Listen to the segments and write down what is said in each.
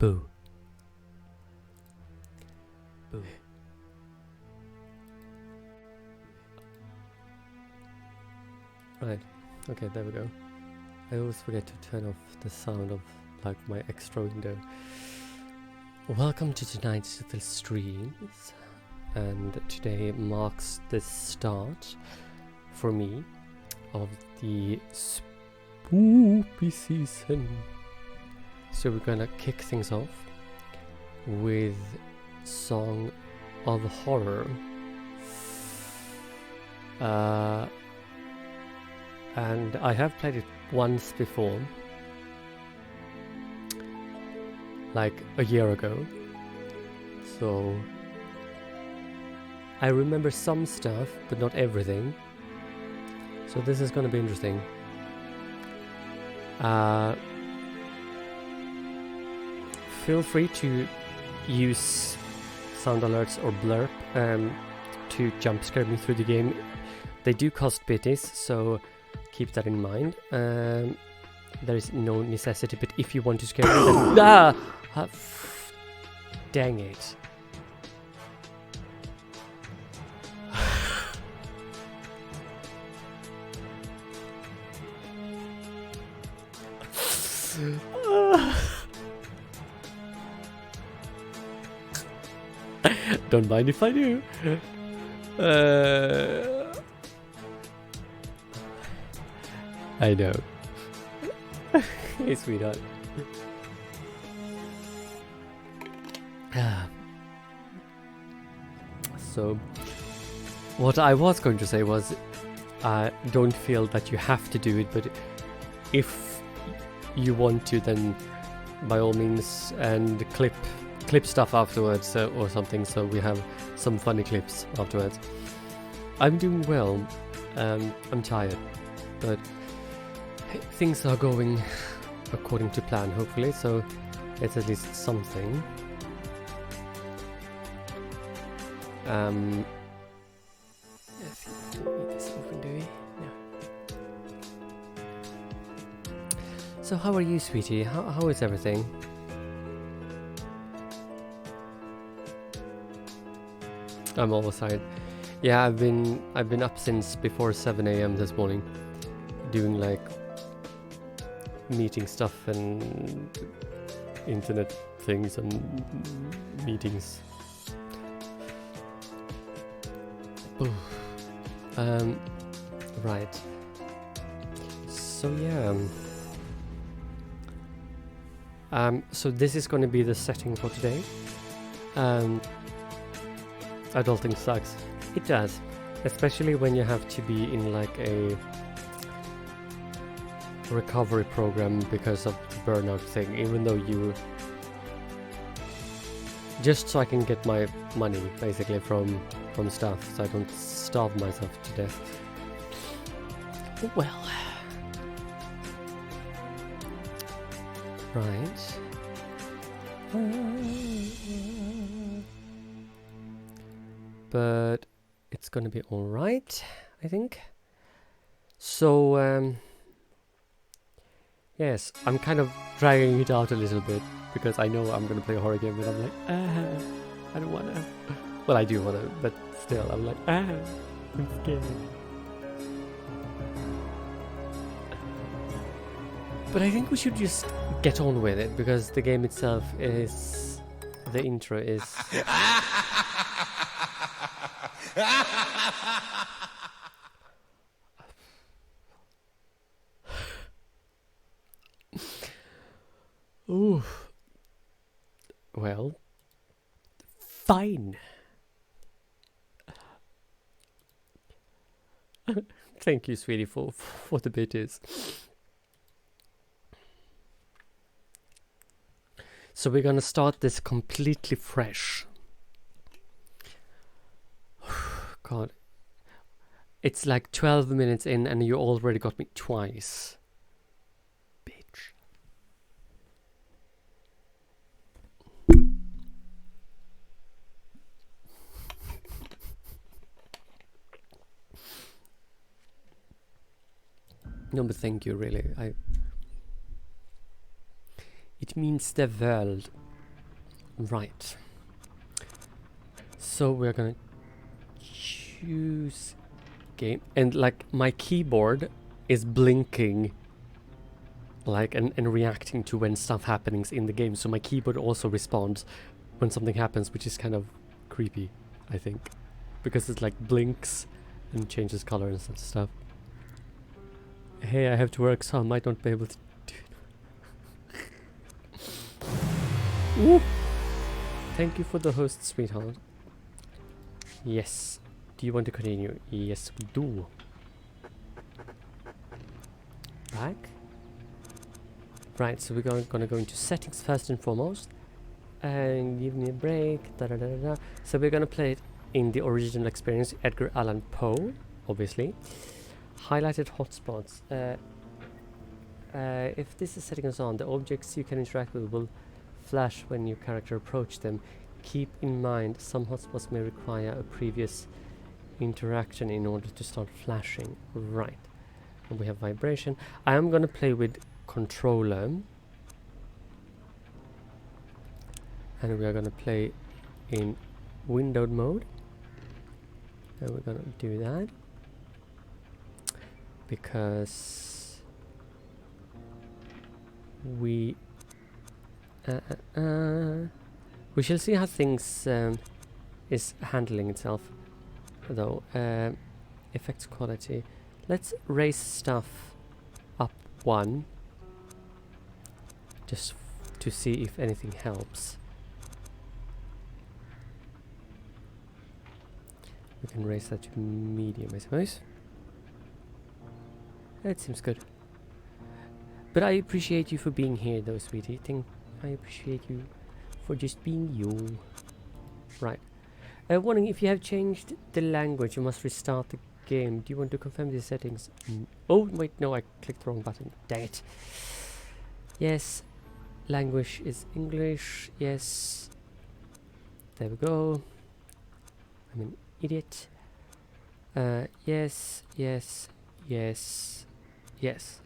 Boo. Boo. Right. Okay, there we go. I always forget to turn off the sound of like my extra window. Welcome to tonight's little streams, and today marks the start for me of the spooky season. So we're gonna kick things off with Song of Horror. And I have played it once before, like a year ago, so I remember some stuff but not everything, so this is gonna be interesting. Feel free to use sound alerts or blurb to jump scare me through the game. They do cost biddies, so keep that in mind. There is no necessity, but if you want to scare me, then dang it. Don't mind if I do. I know. Hey, sweetheart. So, what I was going to say was, don't feel that you have to do it, but if you want to, then by all means, and clip stuff afterwards or something, so we have some funny clips afterwards. I'm doing well. I'm tired, but things are going according to plan, hopefully, so it's at least something. I think we don't need this open, do we? No. So how are you, sweetie? How is everything? I'm almost tired. Yeah, I've been up since before 7 a.m. this morning, doing like meeting stuff and internet things and meetings. Right. So yeah. So this is going to be the setting for today. Adulting sucks. It does, especially when you have to be in like a recovery program because of the burnout thing, even though you just so I can get my money basically from stuff, so I don't starve myself to death. Well, right. But it's gonna be all right, I think. So yes, I'm kind of dragging it out a little bit because I know I'm gonna play a horror game, but I'm like, I don't wanna. Well, I do wanna, but still, I'm like, I'm scared. But I think we should just get on with it because the game itself is, the intro is. Ooh. Well, fine. Thank you, sweetie, for the bit is. So we're gonna start this completely fresh. God, it's like 12 minutes in and you already got me twice. Bitch. No, but thank you, really. It means the world. Right. So we're gonna choose game, and like my keyboard is blinking like and reacting to when stuff happens in the game, so my keyboard also responds when something happens, which is kind of creepy, I think, because it like blinks and changes color and such stuff. Hey, I have to work, so I might not be able to do it. Woo! Thank you for the host, sweetheart. Yes. Do you want to continue? Yes, we do. Back. Right, so we're gonna go into settings first and foremost. And give me a break. Da, da, da, da. So we're gonna play it in the original experience, Edgar Allan Poe, obviously. Highlighted hotspots. If this is setting us on, the objects you can interact with will flash when your character approaches them. Keep in mind, some hotspots may require a previous interaction in order to start flashing. Right. And we have vibration. I am gonna play with controller. And we are gonna play in windowed mode. And we're gonna do that. Because we shall see how things is handling itself, though. Effects quality. Let's raise stuff up 1, just to see if anything helps. We can raise that to medium, I suppose. That seems good. But I appreciate you for being here, though, sweetie. I appreciate you for just being you. Right. Warning, if you have changed the language, you must restart the game. Do you want to confirm the settings? Oh, wait, no, I clicked the wrong button. Dang it. Yes. Language is English. Yes. There we go. I'm an idiot. Yes, yes, yes, yes.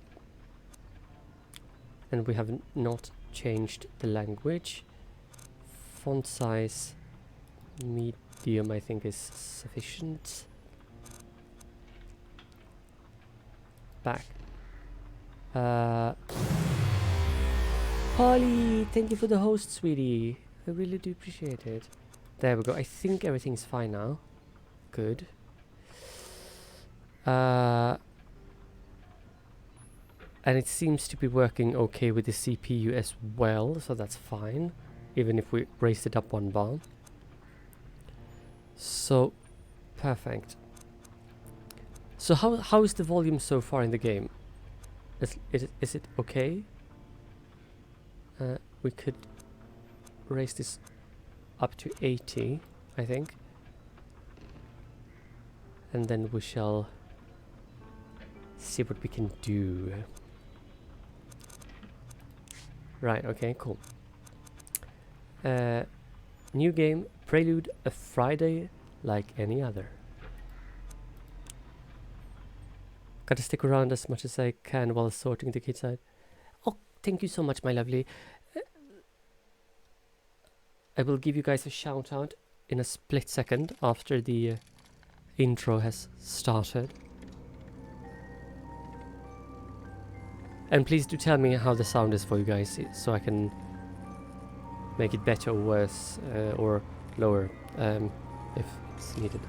And we have not changed the language. Font size medium, I think, is sufficient. Back. Polly, thank you for the host, sweetie. I really do appreciate it. There we go. I think everything's fine now. Good. And it seems to be working okay with the CPU as well, so that's fine, even if we raised it up 1 bar. So, perfect. So how is the volume so far in the game? Is it okay? We could raise this up to 80, I think. And then we shall see what we can do. Right, okay, cool. New game, Prelude, a Friday like any other. Gotta stick around as much as I can while sorting the kids out. Oh, thank you so much, my lovely. I will give you guys a shout out in a split second after the intro has started. And please do tell me how the sound is for you guys, so I can make it better or worse, or lower, if it's needed.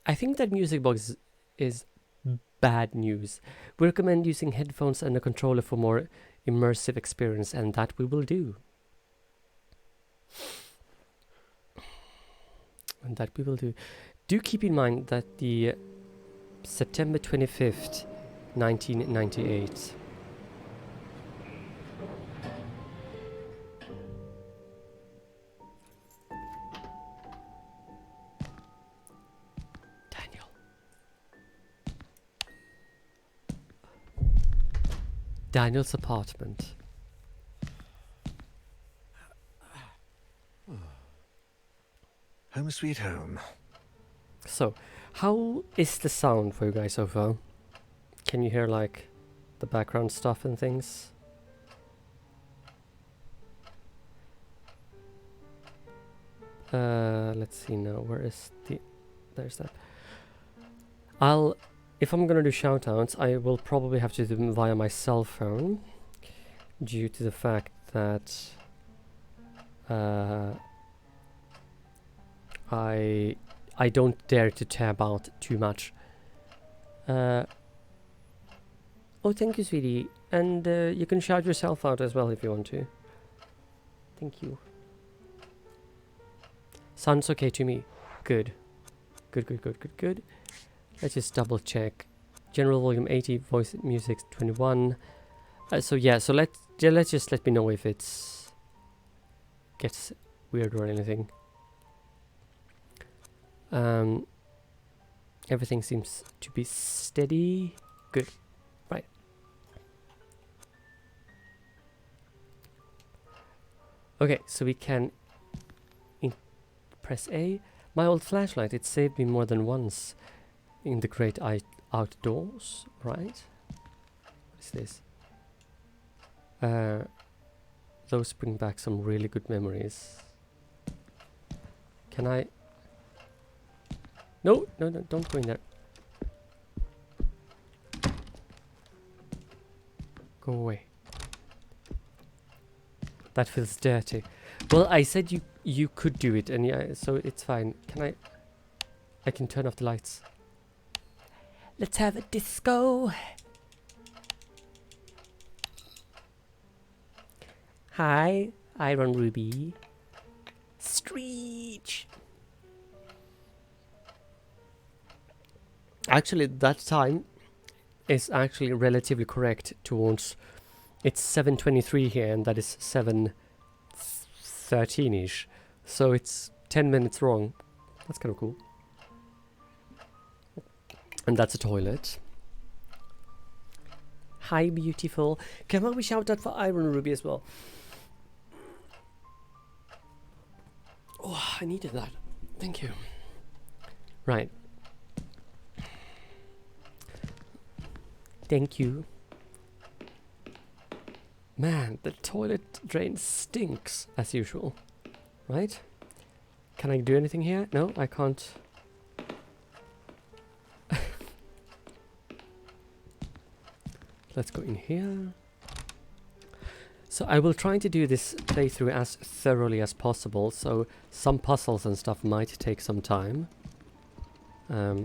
I think that music box is bad news. We recommend using headphones and a controller for more immersive experience, and that we will do. And that we will do. Do keep in mind that the September 25th, 1998. Daniel's apartment. Home sweet home. So, how is the sound for you guys so far? Can you hear like the background stuff and things? Let's see now. Where is the? There's that. If I'm gonna do shoutouts, I will probably have to do them via my cell phone, due to the fact that I don't dare to tab out too much. Oh, thank you, sweetie. And you can shout yourself out as well if you want to. Thank you. Sounds okay to me. Good. Good. Let's just double check. General volume 80, voice music 21. So yeah, so let's just let me know if it's gets weird or anything. Everything seems to be steady. Good. Right. Okay, so we can press A. My old flashlight, it saved me more than once in the great outdoors, right? What is this? Those bring back some really good memories. Can I? No, don't go in there. Go away. That feels dirty. Well, I said you could do it, and yeah, so it's fine. Can I can turn off the lights. Let's have a disco. Hi, Iron Ruby. Screech. Actually, that time is actually relatively correct towards... It's 7:23 here, and that is 7:13ish. So it's 10 minutes wrong. That's kind of cool. And that's a toilet. Hi, beautiful. Can we shout out for Iron Ruby as well? Oh, I needed that. Thank you. Right. Thank you. Man, the toilet drain stinks, as usual. Right? Can I do anything here? No, I can't. Let's go in here. So I will try to do this playthrough as thoroughly as possible, so some puzzles and stuff might take some time. I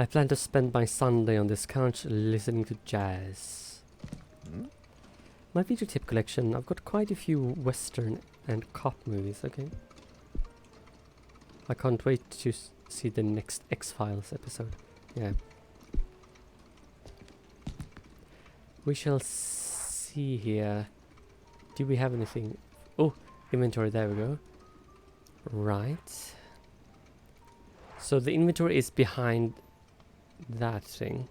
plan to spend my Sunday on this couch listening to jazz. My video tip collection, I've got quite a few Western and cop movies, okay? I can't wait to see the next X-Files episode. Yeah. We shall see here. Do we have anything? Oh, inventory, there we go. Right. So the inventory is behind that thing.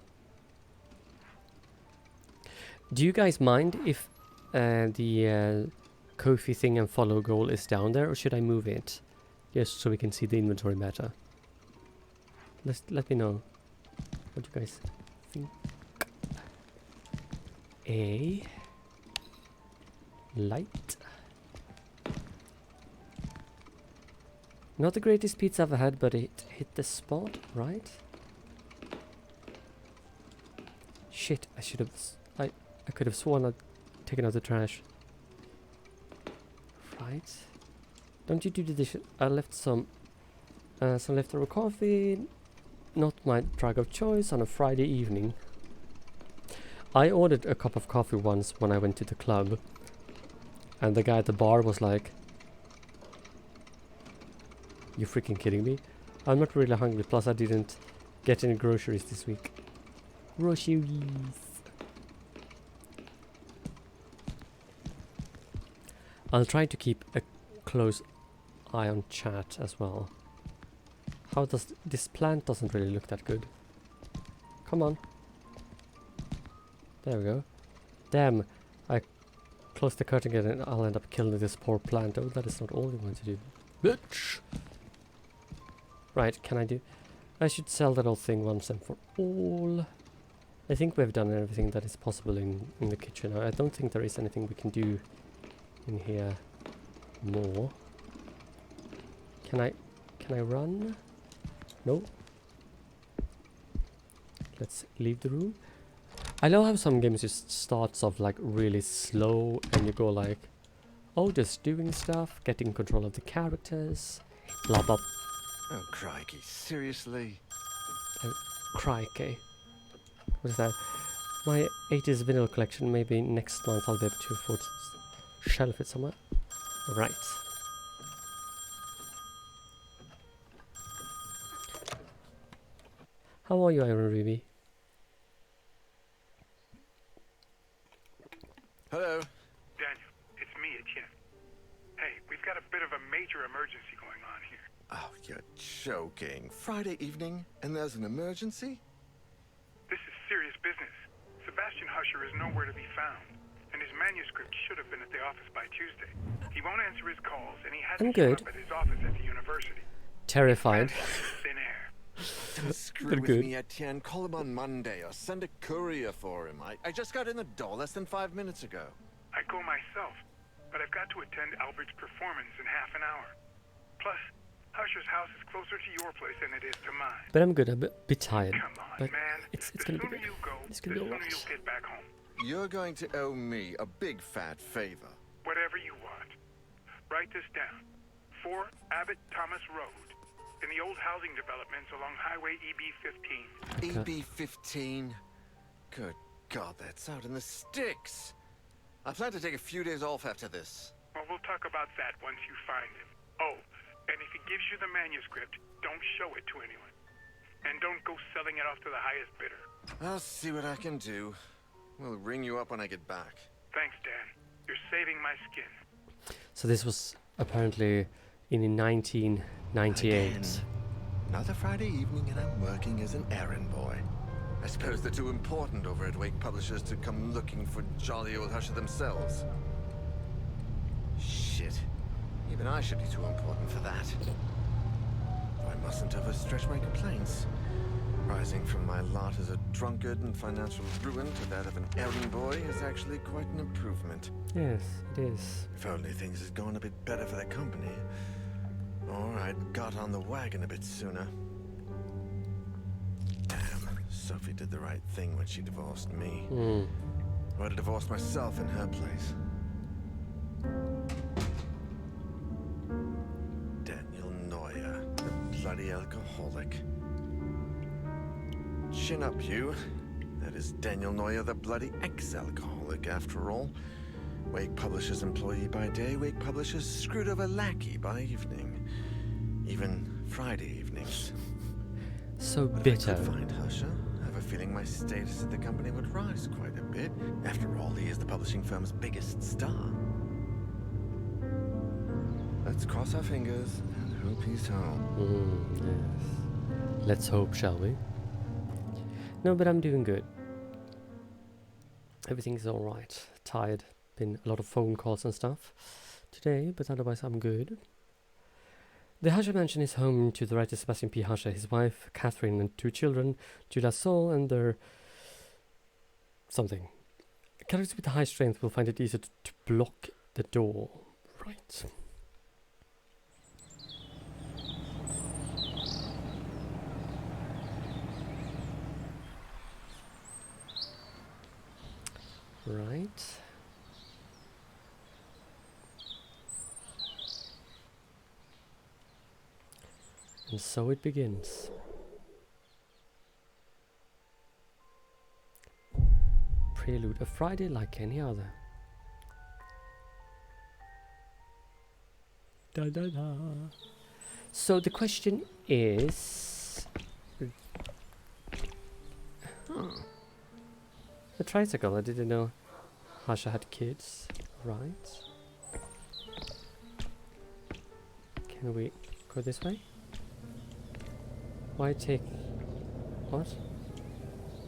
Do you guys mind if the Ko-fi thing and follow goal is down there, or should I move it? Just so we can see the inventory better. Let me know what you guys think. A light. Not the greatest pizza I've ever had, but it hit the spot, right? Shit, I should have... I could have sworn I'd taken out the trash. Right. Don't you do the dishes? I left some leftover coffee. Not my drug of choice on a Friday evening. I ordered a cup of coffee once when I went to the club. And the guy at the bar was like... You freaking kidding me? I'm not really hungry, plus I didn't get any groceries this week. Groceries. I'll try to keep a close eye on chat as well. How does... This plant doesn't really look that good. Come on. There we go. Damn, I close the curtain again and I'll end up killing this poor plant. Oh, that is not all you want to do. Bitch! Right, can I do... I should sell that old thing once and for all. I think we've done everything that is possible in the kitchen. I don't think there is anything we can do in here more. Can I run? No. Let's leave the room. I love how some games just starts off like really slow and you go like, oh, just doing stuff, getting control of the characters, blah blah. Oh, crikey, seriously? Crikey. What is that? My 80s vinyl collection, maybe next month I'll be able to afford to shelf it somewhere. Right. How are you, Iron Ruby? Hello? Daniel, it's me, Etienne. Hey, we've got a bit of a major emergency going on here. Oh, you're joking. Friday evening, and there's an emergency? This is serious business. Sebastian Husher is nowhere to be found, and his manuscript should have been at the office by Tuesday. He won't answer his calls, and he hasn't shown up at his office at the university. Terrified. Thin air. Don't screw with me, Etienne. Call him on Monday or send a courier for him. I just got in the door less than 5 minutes ago. I go myself, but I've got to attend Albert's performance in half an hour. Plus, Husher's house is closer to your place than it is to mine. But I'm good. I'm a bit tired. Come on, but man. It's the gonna be sooner good. you go, It's the gonna be sooner alright. you'll get back home. You're going to owe me a big fat favor. Whatever you want. Write this down. 4 Abbott Thomas Road, in the old housing developments along Highway EB-15. EB-15? Good God, that's out in the sticks. I plan to take a few days off after this. Well, we'll talk about that once you find him. Oh, and if he gives you the manuscript, don't show it to anyone. And don't go selling it off to the highest bidder. I'll see what I can do. We'll ring you up when I get back. Thanks, Dan. You're saving my skin. So this was apparently in 1998. Again. Another Friday evening and I'm working as an errand boy. I suppose they're too important over at Wake Publishers to come looking for jolly old Husher themselves. Shit. Even I should be too important for that. Though I mustn't overstretch my complaints. Rising from my lot as a drunkard and financial ruin to that of an errand boy is actually quite an improvement. Yes, it is. If only things had gone a bit better for the company. Or I'd got on the wagon a bit sooner. Damn, Sophie did the right thing when she divorced me. Or I'd have divorced myself in her place. Daniel Neuer, the bloody alcoholic. Chin up, you. That is Daniel Neuer, the bloody ex-alcoholic, after all. Wake Publishers employee by day, Wake Publishers screwed over lackey by evening. Even Friday evenings. So But bitter. if I could find Husher, I have a feeling my status at the company would rise quite a bit. After all, he is the publishing firm's biggest star. Let's cross our fingers and hope he's home. Yes. Let's hope, shall we? No, but I'm doing good. Everything's alright. Tired. Been a lot of phone calls and stuff today, but otherwise I'm good. The Husher mansion is home to the writer Sebastian P. Husher, his wife Catherine, and 2 children, Julia Sol and their something. Characters with high strength will find it easier to block the door. Right. Right. And so it begins. Prelude, a Friday like any other. Da da da. So the question is... A tricycle, I didn't know Husher had kids. Right. Can we go this way? Why take... What?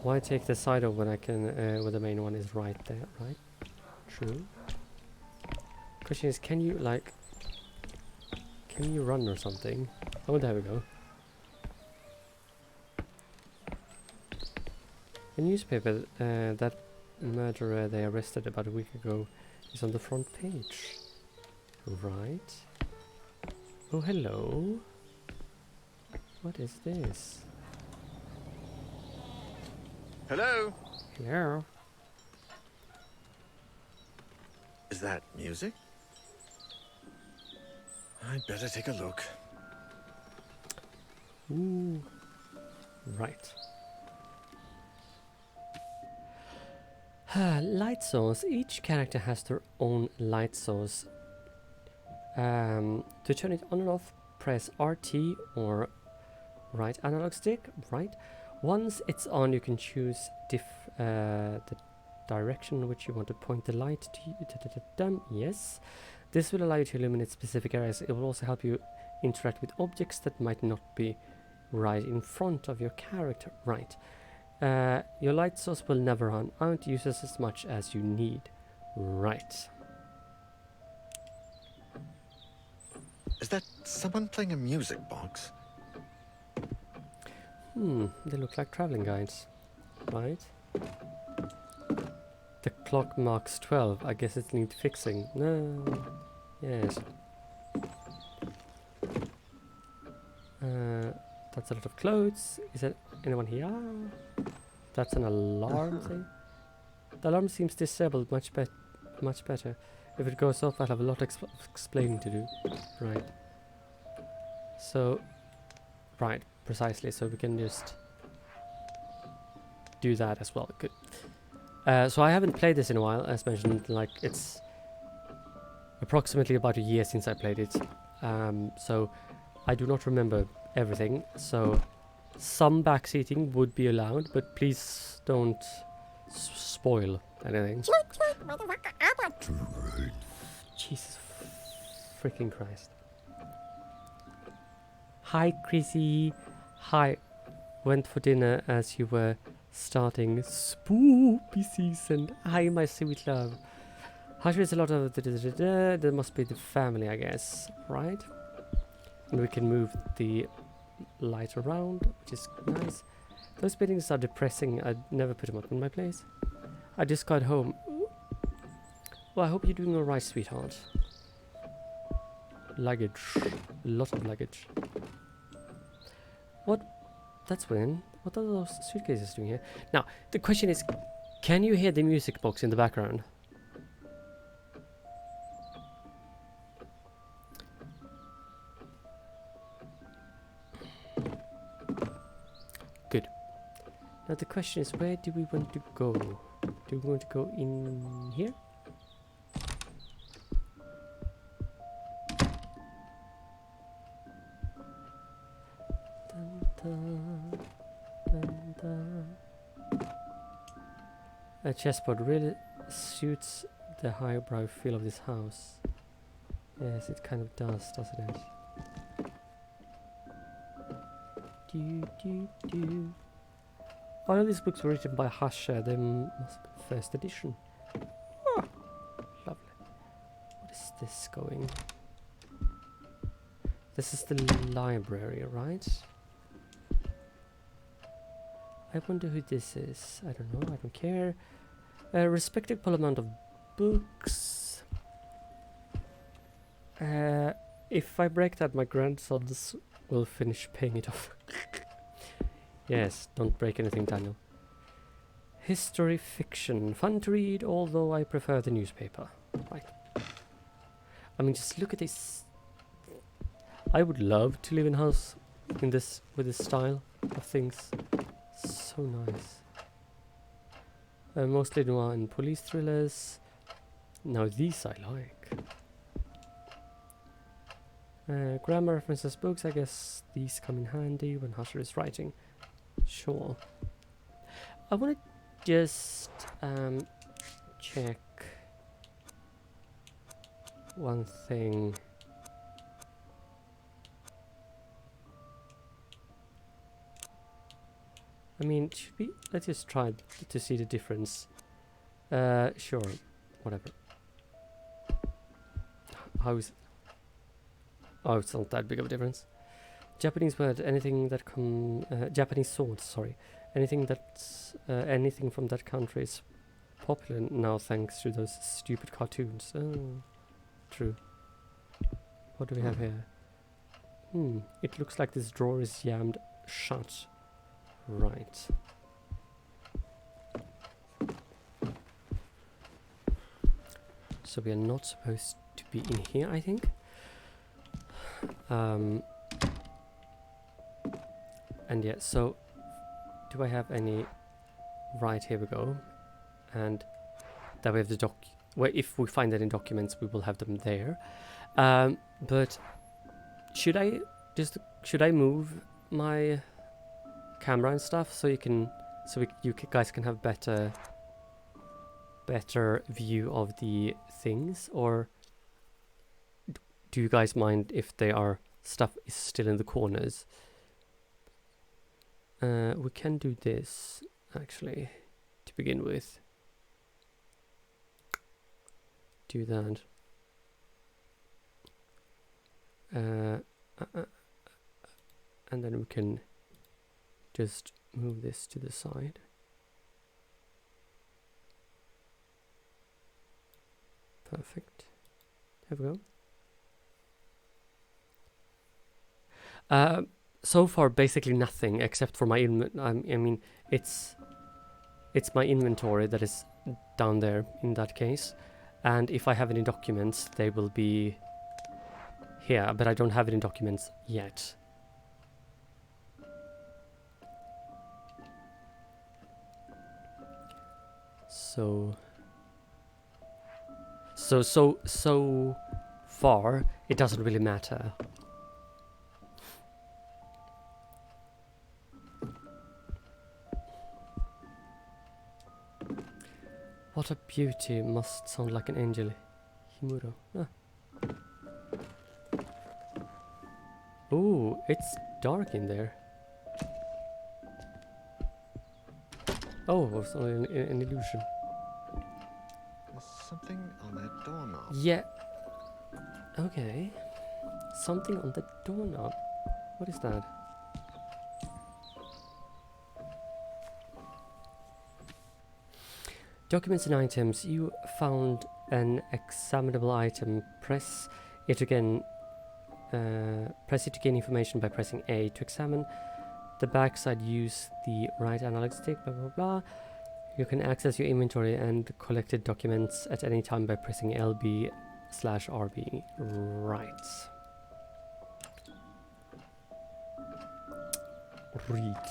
Why take the side over when I can... when the main one is right there, right? true. Question is, can you like, can you run or something? Oh, there we go. The newspaper that murderer they arrested about a week ago is on the front page. Right. Oh, hello. What is this? Hello? Hello. Is that music? I'd better take a look. Ooh. Right. Light source. Each character has their own light source. To turn it on and off, press RT or right analog stick. Right. Once it's on, you can choose the direction in which you want to point the light to. Yes. This will allow you to illuminate specific areas. It will also help you interact with objects that might not be right in front of your character. Right. Your light source will never run out. Use this as much as you need. Right. Is that someone playing a music box? They look like traveling guides. Right. The clock marks 12. I guess it needs fixing. No. Yes. That's a lot of clothes. Is there anyone here? That's an alarm thing. The alarm seems disabled much better. If it goes off, I'll have a lot of explaining to do. Right. So, right, precisely. So we can just do that as well. Good. So I haven't played this in a while, as mentioned. Like, it's approximately about a year since I played it. So I do not remember everything. So some backseating would be allowed, but please don't spoil anything. Jesus freaking Christ. Hi, Chrissy. Hi. Went for dinner as you were starting spooky season. Hi, my sweet love. Husher is a lot of there must be the family, I guess, right? And we can move the light around, which is nice. Those buildings are depressing. I'd never put them up in my place. I just got home. Well, I hope you're doing alright, sweetheart. Luggage. A lot of luggage. What? That's weird. What are those suitcases doing here? Now, the question is, can you hear the music box in the background? Good. Now the question is, where do we want to go? Do we want to go in here? Dun, dun, dun, dun. A chessboard really suits the highbrow feel of this house. Yes, it kind of does, doesn't it? All of these books were written by Husher. They must be first edition. Oh, lovely. What is this going? This is the library, right? I wonder who this is. I don't know. I don't care. A respectable amount of books. If I break that, my grandsons will finish paying it off. Yes, don't break anything, Daniel. History fiction. Fun to read, although I prefer the newspaper. Right. I mean, just look at this. I would love to live in a house in this with this style of things. So nice. Mostly noir and police thrillers. Now these I like. Grammar references books. I guess these come in handy when Husher is writing. Sure. I want to just check one thing. I mean, should we? Let's just try to see the difference. Sure, whatever. how's... Oh, it's not that big of a difference. Japanese word, anything that Japanese sword, sorry. Anything that's, anything from that country is popular now thanks to those stupid cartoons. Oh, true. What do we have here? It looks like this drawer is jammed shut. Right. So we are not supposed to be in here, I think. And yeah, so do I have any... Right, here we go. And that we have the well, if we find any documents, we will have them there. But should I move my camera and stuff so you guys can have better view of the things, or do you guys mind if stuff is still in the corners? We can do this actually to begin with. Do that. And then we can just move this to the side. Perfect. There we go. So far, basically nothing except for my I mean, it's my inventory that is down there in that case. And if I have any documents, they will be here, but I don't have any documents yet. So far, it doesn't really matter. What a beauty, must sound like an angel. Himuro. Ah. Ooh, it's dark in there. Oh, it was only an illusion. There's something on that doorknob. Yeah. Okay. Something on the doorknob. What is that? Documents and items. You found an examinable item. Press it again. Press it to gain information by pressing A. To examine the backside, use the right analog stick, blah blah blah. You can access your inventory and collected documents at any time by pressing LB/RB. Right. Read.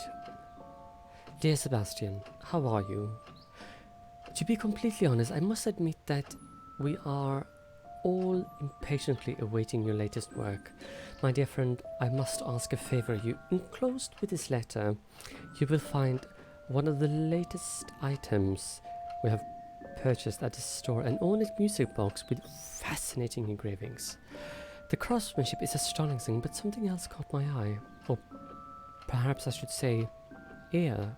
Dear Sebastian, how are you? To be completely honest, I must admit that we are all impatiently awaiting your latest work. My dear friend, I must ask a favor of you. Enclosed with this letter, you will find one of the latest items we have purchased at the store, an ornate music box with fascinating engravings. The craftsmanship is astonishing, but something else caught my eye. Or perhaps I should say, ear.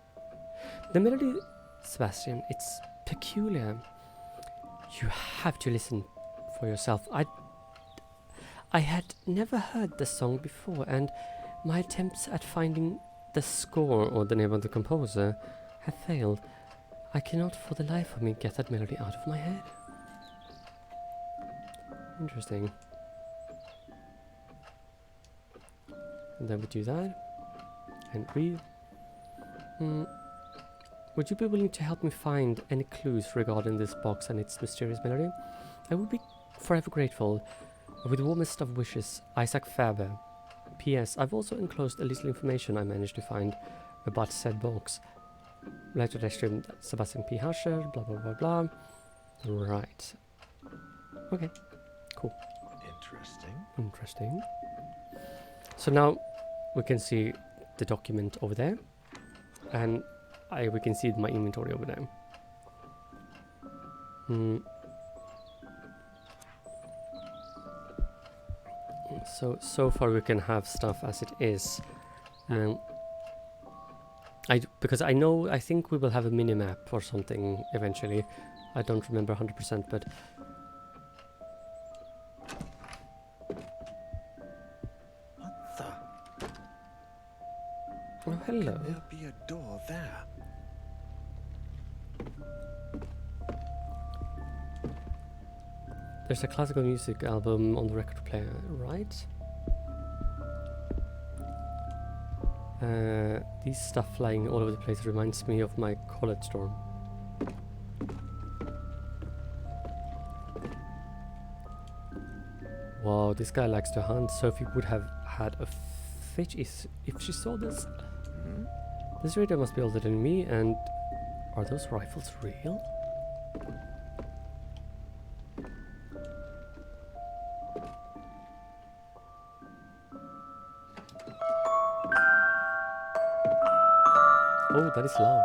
The melody, Sebastian, it's peculiar. You have to listen for yourself. I had never heard the song before, and my attempts at finding the score or the name of the composer have failed. I cannot for the life of me get that melody out of my head. Interesting. And then we do that. And read. Would you be willing to help me find any clues regarding this box and its mysterious melody? I would be forever grateful. With warmest of wishes, Isaac Faber. P.S. I've also enclosed a little information I managed to find about said box. Later stream Sebastian P. Hasher, blah blah blah blah. Right. Okay. Cool. Interesting. So now we can see the document over there. And we can see my inventory over there. So far we can have stuff as it is. Because I think we will have a mini-map or something eventually. I don't remember 100%, but... Hello. Can there be a door there? There's a classical music album on the record player, right? These stuff flying all over the place reminds me of my college dorm. Wow, this guy likes to hunt. Sophie would have had a fit if she saw this. Hmm? This radio must be older than me, and are those rifles real? Oh, that is loud.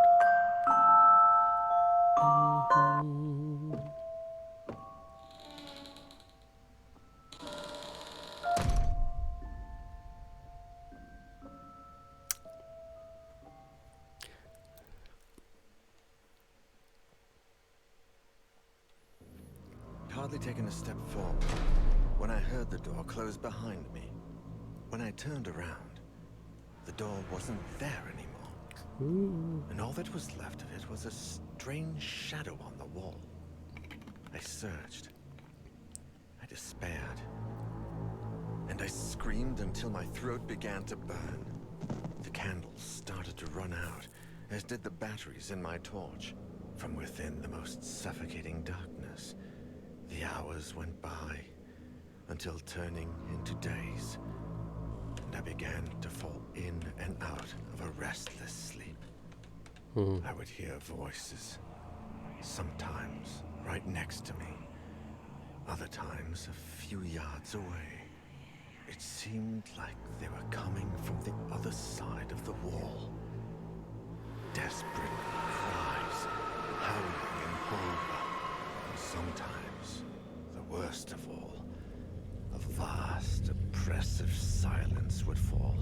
Hardly taken a step forward when I heard the door close behind me. When I turned around, the door wasn't there anymore. Ooh. And all that was left of it was a strange shadow on the wall. I searched. I despaired. And I screamed until my throat began to burn. The candles started to run out, as did the batteries in my torch. From within the most suffocating darkness, the hours went by, until turning into days, and I began to fall in and out of a restless sleep. I would hear voices, sometimes right next to me, other times a few yards away. It seemed like they were coming from the other side of the wall. Desperate cries, howling in horror, and sometimes, the worst of all, a vast, oppressive silence would fall,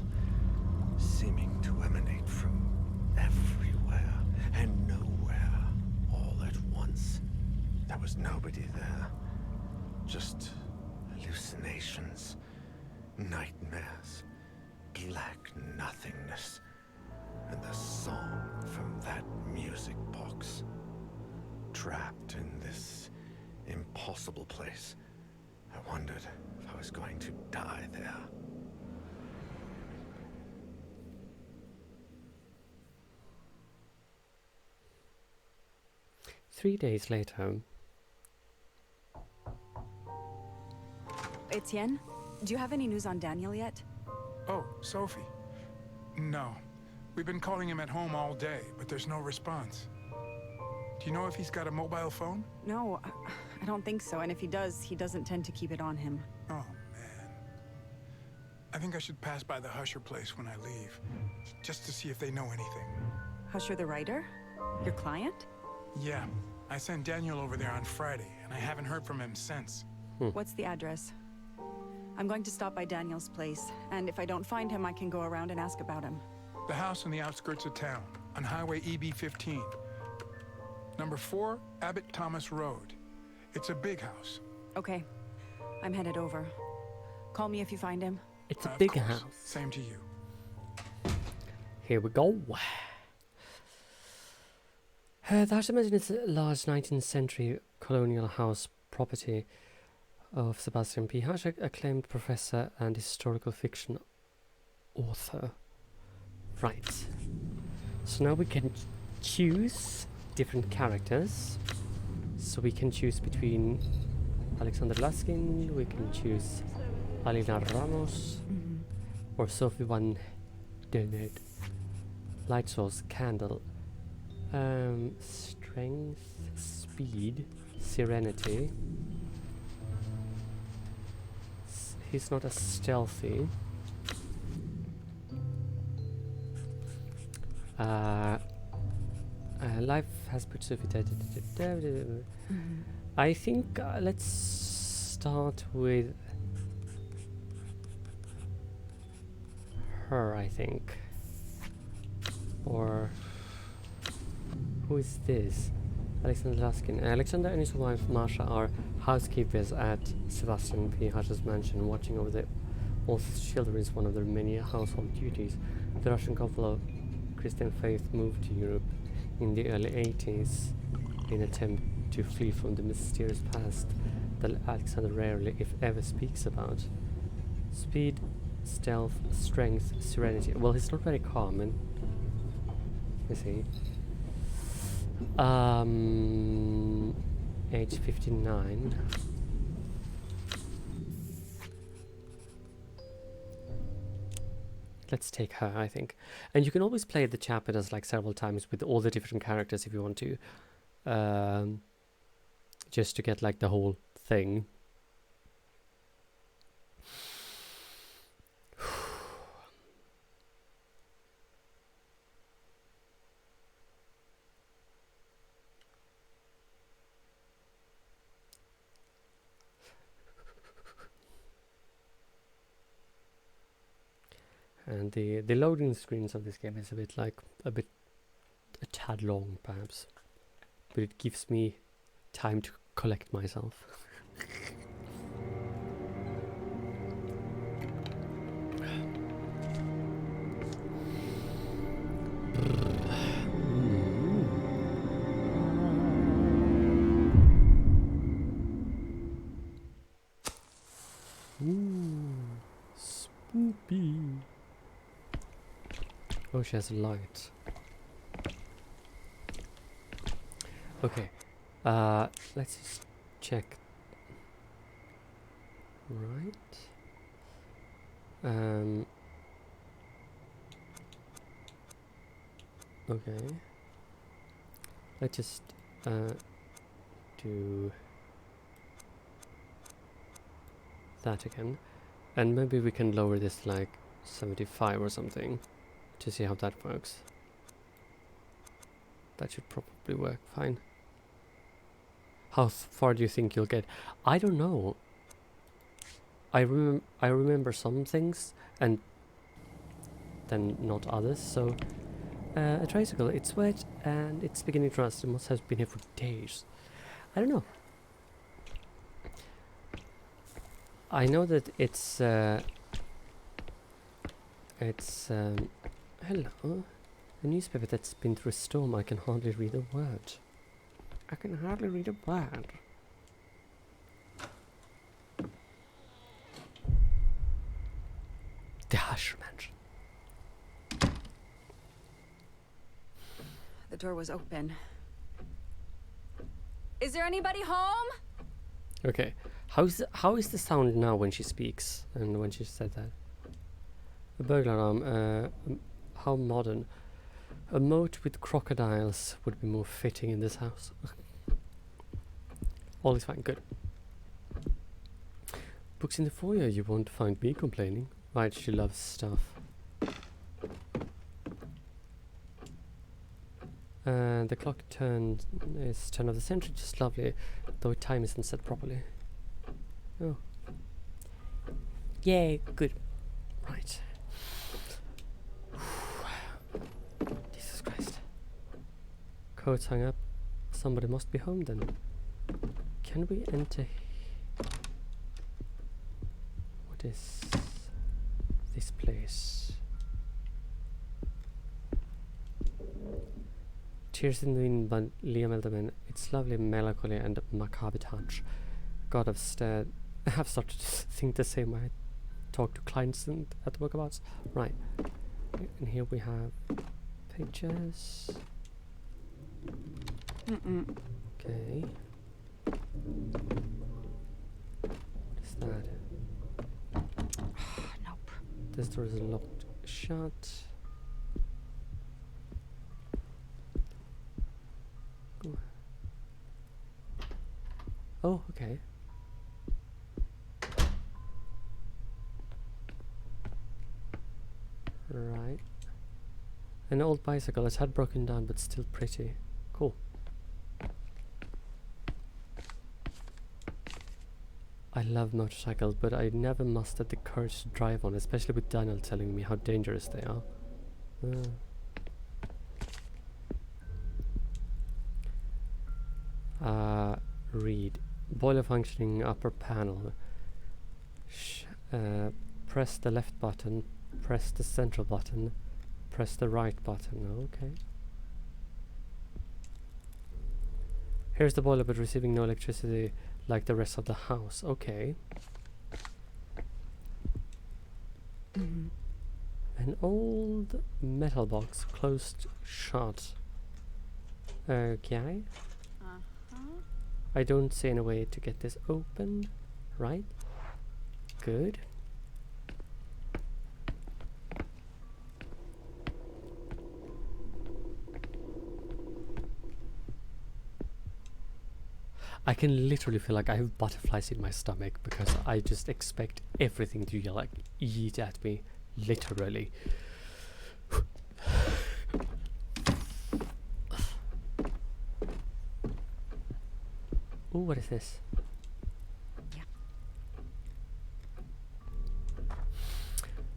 seeming to emanate from everywhere and nowhere all at once. There was nobody there, just hallucinations, nightmares, black nothingness, and the song from that music box. Trapped in this impossible place, I wondered if I was going to die there. Three days later. Etienne, do you have any news on Daniel yet? Oh, Sophie. No. We've been calling him at home all day, but there's no response. Do you know if he's got a mobile phone? No, I don't think so. And if he does, he doesn't tend to keep it on him. Oh, man. I think I should pass by the Husher place when I leave, just to see if they know anything. Husher the writer? Your client? Yeah. I sent Daniel over there on Friday, and I haven't heard from him since. What's the address? I'm going to stop by Daniel's place, and if I don't find him, I can go around and ask about him. The house on the outskirts of town, on Highway EB-15. Number 4, Abbott Thomas Road. It's a big house. Okay. I'm headed over. Call me if you find him. It's a Of big course. house. Same to you. Here we go. The house I mentioned is a large 19th century colonial house property of Sebastian P, acclaimed professor and historical fiction author. Right. So now we can choose different characters. So we can choose between Alexander Laskin, we can choose Alina Ramos, or Sophie Van Dönert. Light source, candle. Strength, speed, serenity. He's not as stealthy. Life has put Sophie dead. I think let's start with her, I think. Or who is this? Alexander Laskin. Alexander and his wife Masha are housekeepers at Sebastian P. Hash's mansion, watching over the author's children is one of their many household duties. The Russian couple Christian faith moved to Europe in the early 80s in an attempt to flee from the mysterious past that Alexander rarely, if ever, speaks about. Speed, stealth, strength, serenity. Well, he's not very common. Let me see. Age 59. Let's take her, I think. And you can always play the chapters like several times with all the different characters if you want to. Just to get like the whole thing. And the loading screens of this game is a tad long perhaps, but it gives me time to collect myself. Spoopy. Oh, she has a light. Okay. Let's just check. Right. Okay. Let's just do that again. And maybe we can lower this like 75 or something to see how that works. That should probably work fine. How far do you think you'll get? I don't know. I remember some things and then not others. So a tricycle, it's wet and it's beginning to rust. It must have been here for days. I don't know. I know that it's hello, a newspaper that's been through a storm. I can hardly read a word. I can hardly read a word. The Hushman. The door was open. Is there anybody home? Okay. How is the sound now when she speaks and when she said that? A burglar alarm. How modern. A moat with crocodiles would be more fitting in this house. All is fine. Good. Books in the foyer. You won't find me complaining. Right, she loves stuff. And the clock turn of the century. Just lovely. Though time isn't set properly. Oh. Yay, good. Right. Jesus Christ. Coats hung up. Somebody must be home then. Can we enter? What is this place? Tears in the Wind by Liam Elderman. It's lovely melancholy and macabre touch. God, I've started to think the same way I talk to clients at the workabouts. Right. And here we have pictures. Okay. What is that? Nope. This door is locked shut. Ooh. Oh, okay. Right. An old bicycle. It had broken down, but still pretty. Cool. I love motorcycles, but I never mustered the courage to drive one, especially with Daniel telling me how dangerous they are. Read. Boiler functioning upper panel. Press the left button. Press the central button. press the right button. Okay. Here's the boiler, but receiving no electricity like the rest of the house. Okay. An old metal box closed shut. Okay. I don't see any way to get this open. Right? Good. I can literally feel like I have butterflies in my stomach because I just expect everything to like eat at me, literally. Oh, what is this? Yeah.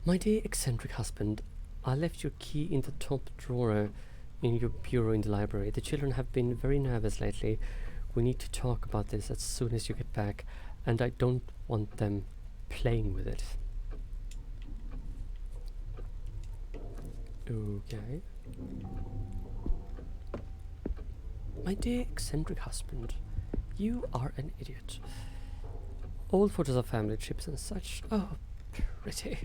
My dear eccentric husband, I left your key in the top drawer in your bureau in the library. The children have been very nervous lately. We need to talk about this as soon as you get back, and I don't want them playing with it. Okay. My dear eccentric husband, you are an idiot. Old photos of family trips and such. Oh, pretty.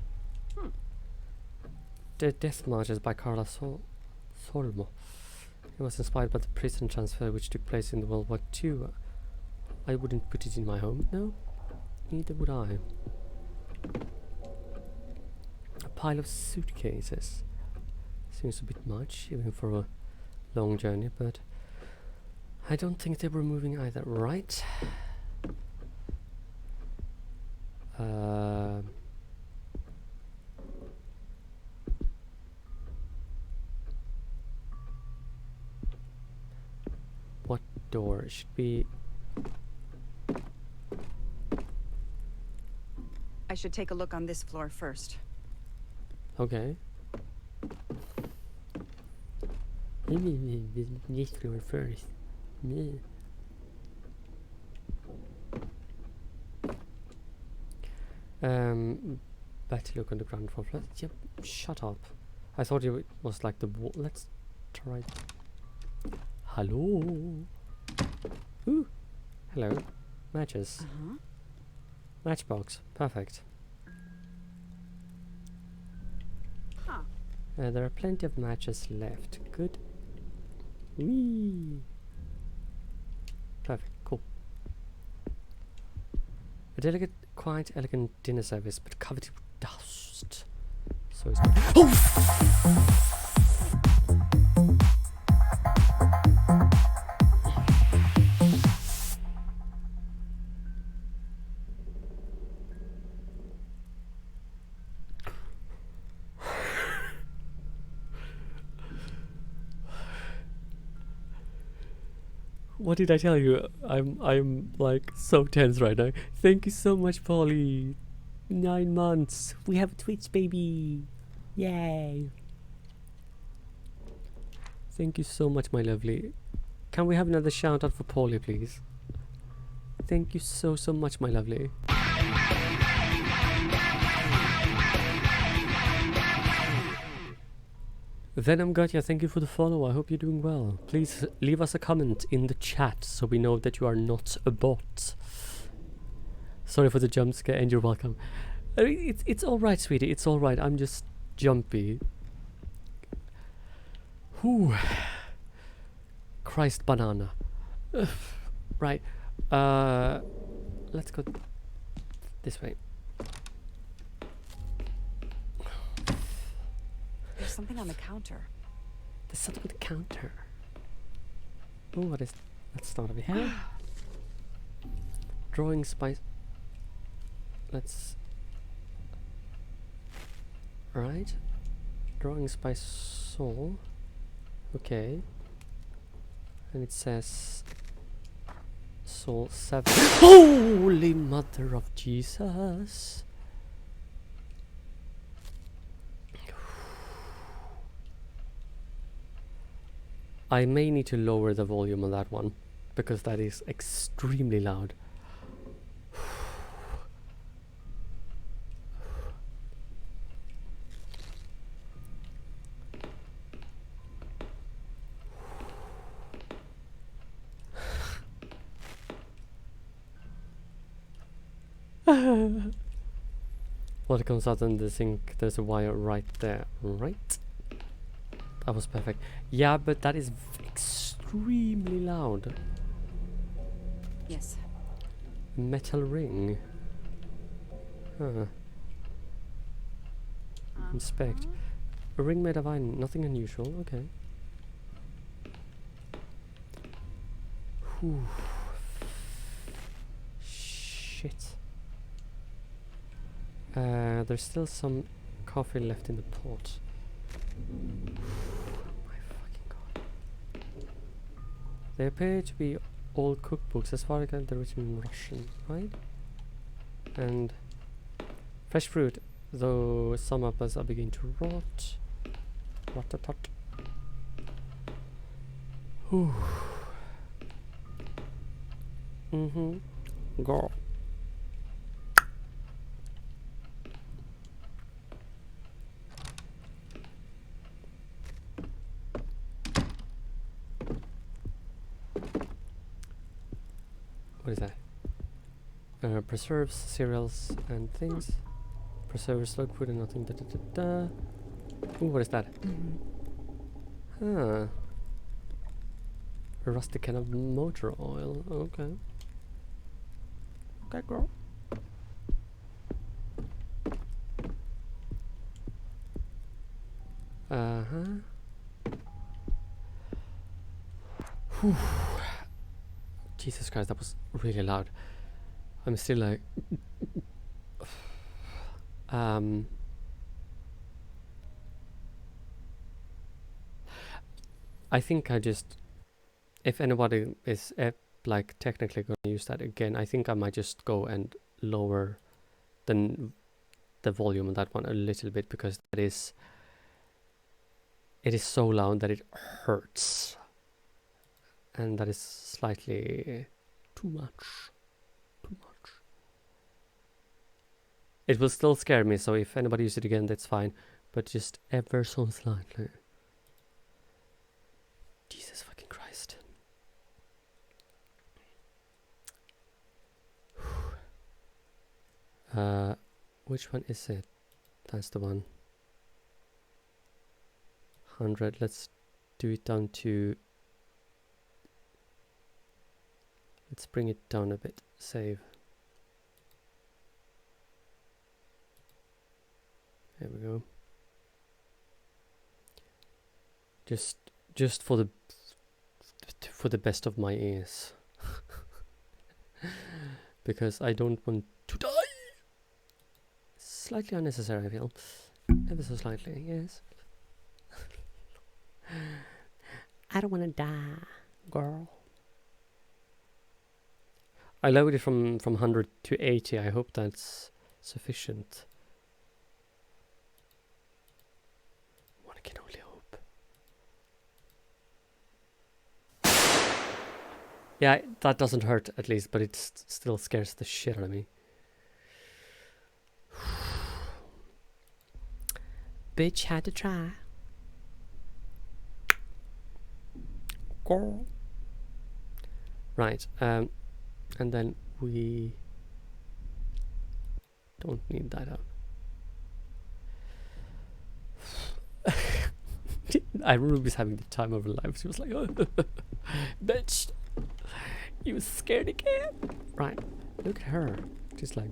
The Death Marches by Carla Solmo. It was inspired by the prison transfer which took place in World War II. I wouldn't put it in my home. No, neither would I. A pile of suitcases. Seems a bit much, even for a long journey, but I don't think they were moving either, right? What door should be? I should take a look on this floor first. Okay. This floor first. Better look on the ground floor. Yep, shut up. I thought it was like the wall. Let's try. Hello. Ooh. Hello. Matches. Matchbox. Perfect. Huh. There are plenty of matches left. Good. Whee. Perfect. Cool. A delicate, quite elegant dinner service, but covered with dust. So it's. Oh! What did I tell you? I'm like so tense right now. Thank you so much, Polly. 9 months. We have a Twitch baby. Yay. Thank you so much, my lovely. Can we have another shout out for Polly, please? Thank you so much, my lovely. Venom Gotcha, thank you for the follow. I hope you're doing well. Please leave us a comment in the chat so we know that you are not a bot. Sorry for the jump scare, and you're welcome. I mean, it's all right, sweetie. It's all right. I'm just jumpy. Whew. Christ banana. Right. Let's go this way. There's something on the counter. There's something on the counter. Oh, what is... Let's start over here. Drawing spice... Let's... Right. Drawing spice soul. Okay. And it says... Soul 7. Holy Mother of Jesus! I may need to lower the volume on that one, because that is extremely loud. Water comes out in the sink. There's a wire right there. Right? That was perfect. Yeah, but that is extremely loud. Yes. Metal ring. Huh. Inspect. A ring made of iron. Nothing unusual. Okay. Whew. Shit. There's still some coffee left in the pot. My fucking god. They appear to be old cookbooks. As far as I can, they're written in Russian, right? And fresh fruit, though some apples are beginning to rot. Rot-a-tot. Whew. Go. What is that? Preserves, cereals, and things. Preserves, slug food, and nothing. Da, da, da, da. Ooh, what is that? Huh. A rusty can of motor oil. Okay. Okay, girl. Whew. Jesus Christ, that was really loud. I'm still like... I think I just... If anybody is like technically going to use that again, I think I might just go and lower the volume on that one a little bit, because it is so loud that it hurts, and that is slightly too much. It will still scare me, so if anybody uses it again, that's fine, but just ever so slightly. Jesus fucking Christ. Which one is it? That's the one. 100. Let's do it down to... Let's bring it down a bit. Save. There we go. Just for the best of my ears. Because I don't want to die. Slightly unnecessary, I feel. Ever so slightly, yes. I don't want to die, girl. I lowered it from 100 to 80. I hope that's sufficient. One can only hope. Yeah, that doesn't hurt at least, but it still scares the shit out of me. Bitch had to try. Girl. Right, and then we don't need that out. I remember Ruby's having the time of her life. She was like, oh, bitch, you scared again. Right, look at her. She's like,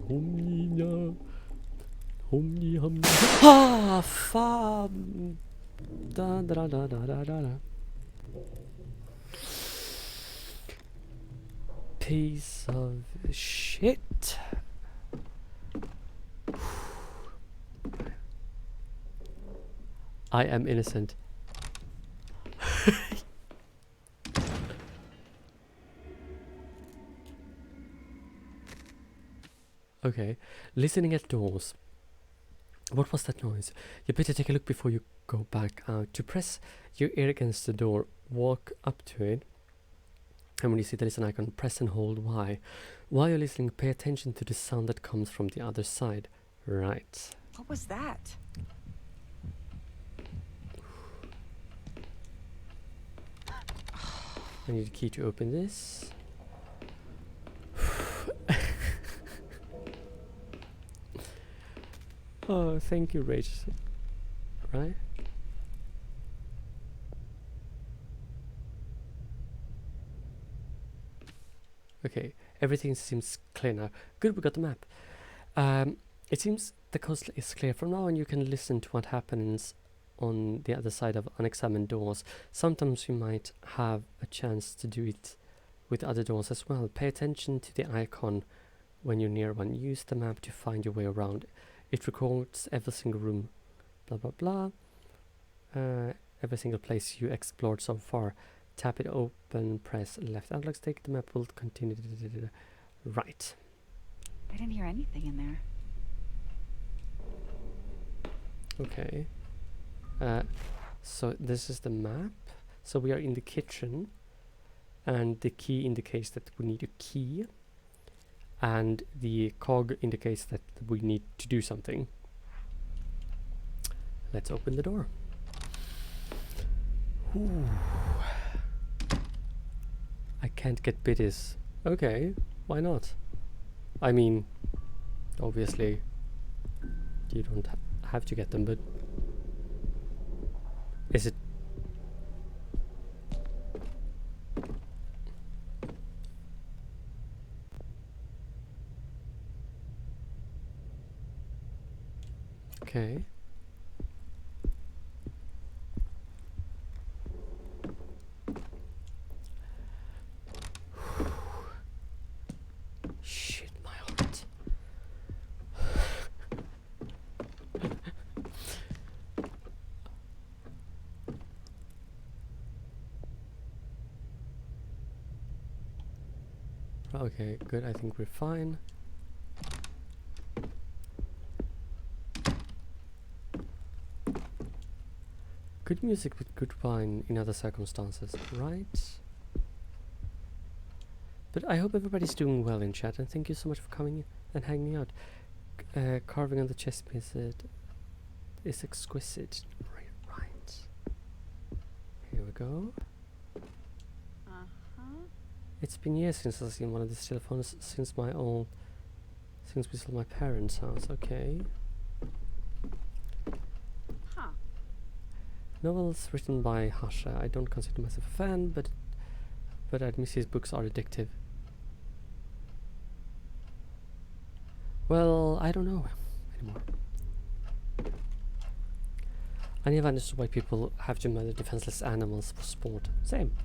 ah, fam. Da da da da da da da. Piece of shit. I am innocent. Okay, listening at doors. What was that noise? You better take a look before you go back out. To press your ear against the door, walk up to it. And when you see the listen icon, press and hold Y. While you're listening, pay attention to the sound that comes from the other side. Right. What was that? I need a key to open this. Oh, thank you, Rach. Right? Okay, everything seems clear now. Good, we got the map. It seems the coast is clear from now on. You can listen to what happens on the other side of unexamined doors. Sometimes you might have a chance to do it with other doors as well. Pay attention to the icon when you're near one. Use the map to find your way around. It records every single room, blah blah blah. Every single place you explored so far. Tap it open, press left analog stick. The map will continue. Right. I didn't hear anything in there. Okay. So this is the map. So we are in the kitchen, and the key indicates that we need a key, and the cog indicates that we need to do something. Let's open the door. Ooh. I can't get biddies. Okay, why not? I mean, obviously, you don't have to get them, but is it? Okay. Shit, my heart. Okay, good. I think we're fine. Good music with good wine in other circumstances, right? But I hope everybody's doing well in chat, and thank you so much for coming and hanging out. Carving on the chest piece is exquisite. Right. Here we go. It's been years since I've seen one of these telephones, since we sold my parents' house. Okay. Novels written by Hasha. I don't consider myself a fan, but I admit his books are addictive. Well, I don't know anymore. I never understood why people have to murder defenseless animals for sport. Same.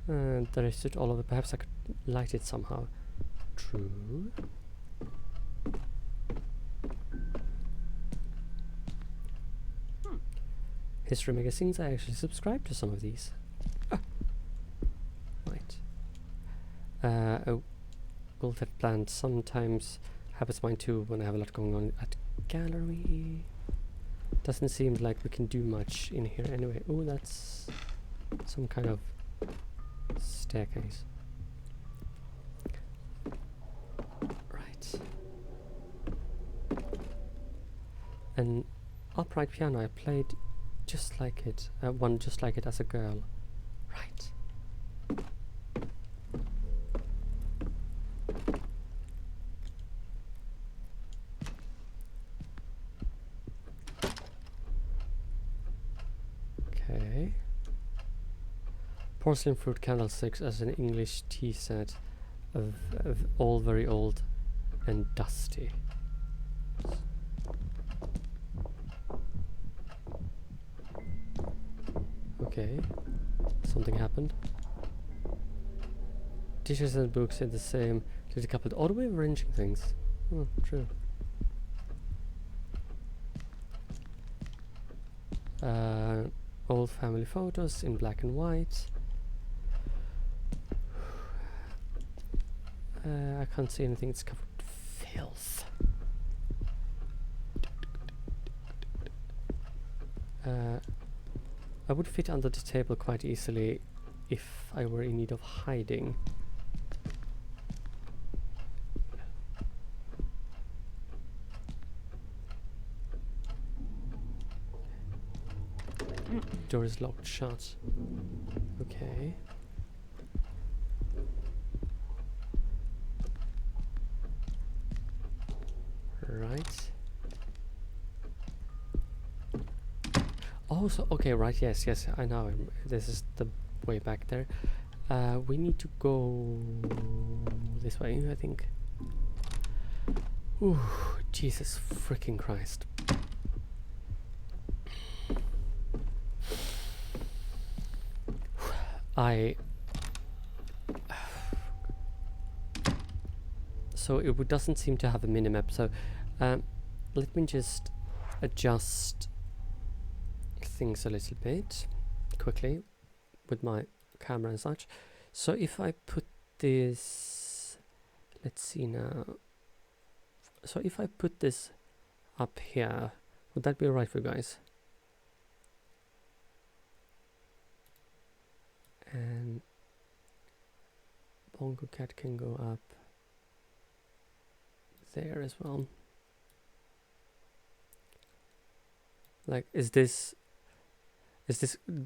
And there is it all over. Perhaps I could light it somehow. True. History magazines. I actually subscribe to some of these. Right. A wilted plant sometimes happens mine too when I have a lot going on at gallery. Doesn't seem like we can do much in here anyway. Oh, that's some kind of staircase. Right. An upright piano. I played just like it. One just like it as a girl. Right. Okay. Porcelain fruit candlesticks as an English tea set of all very old and dusty. Okay, something happened. Dishes and books in the same little cupboard. Odd way of arranging things. Oh, true. Old family photos in black and white. I can't see anything. It's covered with filth. I would fit under the table quite easily if I were in need of hiding. Door is locked shut. Okay. Right. Oh, so okay, right. Yes, yes. I know. This is the way back there. We need to go this way, I think. Ooh, Jesus freaking Christ. So it doesn't seem to have a minimap, so let me just adjust things a little bit quickly with my camera and such. So if I put this, let's see now. So if I put this up here, would that be alright for you guys? And Bongo Cat can go up there as well. Like, does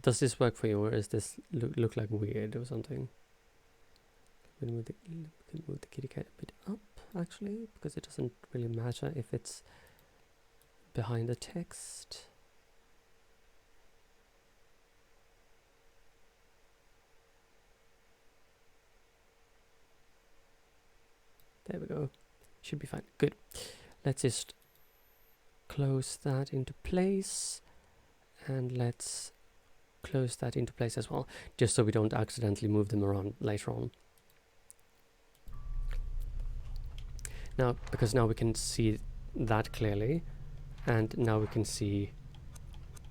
this work for you, or is this look like weird or something? We can move the kitty cat a bit up, actually, because it doesn't really matter if it's behind the text. There we go. Should be fine. Good. Let's just close that into place, and let's close that into place as well, just so we don't accidentally move them around later on. Now, because now we can see that clearly, and now we can see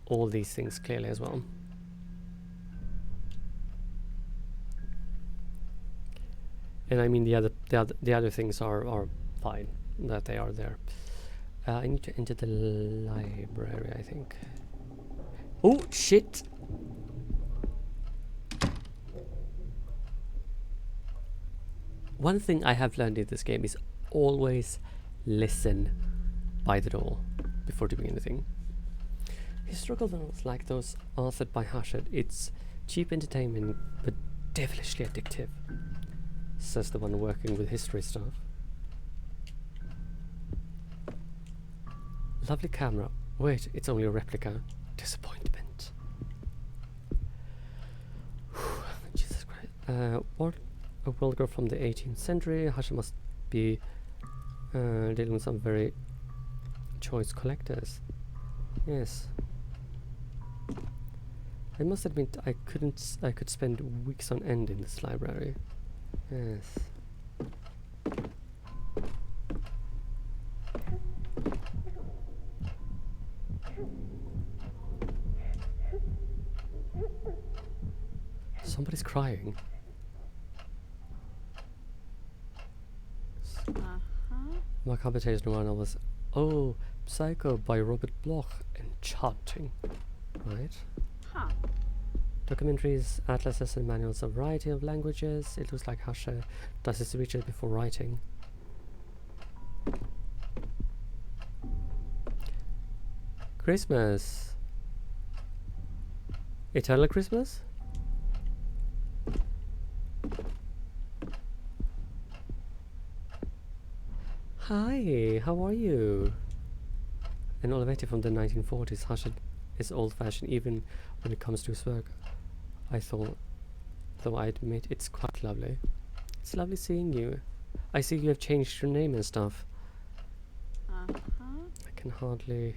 all these things clearly as well. And I mean the other things are fine that they are there. I need to enter the library, I think. Oh shit! One thing I have learned in this game is always listen by the door before doing anything. Historical novels like those authored by Hachette, it's cheap entertainment but devilishly addictive, says the one working with history stuff. Lovely camera. Wait, it's only a replica. Disappointment. Jesus Christ. What a world girl from the 18th century. Hachette must be dealing with some very choice collectors. Yes. I must admit I could spend weeks on end in this library. Yes. Somebody's crying. My competition one was Psycho by Robert Bloch. Enchanting. Right. Huh. Documentaries, atlases and manuals of a variety of languages. It looks like Hachette does his research before writing. Christmas. Eternal Christmas? Hi, how are you? An elevator from the 1940s. Hachette is old-fashioned even when it comes to his work. Though I admit it's quite lovely. It's lovely seeing you. I see you have changed your name and stuff. I can hardly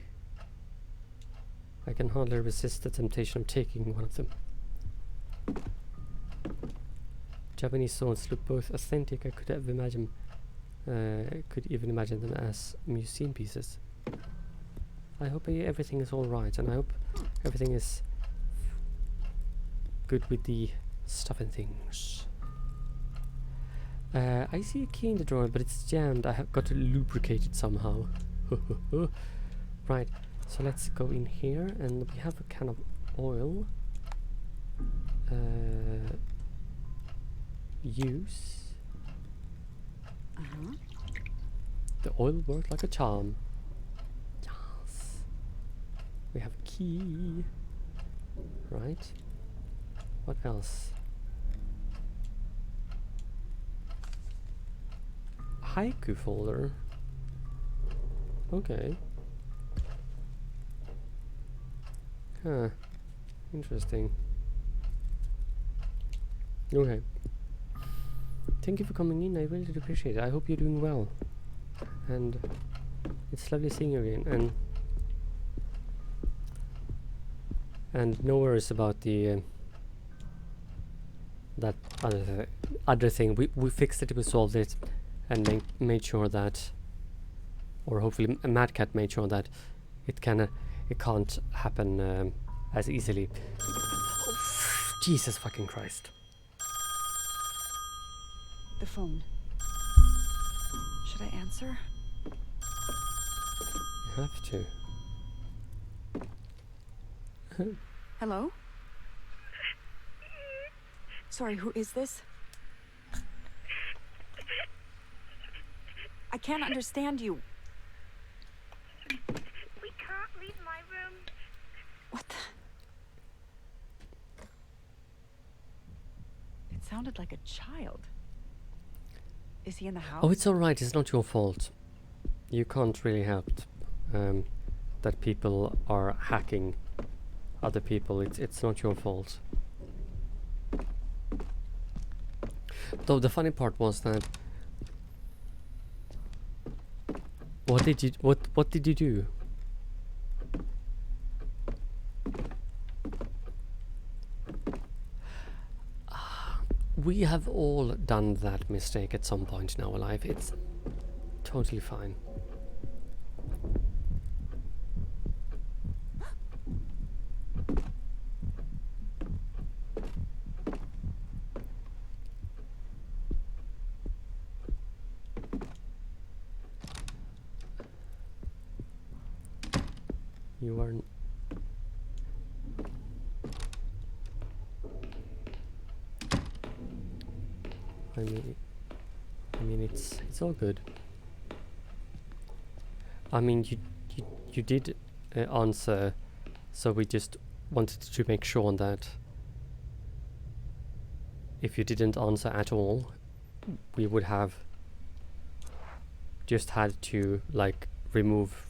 resist the temptation of taking one of them. Japanese swords look both authentic. I could even imagine them as museum pieces. I hope everything is all right, and I hope everything is good with the stuff and things. I see a key in the drawer, but it's jammed. I have got to lubricate it somehow. Right, so let's go in here, and we have a can of oil. Use. The oil worked like a charm. Yes. We have a key. Right. What else? Haiku folder. Okay. Huh. Interesting. Okay. Thank you for coming in. I really do appreciate it. I hope you're doing well. And it's lovely seeing you again. And no worries about the that other thing. We fixed it. We solved it, and made sure that, or hopefully Mad Cat made sure that it can't happen as easily. Oh, Jesus fucking Christ! The phone. Should I answer? You have to. Hello? Sorry, who is this? I can't understand you. We can't leave my room. What the? It sounded like a child. Is he in the house? Oh, it's alright. It's not your fault. You can't really help that people are hacking other people. It's not your fault. Though the funny part was that what did you do? We have all done that mistake at some point in our life. It's totally fine. You are I mean it's all good. I mean you did answer, so we just wanted to make sure that if you didn't answer at all, we would have just had to like remove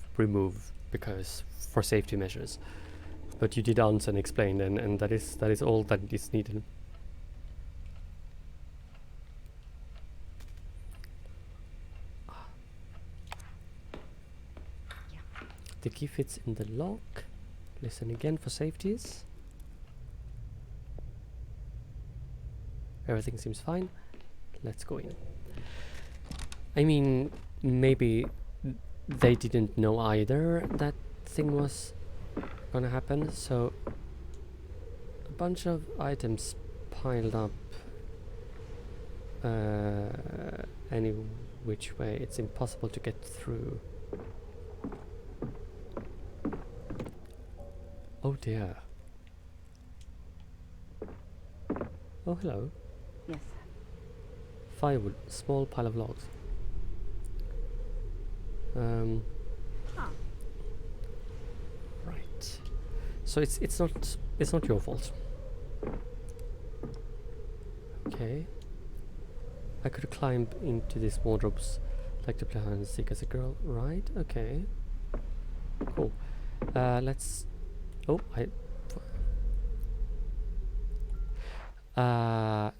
because for safety measures. But you did answer and explain, and that is all that is needed. The key fits in the lock. Listen again for safeties. Everything seems fine. Let's go in. I mean, maybe they didn't know either that thing was gonna happen, so a bunch of items piled up any which way. It's impossible to get through. Oh dear. Oh, hello. Yes. Firewood, small pile of logs. Right. So it's not your fault. Okay. I could climb into these wardrobes, like to play hide and seek as a girl. Right. Okay. Cool. Let's. Oh,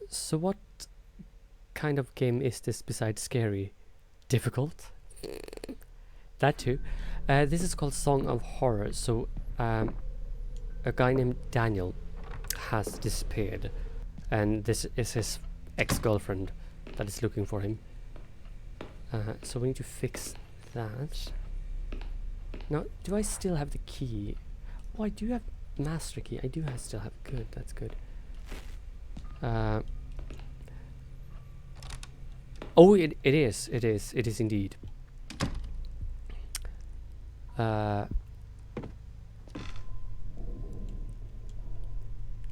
so what kind of game is this besides scary? Difficult? That too. This is called Song of Horror. So, a guy named Daniel has disappeared, and this is his ex-girlfriend that is looking for him. So we need to fix that. Now, do I still have the key? Oh, I do have master key. I do still have. Good, that's good. Oh, it is indeed.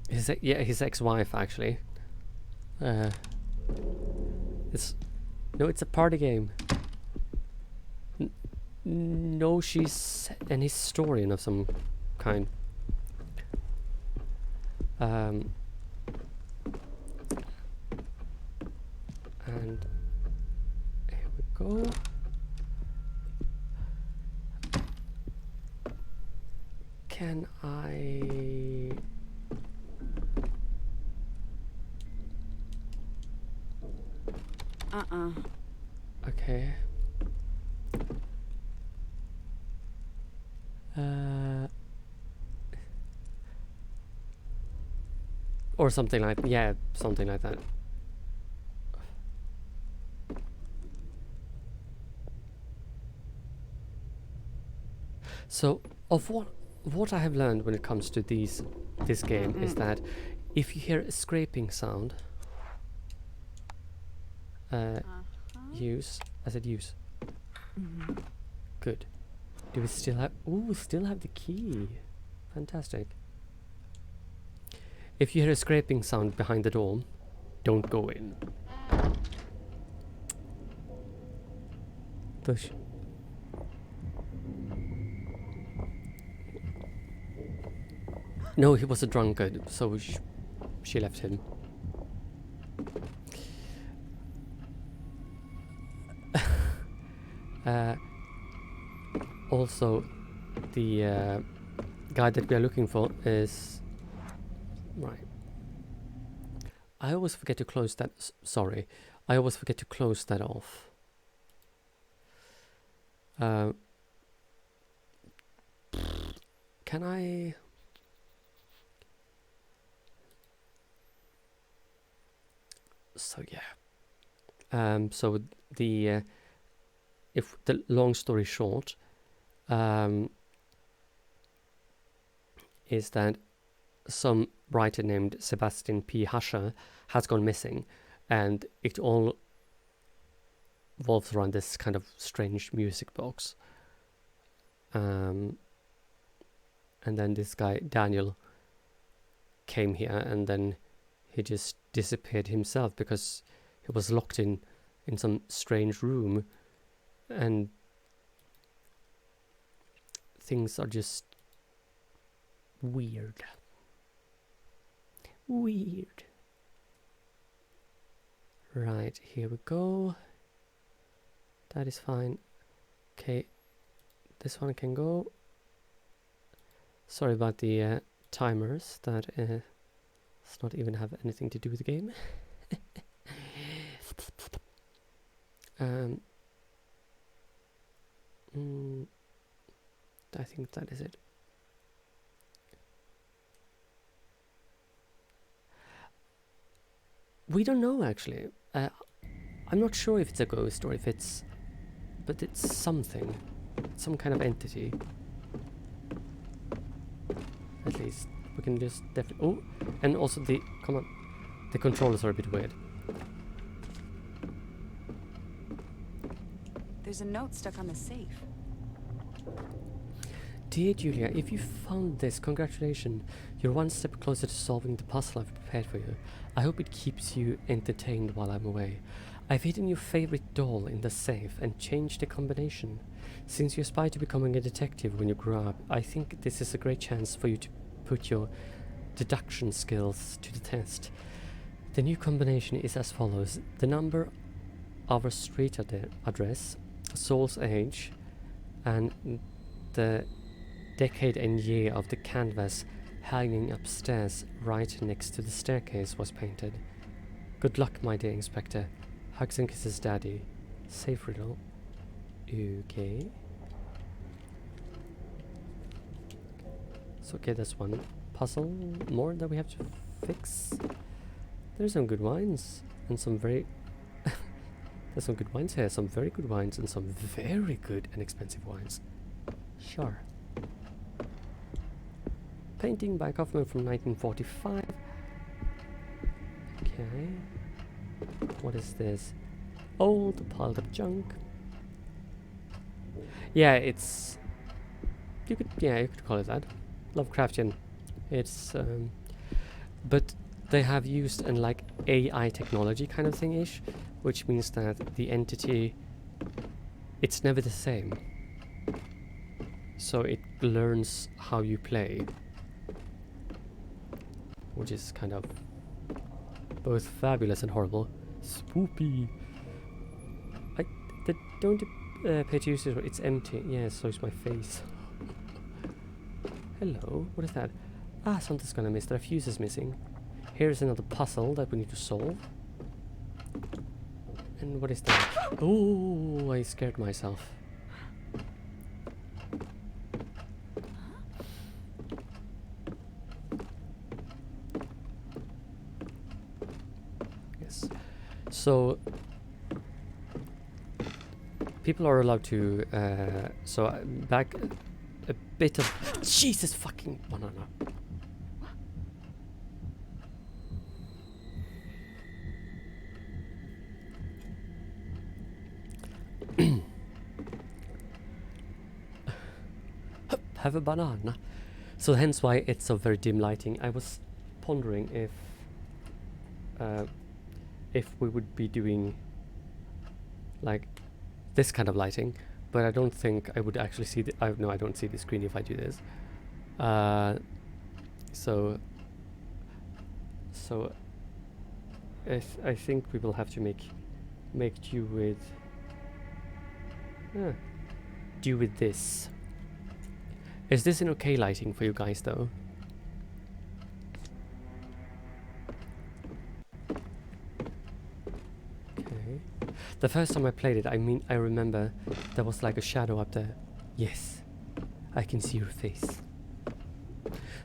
His ex-wife actually. It's a party game. No, she's an historian of some kind. And here we go. Can I... Okay. Or something like... Yeah, something like that. So, of what I have learned when it comes to this game is that if you hear a scraping sound, use. I said use. Good. Do we still have... Ooh, still have the key. Fantastic. If you hear a scraping sound behind the door, don't go in. Push. No, he was a drunkard, so she left him. Also, the guy that we are looking for is... Right. I always forget to close that... Sorry. I always forget to close that off. Can I... So yeah. So the... if the long story short... is that some writer named Sebastian P has gone missing, and it all revolves around this kind of strange music box. And then this guy Daniel came here, and then he just disappeared himself because he was locked in some strange room, and things are just weird. Weird. Right, here we go. That is fine. Okay, this one can go. Sorry about the timers. That does not even have anything to do with the game. I think that is it. We don't know actually. I'm not sure if it's a ghost or if it's... But it's something. Some kind of entity. At least. We can just definitely... Oh! And also the... Come on. The controllers are a bit weird. There's a note stuck on the safe. Dear Julia, if you found this, congratulations. You're one step closer to solving the puzzle I've prepared for you. I hope it keeps you entertained while I'm away. I've hidden your favorite doll in the safe and changed the combination. Since you aspire to becoming a detective when you grow up, I think this is a great chance for you to put your deduction skills to the test. The new combination is as follows. The number of a street address, soul's age, and the decade and year of the canvas hanging upstairs right next to the staircase was painted. Good luck, my dear Inspector. Hugs and kisses, Daddy. Safe riddle. Okay. So okay, that's one puzzle more that we have to fix. There's some good wines and some very... There's some good wines here, some very good wines and some very good and expensive wines. Sure. Painting by Kaufman from 1945. Okay. What is this? Old piled up junk. Yeah, it's... you could call it that. Lovecraftian. It's but they have used an like AI technology kind of thing-ish, which means that the entity, it's never the same. So it learns how you play, which is kind of both fabulous and horrible. Spoopy. Don't pay to use it. It's empty. Yeah, so is my face. Hello, what is that? Ah, something's gonna miss. Their fuse is missing. Here's another puzzle that we need to solve. And what is that? Oh, I scared myself. Yes. So people are allowed to. Back a bit of Jesus fucking banana. Have a banana. So hence why it's so very dim lighting. I was pondering if we would be doing like this kind of lighting, but I don't think I would actually see the. No, I don't see the screen if I do this. So I think we will have to make do with this. Is this an okay lighting for you guys though? Okay. The first time I played it, I remember there was like a shadow up there. Yes, I can see your face.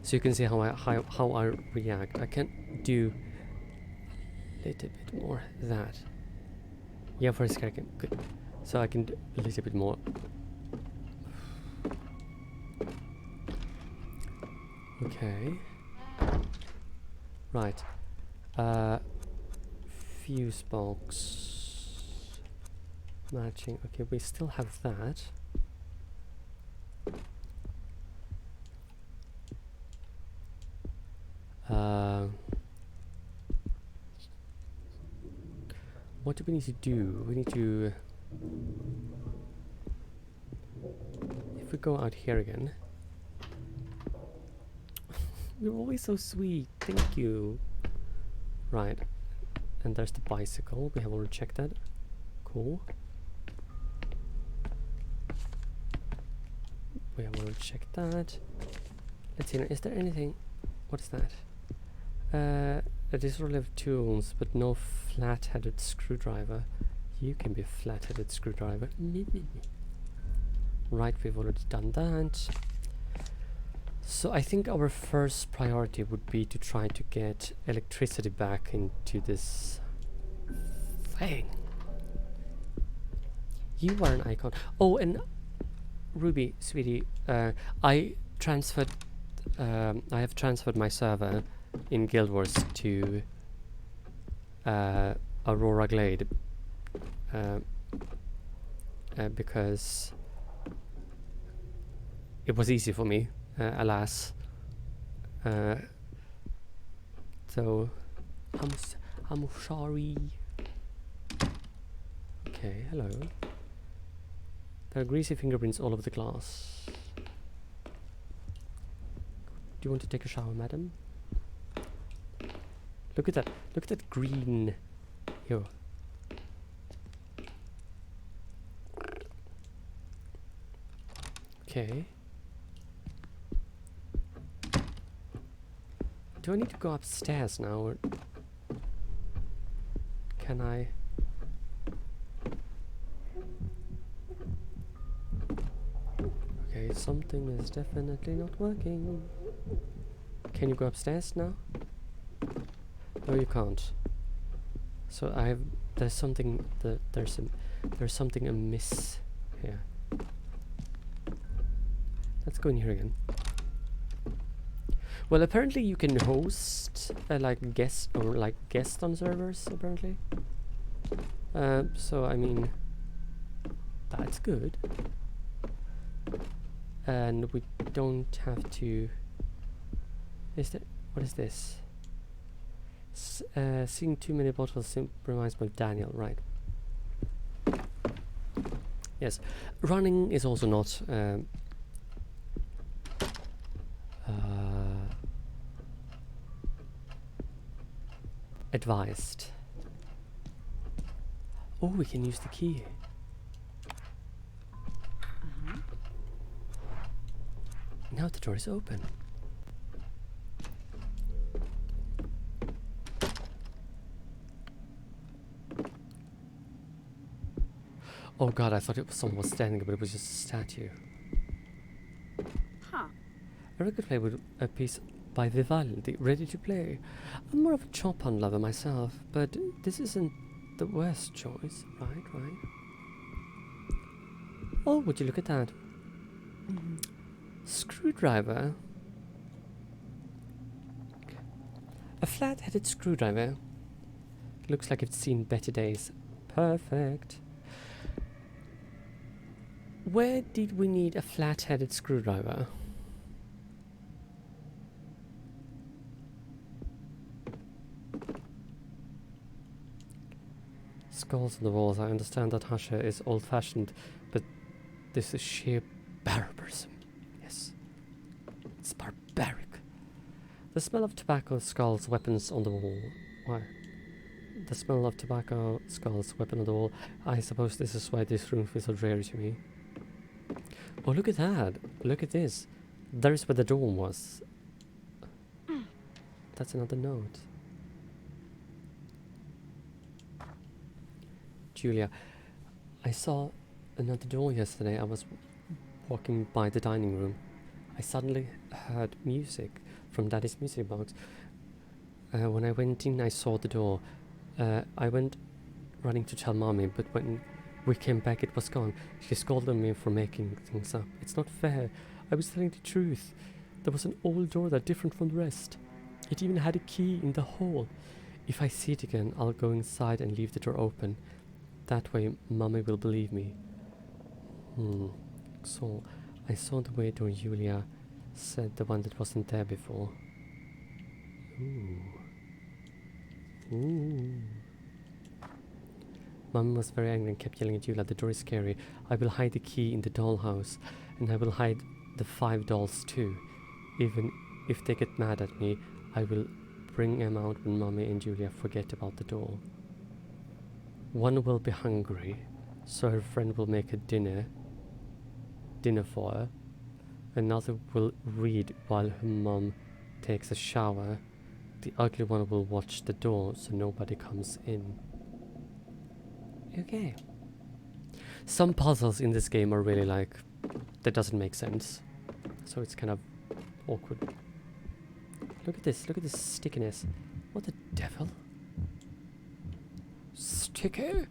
So you can see how I react. I can do a little bit more that. Yeah, for a second, good. So I can do a little bit more. Okay. Right. Fuse box. Matching. Okay, we still have that. What do we need to do? We need to... If we go out here again... You're always so sweet. Thank you. Right. And there's the bicycle. We have already checked that. Cool. We have already checked that. Let's see. Is there anything? What is that? A disorderly of tools, but no flat-headed screwdriver. You can be a flat-headed screwdriver. Right. We've already done that. So I think our first priority would be to try to get electricity back into this thing. You are an icon. Oh, and Ruby, sweetie, I have transferred my server in Guild Wars to Aurora Glade because it was easy for me. Alas. So I'm sorry. Okay, hello. There are greasy fingerprints all over the glass. Do you want to take a shower, madam? Look at that. Look at that green. Here. Okay. Do I need to go upstairs now, or can I? Okay, something is definitely not working. Can you go upstairs now? No, you can't. So there's something there's something amiss here. Let's go in here again. Well, apparently you can host like guest on servers apparently. So I mean, that's good. And we don't have to. What is this? Seeing too many bottles reminds me of Daniel, right? Yes, running is also not. Advised. Oh, we can use the key. now the door is open. Oh god, I thought someone was standing, but it was just a statue. Huh. A record player with a piece by Vivaldi, ready to play. I'm more of a Chopin lover myself, but this isn't the worst choice, right? Oh, would you look at that? Screwdriver. A flat-headed screwdriver. Looks like it's seen better days. Perfect. Where did we need a flat-headed screwdriver? Skulls on the walls. I understand that Hasha is old-fashioned, but this is sheer barbarism. Yes. It's barbaric. The smell of tobacco, skulls, weapons on the wall. Why? The smell of tobacco, skulls, weapon on the wall. I suppose this is why this room feels so dreary to me. Oh, look at that. Look at this. There is where the door was. That's another note. Julia, I saw another door yesterday. I was walking by the dining room. I suddenly heard music from Daddy's music box. When I went in, I saw the door. I went running to tell Mommy, but when we came back, it was gone. She scolded me for making things up. It's not fair. I was telling the truth. There was an old door that different from the rest. It even had a key in the hole. If I see it again, I'll go inside and leave the door open. That way, Mommy will believe me. So, I saw the way door Julia said, the one that wasn't there before. Ooh. Mum was very angry and kept yelling at Julia, the door is scary. I will hide the key in the dollhouse, and I will hide the 5 dolls too. Even if they get mad at me, I will bring them out when Mommy and Julia forget about the door. One will be hungry, so her friend will make a dinner for her. Another will read while her mum takes a shower. The ugly one will watch the door so nobody comes in. Okay. Some puzzles in this game are really like, that doesn't make sense. So it's kind of awkward. Look at this stickiness. What the devil? Sticky?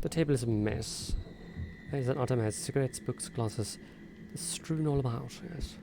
The table is a mess. There's an utter mess. Cigarettes, books, glasses. It's strewn all about, yes.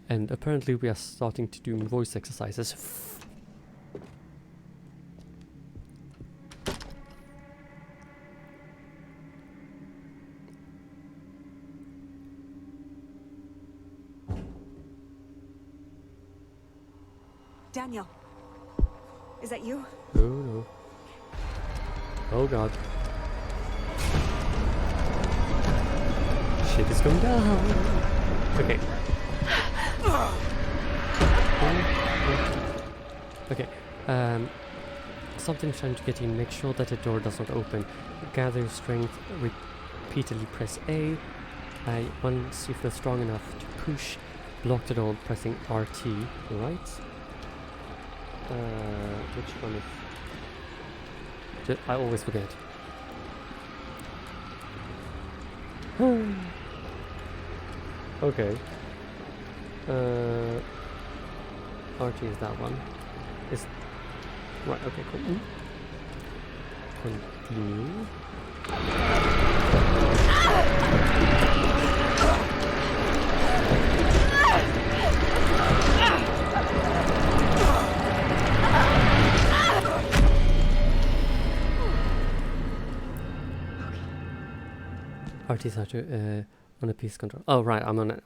And apparently we are starting to do voice exercises. Daniel, is that you? Oh no. Oh god. Shit is going down. Okay. Okay. Something trying to get in. Make sure that the door does not open. Gather your strength. Repeatedly press A. Once you feel strong enough to push, block the door pressing RT. Right? Which one is... I always forget. Okay. RT is that one. Is right, okay, cool. Continue. RT is on a PC control. Oh right, I'm on an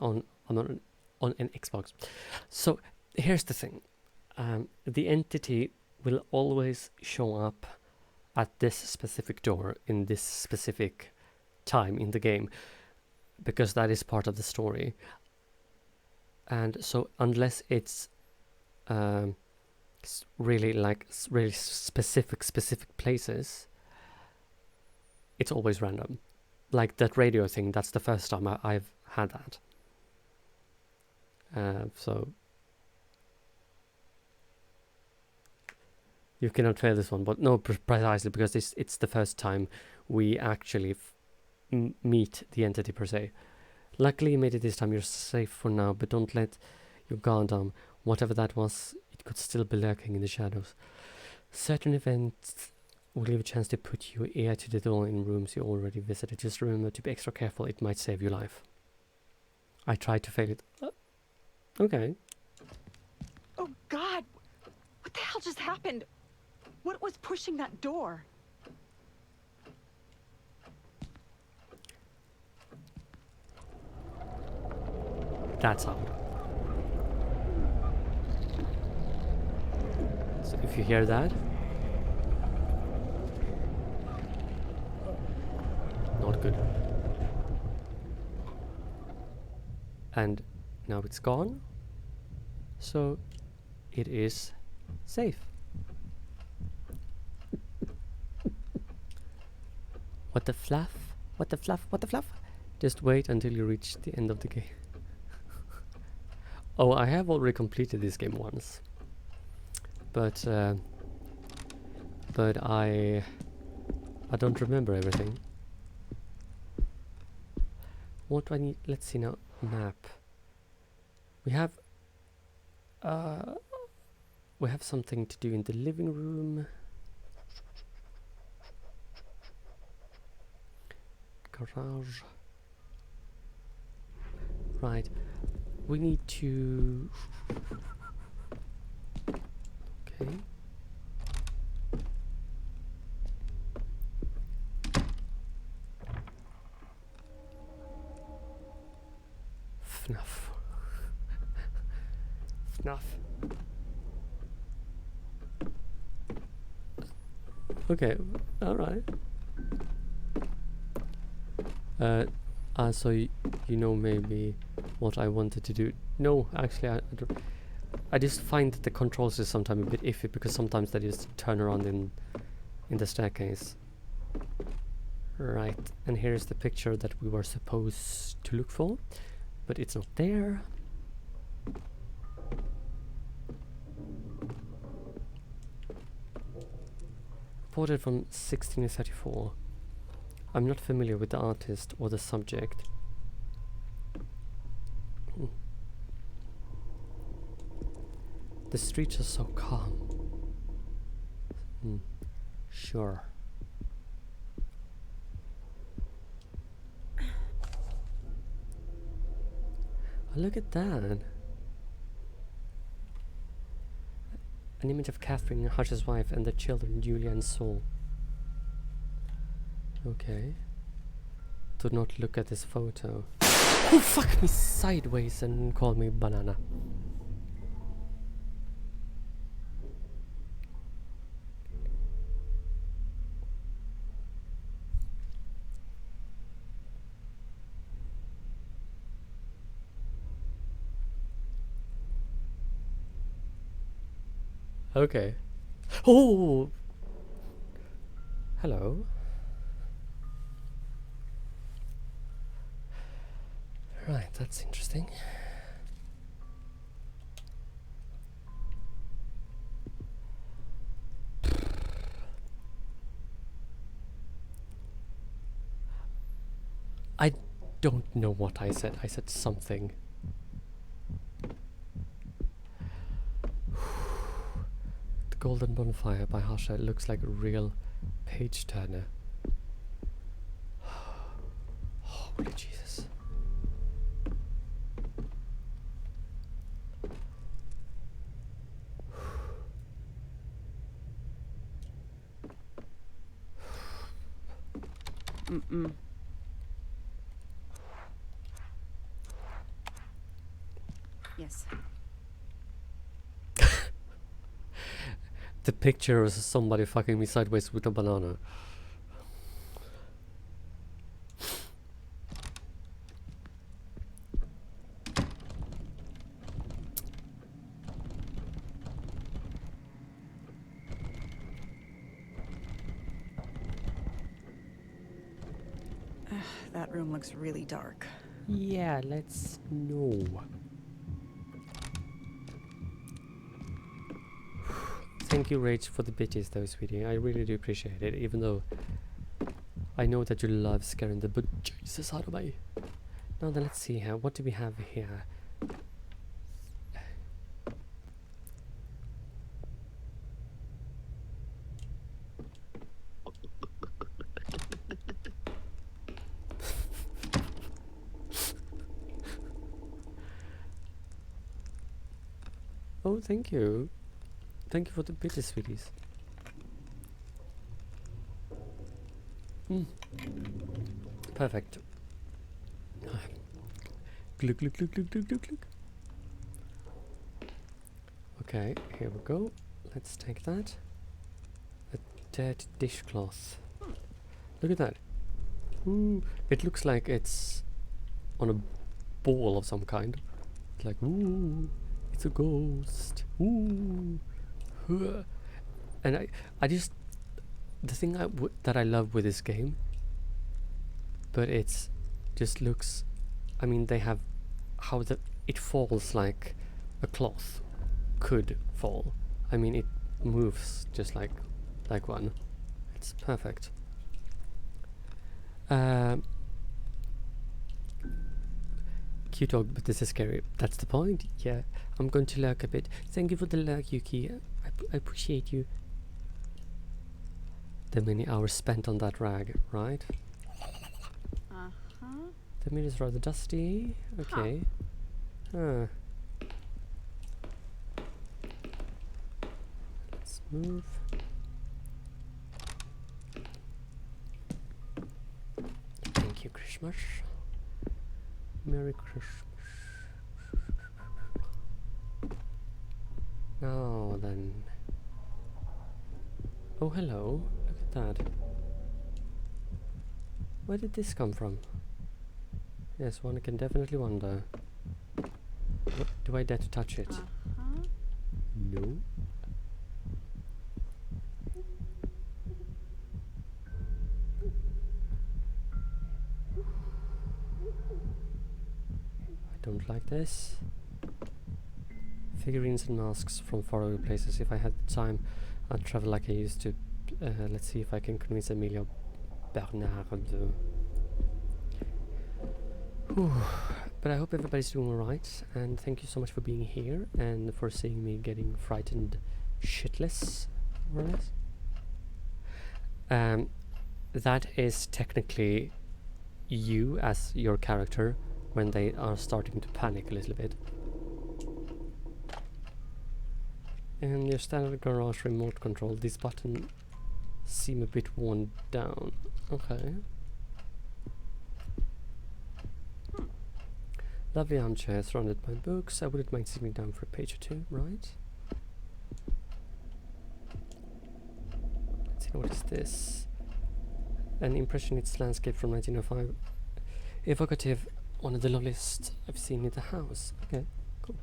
Xbox. So here's the thing. The entity will always show up at this specific door in this specific time in the game, because that is part of the story. And so unless it's really like really specific places, it's always random. Like that radio thing, that's the first time I've had that. So you cannot fail this one, but no, precisely because it's the first time we actually meet the entity per se. Luckily you made it this time, you're safe for now, but don't let your guard down. Whatever that was, it could still be lurking in the shadows. Certain events will give a chance to put your ear to the door in rooms you already visited. Just remember to be extra careful, it might save your life. I tried to fail it. Okay. Oh God! What the hell just happened? What was pushing that door? That sound. So if you hear that, not good. And now it's gone, so it is safe. What the fluff? What the fluff? What the fluff? Just wait until you reach the end of the game. Oh, I have already completed this game once, but I don't remember everything. What do I need? Let's see now. Map. We have something to do in the living room. Garage. Right. We need to... Okay. FNAF. FNAF. Okay, alright. So you know maybe what I wanted to do. No, actually I don't. I just find that the controls is sometimes a bit iffy because sometimes they just turn around in the staircase. Right, and here's the picture that we were supposed to look for, but it's not there. Reported from 1634. I'm not familiar with the artist or the subject. The streets are so calm. Sure. Look at that. An image of Catherine, Hush's wife, and the children, Julia and Saul. Okay. Do not look at this photo. Oh, fuck me sideways and call me banana. Okay. Oh! Hello. Right, that's interesting. I don't know what I said. I said something. The Golden Bonfire by Harsha looks like a real page turner. Holy Jesus. Yes. the picture is somebody fucking me sideways with a banana. That room looks really dark. Yeah, let's know. Thank you, Rach, for the bitches, though, sweetie. I really do appreciate it, even though I know that you love scaring the bejesus out of me. Now then, let's see here. What do we have here? Oh, thank you. Thank you for the bitches, sweeties. Perfect. Glug, glug, glug, glug, glug, glug, glug. Okay, here we go. Let's take that. A dead dishcloth. Look at that. Ooh, it looks like it's on a ball of some kind. It's like, ooh, it's a ghost. Ooh. Huh. And I just, the thing that I love with this game, but it's just looks, I mean, they have how it falls like a cloth could fall. I mean, it moves just like one. It's perfect. Cute dog, but this is scary. That's the point. Yeah, I'm going to lurk a bit. Thank you for the lurk, Yuki. I appreciate you. The many hours spent on that rag, right? The mirror is rather dusty. Okay. Huh. Let's move. Thank you, Christmas. Merry Christmas. Now then. Oh, hello. Look at that. Where did this come from? Yes, one can definitely wonder. What, do I dare to touch it? No. I don't like this. Figurines and masks from faraway places. If I had time, I'd travel like I used to. Let's see if I can convince Emilia Bernard. But I hope everybody's doing alright, and thank you so much for being here and for seeing me getting frightened shitless, more or less. That is technically you as your character when they are starting to panic a little bit. And your standard garage remote control, these buttons seem a bit worn down. Okay. Lovely armchair surrounded by books. I wouldn't mind sitting down for a page or two, right? Let's see, what is this? An impressionist landscape from 1905. Evocative, one of the loveliest I've seen in the house. Okay, cool.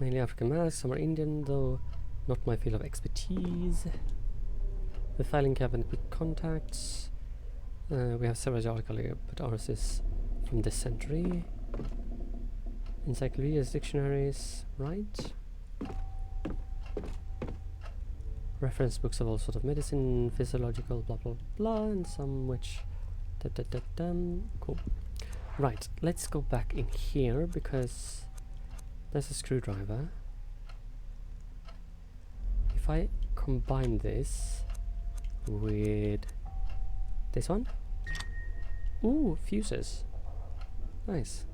Mainly African masks, some are Indian, though not my field of expertise. The filing cabinet with contacts. We have several articles here, but ours is from this century. Encyclopedias, dictionaries, right? Reference books of all sorts of medicine, physiological, blah blah blah, and some which cool. Right, let's go back in here because there's a screwdriver. If I combine this with this one, ooh, fuses, nice.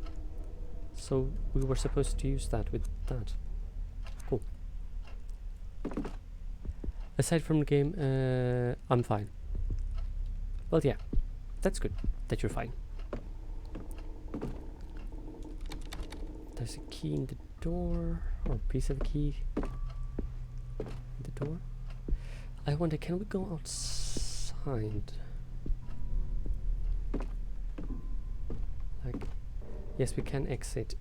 So we were supposed to use that with that. Cool. Aside from the game, I'm fine. Well, yeah, that's good that you're fine. There's a key in the door or piece of key in the door. I wonder, can we go outside? Like, yes, we can exit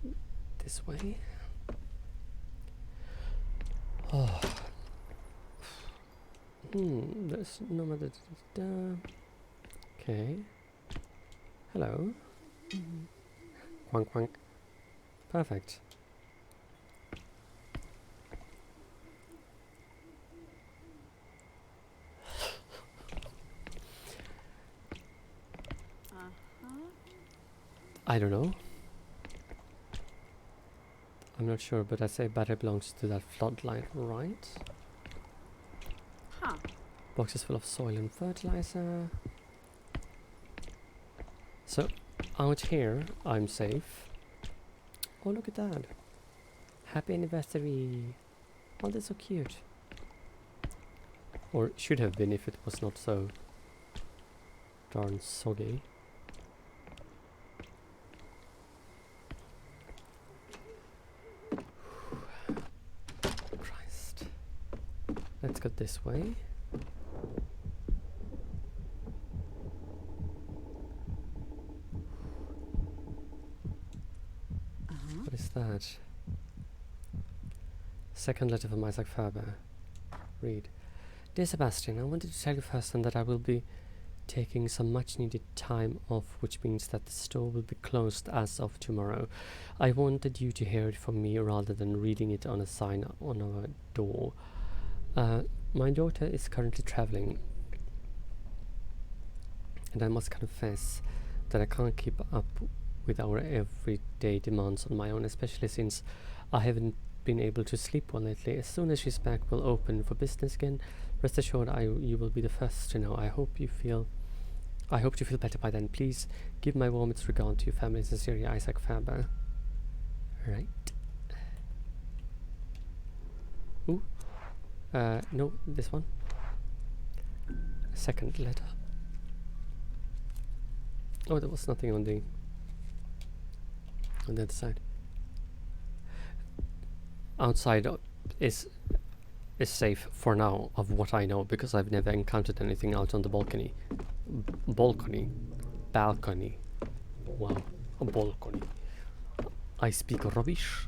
this way. Oh. There's no matter. Okay. Hello. Quank quank. Perfect. I don't know. I'm not sure, but I say battery belongs to that floodlight, right? Huh. Boxes full of soil and fertilizer. So, out here, I'm safe. Oh, look at that. Happy anniversary. Oh, that's so cute. Or should have been if it was not so darn soggy. Christ. Let's go this way. What is that? Second letter from Isaac Faber. Read. Dear Sebastian, I wanted to tell you first that I will be taking some much needed time off, which means that the store will be closed as of tomorrow. I wanted you to hear it from me rather than reading it on a sign on our door. My daughter is currently traveling, and I must confess that I can't keep up with our everyday demands on my own, especially since I haven't been able to sleep well lately. As soon as she's back, we'll open for business again. Rest assured, you will be the first to know. I hope you feel better by then. Please give my warmest regard to your family. Sincerely, Isaac Faber. Right. Ooh. No, this one. Second letter. Oh, there was nothing on the other side. Outside is safe for now, of what I know, because I've never encountered anything out on the balcony. Balcony. Wow, a balcony. I speak rubbish.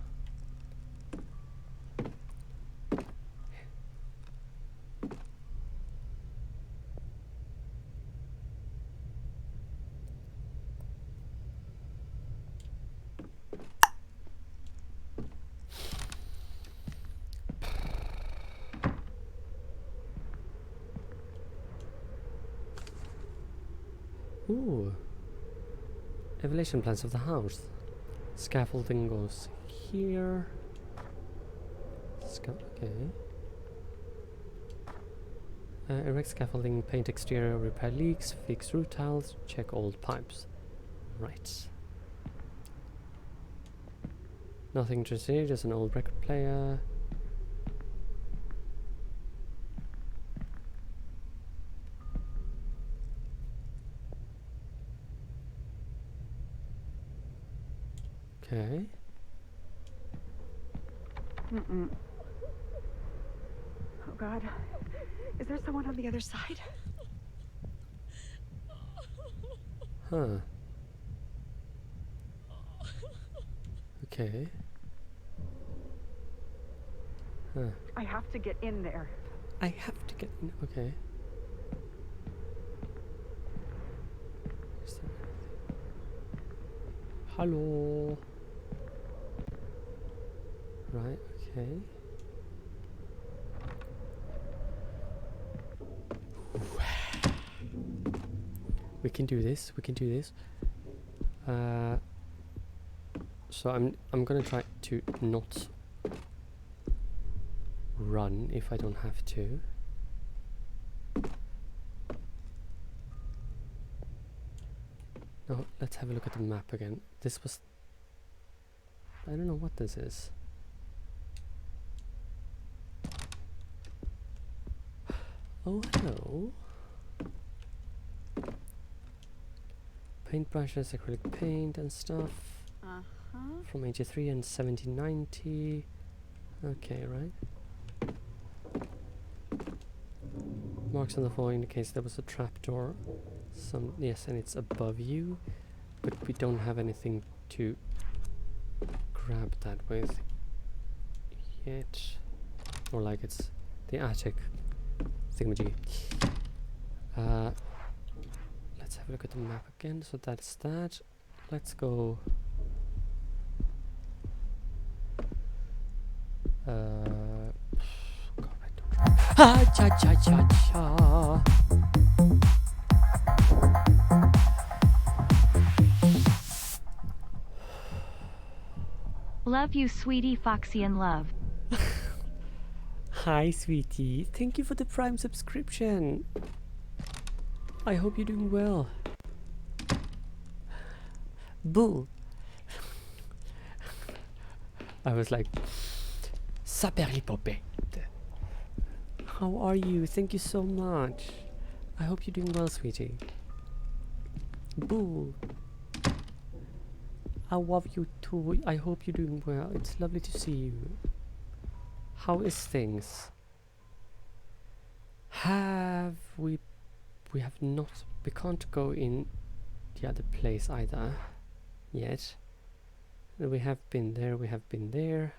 Ooh. Evaluation plans of the house. Scaffolding goes here. Okay. Erect scaffolding, paint exterior, repair leaks, fix roof tiles, check old pipes. Right. Nothing to see, just an old record player. Okay. Oh God. Is there someone on the other side? Huh. Okay. Huh. I have to get in there. I have to get in. Okay. Is there anything? Hello. Right, okay. We can do this. We can do this. So I'm gonna try to not run if I don't have to. Now let's have a look at the map again. This was, I don't know what this is. Oh, hello. Paintbrushes, acrylic paint and stuff. From 83 and 1790. Okay, right. Marks on the floor indicates there was a trapdoor. Yes, and it's above you, but we don't have anything to grab that with yet. Or like it's the attic thingamajig. Let's have a look at the map again. So that's that. Let's go. God, I don't. Ah, cha cha cha cha. Love you, sweetie, Foxy, and love. Hi, sweetie. Thank you for the Prime subscription. I hope you're doing well. Boo. I was like, Saperlipopette. How are you? Thank you so much. I hope you're doing well, sweetie. Boo. I love you too. I hope you're doing well. It's lovely to see you. How is things? We have not. We can't go in the other place either yet. We have been there. We have been there.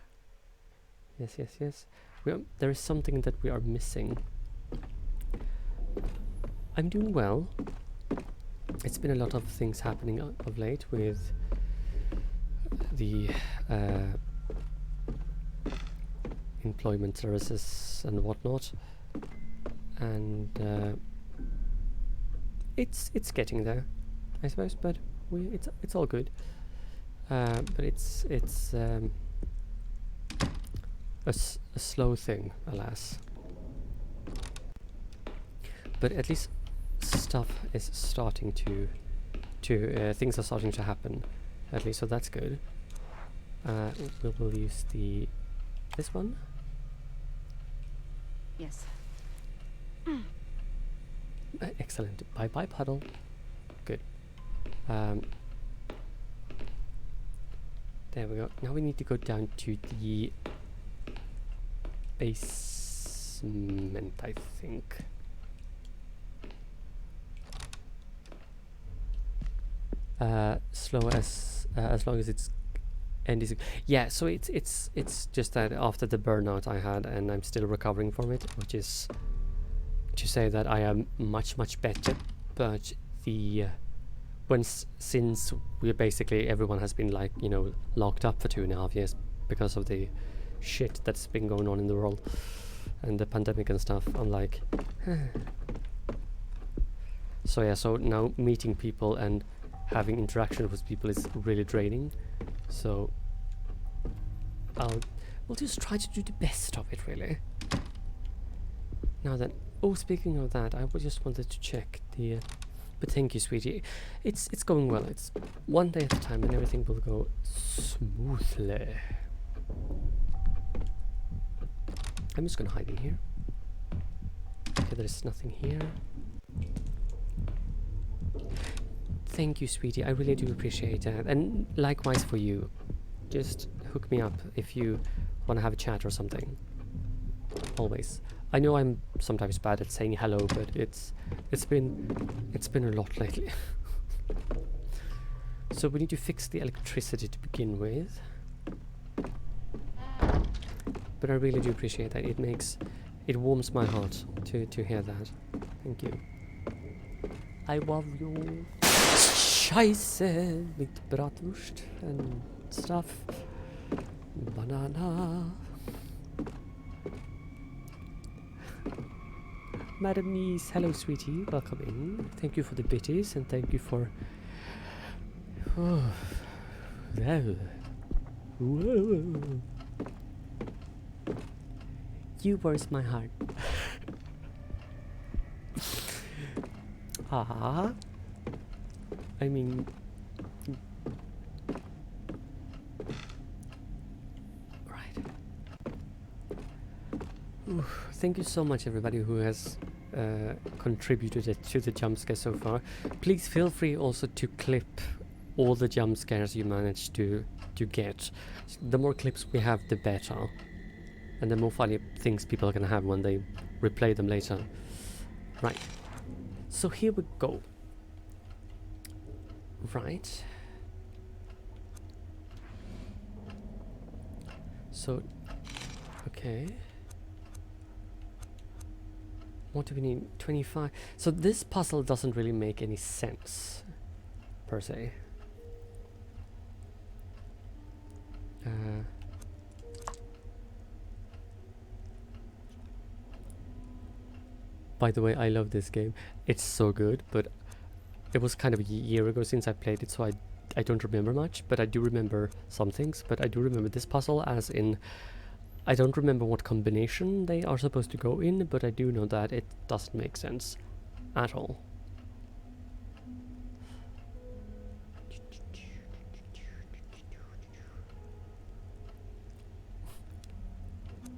Yes, yes, yes. There is something that we are missing. I'm doing well. It's been a lot of things happening of late with the employment services and whatnot, and it's getting there, I suppose. But it's all good. But it's a slow thing, alas. But at least stuff is starting to things are starting to happen, at least, so that's good. We'll use this one. Yes. Excellent. Bye bye, puddle. Good. There we go. Now we need to go down to the basement, I think. Slow as long as it's end is. Yeah, so it's just that after the burnout I had, and I'm still recovering from it, which is to say that I am much better. But the since we're basically everyone has been, like, you know, locked up for 2.5 years because of the shit that's been going on in the world and the pandemic and stuff, I'm like so yeah, so now meeting people and having interaction with people is really draining, so we'll just try to do the best of it, really. Now that, oh, speaking of that, I just wanted to check the but thank you, sweetie. It's going well. It's one day at a time, and everything will go smoothly. I'm just gonna hide in here. Okay, there's nothing here. Thank you, sweetie. I really do appreciate that, and likewise for you. Just hook me up if you want to have a chat or something. Always. I know I'm sometimes bad at saying hello, but it's been a lot lately. So we need to fix the electricity to begin with. But I really do appreciate that. It warms my heart to hear that. Thank you. I love you. Scheiße mit Bratwurst and stuff. Banana. Madam Niece, hello, sweetie. Welcome in. Thank you for the bitties, and thank you for. Oh, whoa. You burst my heart. Ah. I mean. Right. Ooh, thank you so much, everybody who has contributed to the jump scare so far. Please feel free also to clip all the jump scares you manage to get. The more clips we have, the better, and the more funny things people are gonna have when they replay them later. Right. So here we go. Right. So, okay. What do we need? 25. So this puzzle doesn't really make any sense, per se. By the way, I love this game. It's so good, but it was kind of a year ago since I played it, so I don't remember much, but I do remember some things. But I do remember this puzzle, as in, I don't remember what combination they are supposed to go in, but I do know that it doesn't make sense at all.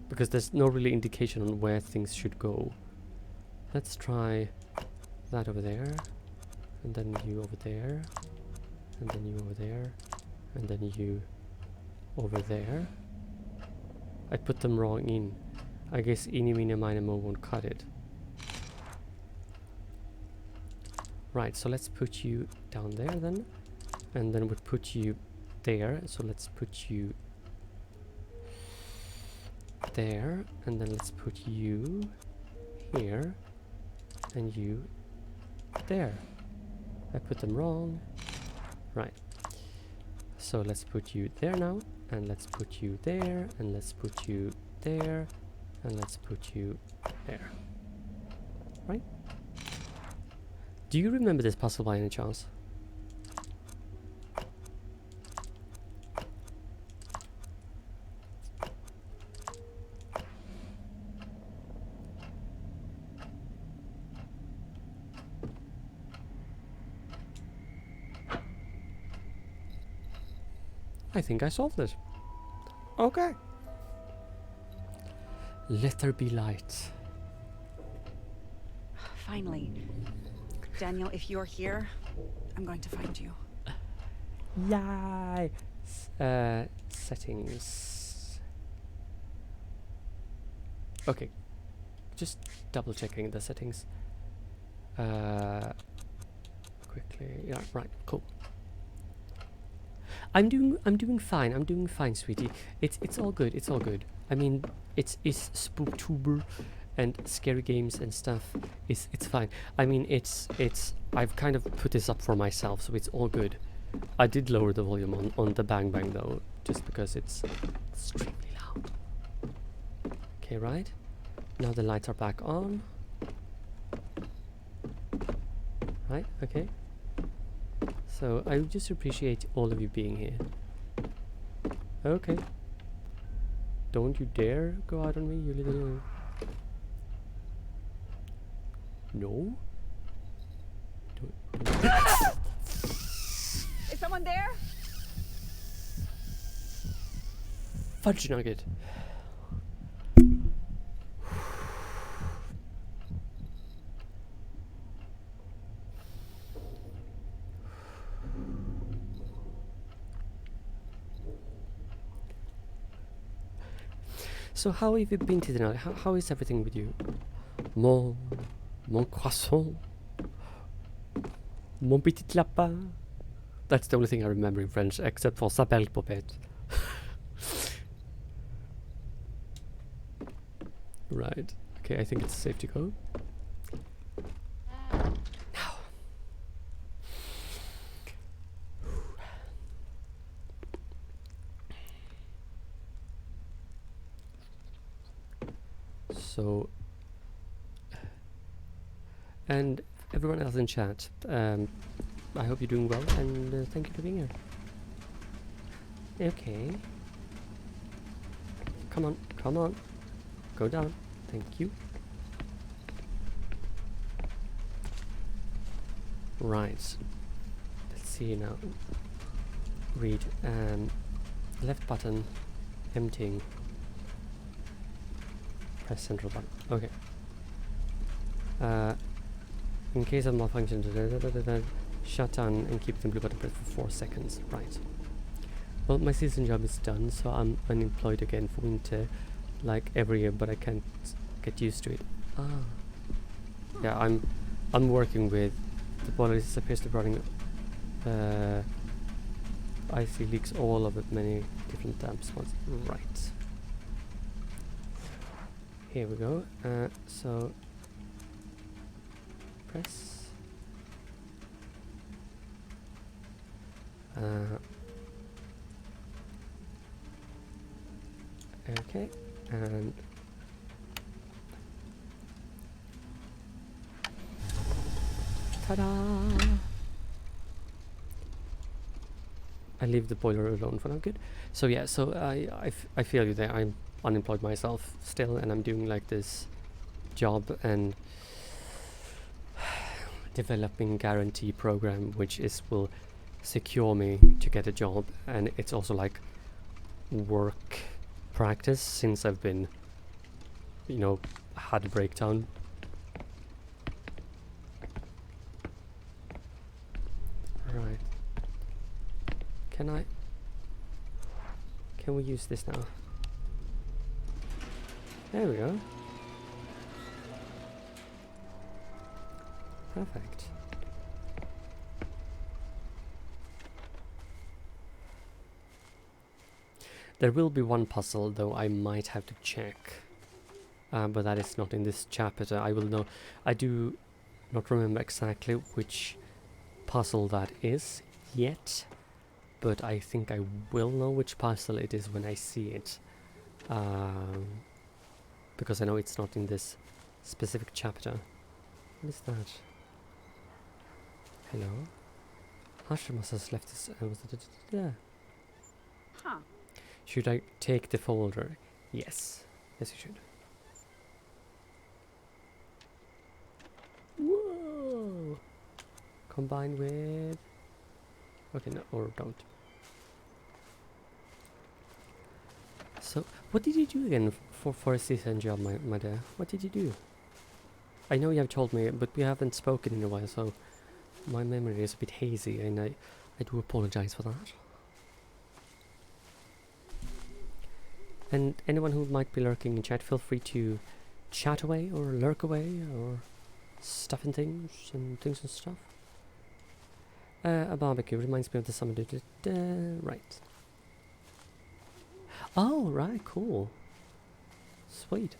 Because there's no really indication on where things should go. Let's try that over there, and then you over there, and then you over there, and then you over there. I put them wrong in. I guess eeny, meeny, miny, mo won't cut it. Right, so let's put you down there then, and then we'll put you there. So let's put you there, and then let's put you here, and you there. I put them wrong. Right. So let's put you there now, and let's put you there, and let's put you there, and let's put you there. Right? Do you remember this puzzle by any chance? I think I solved it. Okay. Let there be light. Finally. Daniel, if you're here, I'm going to find you. Yay! Settings. Okay. Just double checking the settings. Quickly. Yeah, right, cool. I'm doing fine. I'm doing fine, sweetie. It's all good. It's all good. I mean, it's Spooktober, and scary games and stuff. It's fine. I mean, I've kind of put this up for myself, so it's all good. I did lower the volume on the Bang Bang though, just because it's extremely loud. Okay, right. Now the lights are back on. Right. Okay. So I would just appreciate all of you being here. Okay. Don't you dare go out on me, you little... No? Is someone there? Fudge nugget. So how have you been tonight? How is everything with you? Mon croissant. Mon petit lapin. That's the only thing I remember in French, except for s'appelle Popette. Right. Okay, I think it's safe to go. Now. So, and everyone else in chat, I hope you're doing well, and thank you for being here. Okay. Come on, come on. Go down. Thank you. Right. Let's see now. Read. Left button. Emptying. Press central button. Okay. In case of malfunction, Shut down and keep the blue button pressed for 4 seconds. Right. Well, my season job is done, so I'm unemployed again for winter, like every year, but I can't get used to it. Ah. Yeah, I'm working with the boiler appears to be running icy leaks all over many different damp spots. Right. Here we go. So press. Okay, and ta-da! I leave the boiler alone for now. Good. So yeah, so I feel you there. I'm unemployed myself still, and I'm doing like this job and developing guarantee program, which will secure me to get a job, and it's also like work practice since I've been, you know, had a breakdown. Right. Can we use this now? There we go. Perfect. There will be one puzzle though I might have to check, but that is not in this chapter. I will know. I do not remember exactly which puzzle that is yet, but I think I will know which puzzle it is when I see it, because I know it's not in this specific chapter. What is that? Hello? Usher must have left this. Yeah. Huh. Should I take the folder? Yes. Yes, you should. Whoa! Combine with... Okay, no, or don't. So, what did you do again for a season job, my dear? What did you do? I know you have told me, but we haven't spoken in a while, so my memory is a bit hazy, and I do apologize for that. And anyone who might be lurking in chat, feel free to chat away or lurk away or stuff and things and stuff. A barbecue reminds me of the summer. Right. Oh, right, cool. Sweet.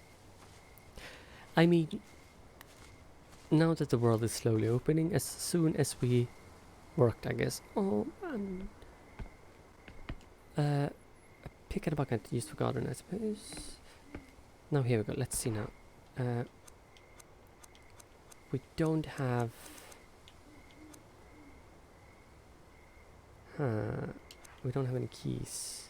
I mean, now that the world is slowly opening, as soon as we worked, I guess. Oh, man. Pick and a bucket used for garden, I suppose. Now here we go. Let's see now. We don't have. We don't have any keys.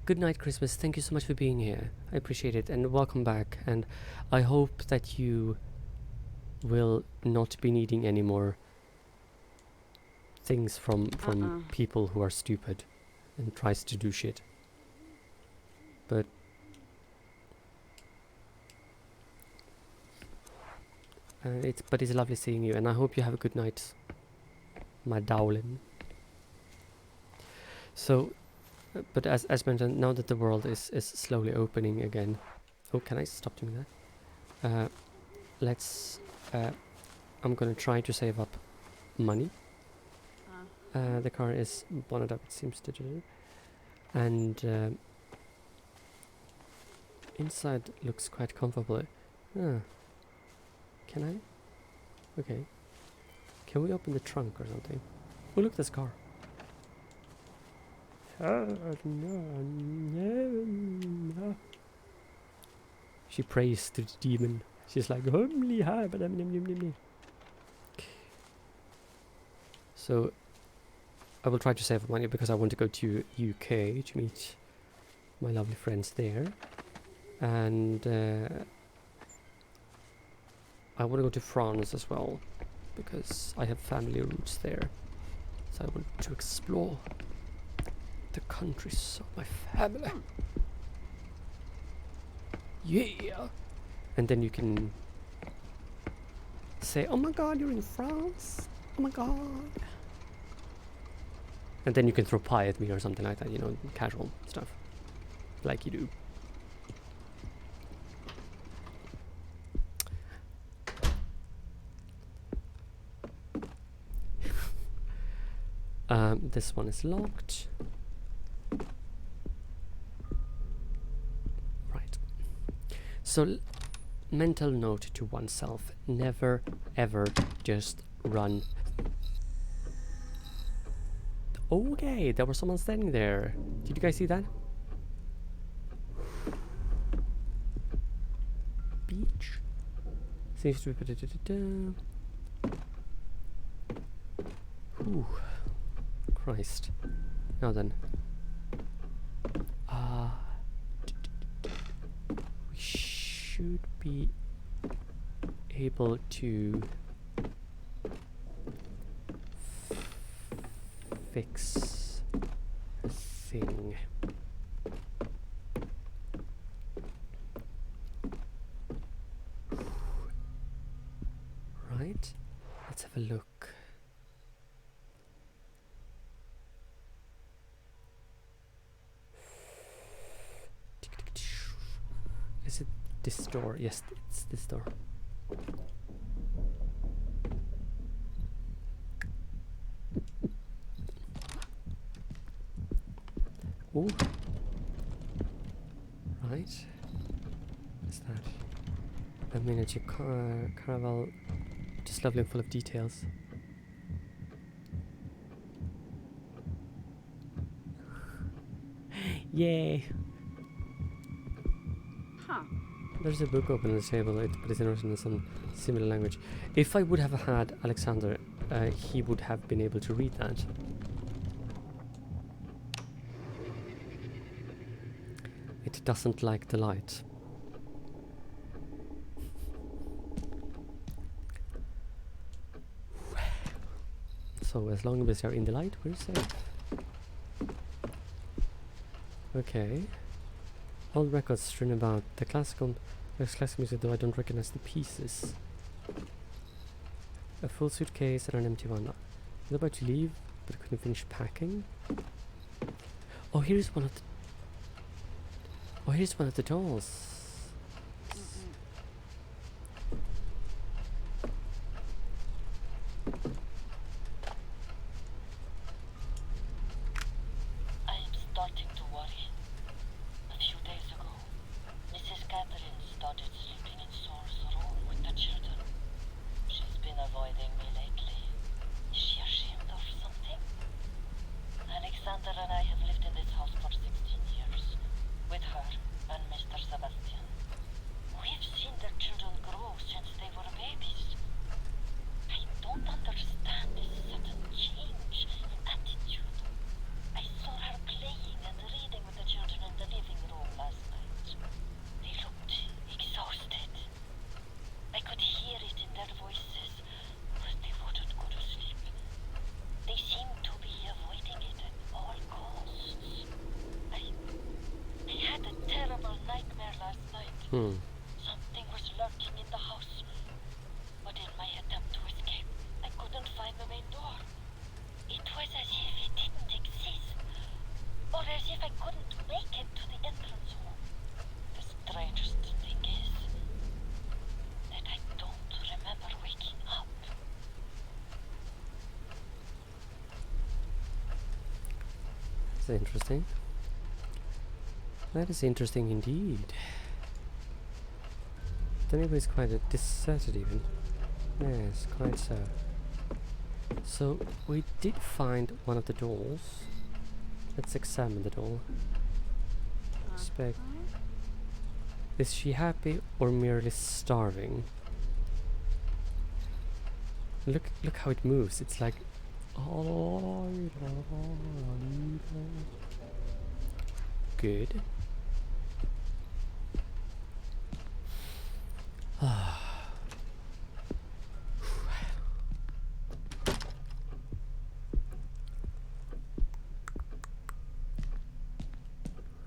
Good night, Christmas. Thank you so much for being here. I appreciate it, and welcome back. And I hope that you will not be needing any more things from people who are stupid and tries to do shit. But it's lovely seeing you, and I hope you have a good night, my darling. So, but as mentioned, now that the world is slowly opening again. Oh, can I stop doing that? Let's. I'm gonna try to save up money. The car is bonded up, it seems to do, and inside looks quite comfortable. Can I? Okay. Can we open the trunk or something? Oh, look, this car. She prays to the demon. She's like, so I will try to save money because I want to go to UK to meet my lovely friends there, and I want to go to France as well because I have family roots there, so I want to explore the countries of my family. Yeah, and then you can say, "Oh my God, you're in France! Oh my God!" And then you can throw pie at me or something like that. You know, casual stuff, like you do. This one is locked. Right. So, mental note to oneself: never, ever, just run. Okay, there was someone standing there. Did you guys see that? Beach. Seems to be. Whew. Christ. Now then. We should be able to fix a thing. Right? Let's have a look. Is it this door? Yes, it's this door. Ooh. Right. What's that? A miniature caravel. Just lovely and full of details. Yay! Huh. There's a book open on the table, but it's written in some similar language. If I would have had Alexander, he would have been able to read that. It doesn't like the light. So as long as we are in the light, we're safe. Okay. Old records strewn about the classical music, though I don't recognize the pieces. A full suitcase and an empty one. I was about to leave, but I couldn't finish packing. Oh, here's one of the. Oh, here's one of the dolls. And I have lived in this house for 16 years, with her and Mr. Sebastian. We've seen their children grow since they were babies. I don't understand this sudden change in attitude. I saw her playing and reading with the children in the living room last night. They looked exhausted. I could hear it in their voices, but they wouldn't go to sleep. They seemed to be avoiding it at all costs. I had a terrible nightmare last night. Something was lurking in the house. But in my attempt to escape, I couldn't find the main door. It was as if it didn't exist. Or as if I couldn't make it to the entrance hall. The strangest thing is that I don't remember waking up. That's interesting. That is interesting indeed. The neighbor is quite deserted even. Yes, quite so. So we did find one of the dolls. Let's examine the doll. Is she happy or merely starving? Look how it moves. It's like good.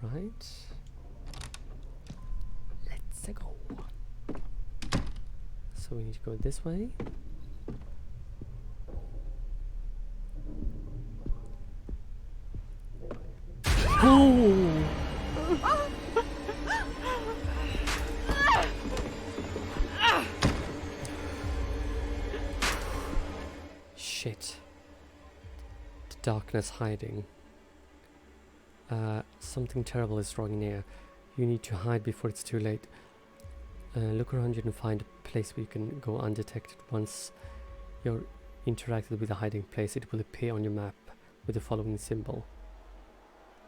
Right. Let's go. So so we need to go this way. Oh! Shit. The darkness hiding. Something terrible is drawing near. You need to hide before it's too late. Look around you and find a place where you can go undetected. Once you're interacted with the hiding place, it will appear on your map with the following symbol.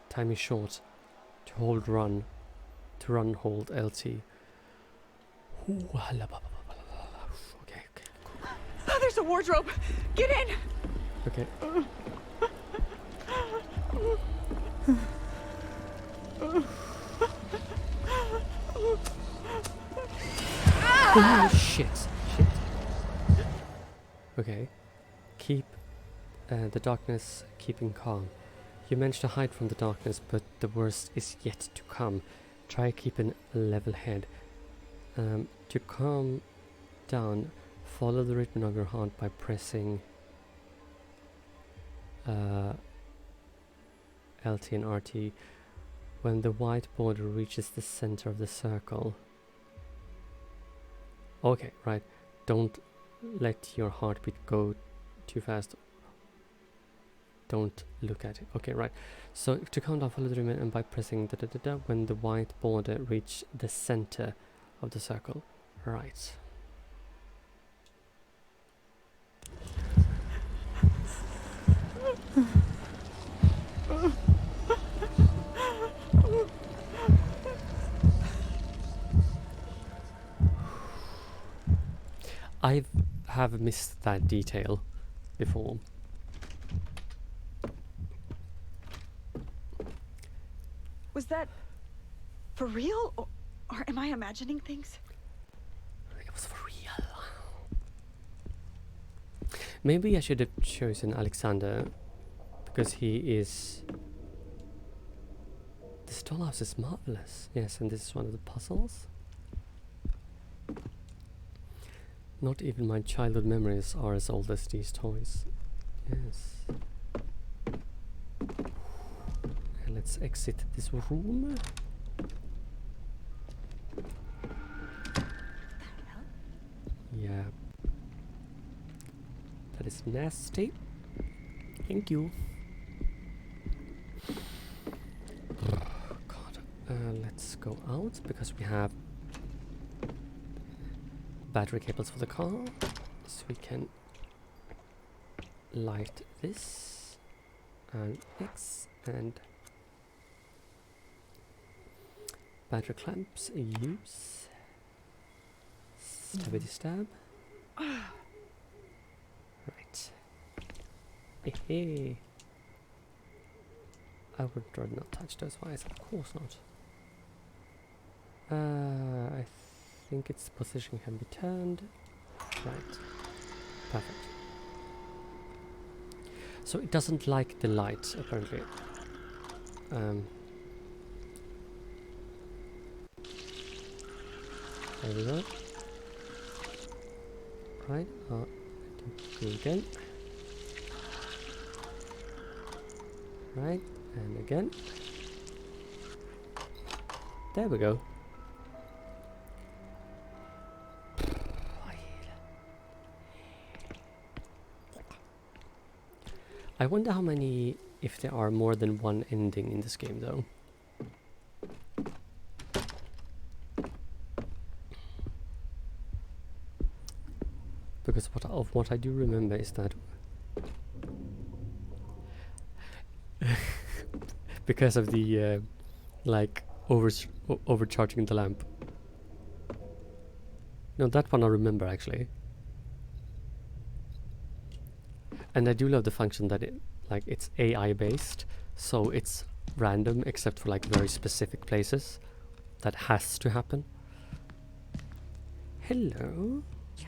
Time is short. To run, hold LT. Ooh, okay. Oh, there's a wardrobe. Get in. Okay. Oh, shit. Okay. Keep the darkness keeping calm. You managed to hide from the darkness, but the worst is yet to come. Try keeping a level head. To calm down, follow the rhythm of your heart by pressing LT and RT. When the white border reaches the center of the circle. Okay, right. Don't let your heartbeat go too fast. Don't look at it. Okay, right. So to count down, follow the rhythm and by pressing when the white border reach the center of the circle. Right. I have missed that detail before. Was that for real? Or am I imagining things? It was for real. Maybe I should have chosen Alexander because he is... This dollhouse is marvelous. Yes, and this is one of the puzzles. Not even my childhood memories are as old as these toys. Yes. And let's exit this room. Yeah. That is nasty. Thank you. God. Let's go out because we have battery cables for the car, so we can light this and X and battery clamps. Use stabby stab. Right. Hey. I would rather not touch those wires. Of course not. I think its position can be turned. Right. Perfect. So it doesn't like the light, apparently. There we go. Right. Do again. Right. And again. There we go. I wonder how many, if there are more than one ending in this game though. Because what I do remember is that because of the like overcharging the lamp. No, that one I remember actually. And I do love the function that it's AI based, so it's random except for like very specific places. That has to happen. Hello. Yeah.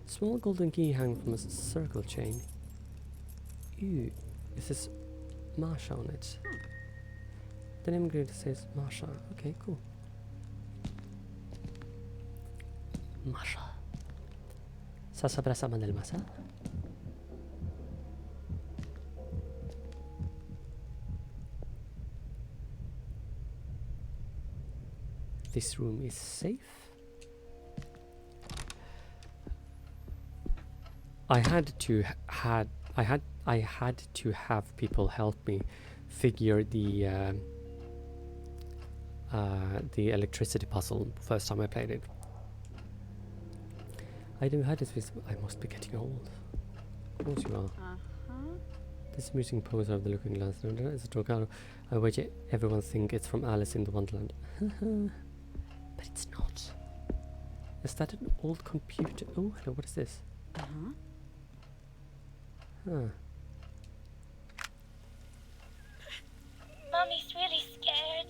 Small golden key hang from a circle chain. Ew. Is this Marsha on it? The name grid says Marsha. Okay, cool. Marsha. Sasa bersama del masa. This room is safe. I had to have people help me figure the electricity puzzle first time I played it. I do had this. I must be getting old. Of course you are. This amusing poster of the Looking Glass. It's a joke. I bet everyone think it's from Alice in the Wonderland. But it's not. Is that an old computer? Oh, hello. What is this? Huh. Mommy's really scared.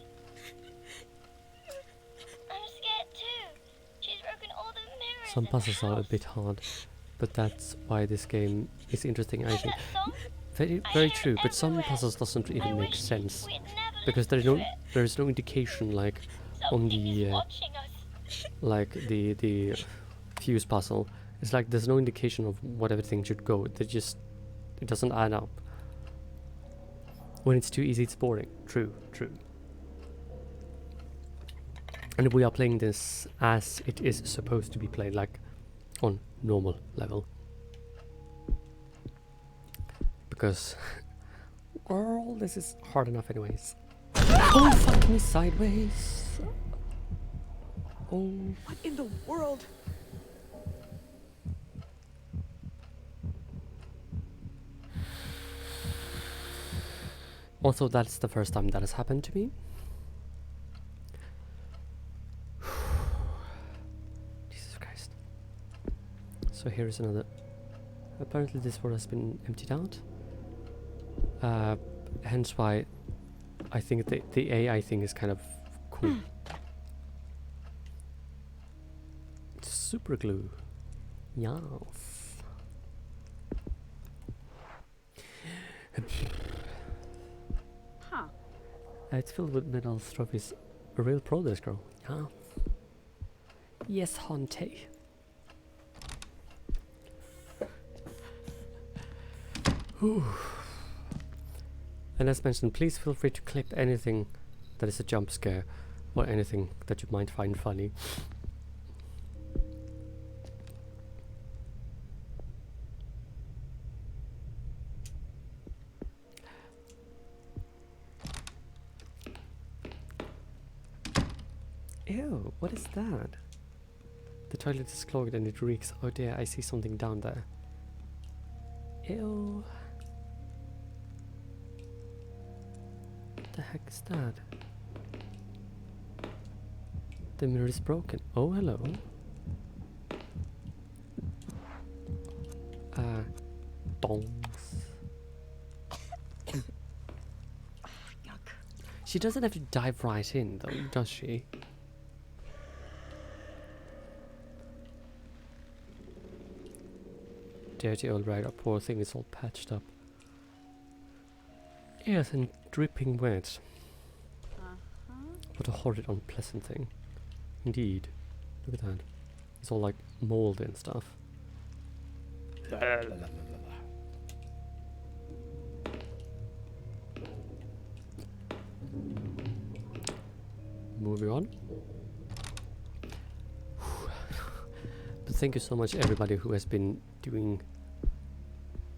I'm scared too. She's broken all the mirrors. Some puzzles are a bit hard, but that's why this game is interesting, I think. Very true, but some puzzles doesn't even make sense because there is no indication like on the like the fuse puzzle. It's like there's no indication of what everything should go. It doesn't add up. When it's too easy, it's boring. True. And we are playing this as it is supposed to be played, like on normal level. Because, girl, this is hard enough anyways. Oh, fuck me sideways. Oh. What in the world? Also, that's the first time that has happened to me. Jesus Christ. So here is another. Apparently this one has been emptied out. Hence why I think the AI thing is kind of cool. Super glue. Yes. It's filled with metal trophies. A real pro, this girl. Yeah. Yes, Hante. And as mentioned, please feel free to clip anything that is a jump scare or anything that you might find funny. Ew, what is that? The toilet is clogged and it reeks. Oh dear, I see something down there. Ew. What the heck is that? The mirror is broken. Oh, hello. Dongs. Yuck. She doesn't have to dive right in, though, does she? Dirty old rider, poor thing is all patched up. Yes, and dripping wet. What a horrid, unpleasant thing. Indeed. Look at that. It's all like mold and stuff. Moving on. But thank you so much everybody who has been doing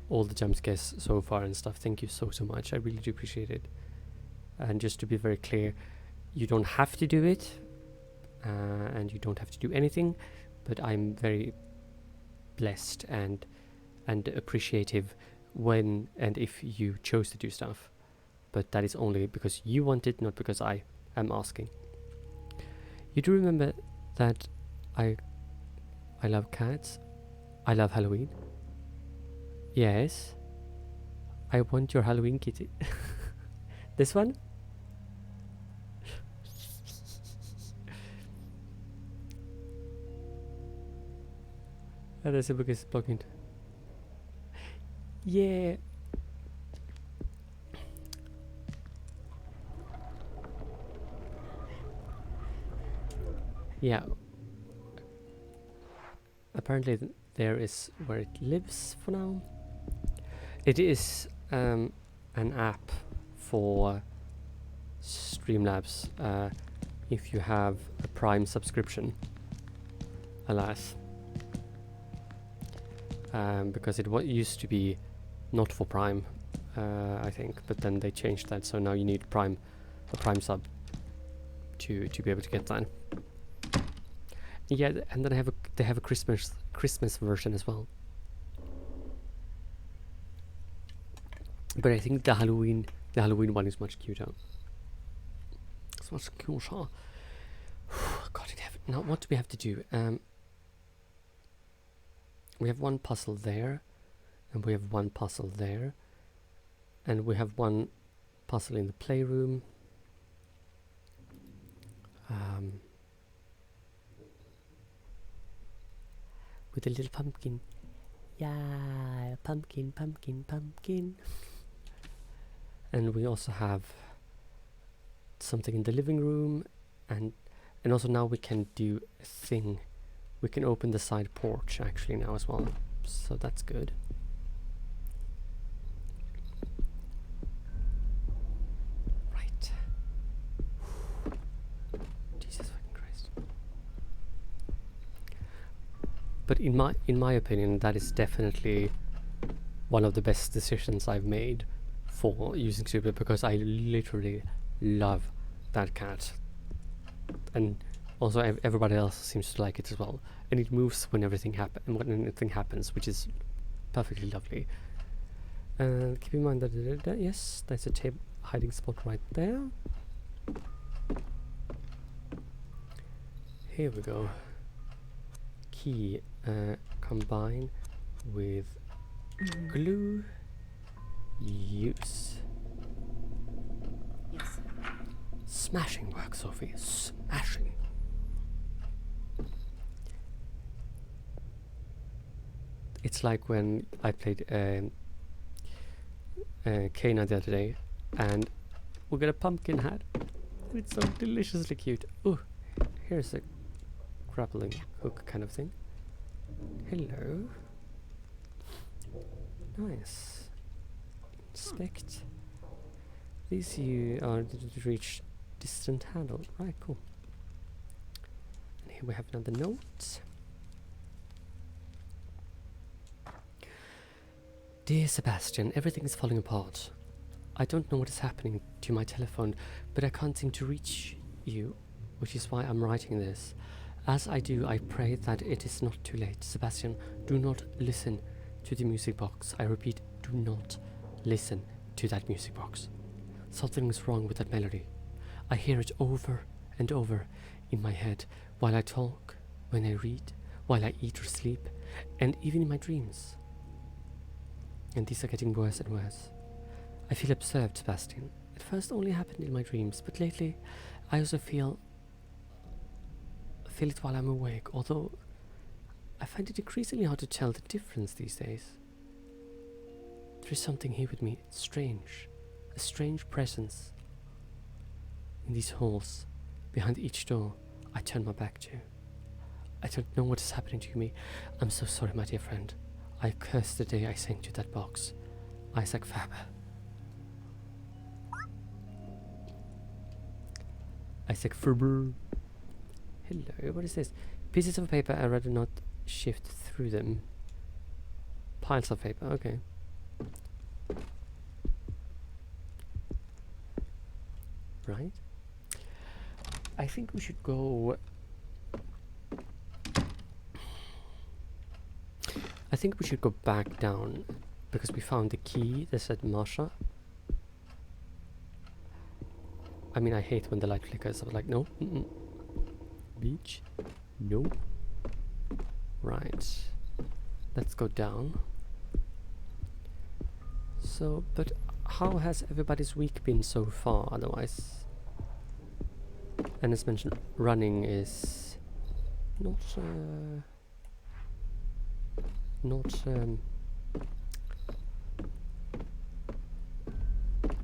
all the jump scares so far and stuff. Thank you so much. I really do appreciate it. And just to be very clear, you don't have to do it, and you don't have to do anything, but I'm very blessed and appreciative when and if you chose to do stuff. But that is only because you want it, not because I am asking. You do remember that I love cats. I love Halloween. Yes. I want your Halloween kitty. This one? There's a book is blocking. Yeah. Yeah. apparently there is where it lives for now. It is an app for Streamlabs if you have a Prime subscription, alas. Because it used to be not for Prime, I think, but then they changed that, so now you need a Prime sub to be able to get that. Yeah, and then they have a Christmas version as well. But I think the Halloween one is much cuter. It's much cuter. God, now what do we have to do? We have one puzzle there, and we have one puzzle there, and we have one puzzle in the playroom. With a little pumpkin. Yeah, pumpkin, pumpkin, pumpkin. And we also have something in the living room, and also now we can do a thing. We can open the side porch actually now as well, so that's good. Right. Jesus fucking Christ. But in my opinion, that is definitely one of the best decisions I've made for using Super, because I literally love that cat, and also everybody else seems to like it as well, and it moves when anything happens, which is perfectly lovely. Keep in mind that yes, there's a tape hiding spot right there. Here we go. Key combine with glue. Use. Yes. Smashing work, Sophie. Smashing. It's like when I played Kana the other day, and we got a pumpkin hat. It's so deliciously cute. Ooh, here's a grappling hook kind of thing. Hello. Nice. Inspect. These you are to reach distant handle. Right, cool. And here we have another note. Dear Sebastian, everything is falling apart. I don't know what is happening to my telephone, but I can't seem to reach you, which is why I'm writing this. As I do, I pray that it is not too late. Sebastian, do not listen to the music box. I repeat, do not listen to that music box. Something is wrong with that melody. I hear it over and over in my head while I talk, when I read, while I eat or sleep, and even in my dreams. And these are getting worse and worse. I feel observed, Sebastian. It first only happened in my dreams, but lately I also feel it while I'm awake, although I find it increasingly hard to tell the difference these days. There is something here with me, strange, a strange presence in these halls, behind each door I turn my back to. I don't know what is happening to me. I'm so sorry, my dear friend. I curse the day I sent you that box. Isaac Faber. Isaac Faber. Hello, what is this? Pieces of paper, I'd rather not shift through them. Piles of paper, okay. Right. I think we should go... I think we should go back down, because we found the key that said Masha. I mean, I hate when the light flickers. I was like, no, beach, no. Right, let's go down. So, but how has everybody's week been so far otherwise? And as mentioned, running is not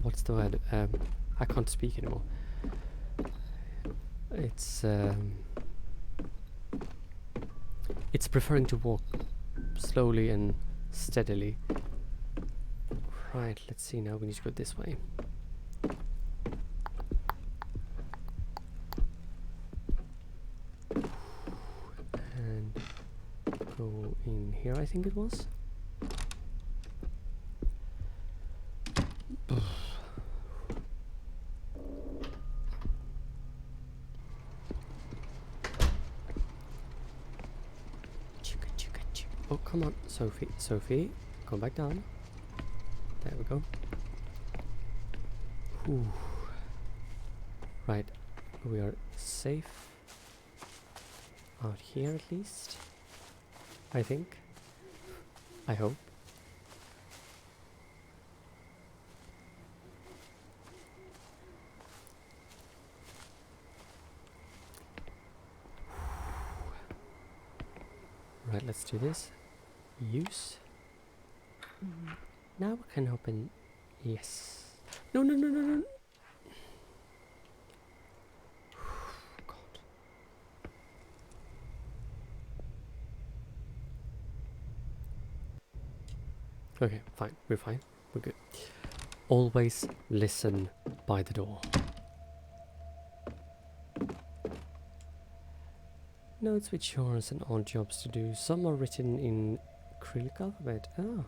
what's the word? I can't speak anymore. It's preferring to walk slowly and steadily. Right, let's see now. We need to go this way. And go in here, I think it was. Oh, come on, Sophie. Sophie, go back down. There we go. Whew. Right, we are safe out here at least. I think. I hope. Right, let's do this. Use. Now we can open. Yes. No, no, no, no, no. God. Okay, fine. We're fine. We're good. Always listen by the door. Notes with chores and odd jobs to do. Some are written in Cyrillic alphabet. Oh.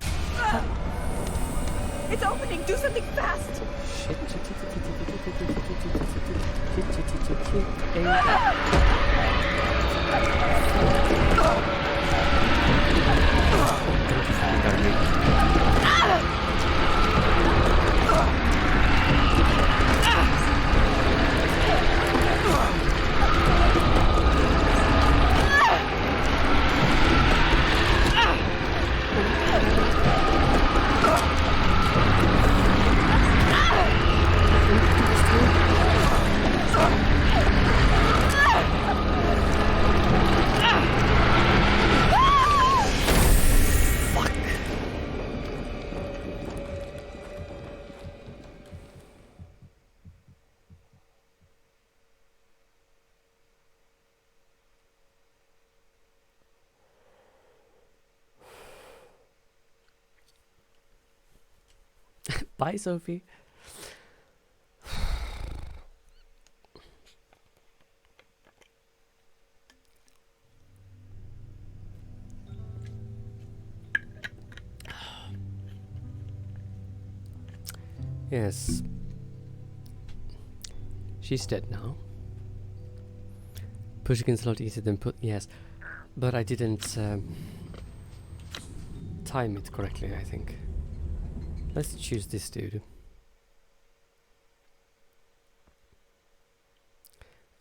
It's opening! Do something fast! Bye, Sophie. Yes. She's dead now. Pushing is a lot easier than put. Yes. But I didn't time it correctly, I think. Let's choose this dude.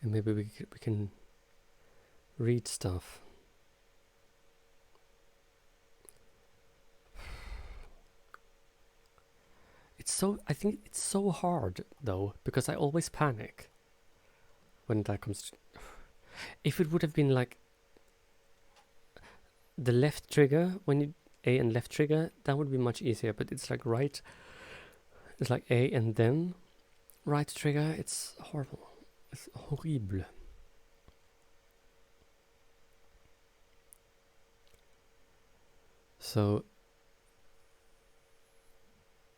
And maybe we can read stuff. I think it's so hard though, because I always panic when that comes to. If it would have been like the left trigger, when you A and left trigger, that would be much easier, but it's like right, it's like A and then right trigger. It's horrible. It's horrible. So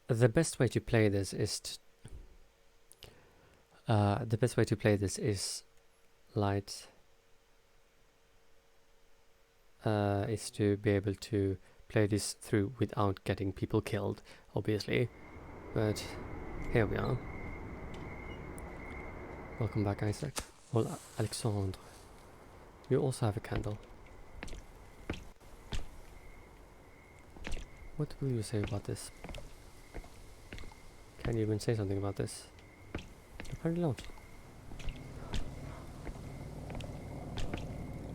the best way to play this is is to be able to play this through without getting people killed, obviously. But here we are. Welcome back, Isaac. Well, Alexandre. You also have a candle. What will you say about this? Can you even say something about this? Apparently not.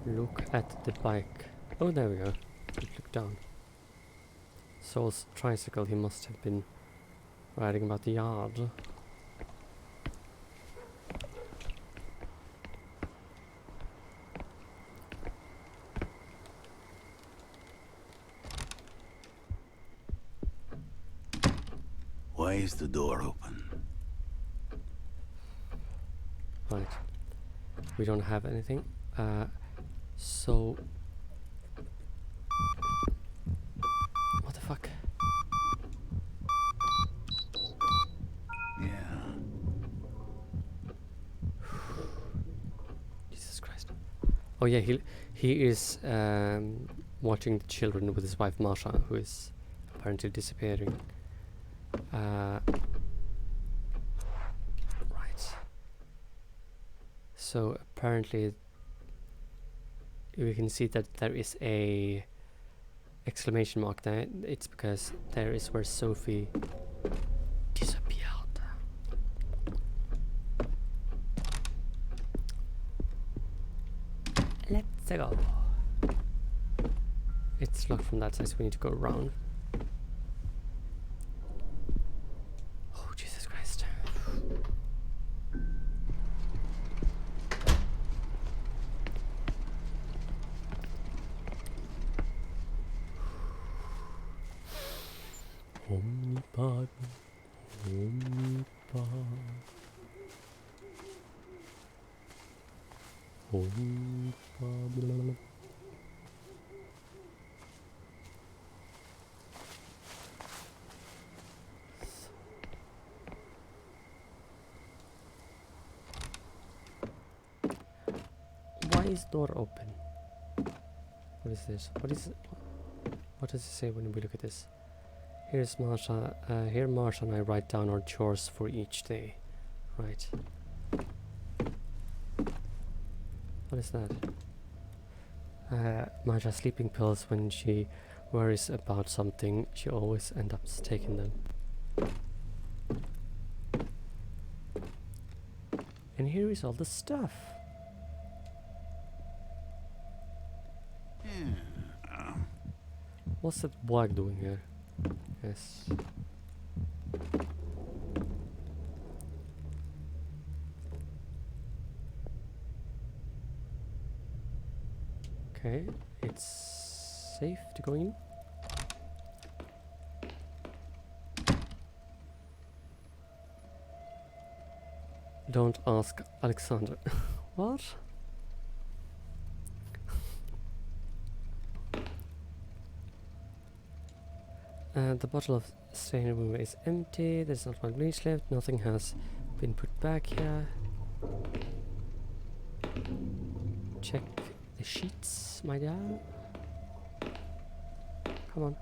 Look at the bike. Oh, there we go. Look down. Saul's tricycle, he must have been riding about the yard. Why is the door open? Right. We don't have anything. So Oh yeah, he is watching the children with his wife Masha, who is apparently disappearing. Right. So apparently we can see that there is a exclamation mark there. It's because there is where Sophie disappeared. Let's go. It's locked from that side, so we need to go around. Oh, Jesus Christ. Omnipod, Omnipod, Omnipod. Why is door open? What is this? What is it? What does it say when we look at this? Here's Marsha. Here Marsha and I write down our chores for each day. Right. What is that? Marsha sleeping pills. When she worries about something, she always ends up taking them. And here is all the stuff. What's that wag doing here? Yes. Okay, it's safe to go in. Don't ask Alexander. What? The bottle of stain remover is empty. There's not one bleach left. Nothing has been put back here. Check the sheets, my dear. Come on.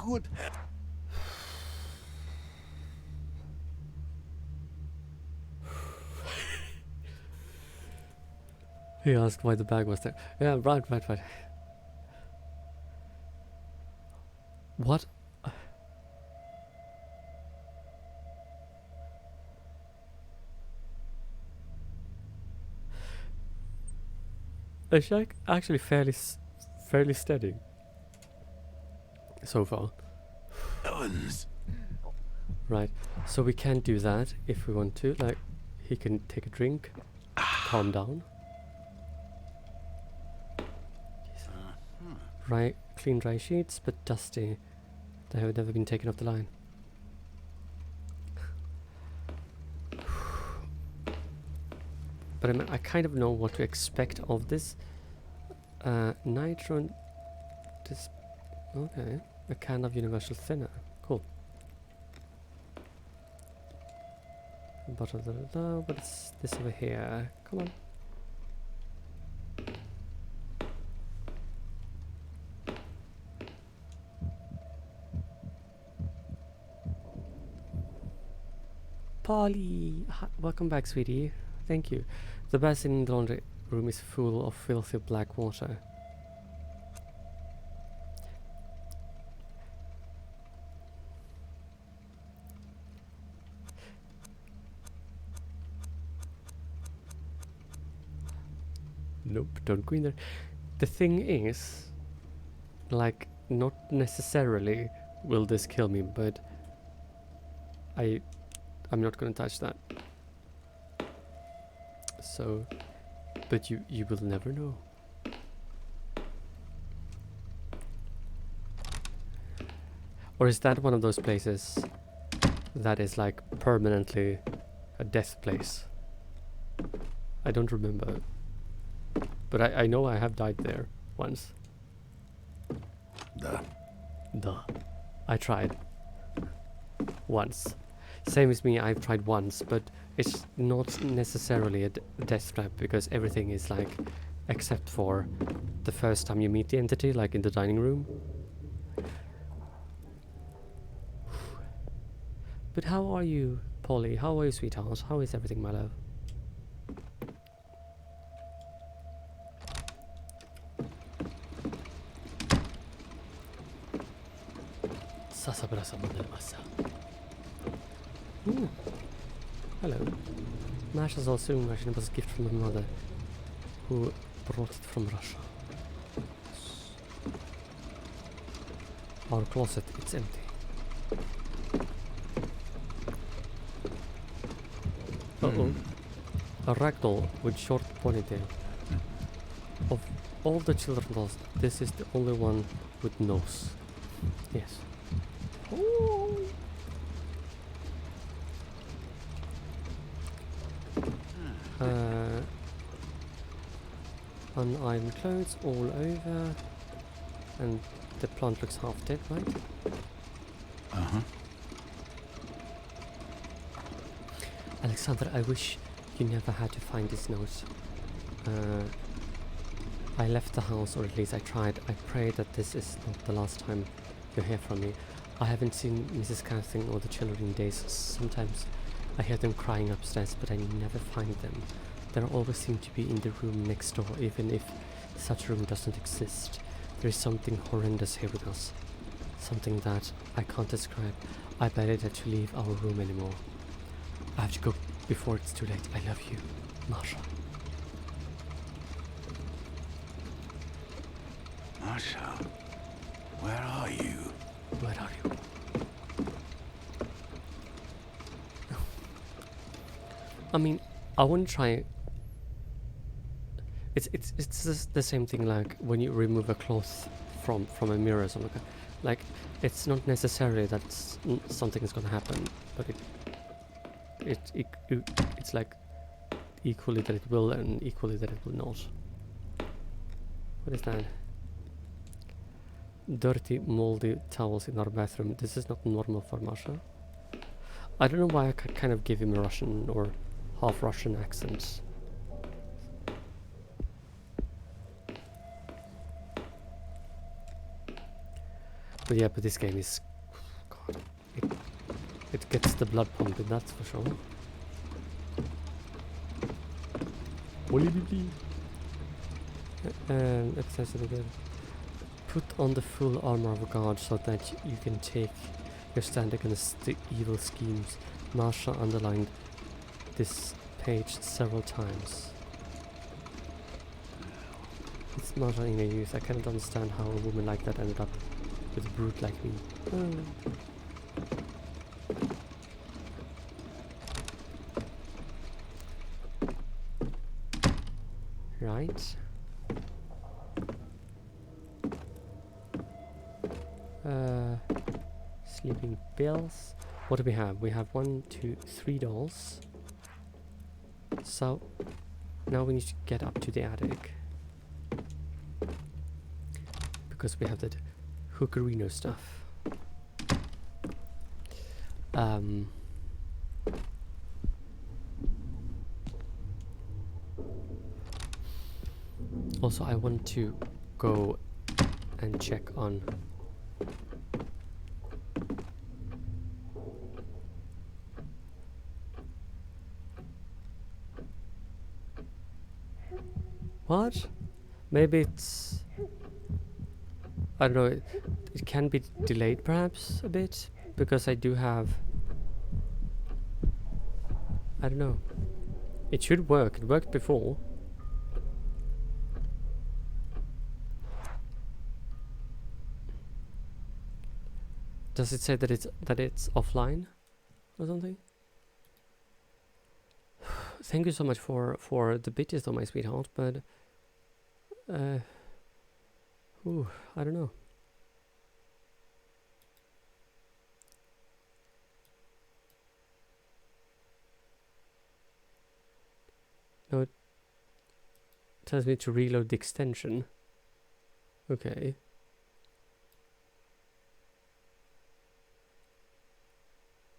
Good. He asked why the bag was there. Yeah, right. What? It's like actually fairly steady so far. Heavens. Right. So we can do that if we want to. Like, he can take a drink, calm down. Right, clean dry sheets, but dusty. They have never been taken off the line. But I kind of know what to expect of this. Nitro. This. Okay, a can of universal thinner. Cool. Bottle. What's this over here? Come on. Polly! Welcome back, sweetie. Thank you. The basin in the laundry room is full of filthy black water. Nope, don't go in there. The thing is, like, not necessarily will this kill me, but I'm not gonna touch that. So, but you will never know. Or is that one of those places that is like permanently a death place? I don't remember. But I know I have died there once. Duh. Duh. I tried. Once. Same as me, I've tried once, but it's not necessarily a death trap because everything is like, except for the first time you meet the entity, like in the dining room. But how are you, Polly? How are you, sweetheart? How is everything, my love? Ooh. Hello. Mash is also imagined it was a gift from my mother, who brought it from Russia. Our closet, it's empty. Uh-oh. A ragdoll with short ponytail. Of all the children dolls, this is the only one with nose. Yes. Ooh. Unironed clothes all over, and the plant looks half dead, right? Uh-huh. Alexander, I wish you never had to find this note. I left the house, or at least I tried. I pray that this is not the last time you hear from me. I haven't seen Mrs. Catherine or the children in days. Sometimes I hear them crying upstairs, but I never find them. They always seem to be in the room next door, even if such a room doesn't exist. There is something horrendous here with us. Something that I can't describe. I barely dare to leave our room anymore. I have to go before it's too late. I love you, Masha. Masha, where are you? Where are you? I mean, I wouldn't try. It's just the same thing like when you remove a cloth from a mirror or something. Like it's not necessarily that something is gonna happen, but it's like equally that it will and equally that it will not. What is that? Dirty, moldy towels in our bathroom. This is not normal for Masha. I don't know why I kind of give him a Russian or half Russian accent. But yeah, but this game is, God, it gets the blood pumping, that's for sure. Put on the full armor of God so that you can take your stand against the evil schemes. Masha underlined this page several times. It's Masha in her youth. I cannot understand how a woman like that ended up with a brute like me. Right. Sleeping pills. What do we have? We have 1, 2, 3 dolls. So now we need to get up to the attic because we have that hookerino stuff. Also, I want to go and check on what? Maybe it's, I don't know, it can be delayed perhaps a bit because I do have, I don't know, it should work. It worked before. Does it say that it's offline or something? Thank you so much for the bitches though, my sweetheart, but I don't know. No, it tells me to reload the extension. Okay.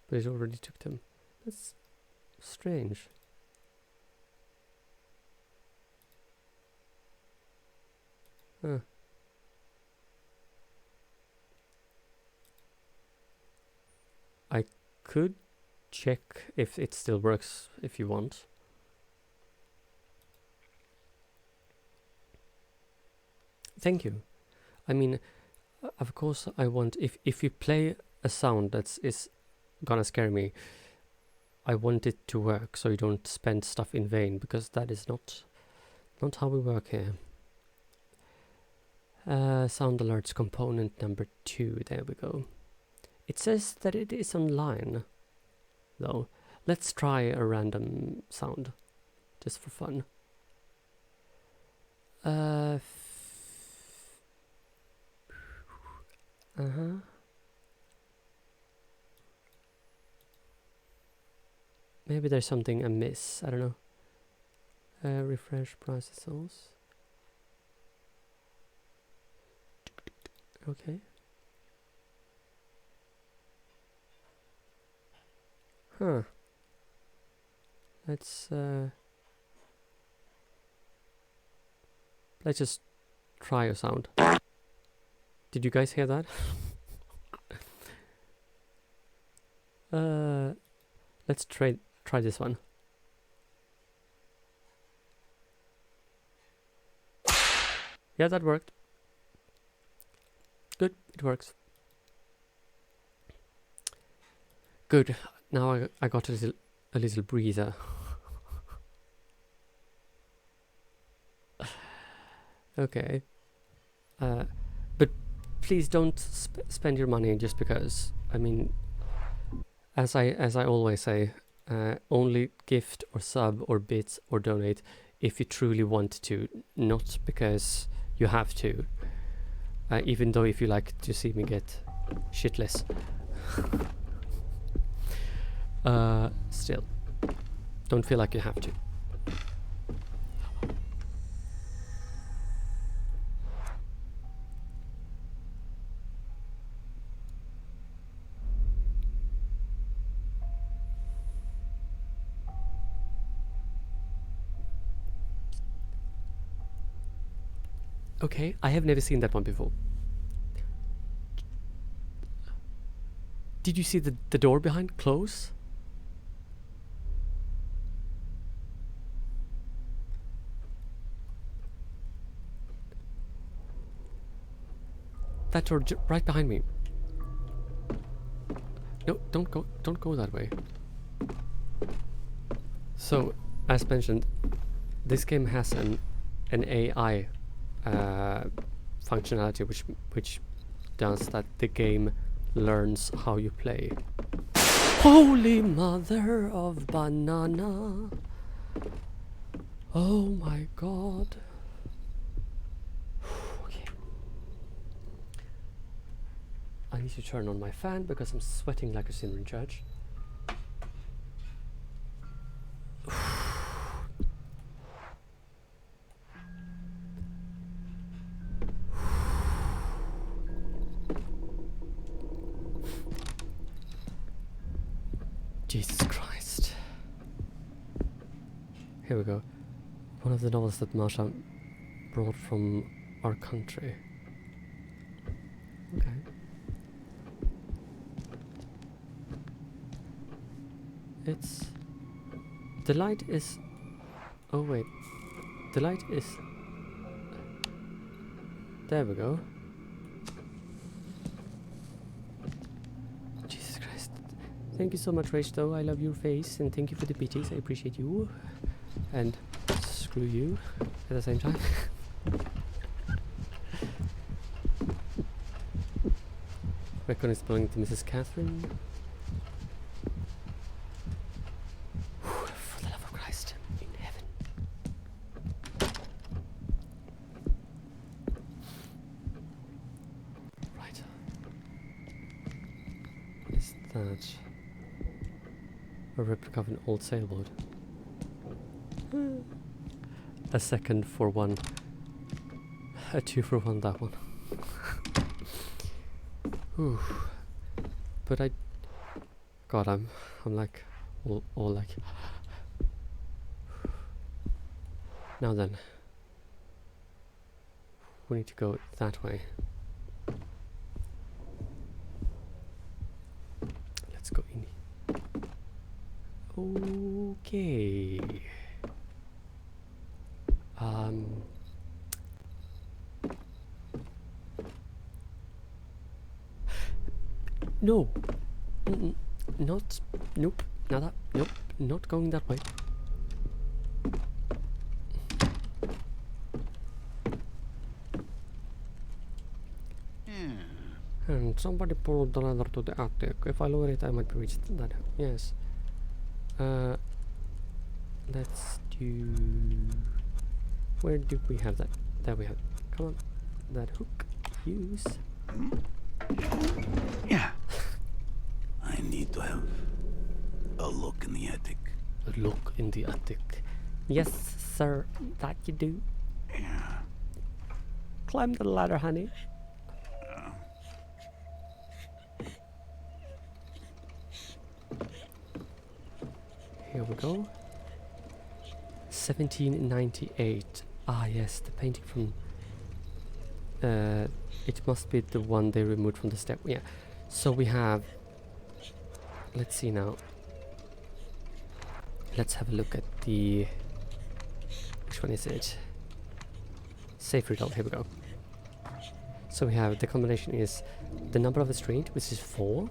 But it already took them. That's strange. Huh. I could check if it still works if you want. Thank you. I mean, of course I want, if you play a sound that is gonna scare me, I want it to work so you don't spend stuff in vain, because that is not how we work here. Sound alerts component number 2, there we go. It says that it is online, though. Let's try a random sound, just for fun. Maybe there's something amiss, I don't know. Refresh processors. Okay. Huh. Let's just try a sound. Did you guys hear that? Let's try this one. Yeah, that worked. Good, it works. Good. Now I got a little breather. Okay. But please don't spend your money just because. I mean, as I always say, only gift or sub or bits or donate if you truly want to, not because you have to. Even though if you like to see me get shitless. Still, don't feel like you have to. Okay, I have never seen that one before. Did you see the door behind close? That door right behind me. No, don't go that way. So, as mentioned, this game has an AI functionality which does that the game learns how you play. Holy mother of banana! Oh my god. Okay. I need to turn on my fan because I'm sweating like a sinner in church. Jesus Christ. Here we go. One of the novels that Masha brought from our country. Okay. It's... The light is... Oh wait. The light is... There we go. Jesus Christ. Thank you so much, Rach, though. I love your face, and thank you for the bitties. I appreciate you. And screw you at the same time. Reckon is belonging to Mrs. Catherine. For the love of Christ in heaven. Right. What is that? A replica of an old sailboat. A second for one. A 2 for 1, that one. Whew. But God, I'm like all like. Now then, we need to go that way. Let's go in. Okay. No. Not. Nope. Not that. Nope. Not going that way. And somebody pulled the ladder to the attic. If I lower it, I might be reached that. Yes. Let's do. Where do we have that? There we have it. Come on. That hook. Use. Yeah. I need to have a look in the attic. A look in the attic. Yes, sir. That you do. Yeah. Climb the ladder, honey. Here we go. 1798. Ah, yes, the painting from. It must be the one they removed from the step. Yeah. So we have. Let's see now. Let's have a look at the. Which one is it? Safe result. Here we go. So we have the combination is the number of the street, which is 4,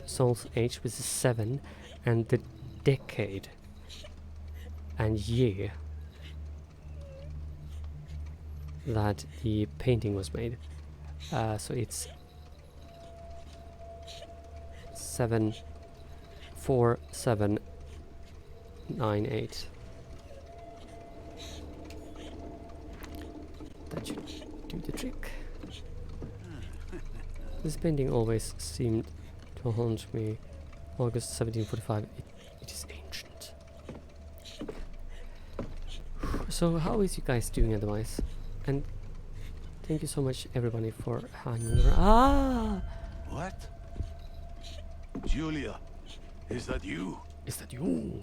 soul's age, which is 7, and the decade and year that the painting was made. So it's 74798. That should do the trick. This painting always seemed to haunt me. August 1745. It is ancient. So how is you guys doing otherwise? And thank you so much everybody for hanging around. Ah! What? Julia, is that you? Is that you?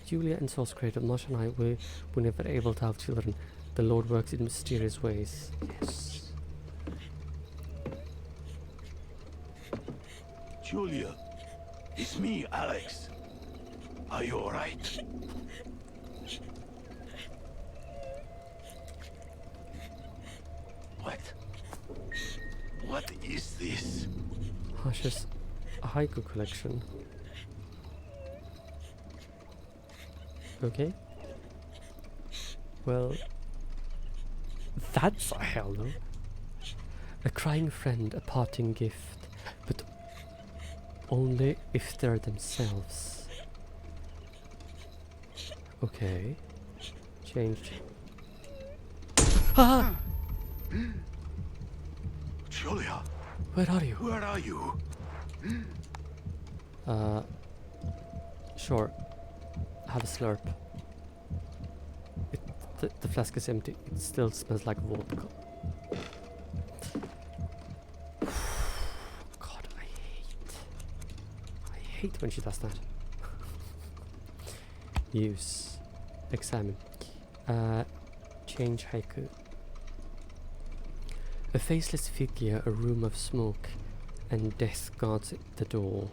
Julia and Source Creator, Marsh and I were never able to have children. The Lord works in mysterious ways. Yes. Julia, it's me, Alex. Are you alright? What? What is this? Hush's haiku collection. Okay. Well, that's a hell no. A crying friend, a parting gift, but only if they're themselves. Okay. Changed. Ah! Julia, Where are you? where are you? Sure. Have a slurp. The flask is empty. It still smells like vodka. God, I hate when she does that. Use. Examine. Change haiku. A faceless figure, a room of smoke, and death guards the door.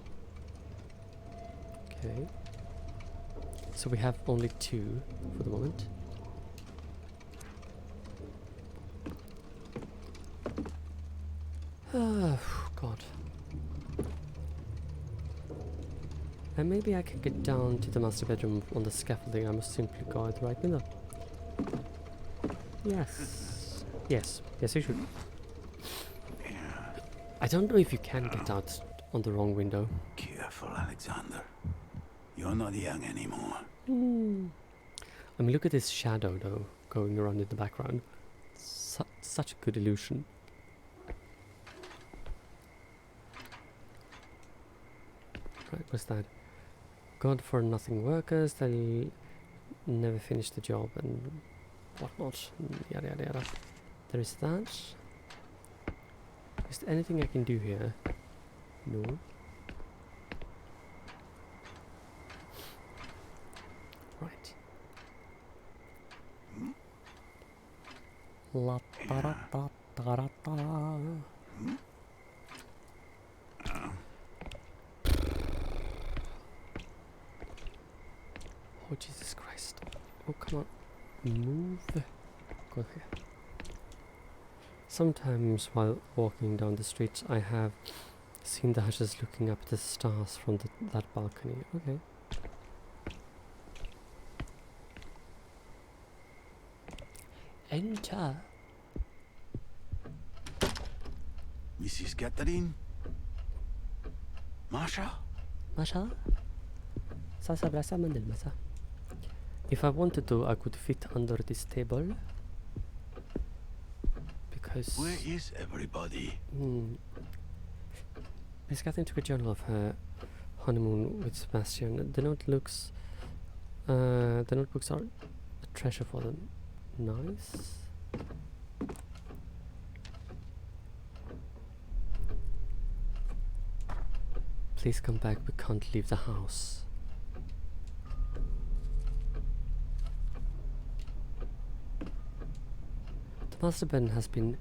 Okay. So we have only 2 for the moment. God. And maybe I can get down to the master bedroom on the scaffolding. I must simply go out the right window. Yes. Yes. Yes, you should. I don't know if you can get out on the wrong window. Careful, Alexander. You're not young anymore. I mean, look at this shadow, though, going around in the background. Such a good illusion. Right, what's that? God for nothing workers, they'll never finish the job and whatnot. Yada yada yada. There is that. Is there anything I can do here? No. La da da da da da da. Oh Jesus Christ. Oh come on. Move. Go here. Sometimes while walking down the street I have seen the Hushers looking up at the stars from that balcony. Okay. Enter. Mrs. Catherine? Masha? Masha? Sasa brasa mandel masa. If I wanted to, I could fit under this table. Because... Where is everybody? Miss Catherine took a journal of her honeymoon with Sebastian. The notebooks are a treasure for them. Nice. Please come back, we can't leave the house. The master pen has been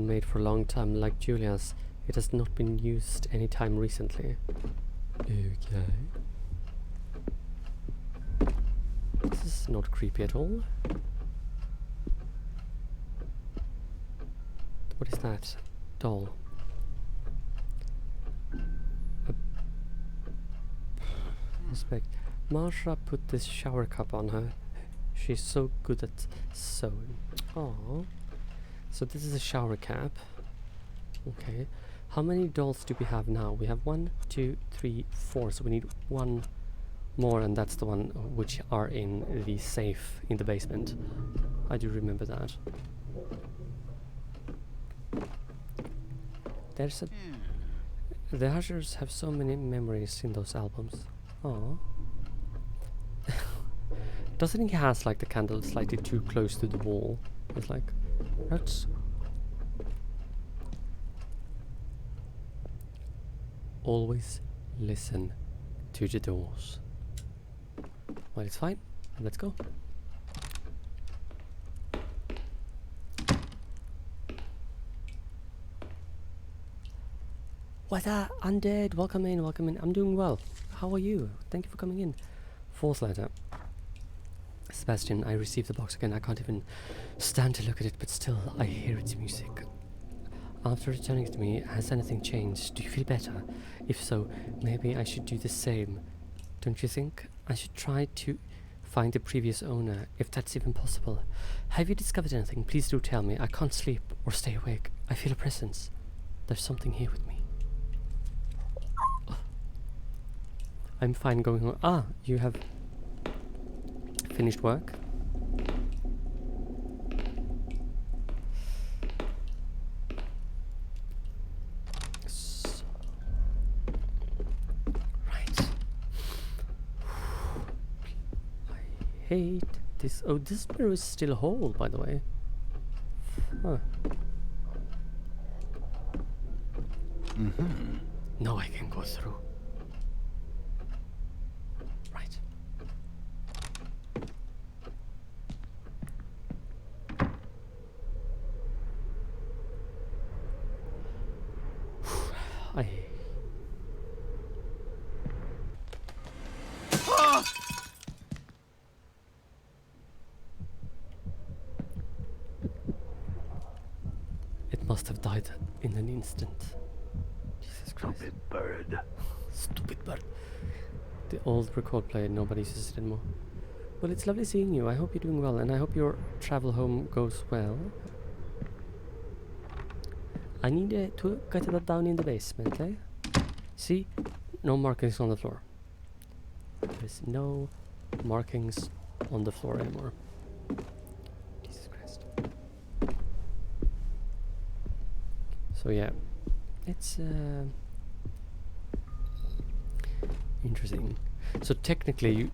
made for a long time, like Julia's. It has not been used any time recently. Okay. This is not creepy at all. What is that? Doll. Respect. Marsha put this shower cup on her. She's so good at sewing. Oh. So this is a shower cap. Okay. How many dolls do we have now? We have 1, 2, 3, 4. So we need one more, and that's the one which are in the safe in the basement. I do remember that. There's a... The Hushers have so many memories in those albums. Oh. Doesn't he has like the candle slightly too close to the wall? It's like... That's... Always listen to the doors. Well, it's fine. Let's go. What's that? Undead, welcome in, welcome in. I'm doing well. How are you? Thank you for coming in. Fourth letter. Sebastian, I received the box again. I can't even stand to look at it, but still, I hear its music. After returning it to me, has anything changed? Do you feel better? If so, maybe I should do the same. Don't you think? I should try to find the previous owner, if that's even possible. Have you discovered anything? Please do tell me. I can't sleep or stay awake. I feel a presence. There's something here with me. Oh. I'm fine going home. Ah, you have finished work? Hate this. Oh, this mirror is still whole, by the way. Huh. No, I can go through. Right. I... It must have died in an instant. Jesus Christ. Stupid bird. Stupid bird. The old record player, nobody uses it anymore. Well, it's lovely seeing you. I hope you're doing well, and I hope your travel home goes well. I need to get that down in the basement, eh? See? No markings on the floor. There's no markings on the floor anymore. Jesus Christ. So yeah, it's interesting. So technically,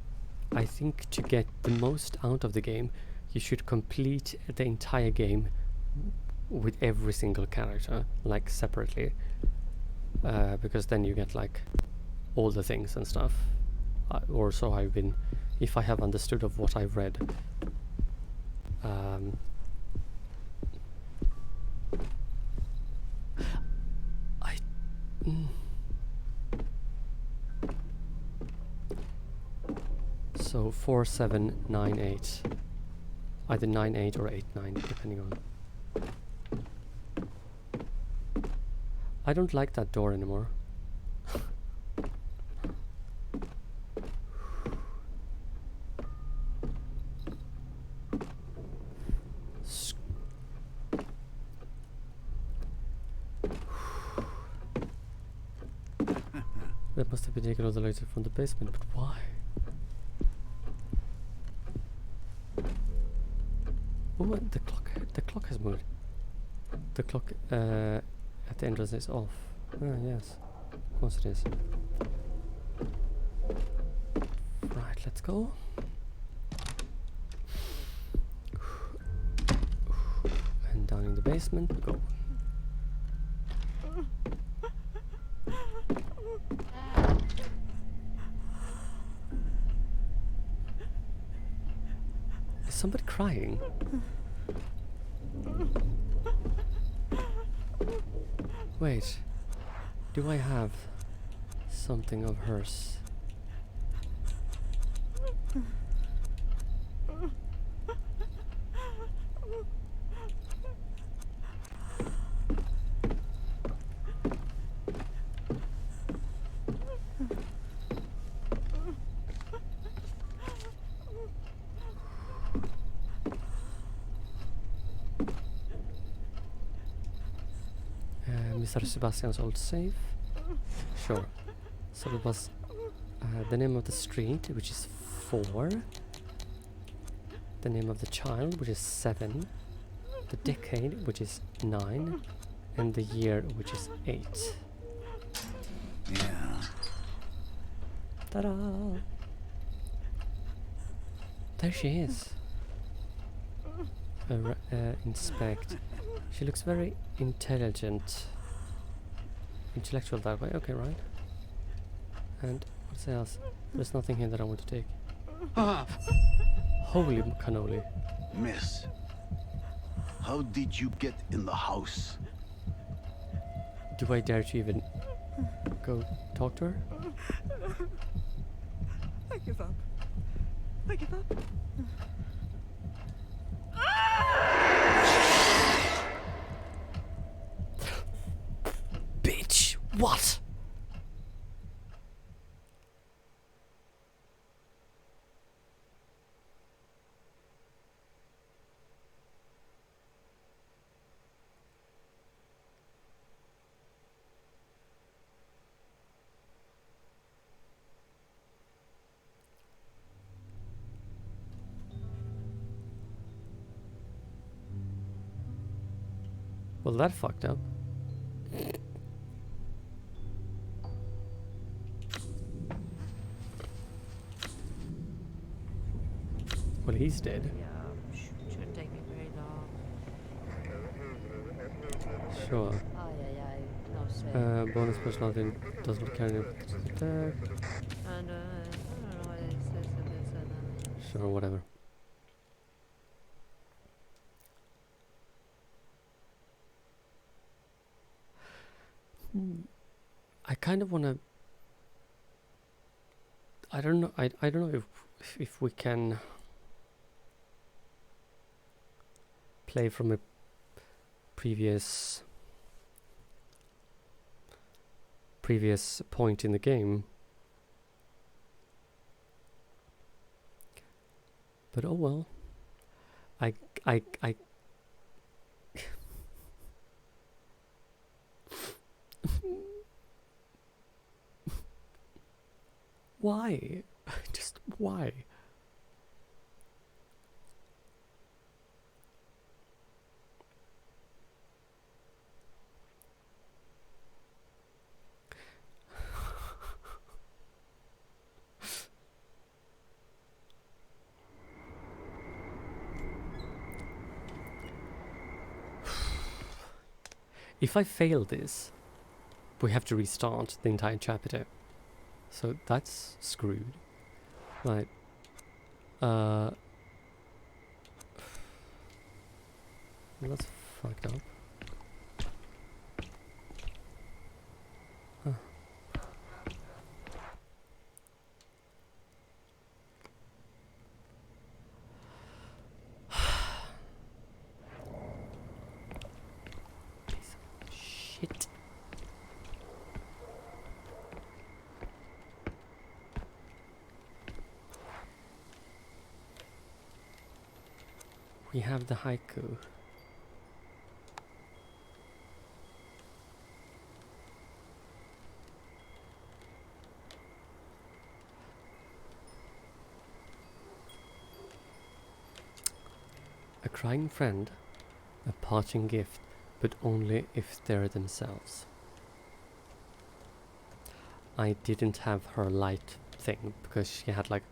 I think to get the most out of the game, you should complete the entire game with every single character, like separately, because then you get like all the things and stuff. Or so I've been, if I have understood of what I've read. So 4798. Either 98 or 89, depending on. I don't like that door anymore. That must have been taken all the lights from the basement, but why? Oh, the clock has moved. The clock at the entrance is off. Ah, yes. Of course it is. Right, let's go. And down in the basement we go. Is somebody crying? Wait, do I have something of hers? Mr. Sebastian's old safe. Sure. So it was the name of the street, which is 4. The name of the child, which is 7. The decade, which is 9. And the year, which is 8. Yeah. Ta-da! There she is. Inspect. She looks very intelligent. Intellectual that way, okay, right? And what's else? There's nothing here that I want to take. Holy cannoli. Miss, how did you get in the house? Do I dare to even go talk to her? I give up. I give up. Bitch! What? Well, that fucked up. Well, he's dead. Yeah, shouldn't take me very long. Sure. Ay, ay, ay. No say. Bonus personality does not carry attack. And, I don't know what it says in this. Sure, whatever. I kind of want to. I don't know. I don't know if we can play from a previous point in the game. But oh well. I why? Just why? If I fail this, we have to restart the entire chapter. So that's screwed. Right. That's fucked up. Huh. We have the haiku. A crying friend, a parting gift, but only if they're themselves. I didn't have her light thing because she had like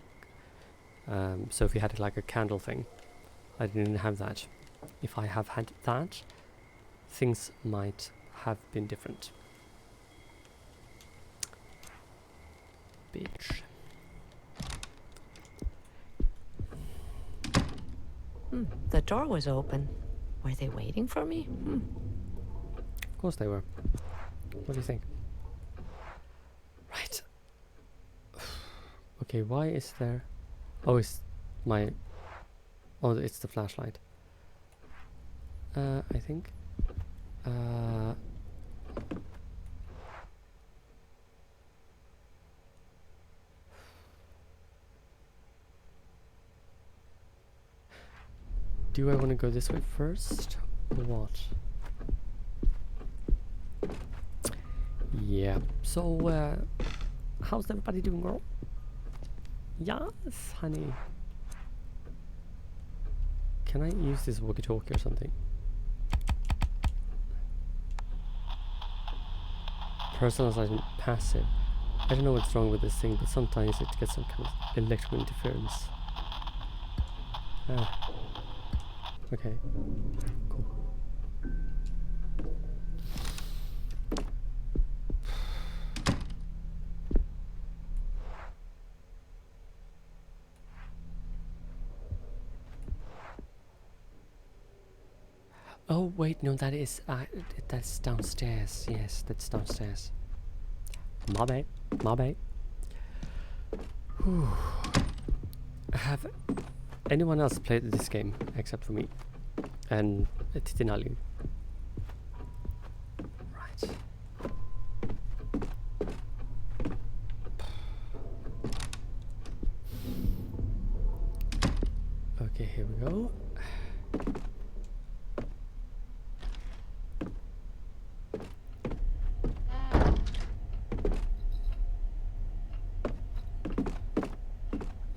Sophie had like a candle thing. I didn't have that. If I have had that, things might have been different. Bitch. The door was open. Were they waiting for me? Of course they were. What do you think? Right. Okay, why is there... Oh, it's my... Oh, it's the flashlight. I think... Do I want to go this way first? Or what? Yeah. So, how's everybody doing, girl? Yes, honey. Can I use this walkie-talkie or something? Personalized passive. I don't know what's wrong with this thing, but sometimes it gets some kind of electrical interference. Ah. Okay. Cool. Oh wait, no, that is that's downstairs. Yes, that's downstairs. My bad. My bad. Whew. Have anyone else played this game except for me and Titinali? Right. Okay, here we go.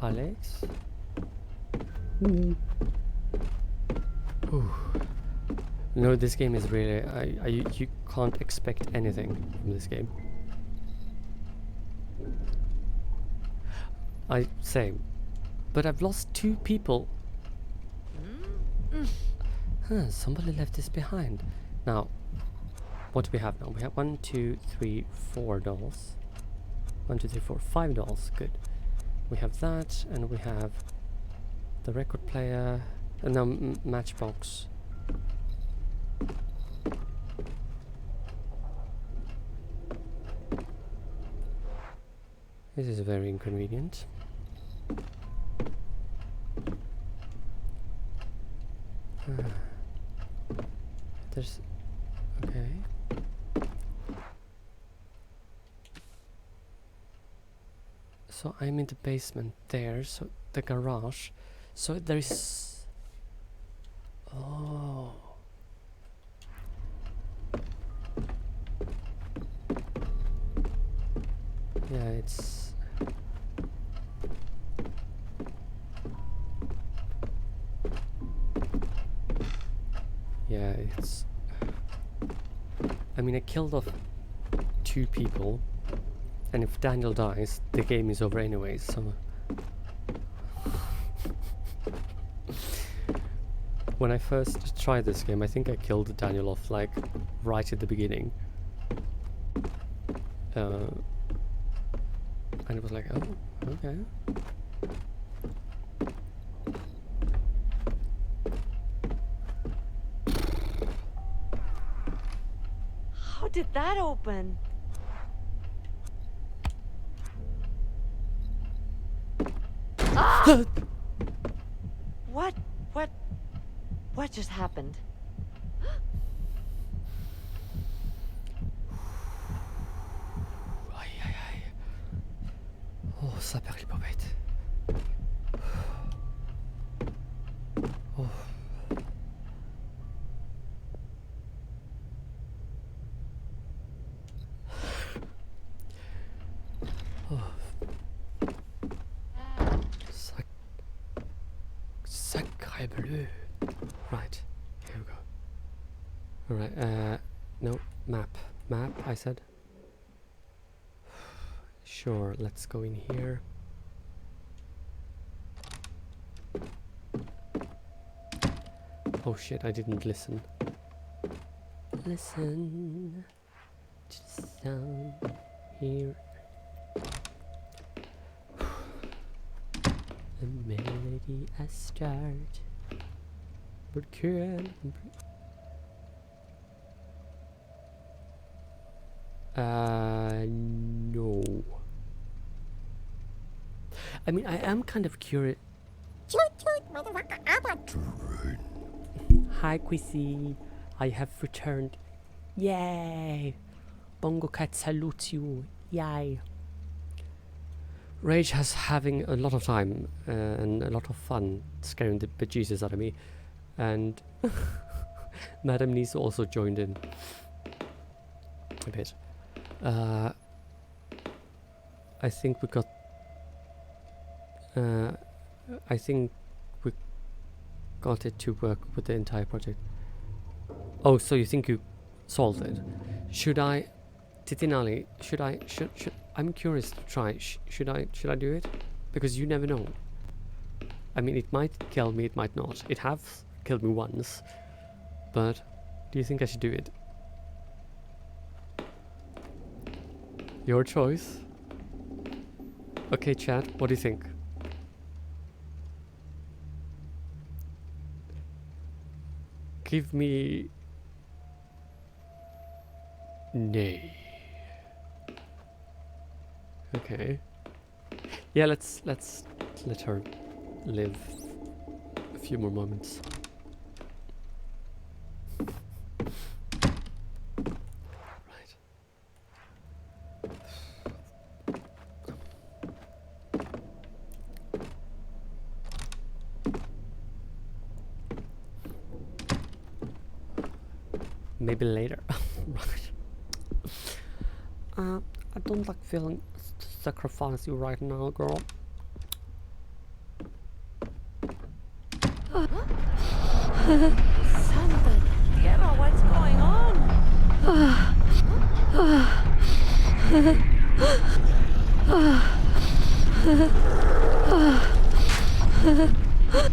Alex? No, this game is really... you can't expect anything from this game. I say, but I've lost 2 people. Huh, somebody left this behind. Now, what do we have now? We have 1, 2, 3, 4 dolls. 1, 2, 3, 4, 5 dolls. Good. We have that, and we have the record player, and now matchbox. This is very inconvenient. There's... okay. So I'm in the basement there, so the garage. So there is... oh. Yeah, it's... yeah, it's... I mean, I killed off 2 people. And if Daniel dies, the game is over anyways, so... When I first tried this game, I think I killed Daniel off, like, right at the beginning. And it was like, oh, okay. How did that open? Ah! What just happened? Aïe aïe aïe. Oh, ça perd les bobettes. Oh, Protagonists. Right, here we go. Alright, no, map. Map, I said. Sure, let's go in here. Oh shit, I didn't listen. Listen to the sound here. The melody I start, but can't. No. I mean, I am kind of curious. Hi, Quissy. I have returned. Yay! Bongo Cat salutes you. Yay! Rage has having a lot of time and a lot of fun scaring the bejesus out of me, and Madam Niece also joined in a bit. I think we got. I think we got it to work with the entire project. Oh, so you think you solved it? Should I, Titinali? Should I'm curious to try. Should I do it? Because you never know. I mean, it might kill me. It might not. It has killed me once. But do you think I should do it? Your choice. Okay, chat. What do you think? Give me nay. Okay. Yeah, let's let her live a few more moments. Right. Maybe later. Right. I don't like feeling to sacrifice you right now, girl. Something. Gemma, what's going on?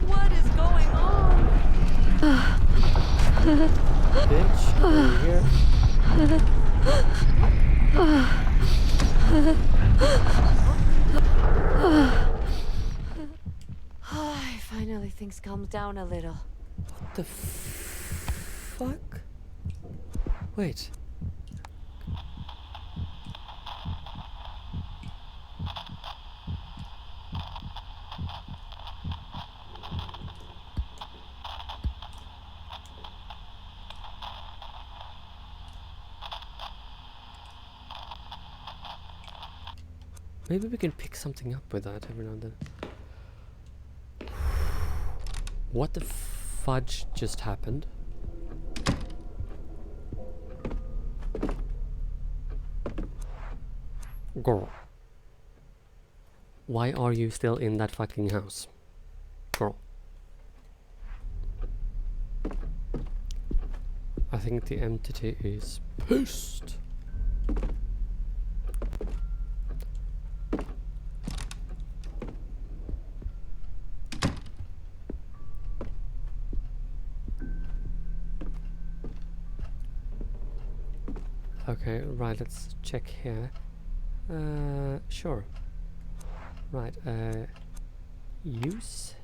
What is going on? Bitch, over here. Finally things calmed down a little. What the fuck? Wait. Maybe we can pick something up with that every now and then. What the fudge just happened? Girl. Why are you still in that fucking house? Girl. I think the entity is pissed. Okay, right, let's check here. Sure. Right, use.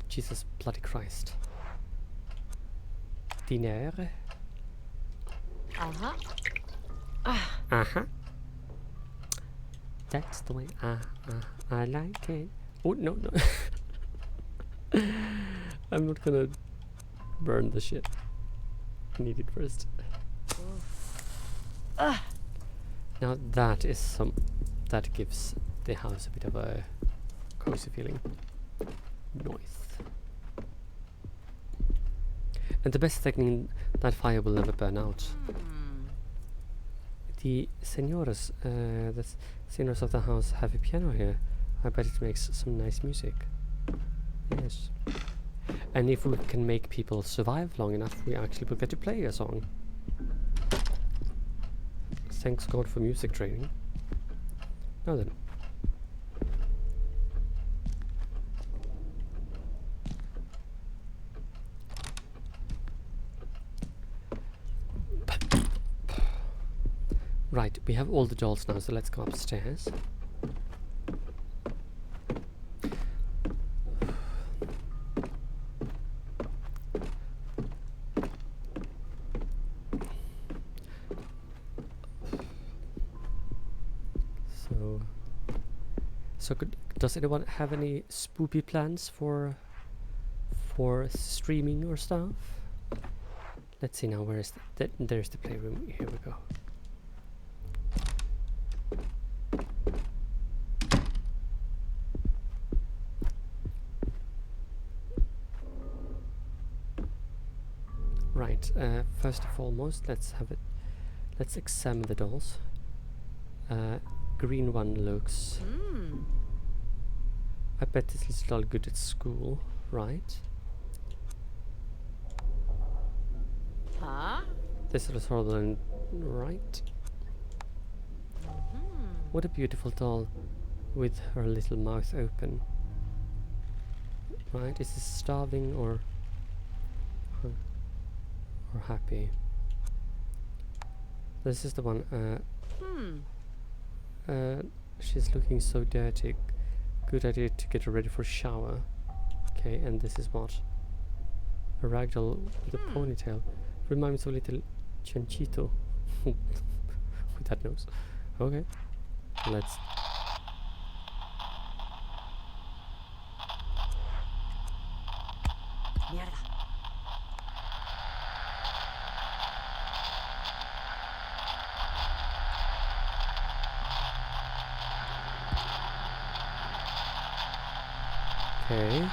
Jesus bloody Christ. Dinner. Uh-huh. Uh-huh. That's the way I like it. Oh, no, no. I'm not gonna burn the shit. I need it first. Now that is that gives the house a bit of a cozy feeling. Nice. And the best thing, that fire will never burn out. The senores of the house have a piano here. I bet it makes some nice music. Yes. And if we can make people survive long enough, we actually will get to play a song. Thanks God for music training. Now then. Right, we have all the dolls now, so let's go upstairs. So does anyone have any spoopy plans for streaming or stuff? Let's see now, where is there's the playroom. Here we go. Right, first and foremost, let's examine the dolls. Green one looks... I bet this is all good at school, right? Huh? This is Sutherland, right? What a beautiful doll with her little mouth open. Right, is this starving or happy? This is the one. She's looking so dirty. Good idea to get her ready for a shower. Okay, and this is what? A ragdoll with a ponytail. Reminds me of a little chanchito with that nose. Okay, let's. Mierda. Okay.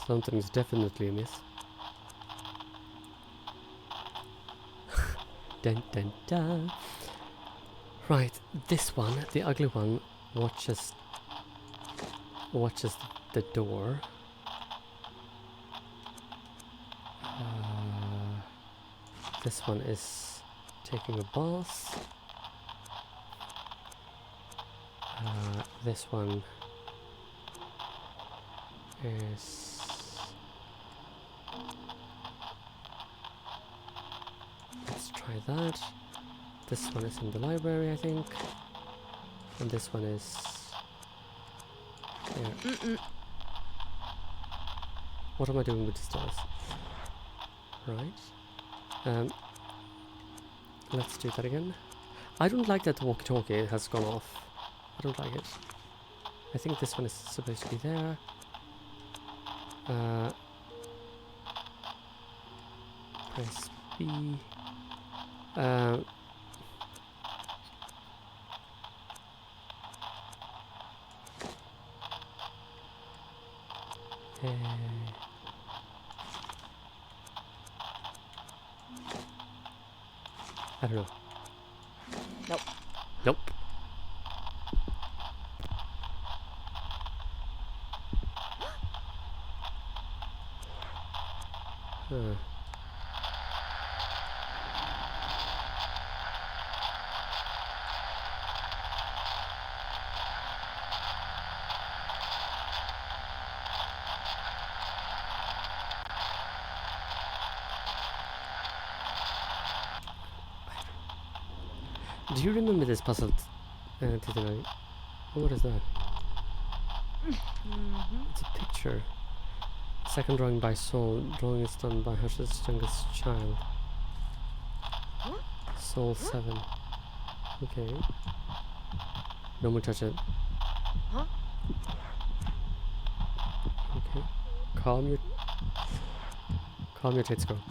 Something's definitely amiss. Dun dun dun. Right, this one, the ugly one, watches the door. This one is taking a bath. This one is let's try that. This one is in the library, I think, and this one is here. What am I doing with the stars? Right. Let's do that again. I don't like that walkie-talkie has gone off. I don't like it. I think this one is supposed to be there. Press B. I don't know. Nope. Nope. Do you remember this puzzle? Didn't I? What is that? It's a picture. Second drawing by Soul. Drawing is done by Hush's youngest child. Soul 7. Okay. No more touch it. Okay. Calm your tits, girl.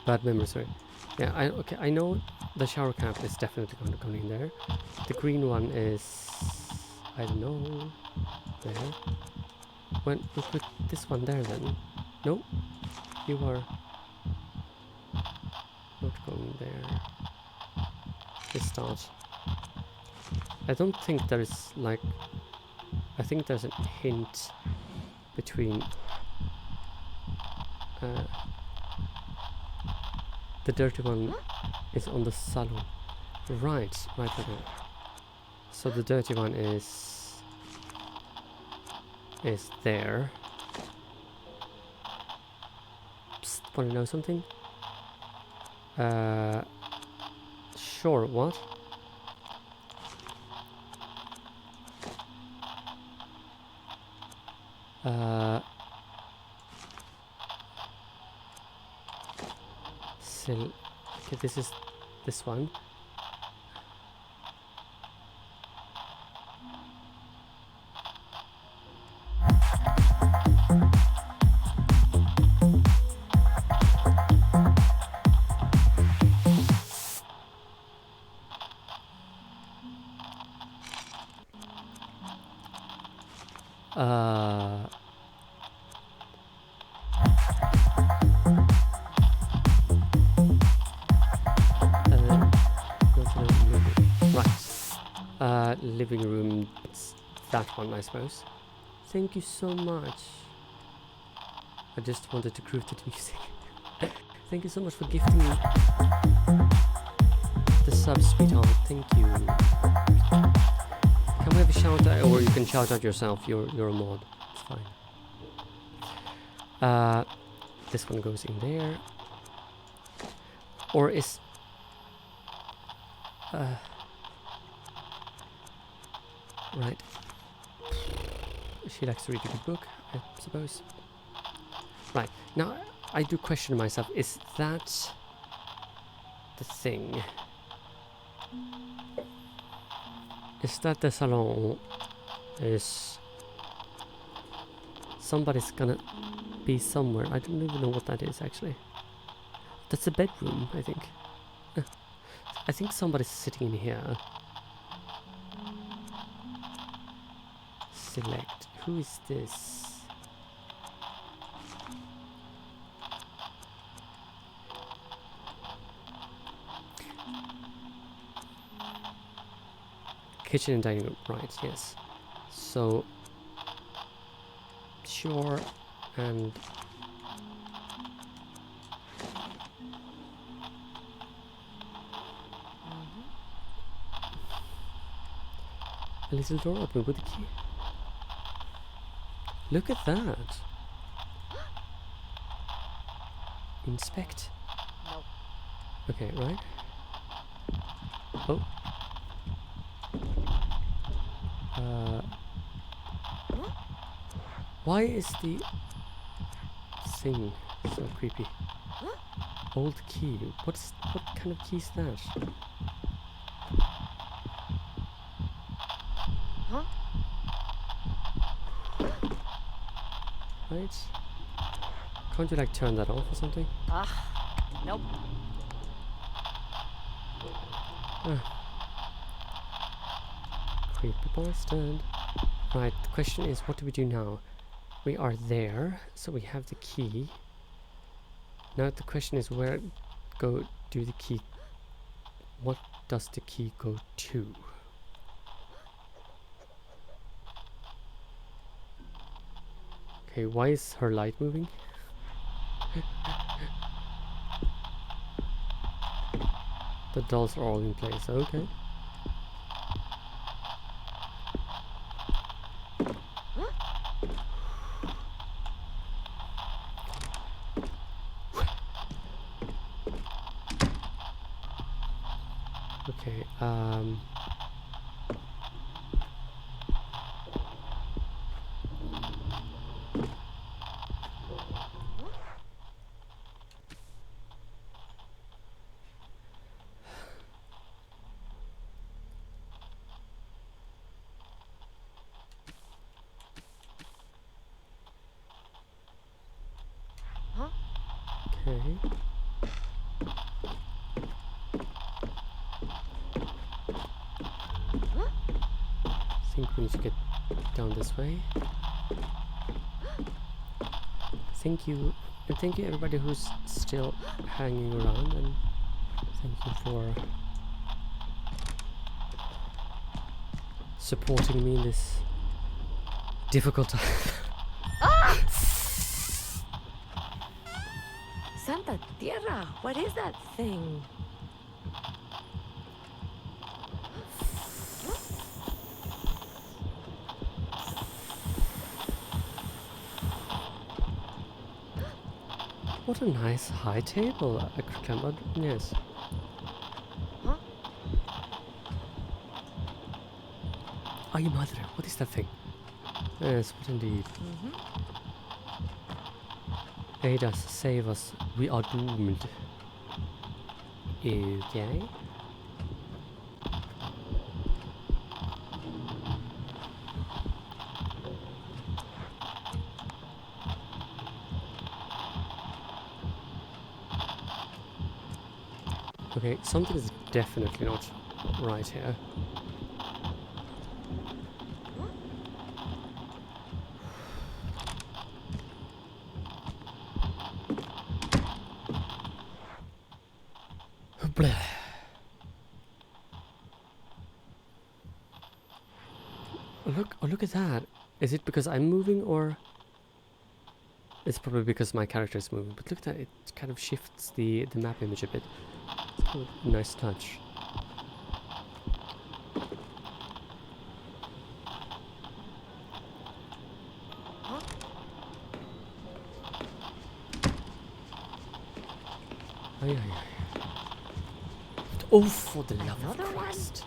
Bad memory, sorry. Yeah, I know the shower cap is definitely going to come in there. The green one is, I don't know, there. When we put this one there then. No, you are Not going there. Restart. I don't think there is like... I think there's a hint between the dirty one is on the salon. Right. So the dirty one is there. Psst, wanna know something? Sure, what? Okay, this is this one. Living room, it's that one, I suppose. Thank you so much. I just wanted to groove to the music. Thank you so much for gifting me the sub, sweetheart. Thank you. Can we have a shout out, or you can shout out yourself? You're a mod. It's fine. This one goes in there, or is right. She likes to read a good book, I suppose. Right, now I do question myself, is that the thing? Is that the salon? Is somebody's gonna be somewhere? I don't even know what that is actually. That's a bedroom, I think. I think somebody's sitting in here. Select. Who is this? Kitchen and dining room. Right, yes. So, sure, and a little door open with a key. Look at that. Inspect. No. Okay, right. Oh. Why is the thing so creepy? Old key. What kind of key is that? Right. Can't you like turn that off or something? Nope. Creepy bastard. Right, the question is, what do we do now? We are there, so we have the key. Now the question is, where do the key... What does the key go to? Okay, why is her light moving? The dolls are all in place, okay. Okay, okay. I think we need to get down this way. Thank you, and thank you everybody who's still hanging around and Thank you for supporting me in this difficult time. Santa Tierra, what is that thing? What a nice high table I could climb up. Yes. Huh? Ay, madre, what is that thing? Yes, what indeed. Aid us, save us, we are doomed. Okay. Okay, something is definitely not right here. Blah. Oh, look at that. Is it because I'm moving, or it's probably because my character is moving? But look at that, it kind of shifts the map image a bit. It's kind of a nice touch. Ay, ay, ay. Oh, for the love of Another one? Christ.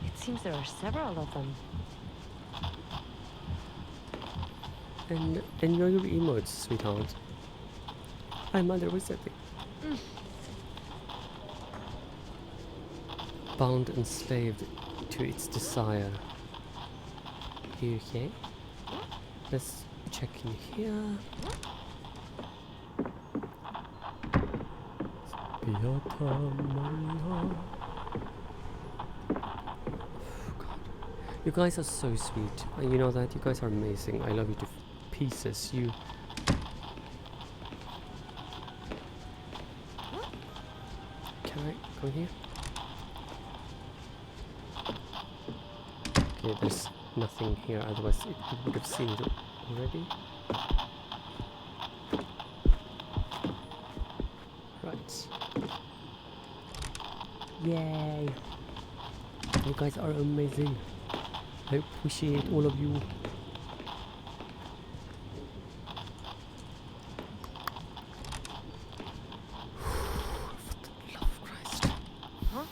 It seems there are several of them. And enjoy your emotes, sweetheart. Hi, mother, what's that thing? Bound and enslaved to its desire. Okay. Let's check in here. You guys are so sweet. You know that? You guys are amazing. I love you to pieces. You... Can I go here? Okay, there's nothing here, otherwise it would have seen it already. Right. Yay! You guys are amazing. I appreciate all of you. For the love of Christ. Huh?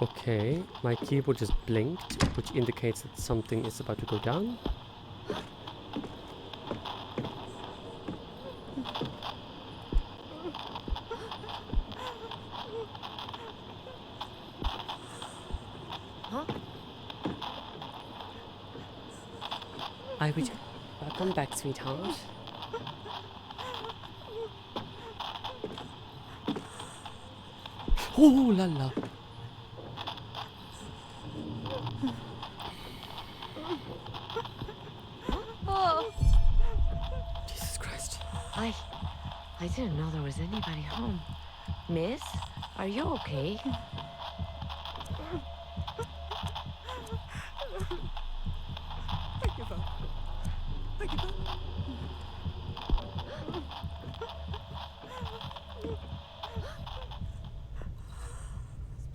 Okay, my keyboard just blinked, which indicates that something is about to go down. I would welcome back, sweetheart. Oh la la. Jesus Christ. I didn't know there was anybody home. Miss, are you okay? I give up. I give up. This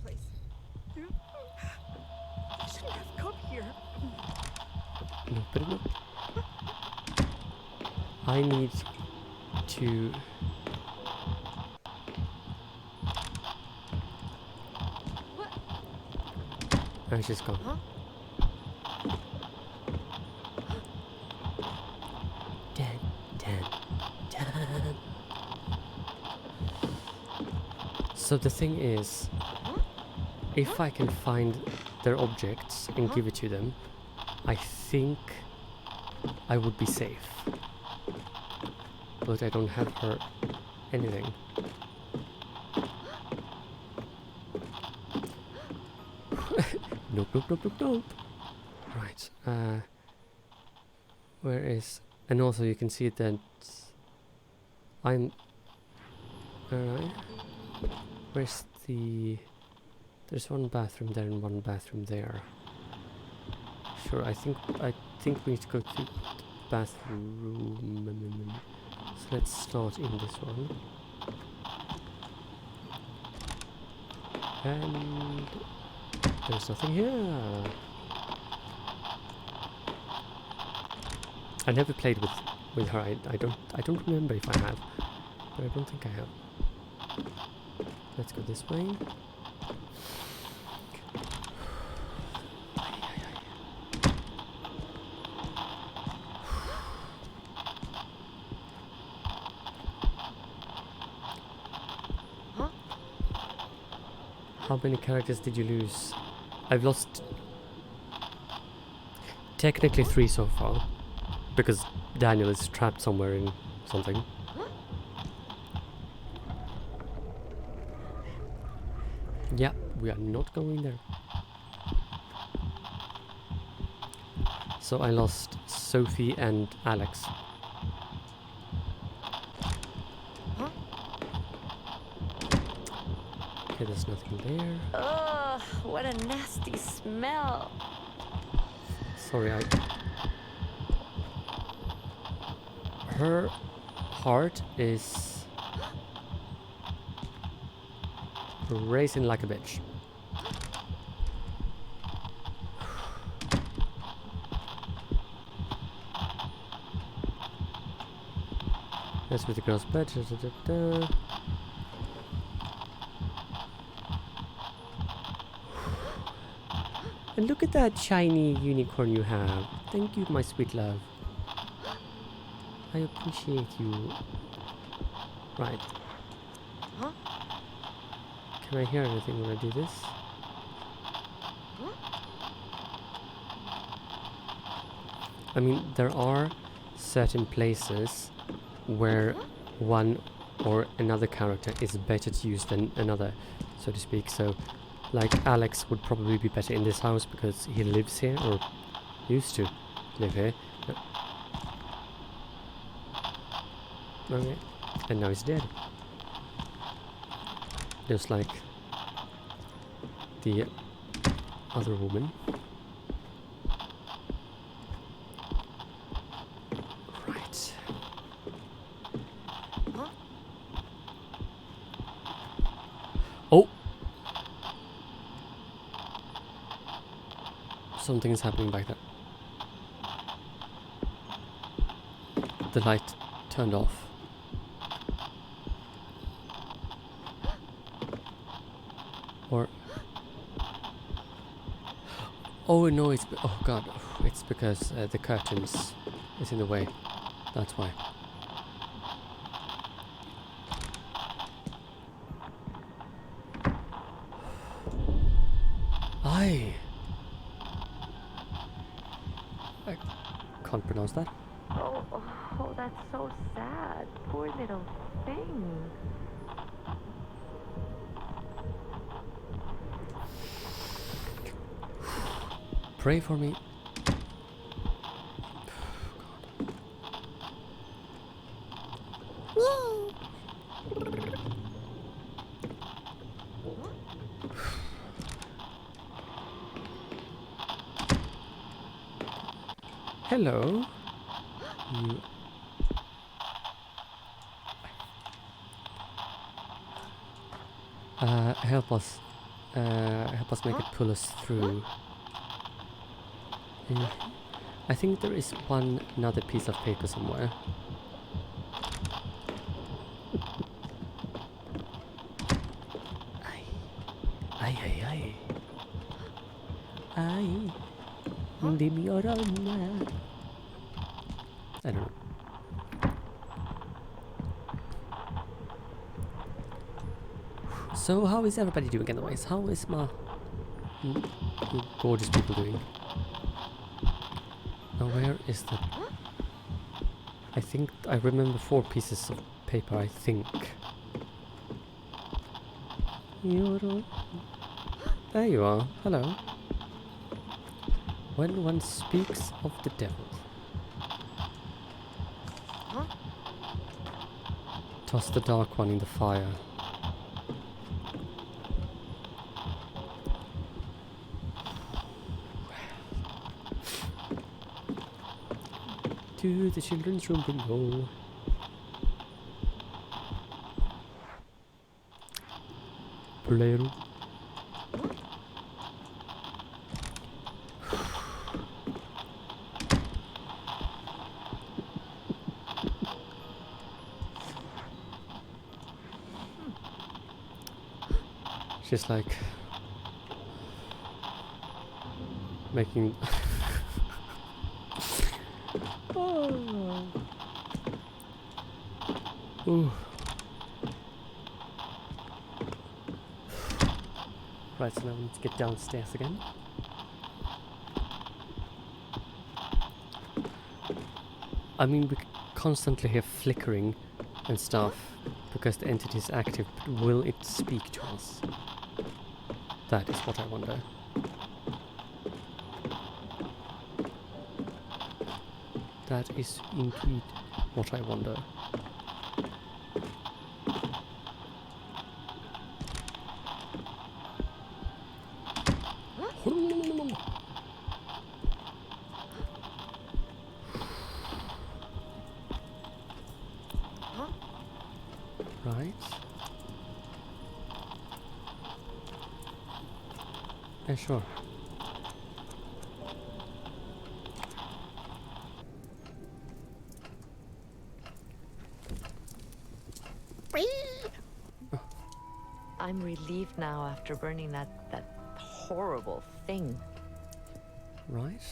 place. You shouldn't have come here. No, but look. I need to... I just gone. Huh? Dan, Dan, Dan. So the thing is, if I can find their objects and give it to them, I think I would be safe. But I don't have her anything. Nope, nope, nope, nope, nope. Right. Where is... And also you can see that I'm... Alright. Where's the... There's one bathroom there and one bathroom there. Sure, I think we need to go to the bathroom. So let's start in this one. And there's nothing here. I never played with her. I don't remember if I have, but I don't think I have. Let's go this way. How many characters did you lose? I've lost technically 3 so far, because Daniel is trapped somewhere in something. Yeah, we are not going there. So I lost Sophie and Alex. Okay, there's nothing there. Ugh, what a nasty smell. Sorry, her heart is racing like a bitch. That's with the girl's bed. And look at that shiny unicorn you have. Thank you, my sweet love. I appreciate you. Right. Huh? Can I hear anything when I do this? I mean, there are certain places where one or another character is better to use than another, so to speak. So, like Alex would probably be better in this house because he lives here, or used to live here. Okay, and now he's dead. Just like the other woman. Right. Oh! Something is happening back there. The light turned off. Or... Oh no, it's... Oh god, it's because the curtains is in the way. That's why. I can't pronounce that. Oh, that's so sad. Poor little thing. Pray for me. Hello. You. Help us. Help us make it pull us through. I think there is another piece of paper somewhere. Ay. Hindi mi oran na. I don't know. So how is everybody doing anyways? How is my gorgeous people doing? Now where is the... I think I remember 4 pieces of paper, I think. There you are. Hello. When one speaks of the devil. Toss the dark one in the fire. To the children's room we go. Playable. She's like making oh. Ooh. Right, so now we need to get downstairs again. I mean, we constantly hear flickering and stuff because the entity is active, but will it speak to us? That is what I wonder. That is indeed what I wonder. Right. Yeah, sure. I'm relieved now after burning that horrible thing. Right.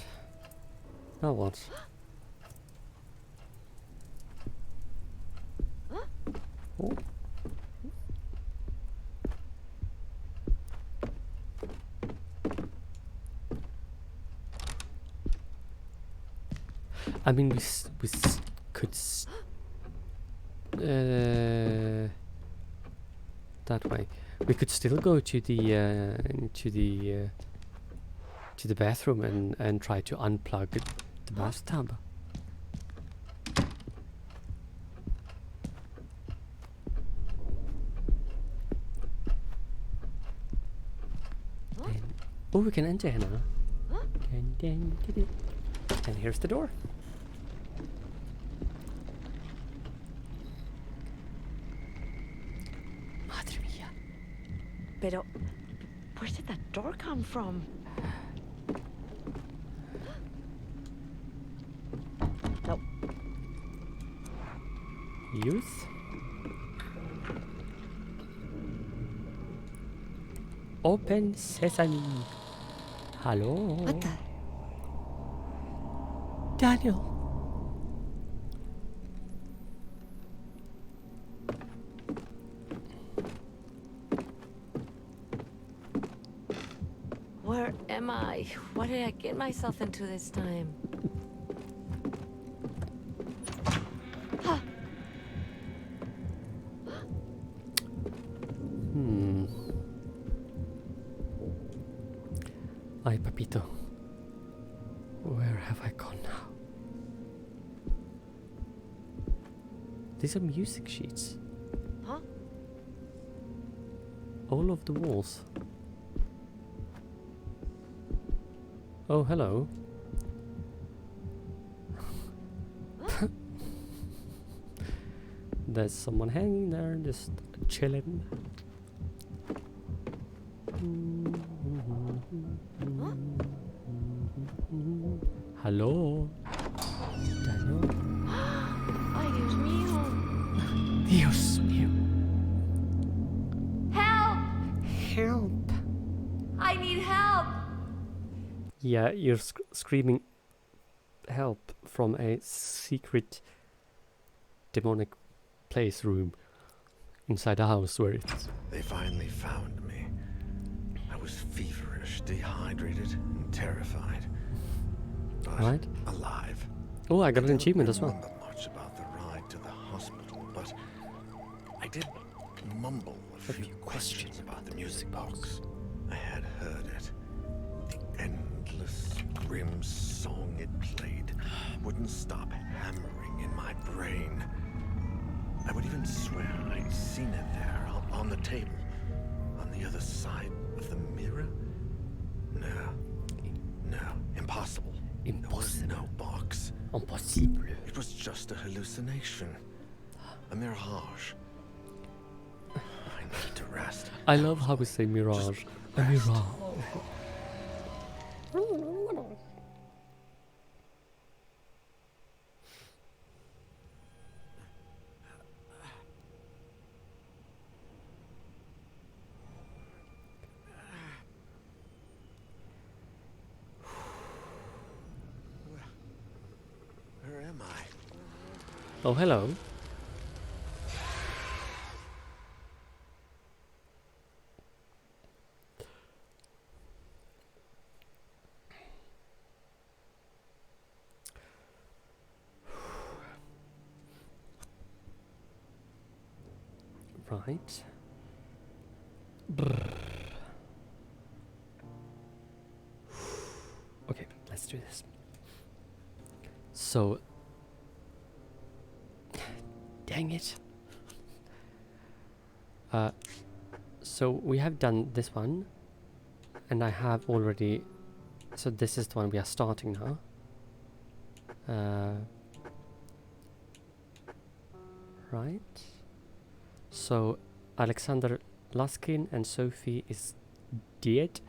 Now what? Oh. I mean, we could that way. We could still go to the bathroom and try to unplug the bathtub. Oh, we can enter here now. And here's the door. Madre mía. Pero, where did that door come from? No. Youth? Open sesame. Hello? What the? Daniel. Where am I? What did I get myself into this time? Ay, papito. Where have I gone now? These are music sheets. Huh? All of the walls. Oh, hello. There's someone hanging there, just chilling. Hello, Daniel. Ay, Dios mío. Dios mío. Help! Help. I need help! Yeah, you're screaming help from a secret demonic place room inside a house where it's... They finally found me. I was feverish, dehydrated, and terrified. But right. Alive. Oh, I got an achievement as well. I don't remember much about the ride to the hospital, but I did mumble a few questions about the music box. I had heard it. The endless, grim song it played wouldn't stop hammering in my brain. I would would even swear I'd seen it there, on the table, on the other side of the mirror. No, impossible. There was no box. Impossible. It was just a hallucination, a mirage. I need to rest. I love how we say mirage. A mirage. Where am I? Oh, hello. Right. Brrr. Okay, let's do this. So, dang it. So we have done this one, and I have already. So this is the one we are starting now. Right. So Alexander Laskin and Sophie is dead.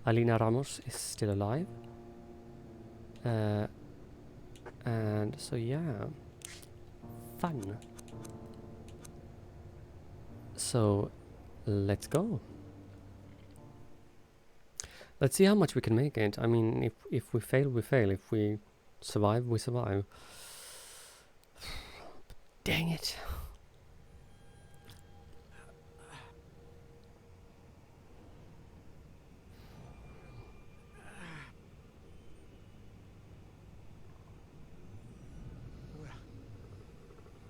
Alina Ramos is still alive. And so yeah, fun. So let's go. Let's see how much we can make it. I mean, if we fail, we fail. If we survive, we survive. Dang it.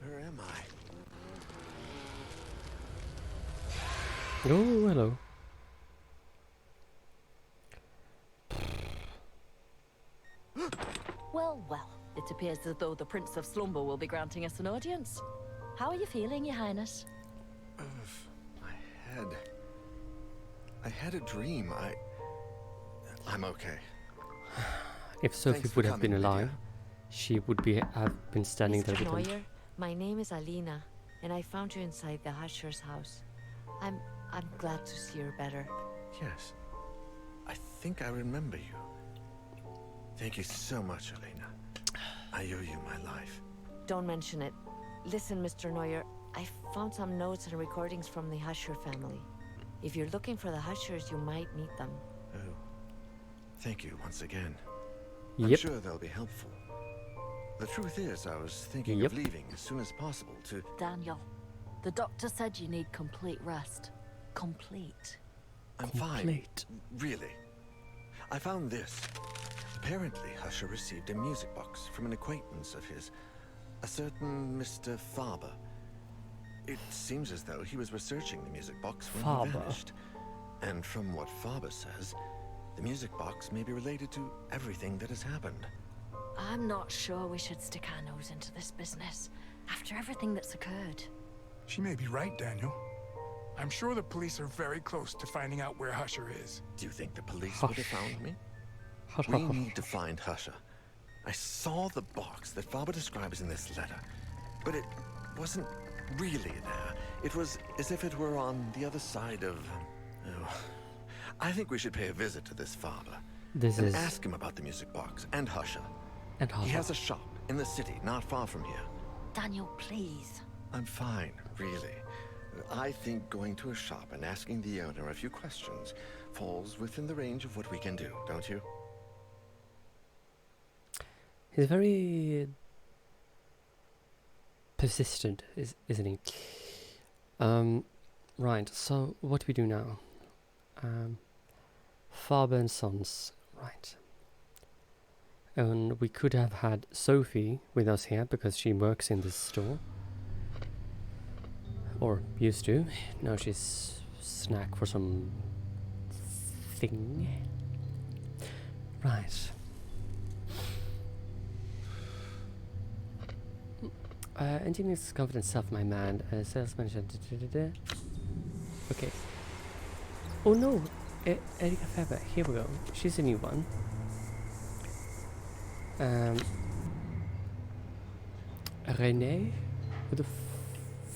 Where am I? Oh, hello. Well, well, it appears as though the Prince of Slumber will be granting us an audience. How are you feeling, Your Highness? I had a dream. I'm okay. If Sophie Thanks for would have been coming, alive, Lydia. she would have been standing there Mr. with him. Neuer, my name is Alina, and I found you inside the Husher's house. I'm glad to see you're better. Yes. I think I remember you. Thank you so much, Elena. I owe you my life. Don't mention it. Listen, Mr. Neuer, I found some notes and recordings from the Husher family. If you're looking for the Hushers, you might meet them. Oh. Thank you once again. Yep. I'm sure they'll be helpful. The truth is, I was thinking Yep. of leaving as soon as possible to... Daniel, the doctor said you need complete rest. Complete. I'm fine. Complete. Really. I found this. Apparently, Husher received a music box from an acquaintance of his, a certain Mr. Faber. It seems as though he was researching the music box when he Faber. vanished. And from what Faber says, the music box may be related to everything that has happened. I'm not sure we should stick our nose into this business after everything that's occurred. She may be right, Daniel. I'm sure the police are very close to finding out where Husher is. Do you think the police would have found me? We need to find Husher. I saw the box that Faber describes in this letter, but it wasn't really there. It was as if it were on the other side of... Oh. I think we should pay a visit to this Faber. This and is... ask him about the music box and Husher. And He has a shop in the city, not far from here. Daniel, please. I'm fine, really. I think going to a shop and asking the owner a few questions falls within the range of what we can do, don't you? He's very persistent, isn't he? Right, so what do we do now? Faber and Sons, right. And we could have had Sophie with us here because she works in this store. Or used to. Now she's snack for some thing. Right. Engineer's confident self, my man. Sales manager. Okay. Oh no! Erika Faber. Here we go. She's a new one. Renee? Who the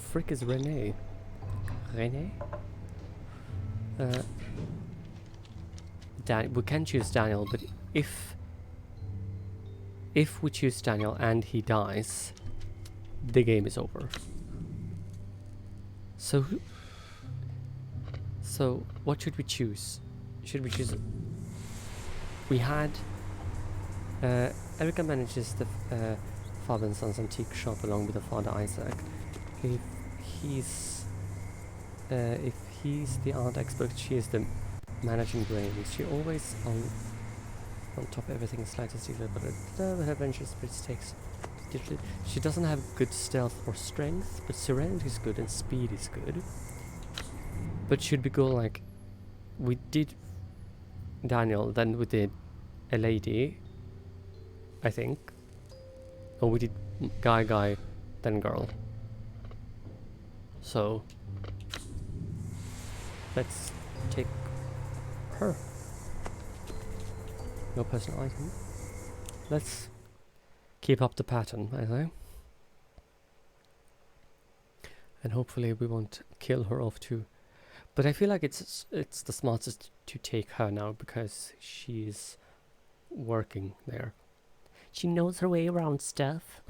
frick is Renee? Renee? We can choose Daniel, but if we choose Daniel and he dies, the game is over. So what should we choose? Should we choose? We had Erica manages the father and son's antique shop along with the father Isaac. If he's the art expert, she is the managing brain. She always on top of everything, slightest detail, but her adventure spirit takes. She doesn't have good stealth or strength, but serenity is good and speed is good. But should we go like we did Daniel, then we did a lady, I think, or we did guy, then girl. So let's take her. No personal item. Let's keep up the pattern, I think. And hopefully we won't kill her off too. But I feel like it's the smartest to take her now because she's working there. She knows her way around stuff.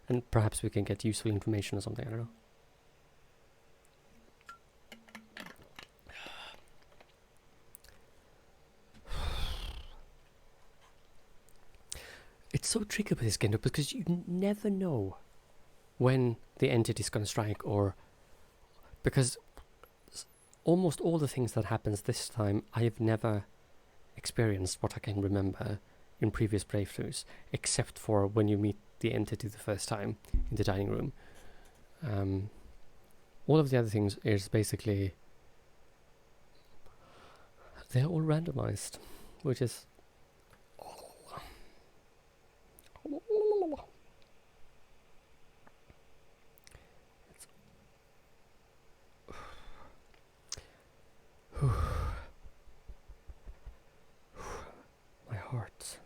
And perhaps we can get useful information or something, I don't know. It's so tricky with this game because you never know when the entity is going to strike, or because almost all the things that happens this time I have never experienced what I can remember in previous playthroughs, except for when you meet the entity the first time in the dining room. All of the other things is basically they're all randomized, which is my heart.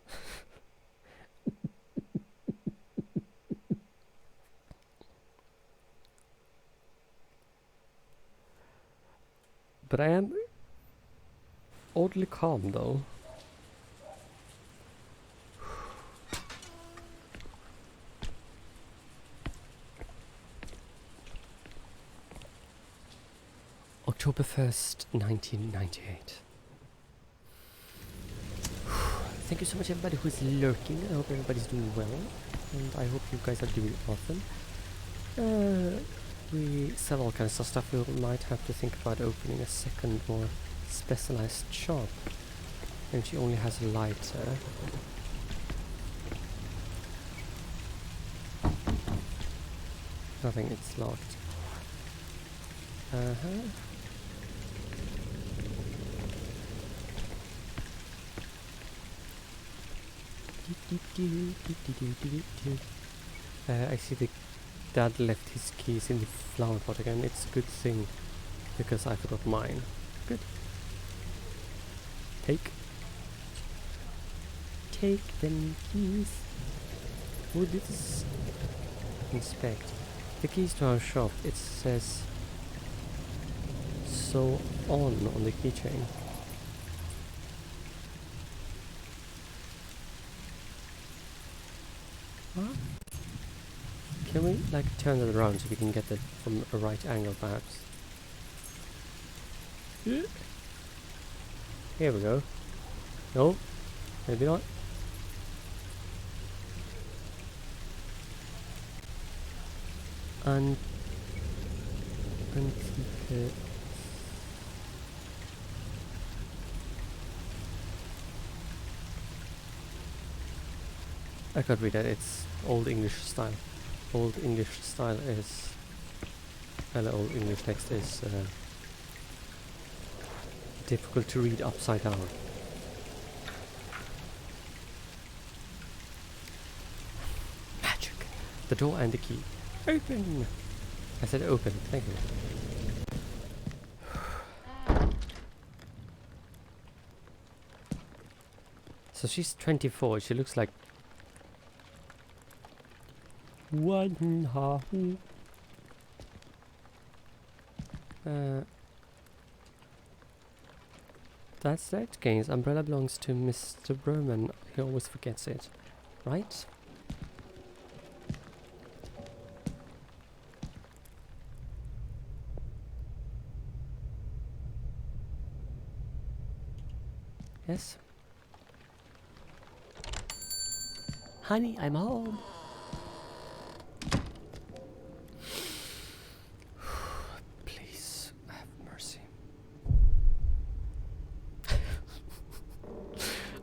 But I am oddly calm though. October 1st, 1998. Thank you so much everybody who's lurking. I hope everybody's doing well. And I hope you guys are doing awesome. We sell all kinds of stuff. We might have to think about opening a second, more specialized shop. And she only has a lighter. Nothing, it's locked. I see the dad left his keys in the flower pot again. It's a good thing because I forgot mine. Good. Take them keys. Would this inspect the keys to our shop? It says so on the keychain. What? Can we like turn it around so we can get it from a right angle perhaps? Here we go. No, maybe not. Antique. I can't read that, it's Old English style. Old English style is... Old English text is difficult to read upside down. Magic! The door and the key. Open! I said open, thank you. So she's 24, she looks like 1.5. That's that case. Umbrella belongs to Mr. Berman. He always forgets it, right? Yes. Honey, I'm home. Please have mercy.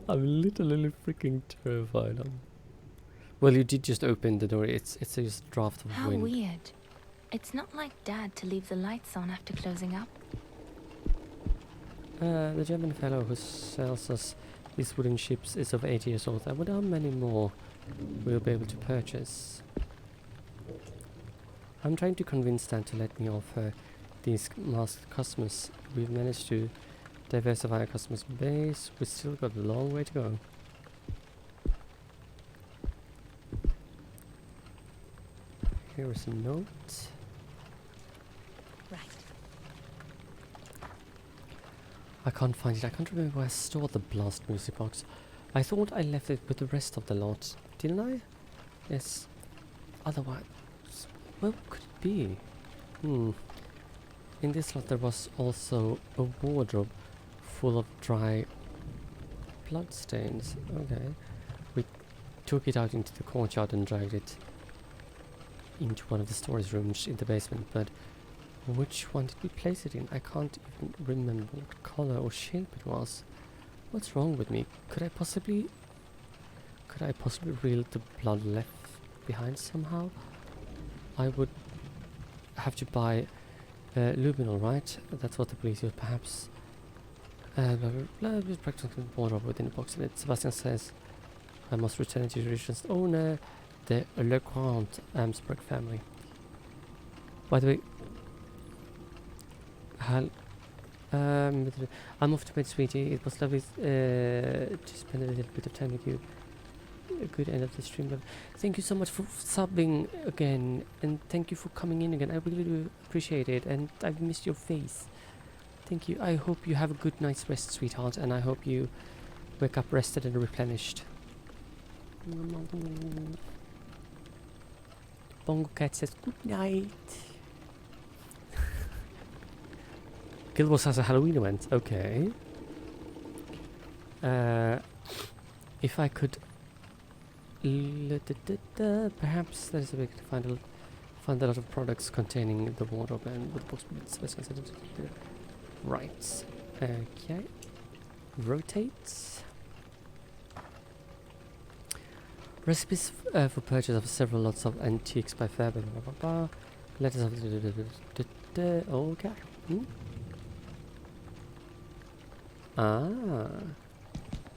I'm literally freaking terrified. Well, you did just open the door. It's just a draft of How wind. weird. It's not like Dad to leave the lights on after closing up. The German fellow who sells us these wooden ships is of 8 years old. I wonder how many more we'll be able to purchase. I'm trying to convince Dan to let me offer these masked customers. We've managed to diversify our customer base. We've still got a long way to go. Here is a note. Right. I can't find it. I can't remember where I stored the blast music box. I thought I left it with the rest of the lot. Didn't I? Yes. Otherwise, what could it be? In this lot there was also a wardrobe full of dry blood stains. Okay. We took it out into the courtyard and dragged it into one of the storage rooms in the basement, but which one did we place it in? I can't even remember what color or shape it was. What's wrong with me? Could I possibly reel the blood left behind somehow? I would have to buy luminol, right? That's what the police use, perhaps. Blah, blah, blah, blah, practically wardrobe within the box in it. Sebastian says I must return it to the original owner, the LeGrand Amsberg family. By the way, I'm off to bed, sweetie. It was lovely to spend a little bit of time with you. A good end of the stream, but thank you so much for subbing again, and thank you for coming in again. I really do appreciate it, and I've missed your face. Thank you. I hope you have a good night's rest, sweetheart, and I hope you wake up rested and replenished. Bongo Cat says good night. Guild Wars has a Halloween event. Okay. If I could, perhaps there is a way to find a lot of products containing the wardrobe and with books. Right. Okay. Rotate. Recipes for purchase of several lots of antiques by Fairbairn. Letters of okay. Ah,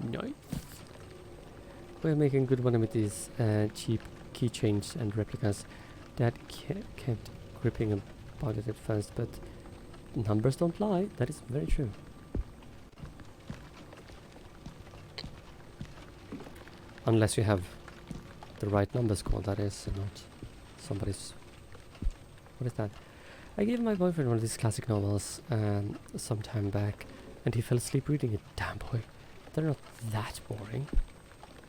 nice. We're making good money with these cheap keychains and replicas. Dad kept gripping about it at first, but numbers don't lie. That is very true. Unless you have the right numbers called, that is, and not somebody's. What is that? I gave my boyfriend one of these classic novels some time back, and he fell asleep reading it. Damn boy, they're not that boring.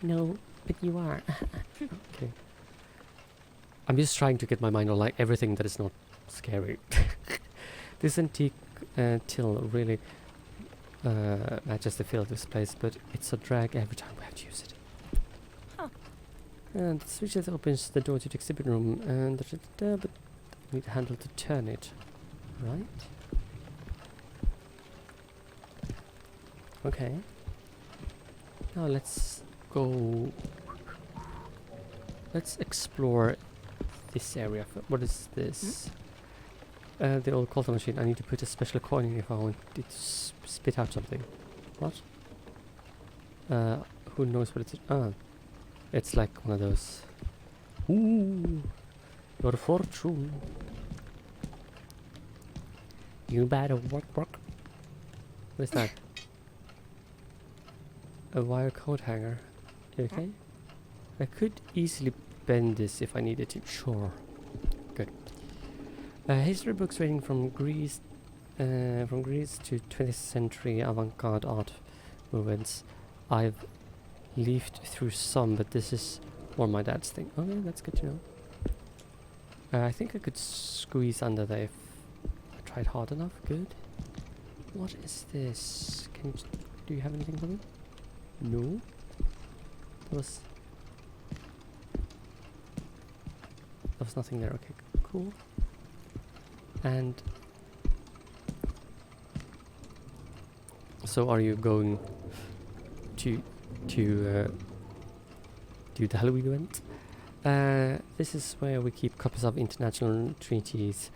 No, but you are. Okay. I'm just trying to get my mind on like everything that is not scary. This antique till really matches the feel of this place, but it's a drag every time we have to use it. And the switch that opens the door to the exhibit room, and but we need a handle to turn it, right? Okay. Now let's go. Let's explore this area. What is this? The old culture machine. I need to put a special coin in if I want it to spit out something. What? Who knows what it is? Ah. It's like one of those Ooh, your fortune. You better work. What is that? A wire coat hanger. Okay. I could easily bend this if I needed to. Sure. Good. History books ranging from Greece to 20th century avant-garde art movements. I've leafed through some, but this is more my dad's thing. Okay, that's good to know. I think I could squeeze under there if I tried hard enough. Good. What is this? Do you have anything for me? No. There was nothing there. Okay, cool. And so, are you going to do the Halloween event? This is where we keep copies of international treaties.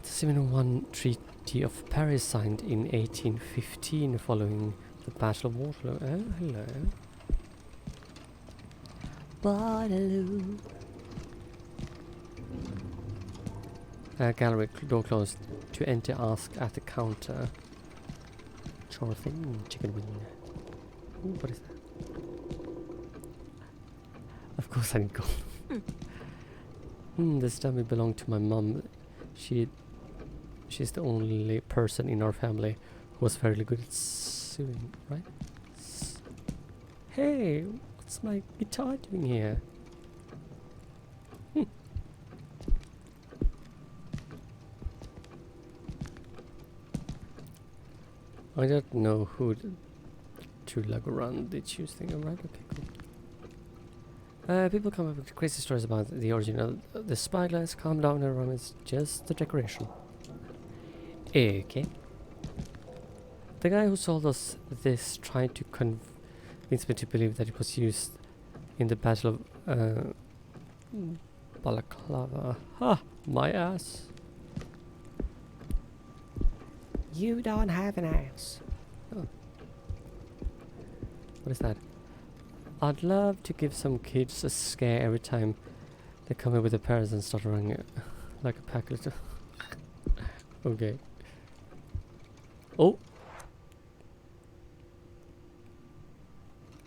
The 701 Treaty of Paris, signed in 1815, following the Battle of Waterloo. Oh, hello. Waterloo. Gallery door closed. To enter, ask at the counter. Sure thing, chicken wing. Ooh, what is that? Of course I need gold. This dummy belonged to my mum. She's the only person in our family who was fairly good at sewing, right? Hey, what's my guitar doing here? I don't know who to lug around the choose thing. Alright, okay, cool. People come up with crazy stories about the original. The spyglass, calm down, everyone. It's just the decoration. Okay. The guy who sold us this tried to convince me to believe that it was used in the Battle of Balaclava. Ha! My ass. You don't have an ass. Oh. What is that? I'd love to give some kids a scare every time they come in with their parents and start running like a pack of okay. Oh!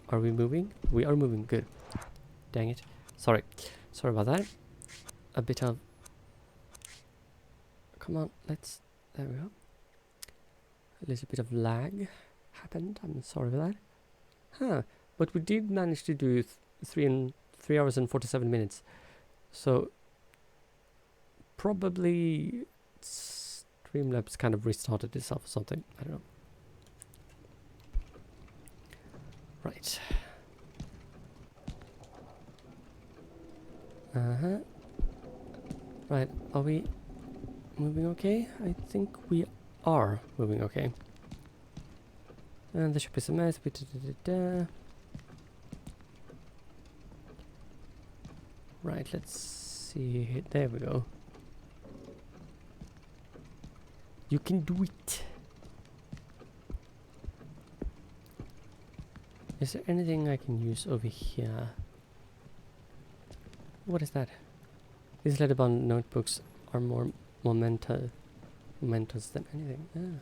Are we moving? We are moving. Good. Dang it. Sorry. Sorry about that. A bit of... Come on, let's... There we go. A little bit of lag happened. I'm sorry for that. Huh. But we did manage to do 3 hours and 47 minutes. So probably Streamlabs kind of restarted itself or something. I don't know. Right. Uh-huh. Right. Are we moving okay? I think we are moving okay. And there should be some mess. Right, let's see. There we go. You can do it. Is there anything I can use over here? What is that? These letterbound notebooks are more momentous than anything. Ah.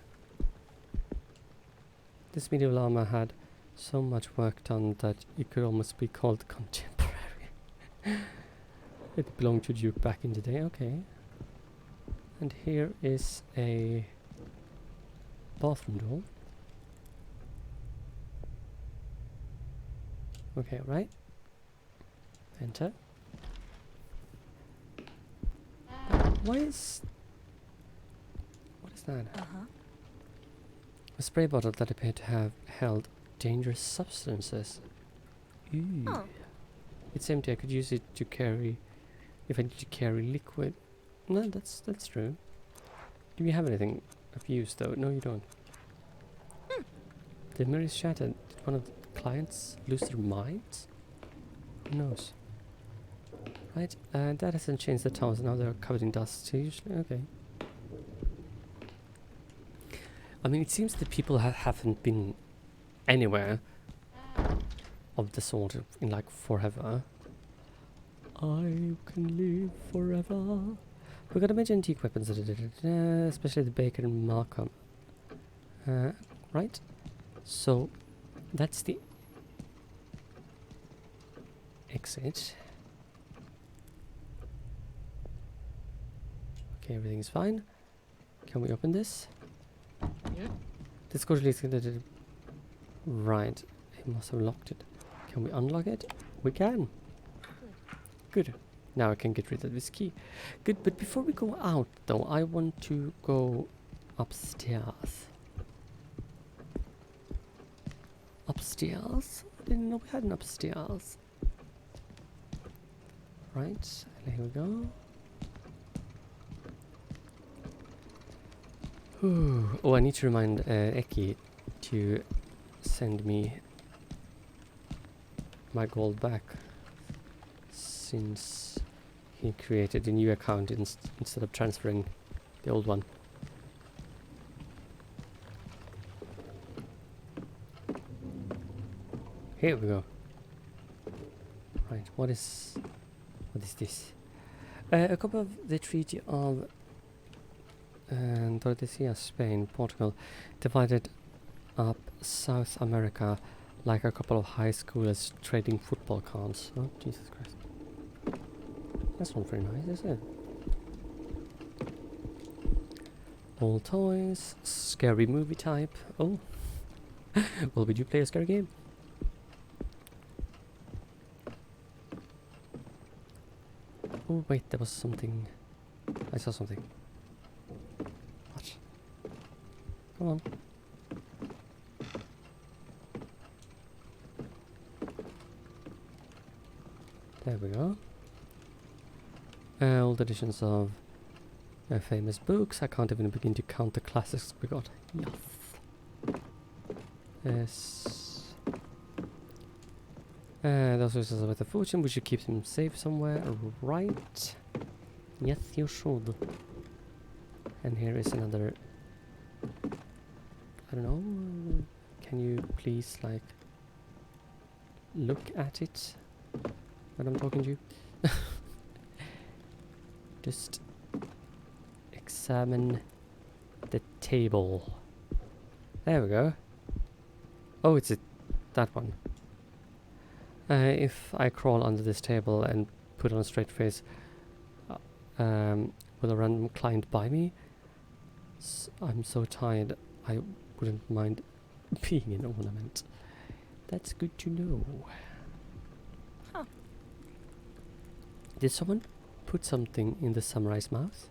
This medieval armor had so much work done that it could almost be called contemporary. It belonged to Duke back in the day. Okay. And here is a bathroom door. Okay, right. Enter. What is that? A spray bottle that appeared to have held dangerous substances. Ooh. Oh. It's empty. I could use it to carry if I need to carry liquid. No, that's true. Do you have anything of use though? No, you don't. The mirror is shattered. Did one of the clients lose their minds? Who knows? Right, that hasn't changed the towels. Now they're covered in dust. So usually, okay. I mean, it seems that people haven't been anywhere of the sort in like forever. I can live forever. We got a major antique weapons, especially the Baker and Markham. Right? So, that's the exit. Okay, everything's fine. Can we open this? Yeah. This code leads to the... Right. He must have locked it. Can we unlock it? We can. Good. Now I can get rid of this key. Good, but before we go out, though, I want to go upstairs. Upstairs? I didn't know we had an upstairs. Right, and here we go. Ooh. Oh, I need to remind Eki to send me my gold back, since he created a new account instead of transferring the old one. Here we go. Right, what is this? A copy of the Treaty of Tordesillas, Spain, Portugal, divided up South America like a couple of high schoolers trading football cards. Oh, Jesus Christ. That's not very nice, is it? Old toys, scary movie type. Oh. Well, would you play a scary game? Oh, wait, there was something. I saw something. What? Come on. There we go. Old editions of famous books. I can't even begin to count the classics we got. Yes. Those who with a fortune, we should keep them safe somewhere, right? Yes, you should. And here is another. I don't know. Can you please, like, look at it when I'm talking to you? Just examine the table. There we go. Oh, it's that one. If I crawl under this table and put on a straight face, with a random client by me, I'm so tired I wouldn't mind being an ornament. That's good to know. Huh. Did someone put something in the samurai's mouth?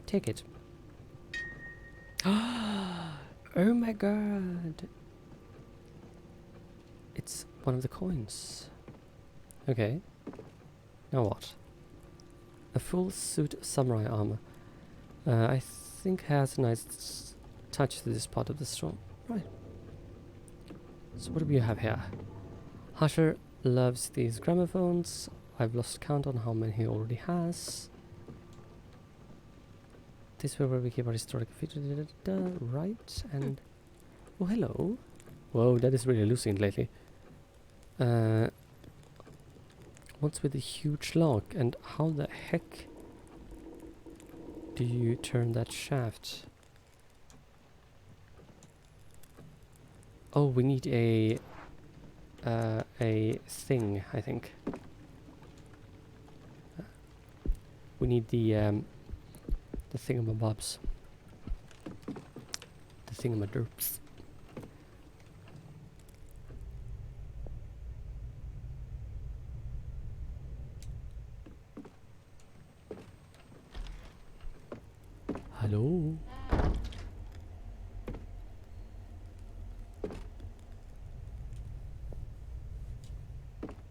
Take it. Oh my god! It's one of the coins. Okay. Now what? A full suit of samurai armor. I think has a nice touch to this part of the store. Right. So what do we have here? Husher loves these gramophones. I've lost count on how many he already has. This is where we keep our historic features. Right, and... Oh, hello. Whoa, that is really loosened lately. What's with the huge lock, and how the heck do you turn that shaft? Oh, we need a thing, I think. We need the thingamabobs. The thingamaderps. Hello?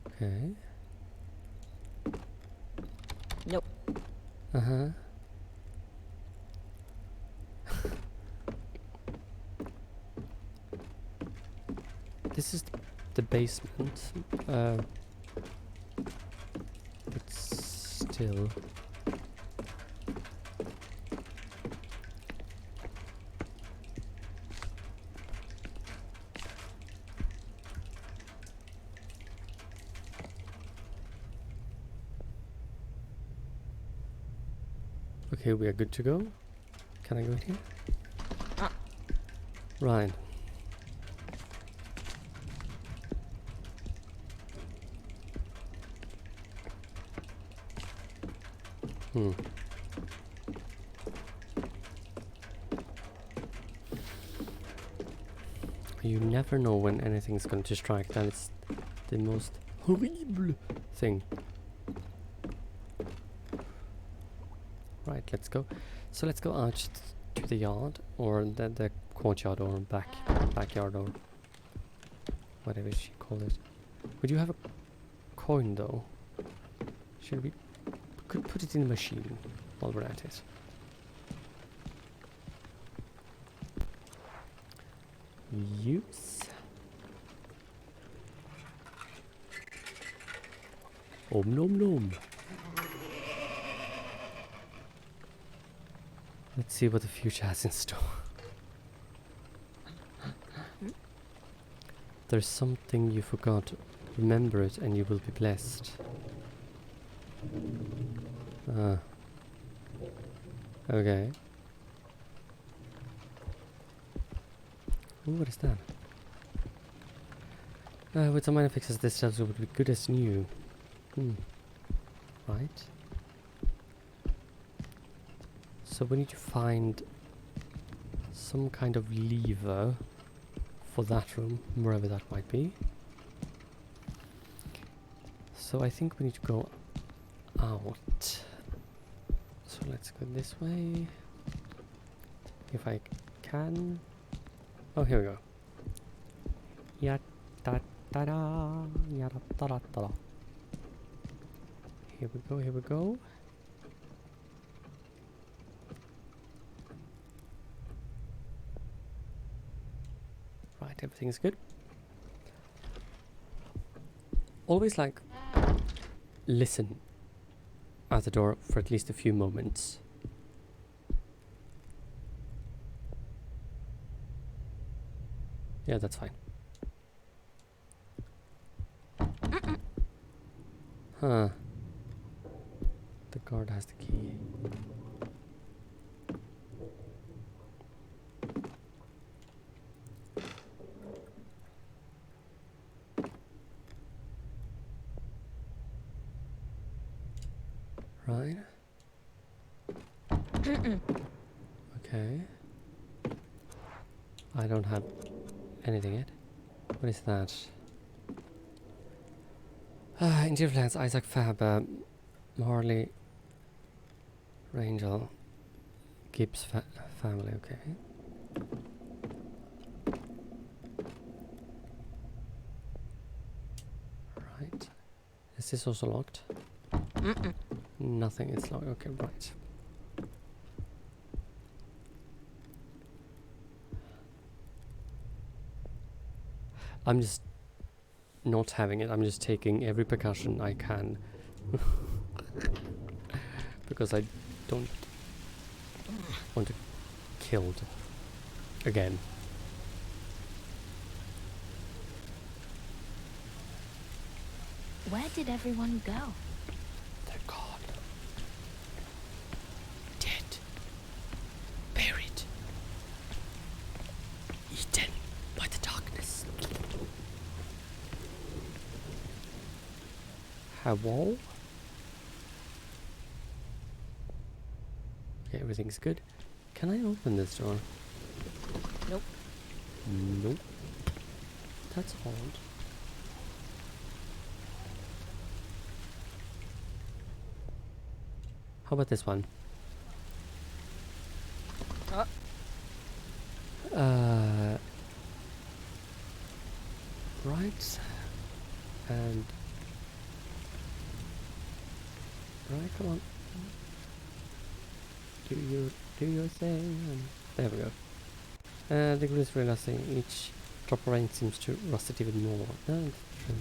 Okay. Nope. Uh-huh. This is the basement. But still... Okay, we are good to go. Can I go in here? Right. You never know when anything's going to strike. That is the most horrible thing. Right, let's go. So let's go out to the yard, or the courtyard, or backyard, or whatever she called it. Would you have a coin though? Should we could put it in the machine while we're at it. Use. Om nom nom. Let's see what the future has in store. There's something you forgot. Remember it and you will be blessed. Okay. Ooh, what is that? With some minor fixes, this stuff would be good as new. Right. So we need to find some kind of lever for that room, wherever that might be. So I think we need to go out. So let's go this way. If I can. Oh, here we go. Ya da da da. Ya da da da da. Here we go, here we go. Right, everything's good. Always like listen at the door for at least a few moments. Yeah, that's fine. Huh. The guard has the key. Right. Okay. I don't have anything yet. What is that? Interior plans, Isaac Faber, Marley, Rangel, Gibbs family, okay. Right. Is this also locked? Nothing, it's locked. Okay, right. I'm just not having it. I'm just taking every precaution I can. Because I don't want to get killed again. Where did everyone go? They're gone. Dead. Buried. Eaten by the darkness. Hello? Okay, everything's good. Can I open this door? Nope. Nope. That's odd. How about this one? Right. And right, come on. Do your thing. And there we go. The glue is really rusting. Each drop of rain seems to rust it even more. No, that's true.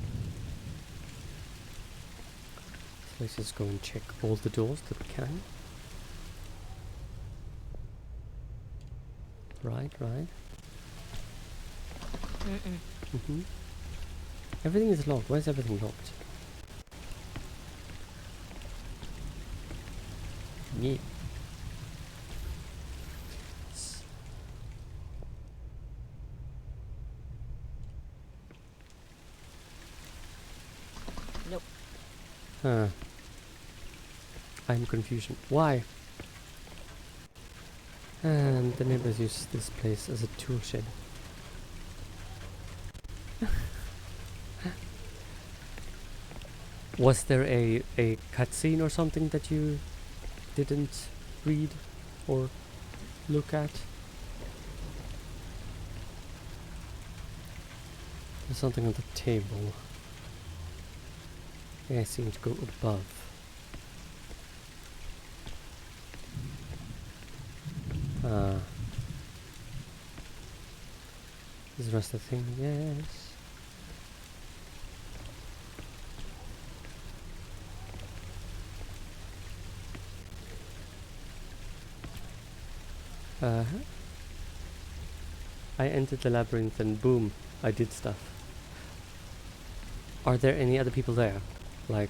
So let's just go and check all the doors that we can. Right. Everything is locked. Why is everything locked? Yeah. Huh. I'm confusion. Why? And the neighbors use this place as a tool shed. Was there a cutscene or something that you didn't read or look at? There's something on the table. Yeah, I seem to go above. Ah. Is the rest of the thing? Yes. I entered the labyrinth and boom, I did stuff. Are there any other people there? Like...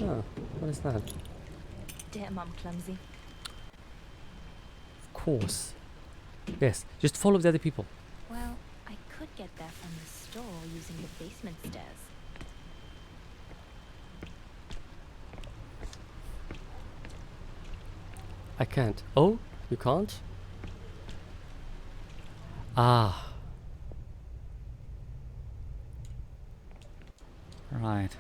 Oh, what is that? Damn, I'm clumsy. Of course. Yes, just follow the other people. Well, I could get there from the store using the basement stairs. I can't. Oh, you can't? Ah. Right.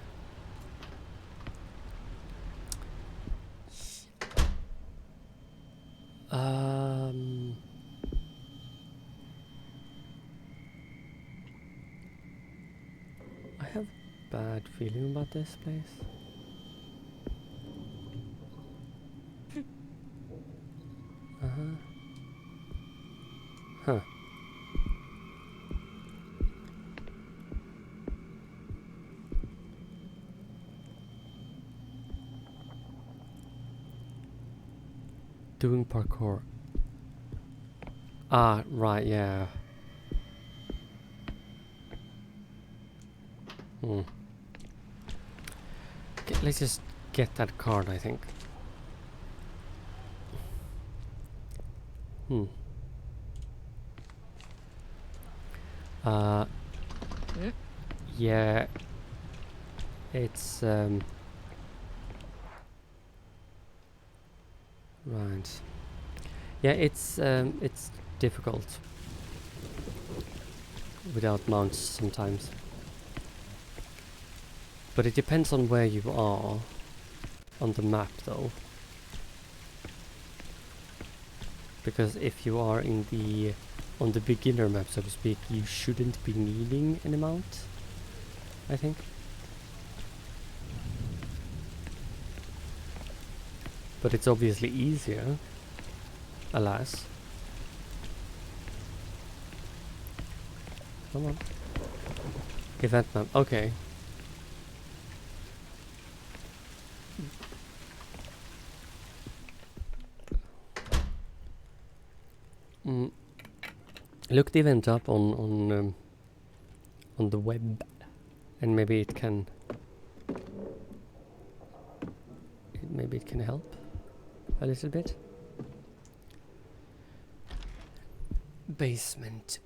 I have a bad feeling about this place. Uh-huh. Huh. Doing parkour. Ah, right, yeah. Hmm. Okay, let's just get that card, I think. Hmm. Yeah. It's, right. Yeah, it's difficult without mounts sometimes. But it depends on where you are on the map though. Because if you are in the on the beginner map, so to speak, you shouldn't be needing an mount, I think. But it's obviously easier, alas. Come on. Event map, okay. Look the event up on the web, and maybe it can help a little bit. Basement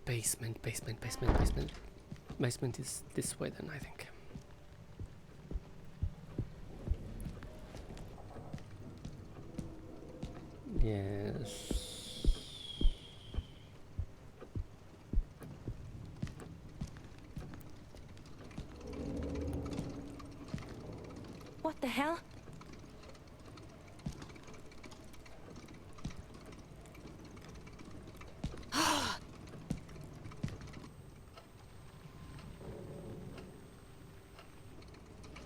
is this way then, I think. Yes. What the hell?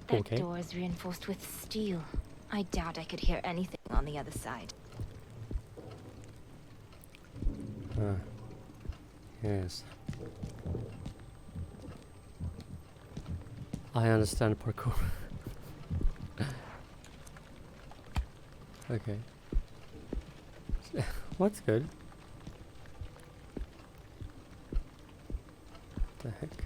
That okay. door is reinforced with steel. I doubt I could hear anything on the other side. Yes. I understand parkour. Okay. What's good? What the heck?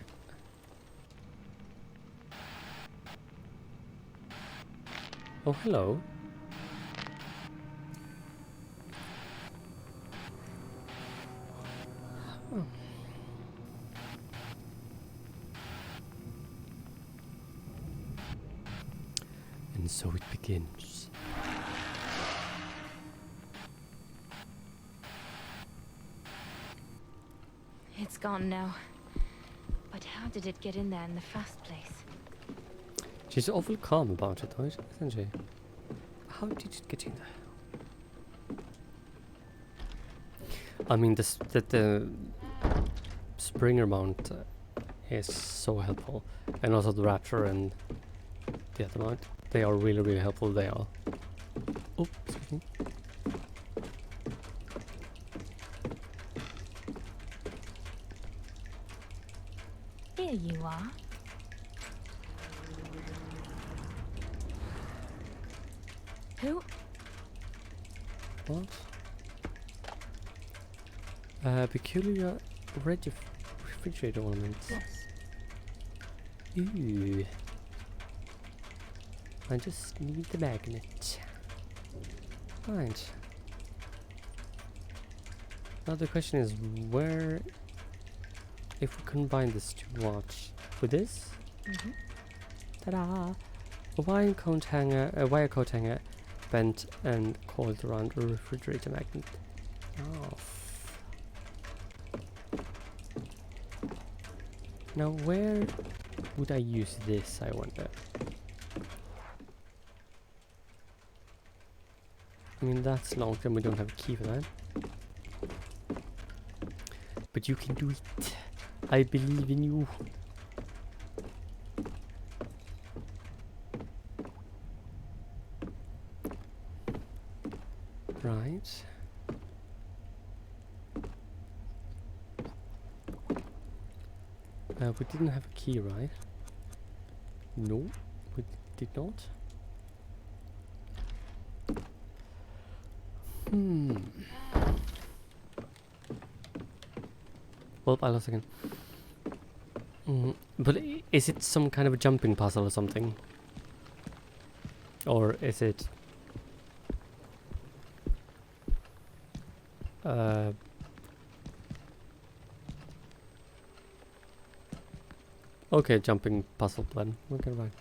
Oh, hello. Oh. And so it begins. It's gone now. But how did it get in there in the first place? She's awful calm about it, right? Isn't she? How did it get in there? I mean, the Springer mount is so helpful. And also the Raptor and the other mount. They are really, really helpful. They are. Oh, excuse me. Here you are. Who? What? Peculiar refrigerator ornaments. Yes. Ooh. I just need the magnet. Right. Now the question is where, if we combine this to what? With this? Ta-da! A wire coat hanger bent and coiled around a refrigerator magnet. Oh. Now where would I use this, I wonder? I mean, that's locked and we don't have a key for that. But you can do it. I believe in you. Right. We didn't have a key, right? No, we did not. Well, I lost again. But is it some kind of a jumping puzzle or something? Or is it... okay, jumping puzzle then. Okay, right.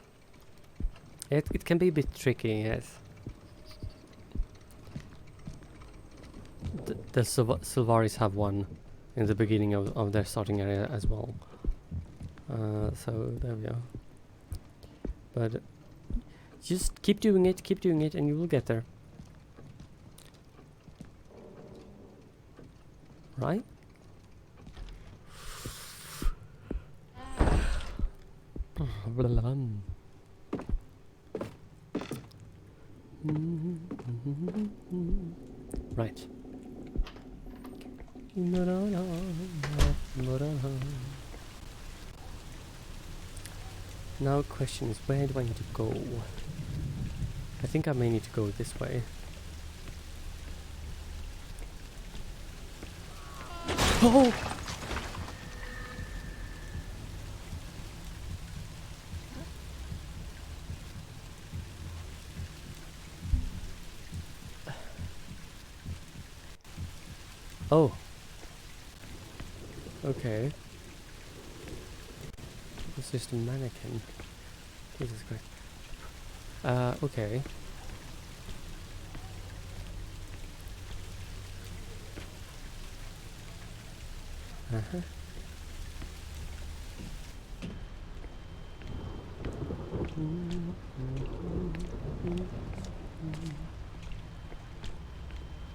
It can be a bit tricky, yes. The Sylvaris have one in the beginning of their starting area as well. So there we go. But just keep doing it, and you will get there. Right? Right. Now question is, where do I need to go? I think I may need to go this way. Oh! Oh. Okay. It's just a mannequin. Jesus Christ. Okay.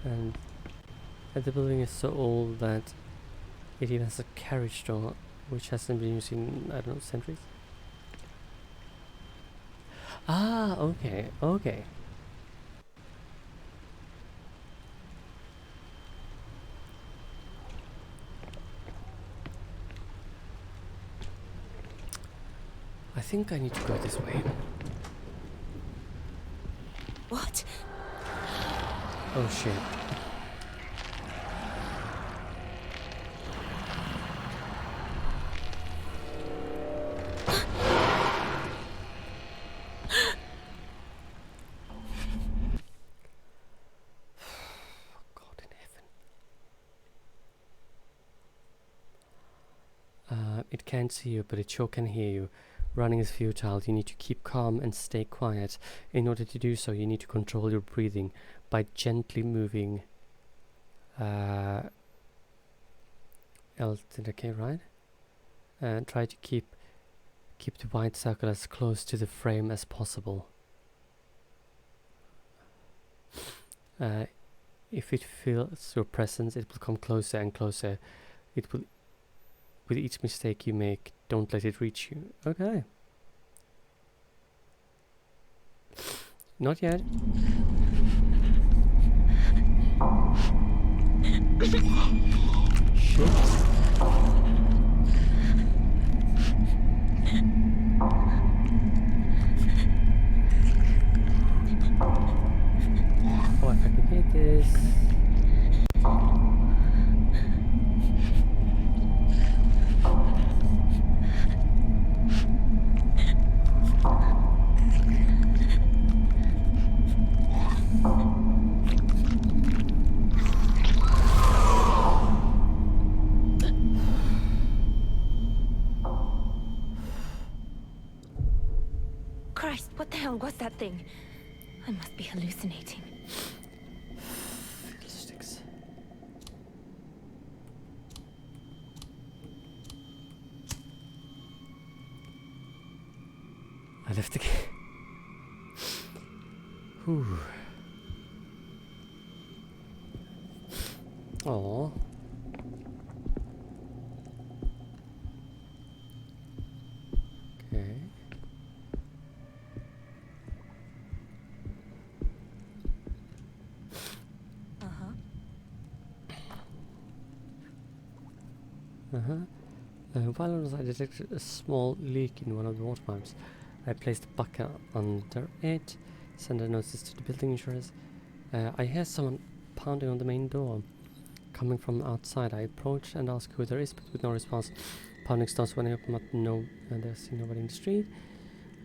And the building is so old that it even has a carriage door, which hasn't been used in, I don't know, centuries. Ah, okay, okay. I think I need to go this way. What? Oh shit. God in heaven. It can't see you, but it sure can hear you. Running is futile. You need to keep calm and stay quiet. In order to do so, you need to control your breathing by gently moving L to the K, right? And try to keep the white circle as close to the frame as possible. If it feels your presence, it will come closer and closer. It will, with each mistake you make, don't let it reach you. Okay. Not yet. Shit. Oh, if I can hit this. Christ, what the hell was that thing? I must be hallucinating. Fiddlesticks. I left the game. Whew. Aww. Okay. While on I detected a small leak in one of the water pipes. I placed a bucket under it, sent a notice to the building insurance. I hear someone pounding on the main door. Coming from outside, I approach and ask who there is, but with no response. Pounding starts when I open up, there's nobody in the street.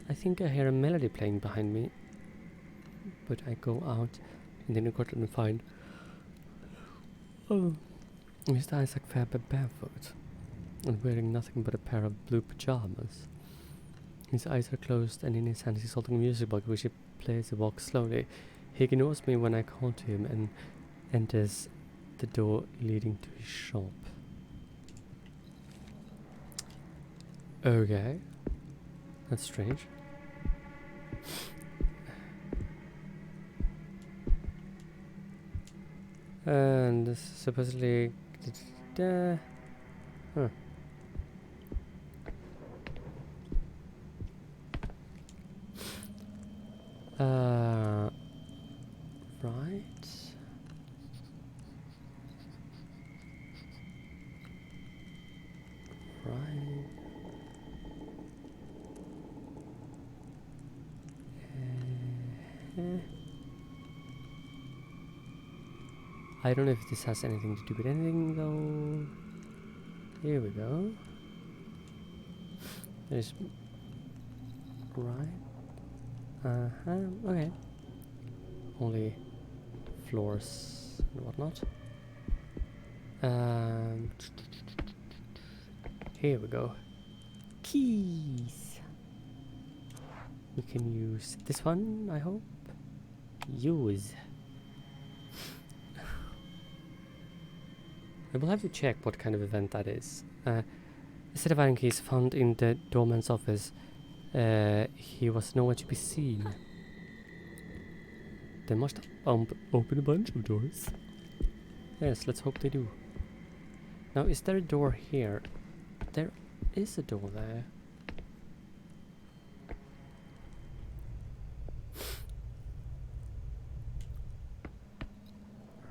I think I hear a melody playing behind me, but I go out in the court and find Mr. Isaac Fairbairn barefoot and wearing nothing but a pair of blue pajamas. His eyes are closed, and in his hand he's holding a music box which he plays and walks slowly. He ignores me when I call to him and enters the door leading to his shop. Okay. That's strange. And this is supposedly... Huh. Right. Right. I don't know if this has anything to do with anything though. Here we go. There's... Right. Okay. Only floors and whatnot. Here we go. Keys. We can use this one, I hope. Use. I will have to check what kind of event that is. A set of iron keys found in the doorman's office. He was nowhere to be seen. They must open a bunch of doors. Yes, let's hope they do. Now, is there a door here? There is a door there.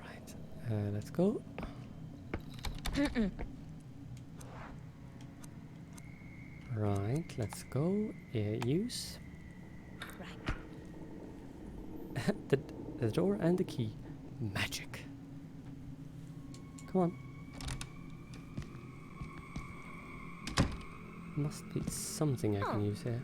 Right, let's go. Right, let's go. Use. Right. the door and the key. Magic. Come on. Must be something I can use here.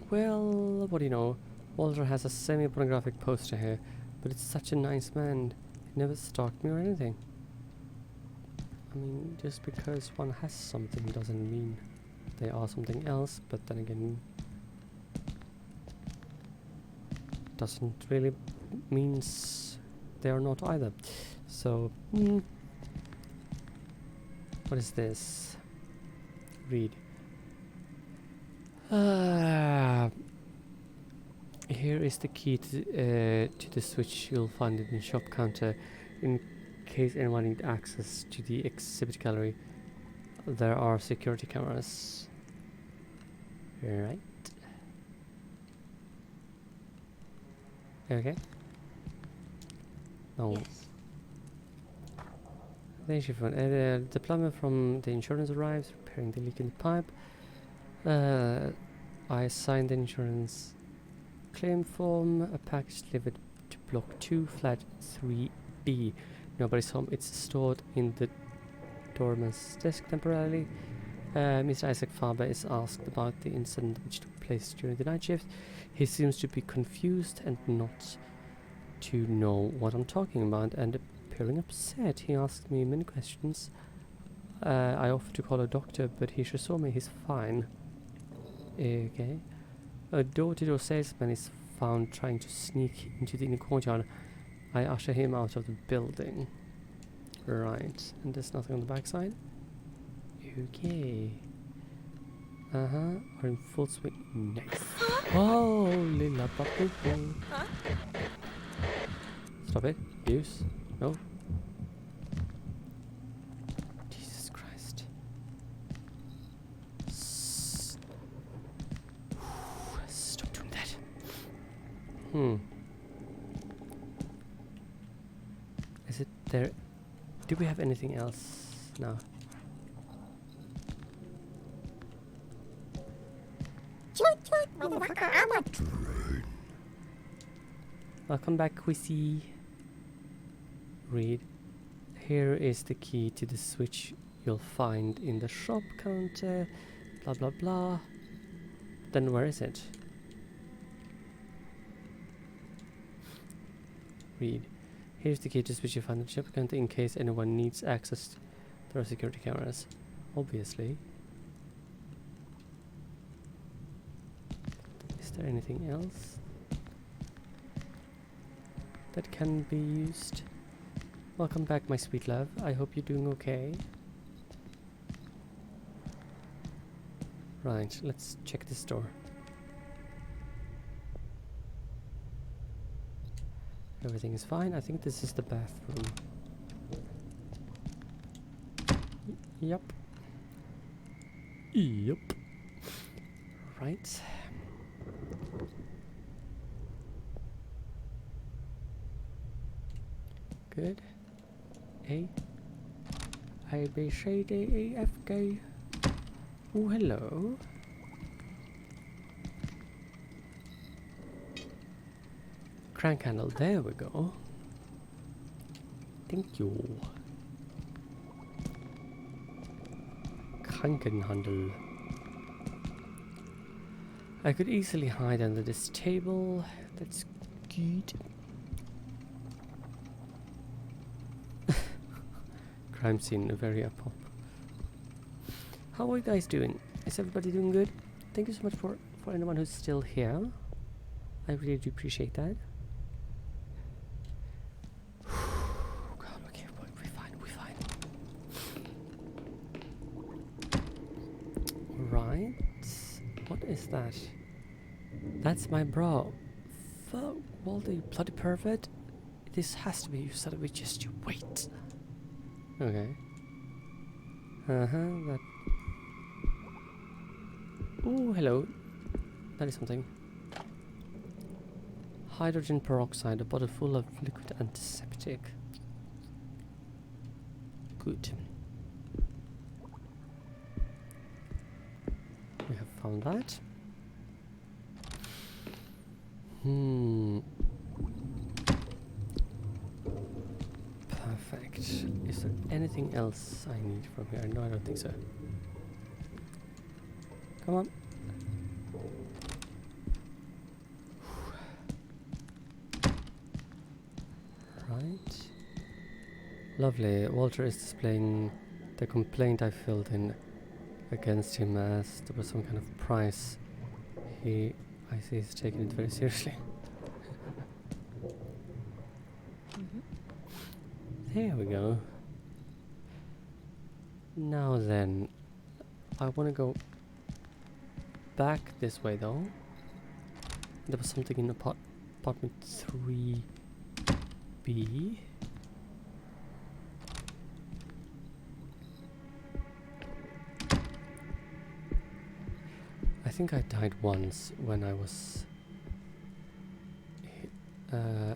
Well, what do you know? Walter has a semi-pornographic poster here, but it's such a nice man. He never stalked me or anything. I mean, just because one has something doesn't mean they are something else, but then again, doesn't really means they are not either. So, what is this? Read. Here is the key to the switch. You'll find it in the shop counter in case anyone needs access to the exhibit gallery. There are security cameras. Right. Okay. No. Yes. Thank you for the plumber from the insurance arrives, repairing the leak in the pipe. I signed the insurance claim form. A package delivered to block 2, flat 3B. Nobody's home. It's stored in the doorman's desk temporarily. Mr. Isaac Faber is asked about the incident which took place during the night shift. He seems to be confused and not to know what I'm talking about, and appearing upset. He asked me many questions. I offered to call a doctor, but he saw me. He's fine. Okay. A door-to-door salesman is found trying to sneak into the inner courtyard. I usher him out of the building. Right. And there's nothing on the backside? Okay. Are in full swing. Nice. Oh, lilla bubble. Stop it. Use. No. Jesus Christ. Stop doing that. Is it there? Do we have anything else? No. Welcome back, Quissy. Read. Here is the key to the switch you'll find in the shop counter. Blah blah blah. Then where is it? Read. Here's the key to the switch you find in the shop counter in case anyone needs access. There are security cameras. Obviously. Is there anything else that can be used? Welcome back, my sweet love. I hope you're doing okay. Right, let's check this door. Everything is fine. I think this is the bathroom. Yep. Yep. Right. Good. A B C D E F G. Oh, hello. Crank handle. There we go. Thank you. Krankenhandel. I could easily hide under this table. That's good. Crime scene, very up. How are you guys doing? Is everybody doing good? Thank you so much for anyone who's still here. I really do appreciate that. God, okay, we're fine, we're fine. Right. What is that? That's my bro. Walter, you bloody pervert. This has to be you, so that we just you wait. Okay. That. Oh, hello. That is something. Hydrogen peroxide, a bottle full of liquid antiseptic. Good. We have found that. Perfect. Is there anything else I need from here? No, I don't think so. Come on. Right. Lovely. Walter is displaying the complaint I filled in. against him as there was some kind of prize. I see he's taking it very seriously. There we go. Now then, I want to go back this way though. There was something in apartment 3B. I think I died once when I was... oh,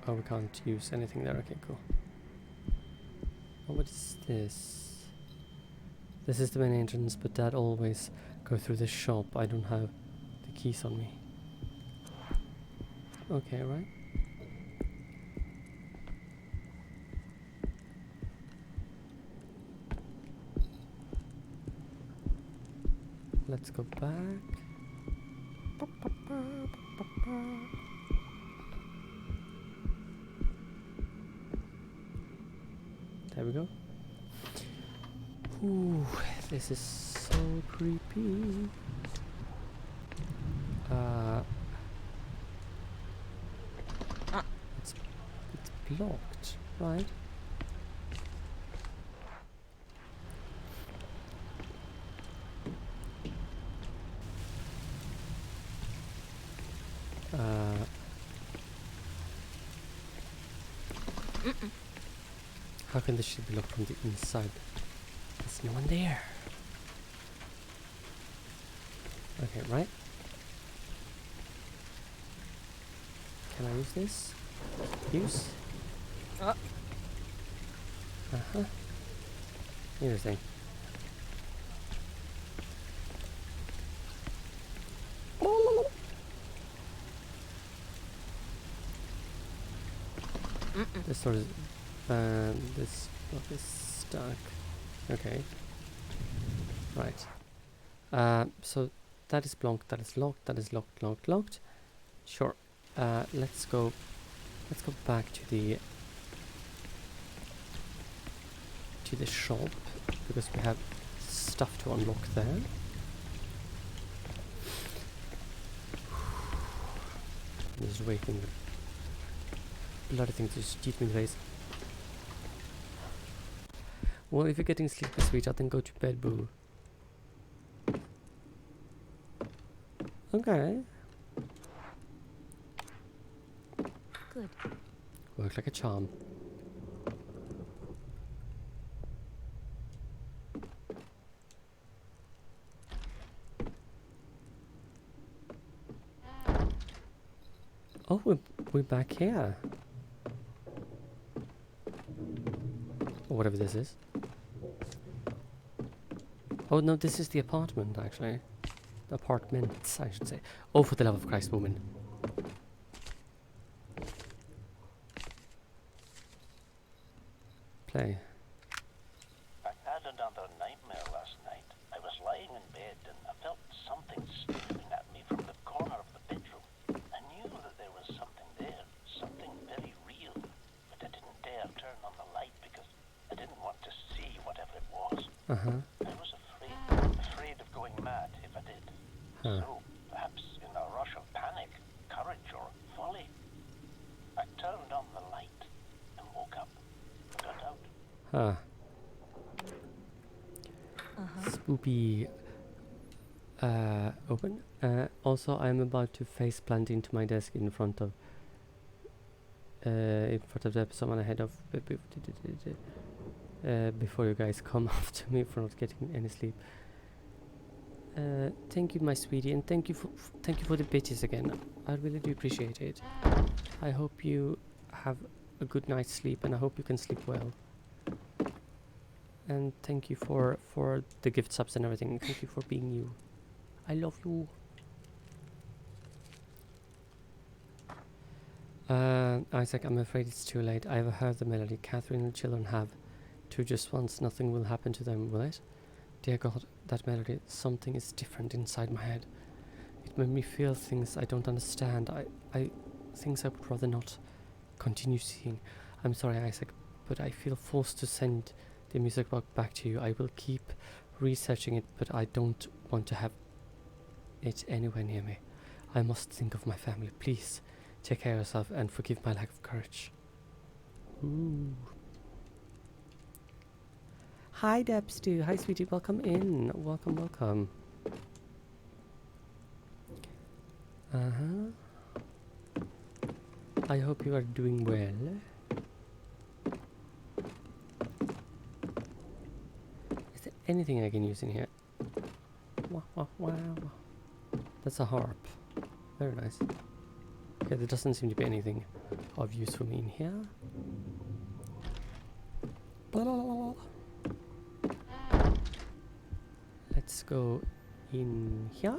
we can't use anything there. Okay, cool. Oh, what is this? This is the main entrance, but that always go through the shop. I don't have the keys on me. Okay, right? Let's go back. There we go. Ooh, this is so creepy. It's blocked, right? How can this shit be locked from the inside? There's no one there. Okay, right? Can I use this? Use? Uh-huh. Interesting. This sort of this block is stuck. Okay. Right. So that is blocked, that is locked, that is locked, locked, locked. Sure. Let's go back to the shop because we have stuff to unlock there. I'm just waiting. Bloody thing to just cheat me in the face. Well, if you're getting sleepy, sweetheart, then go to bed, boo. Okay. Good. Worked like a charm. Oh, we're back here. Or whatever this is. Oh no, this is the apartment actually. The apartments, I should say. Oh, for the love of Christ, woman. Play. I had another nightmare last night. I was lying in bed and I felt something staring at me from the corner of the bedroom. I knew that there was something there, something very real, but I didn't dare turn on the light because I didn't want to see whatever it was. I was afraid of going mad if I did. So, perhaps in a rush of panic, courage, or folly, I turned on the light and woke up and got out. Spoopy. Open. Also, I'm about to face plant into my desk in front of someone ahead of before you guys come after me for not getting any sleep. Thank you, my sweetie, and thank you for the bitches again. I really do appreciate it. I hope you have a good night's sleep, and I hope you can sleep well. And thank you for the gift subs and everything. Thank you for being you. I love you. Isaac, I'm afraid it's too late. I've heard the melody. Catherine and the children have. To just once, nothing will happen to them, will it? Dear God, that melody, something is different inside my head. It made me feel things I don't understand. Things I would rather not continue seeing. I'm sorry, Isaac, but I feel forced to send the music box back to you. I will keep researching it, but I don't want to have it anywhere near me. I must think of my family. Please take care of yourself and forgive my lack of courage. Ooh. Hi Debstu. Hi sweetie, welcome in. Welcome, welcome. I hope you are doing well. Is there anything I can use in here? Wow, wow, wow. That's a harp. Very nice. Okay, there doesn't seem to be anything of use for me in here. Let's go in here.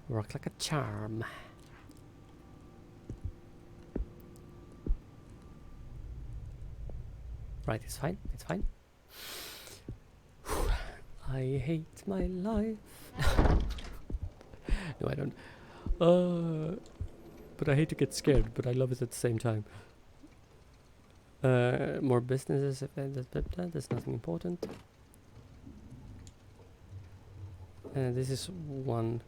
Work like a charm. Right, it's fine, it's fine. I hate my life. No, I don't. But I hate to get scared, but I love it at the same time. More businesses, if there's nothing important. This is one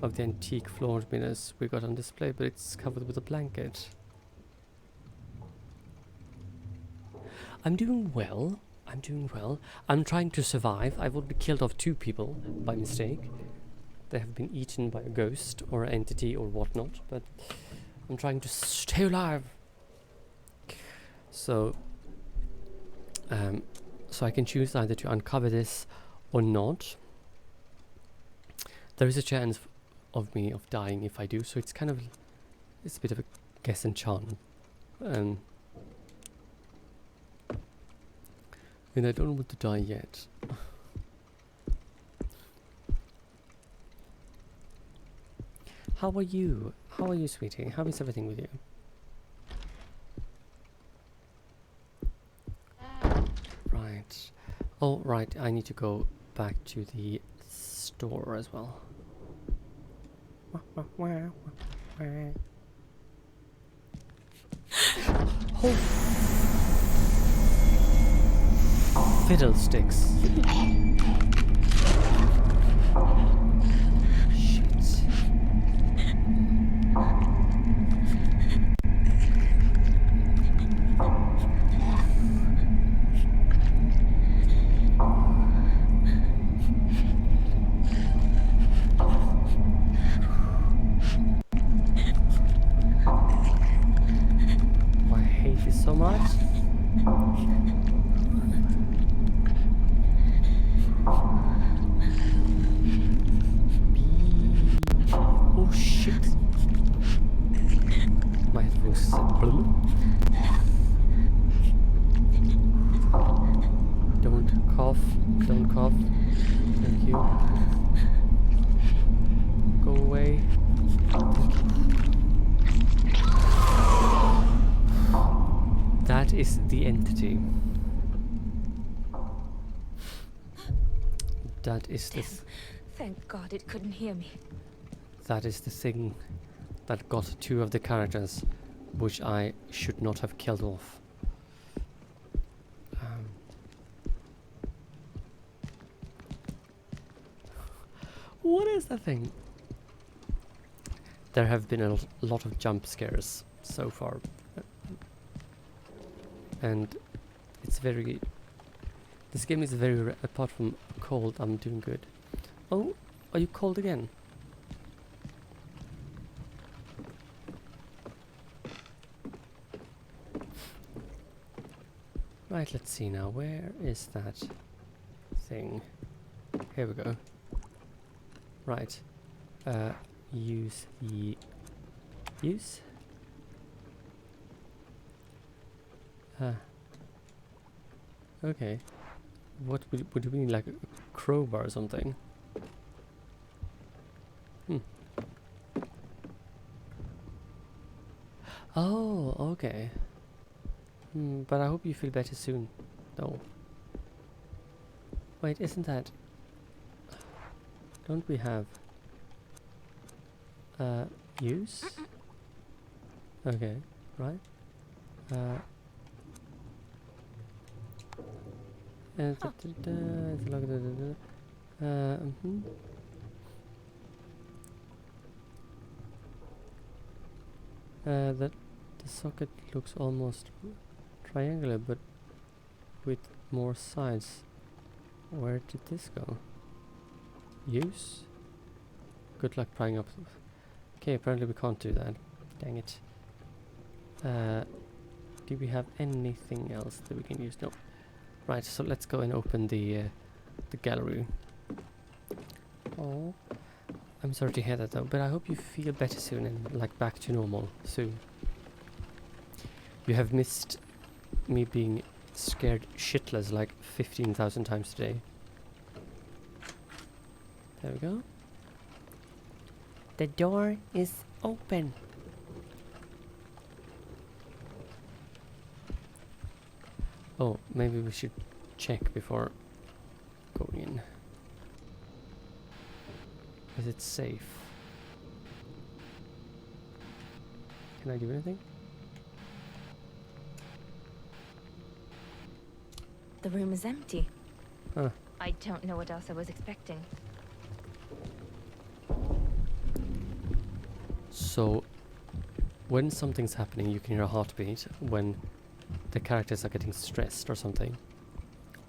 of the antique floor mirrors we got on display, but it's covered with a blanket. I'm doing well. I'm doing well. I'm trying to survive. I've already killed off 2 people by mistake. They have been eaten by a ghost or an entity or whatnot, but I'm trying to stay alive. So I can choose either to uncover this or not. There is a chance of me dying if I do, so it's a bit of a guess and charm. And I don't want to die yet. How are you? How are you, sweetie? How is everything with you? Right. Oh, right. I need to go back to the store as well. Oh. Fiddlesticks. Shit. I hate this so much. Oh shit. My headphones said blue. Don't cough. Don't cough. Thank you. Go away. That is the entity. That is the... Thank God it couldn't hear me. That is the thing that got 2 of the characters, which I should not have killed off. What is the thing? There have been a lot of jump scares so far. And it's very... This game is very... apart from cold, I'm doing good. Oh, are you cold again? Right, let's see now. Where is that thing? Here we go. Right. Use the... Use? Okay. What would you mean, like a crowbar or something? Oh, okay. But I hope you feel better soon, though. Wait, isn't that... Don't we have... use? Okay, right. That the socket looks almost triangular, but with more sides. Where did this go? Use? Good luck prying up. Okay, apparently we can't do that. Dang it. Do we have anything else that we can use? No. Right, so let's go and open the gallery. Oh, I'm sorry to hear that though, but I hope you feel better soon and like back to normal soon. You have missed me being scared shitless like 15,000 times today. There we go. The door is open. Oh, maybe we should check before going in. Is it safe? Can I do anything? The room is empty. Huh. I don't know what else I was expecting. So, when something's happening, you can hear a heartbeat when the characters are getting stressed or something.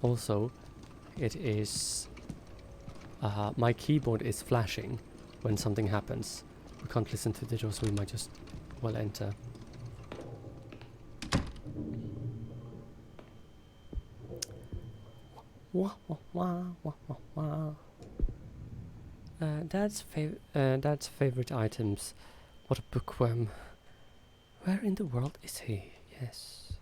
Also, it is... my keyboard is flashing when something happens. We can't listen to the door, so we might just, well, enter. Wah, wah, wah, wah, wah, wah. Dad's favorite items. What a bookworm. Where in the world is he? Yes.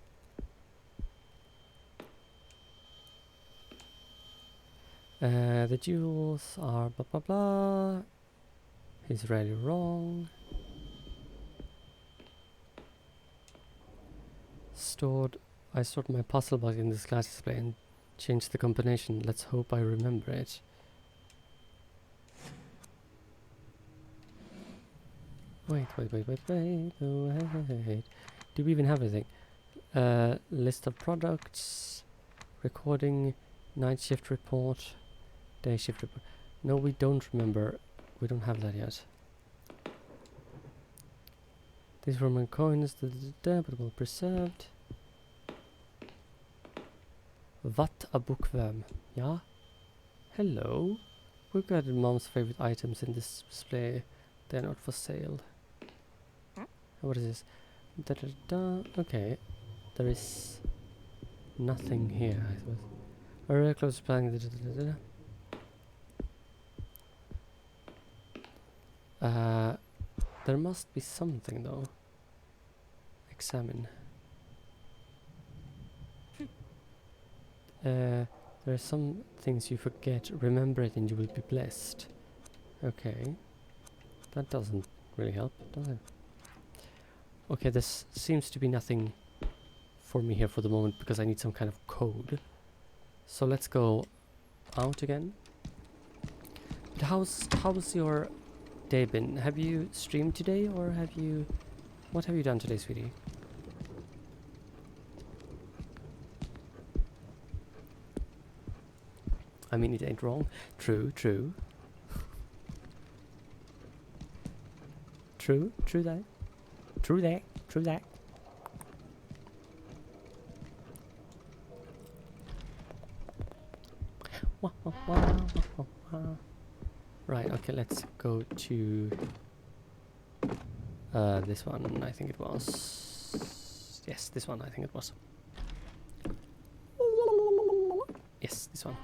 The jewels are blah blah blah. He's really wrong. I stored my puzzle box in this glass display and changed the combination. Let's hope I remember it. Wait. Do we even have anything? List of products, recording, night shift report, day shift report. No, we don't remember. We don't have that yet. These Roman coins, but well preserved. What a bookworm. Yeah? Hello? We've got mom's favorite items in this display. They're not for sale. What is this? Okay. There is nothing here, I suppose. A really close planning. There must be something though. Examine. There are some things you forget. Remember it and you will be blessed. Okay. That doesn't really help, does it? Okay, this seems to be nothing for me here for the moment because I need some kind of code. So let's go out again. But how's your day been? Have you streamed today or have you... What have you done today, sweetie? I mean, it ain't wrong. True. True that. True that. Right, okay, let's go to this one, I think it was. Yes, this one, I think it was. Yes, this one.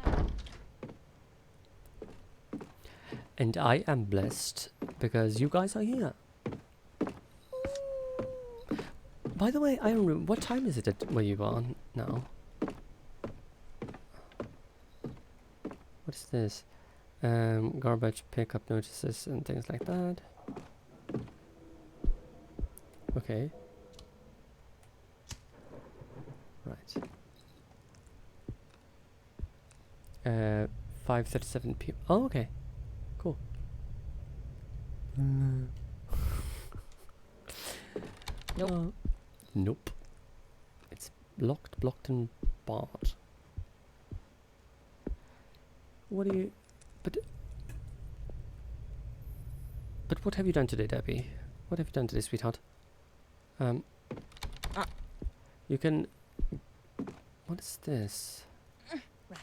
And I am blessed because you guys are here. By the way, Iron Room, what time is it at where you are now? What is this? Garbage pickup notices and things like that. Okay. Right. 5:37 p.m. Oh, okay. Cool. Nope. Nope. It's locked, blocked, and barred. What do you... But what have you done today, Debbie? What have you done today, sweetheart? You can... What is this? Right.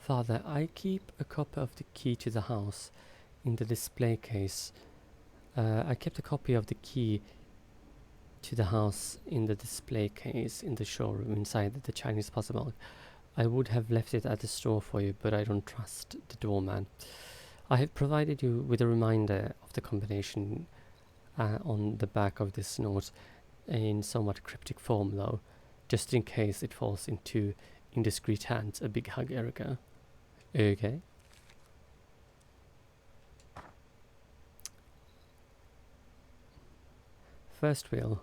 Father, I keep a copy of the key to the house in the display case. I kept a copy of the key to the house in the display case in the showroom inside the Chinese puzzle. I would have left it at the store for you, but I don't trust the doorman. I have provided you with a reminder of the combination on the back of this note in somewhat cryptic form, though, just in case it falls into indiscreet hands. A big hug, Erica. Okay. First wheel.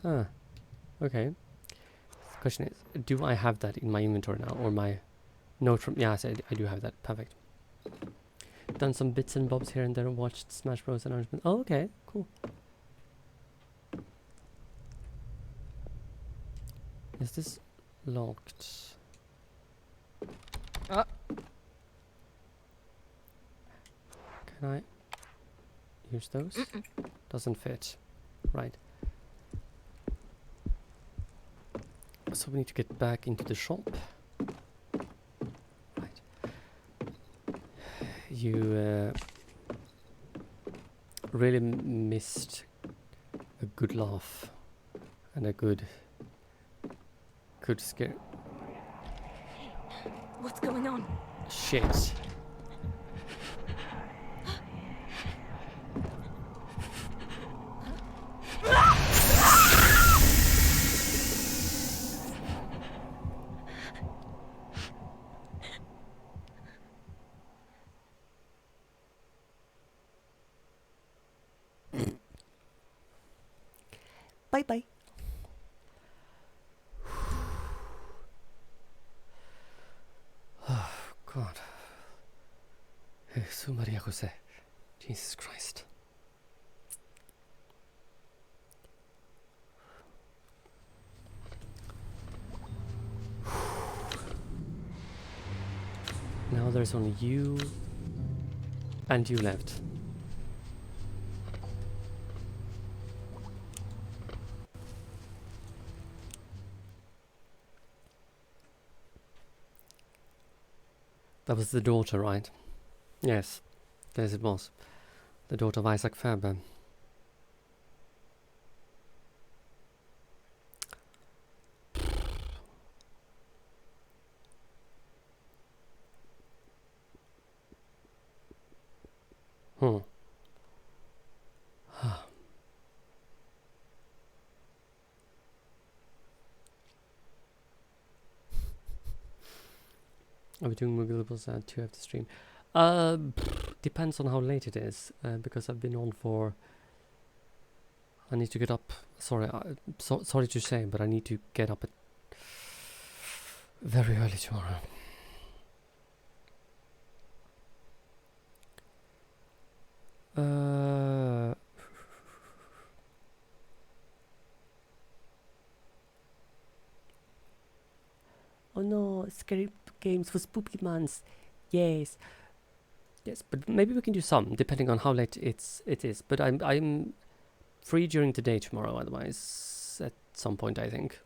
Okay. The question is, do I have that in my inventory now, or my note from... Yes, I do have that. Perfect. Done some bits and bobs here and there, watched Smash Bros. Announcement. Oh, okay. Cool. Is this locked? Can I use those? Doesn't fit. Right. So we need to get back into the shop. Right. You really missed a good laugh and a good scare. What's going on? Shit. Bye-bye. Oh, God. Jesus Maria Jose. Jesus Christ. Now there's only you and you left. That was the daughter, right? Yes, yes it was. The daughter of Isaac Faber. Are we doing mobilables 2 after stream? Depends on how late it is, because I've been on for... I need to get up... Sorry, sorry to say, but I need to get up at very early tomorrow. Oh no, scary games for spooky months. Yes. Yes, but maybe we can do some, depending on how late it is. But I'm free during the day tomorrow, otherwise, at some point, I think.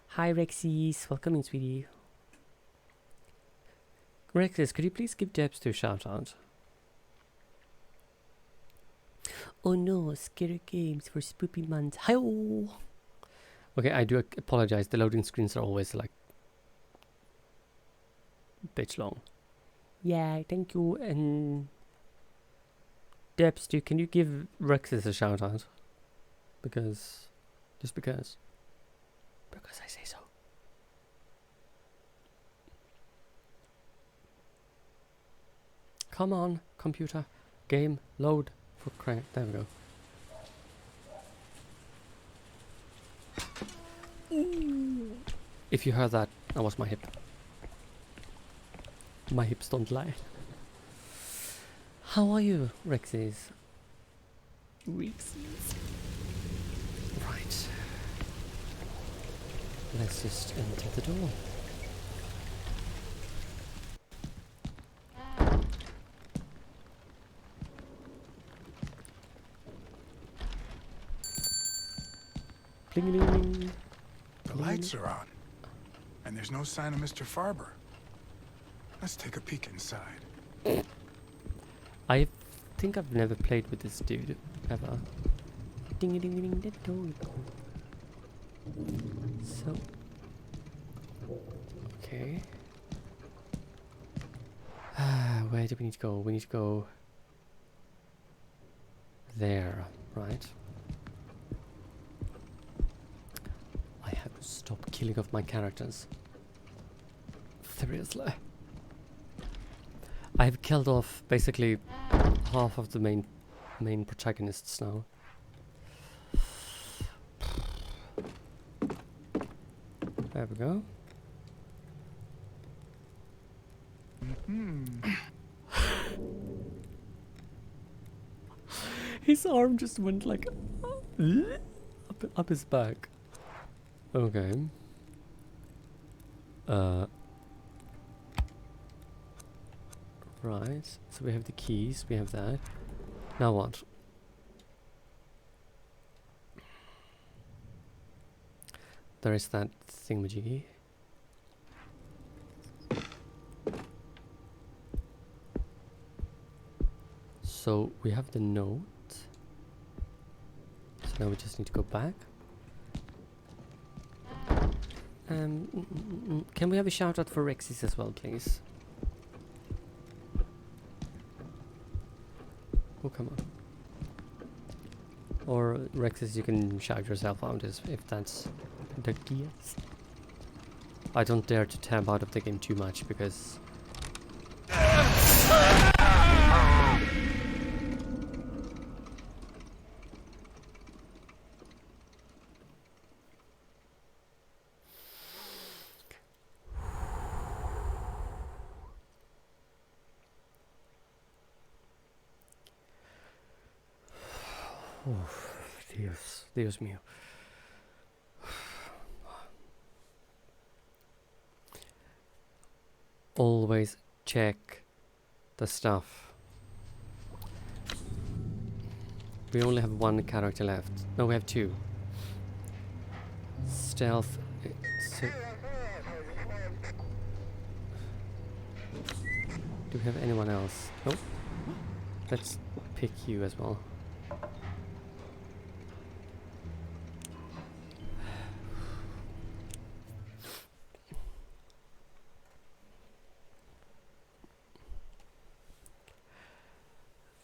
Hi, Rexies. Welcome in, sweetie. Rexis, could you please give Debs a shout out? Oh no, scary games for spooky months. Hi-oh! Okay, I do apologize. The loading screens are always like bitch long. Yeah, thank you. And Debs, can you give Rexis a shout out? Because because I say so. Come on, computer, game, load for crying. There we go. Ooh. If you heard that was my hip. My hips don't lie. How are you, Rexes? Right. Let's just enter the door. Bling-a-ling. The lights are on, and there's no sign of Mr. Farber. Let's take a peek inside. I think I've never played with this dude ever. Ding-a-ding-a-ding-ding-dong. So, okay. Where do we need to go? We need to go there, right? I have to stop killing off my characters. Seriously. I've killed off basically half of the main protagonists now. There we go. His arm just went like up his back. Okay. Right. So we have the keys. We have that. Now what? There is that thingamajiggy. So we have the note. So now we just need to go back. Can we have a shout out for Rexis as well, please? Oh, come on. Or Rexis, you can shout yourself out if that's the case. I don't dare to tab out of the game too much because... Dios mío. Always check the stuff. We only have one character left. No, we have two. Stealth. Do we have anyone else? Nope. Let's pick you as well.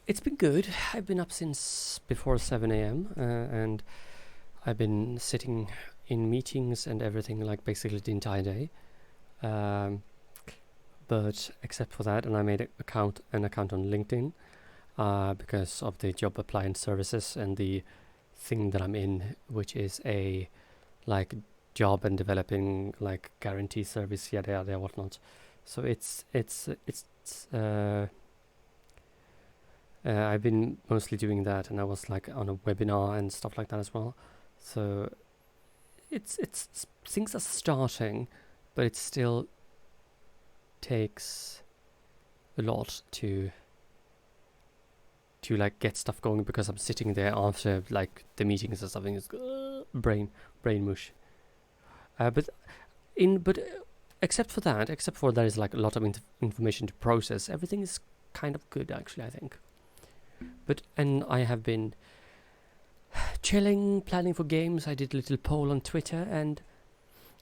It's been good. I've been up since before 7 AM and I've been sitting in meetings and everything like basically the entire day. But except for that, and I made an account on LinkedIn because of the job appliance services and the thing that I'm in, which is a like job and developing like guarantee service, yada yada whatnot. So I've been mostly doing that, and I was like on a webinar and stuff like that as well. So it's things are starting, but it still takes a lot to like get stuff going because I'm sitting there after like the meetings and stuff and it's brain mush. But except for there is like a lot of information to process. Everything is kind of good actually, I think. And I have been chilling, planning for games. I did a little poll on Twitter, and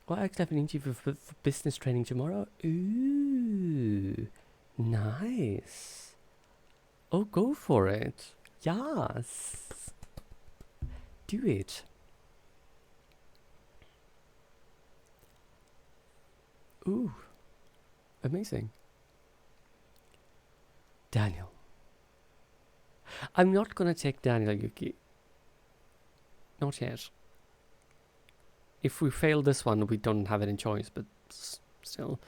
I actually have an interview for business training tomorrow. Ooh, nice. Oh, go for it. Yes. Do it. Ooh, amazing. Daniel. I'm not gonna take Daniel, Yuki. Not yet. If we fail this one, we don't have any choice, but still.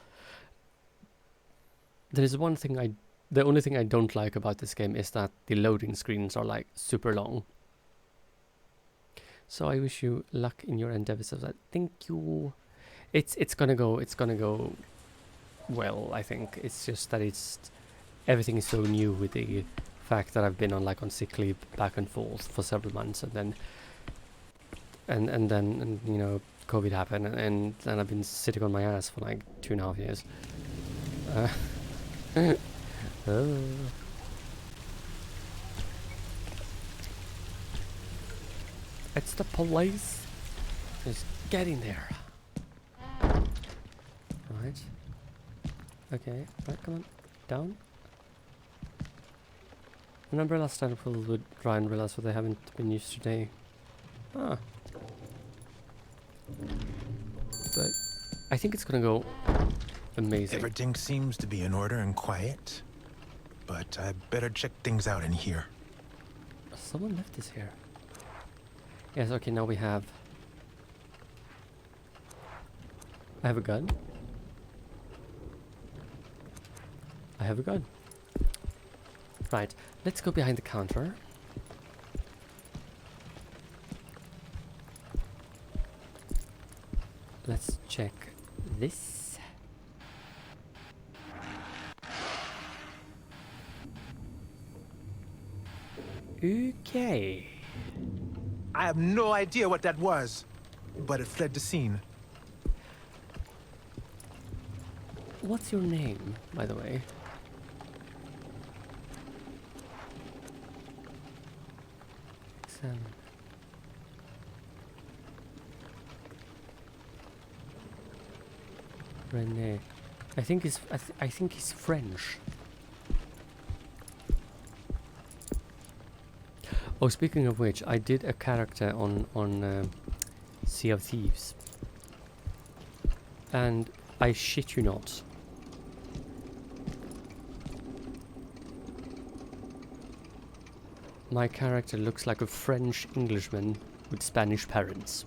There is one thing I The only thing I don't like about this game is that the loading screens are like super long. So I wish you luck in your endeavors of that. Thank you. It's gonna go well, I think. It's just that everything is so new with the fact that I've been on sick leave back and forth for several months, and then you know, COVID happened, and then I've been sitting on my ass for like 2.5 years. It's the police. Just get in there. Right. Okay. Right. Come on. Down. An umbrella stand full would dry umbrellas, but they haven't been used today. Ah. But I think it's gonna go amazing. Everything seems to be in order and quiet, but I better check things out in here. Someone left this here. Yes, okay, now we have... I have a gun. I have a gun. Right, let's go behind the counter. Let's check this. Okay. I have no idea what that was, but it fled the scene. What's your name, by the way? Examine. René. I think he's French. Oh, speaking of which, I did a character on Sea of Thieves, and I shit you not, my character looks like a French Englishman with Spanish parents.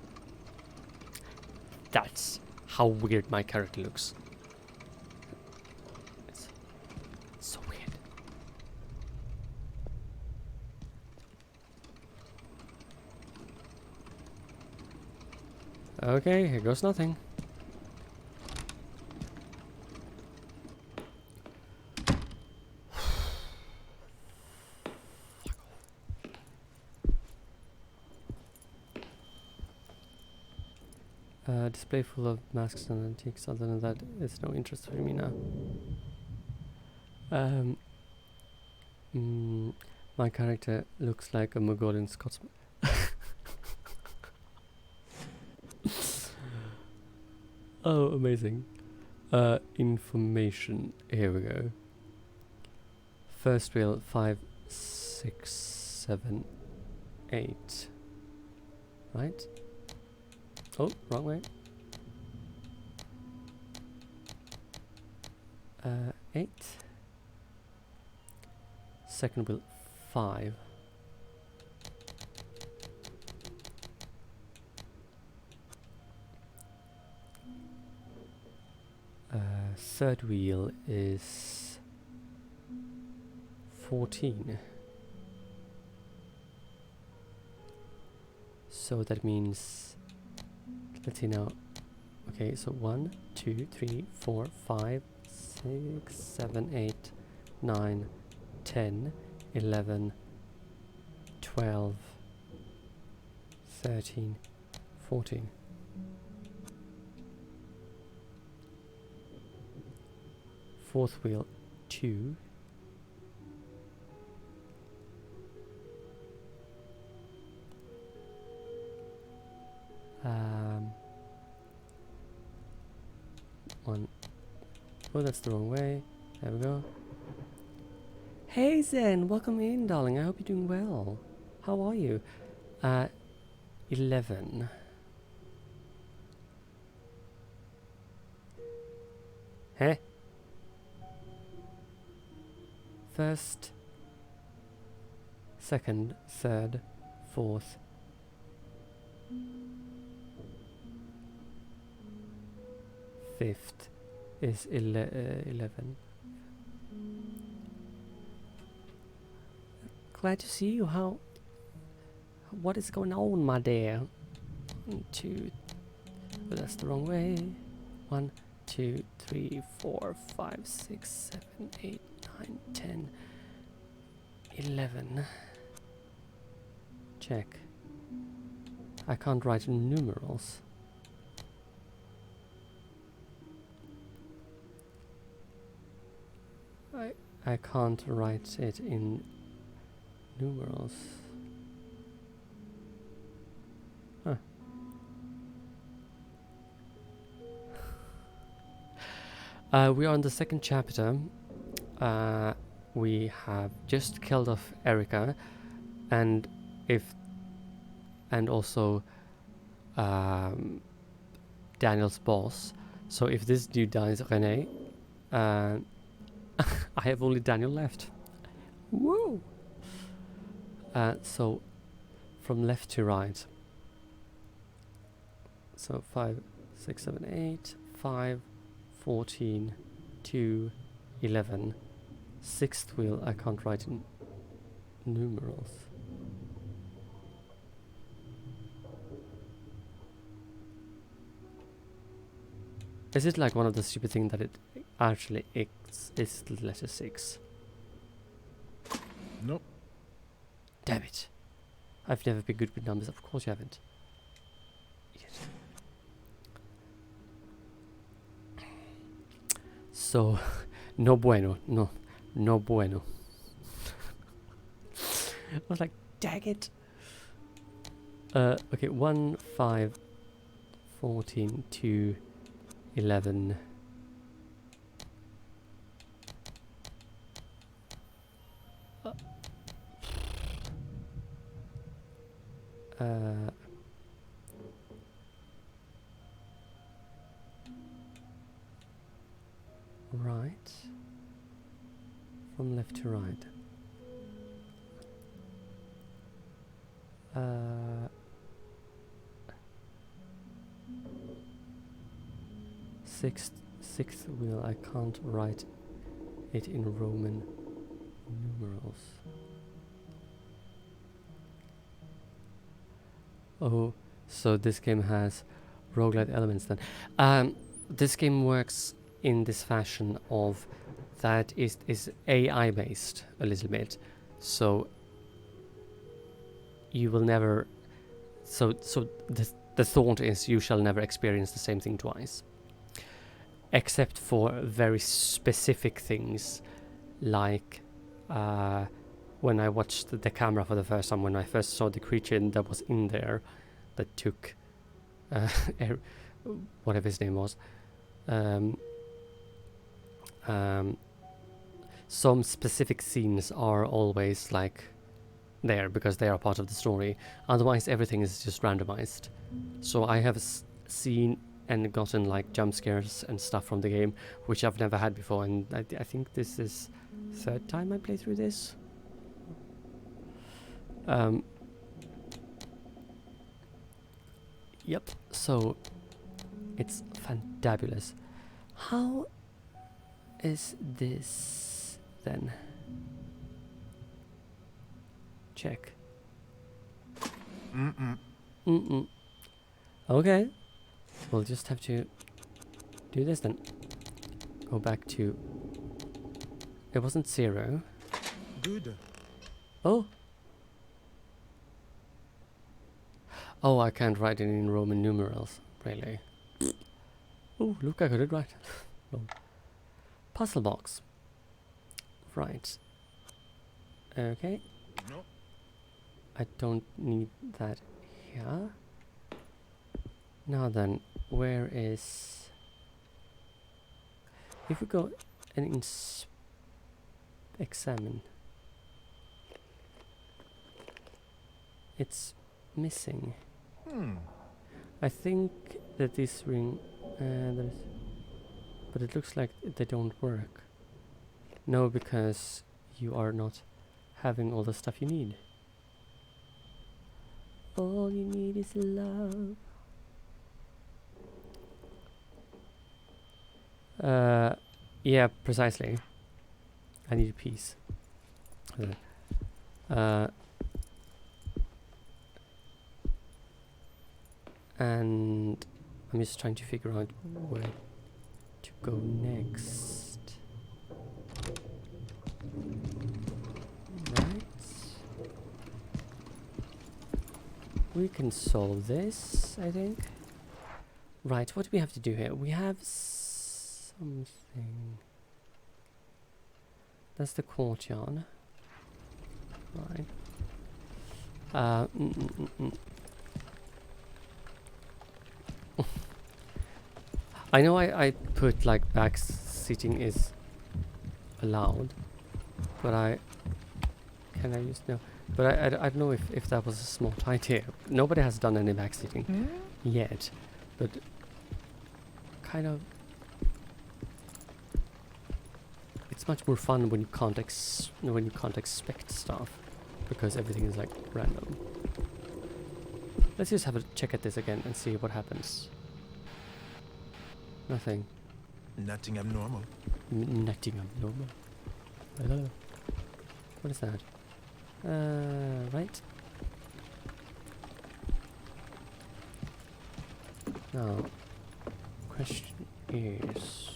That's how weird my character looks. It's so weird. Okay, here goes nothing. Display full of masks and antiques. Other than that, it's no interest for me now. My character looks like a Mongolian Scotsman. Oh, amazing. Information. Here we go. First wheel 5, 6, 7, 8. Right? Oh, wrong way. 8. Second wheel 5. Third wheel is 14. So that means, let's see now. Okay, so 1, 2, 3, 4, 5, 6, 7, 8, 9, 10, 11, 12, 13, 14. Fourth wheel 2. One. Oh, that's the wrong way. There we go. Hey Zen, welcome in, darling. I hope you're doing well. How are you? 11. Huh? First, second, third, fourth. Fifth is 11. Glad to see you. What is going on, my dear? 1, 2. But that's the wrong way. 1, 2, 3, 4, 5, 6, 7, 8, 9, 10, 11. Check. I can't write numerals. I can't write it in numerals. Huh. We are on the second chapter. We have just killed off Erica, and also Daniel's boss. So if this dude dies, René, I have only Daniel left. Woo! So from left to right. So 5, 6, 7, 8, 5, 14, 2, 11. Sixth wheel I can't write in numerals. Is it like one of the stupid things that it actually is the letter 6? Nope. Damn it. I've never been good with numbers. Of course you haven't. Idiot. So, no bueno. No bueno. I was like, dang it. Okay, 1, 5, 14, 2, 11. Right. From left to right. Sixth wheel, I can't write it in Roman numerals. Oh, so this game has roguelite elements then. This game works in this fashion of that is AI based a little bit. So you will never so the thought is you shall never experience the same thing twice. Except for very specific things, like when I watched the camera for the first time, when I first saw the creature that was in there, that took whatever his name was. Some specific scenes are always like there because they are part of the story. Otherwise, everything is just randomized. So I have seen and gotten like jump scares and stuff from the game, which I've never had before, and I think this is third time I play through this. Yep, so it's fantabulous. How is this then? Check. Okay. We'll just have to do this then. Go back to... It wasn't 0. Good. Oh. Oh, I can't write it in Roman numerals. Really. Oh, look, I got it right. Puzzle box. Right. Okay. No. I don't need that here. Now then, where is... If we go and examine... It's missing. I think that this ring... but it looks like they don't work. No, because you are not having all the stuff you need. All you need is love. Yeah, precisely. I need a piece. And I'm just trying to figure out where to go next. Right. We can solve this, I think. Right, what do we have to do here? We have something. That's the courtyard. Right. I know I put like back sitting is allowed, but can I use no? But I don't know if that was a smart idea. Nobody has done any back sitting yet, but kind of it's much more fun when you can't expect stuff because everything is like random. Let's just have a check at this again and see what happens. Nothing. Nothing abnormal. Nothing abnormal. Hello. What is that? Right. Now, question is...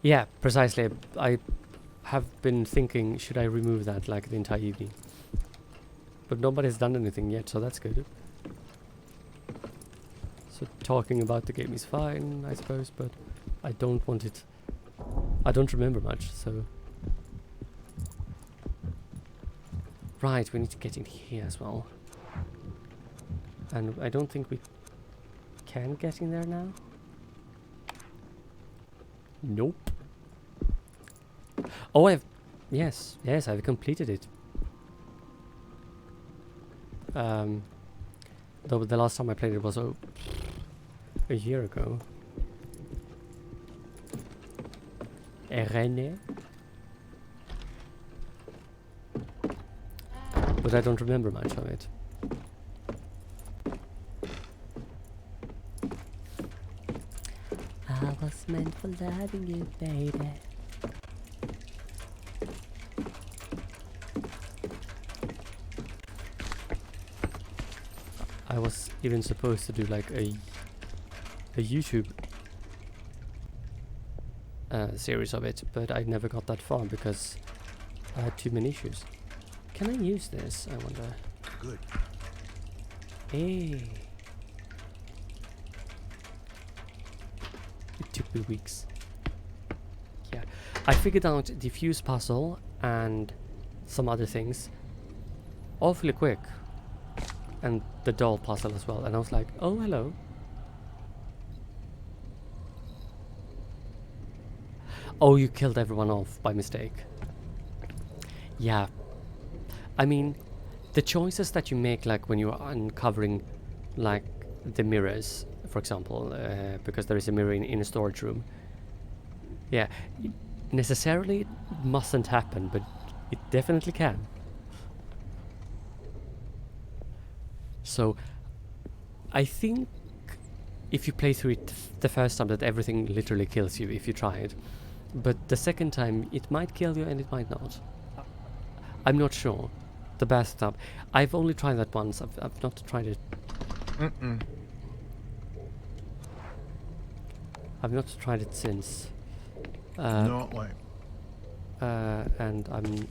Yeah, precisely. I have been thinking, should I remove that like the entire evening? But nobody's done anything yet, so that's good. So talking about the game is fine, I suppose, but I don't want it... I don't remember much, so... Right, we need to get in here as well. And I don't think we can get in there now. Nope. Oh, yes, I've completed it. Though the last time I played it was a year ago. René. But I don't remember much of it. I was meant for loving you, baby. I was even supposed to do like a YouTube series of it, but I never got that far because I had too many issues. Can I use this? I wonder. Good. Hey. It took me weeks. Yeah. I figured out the fuse puzzle and some other things awfully quick. And the doll puzzle as well. And I was like, oh, hello. Oh, you killed everyone off by mistake. Yeah. I mean, the choices that you make, like when you're uncovering, like the mirrors, for example, because there is a mirror in a storage room. Yeah, it necessarily mustn't happen, but it definitely can. So, I think if you play through it the first time, that everything literally kills you if you try it. But the second time, it might kill you and it might not. I'm not sure. The bathtub. I've only tried that once. I've not tried it. I've not tried it since. No way. And I'm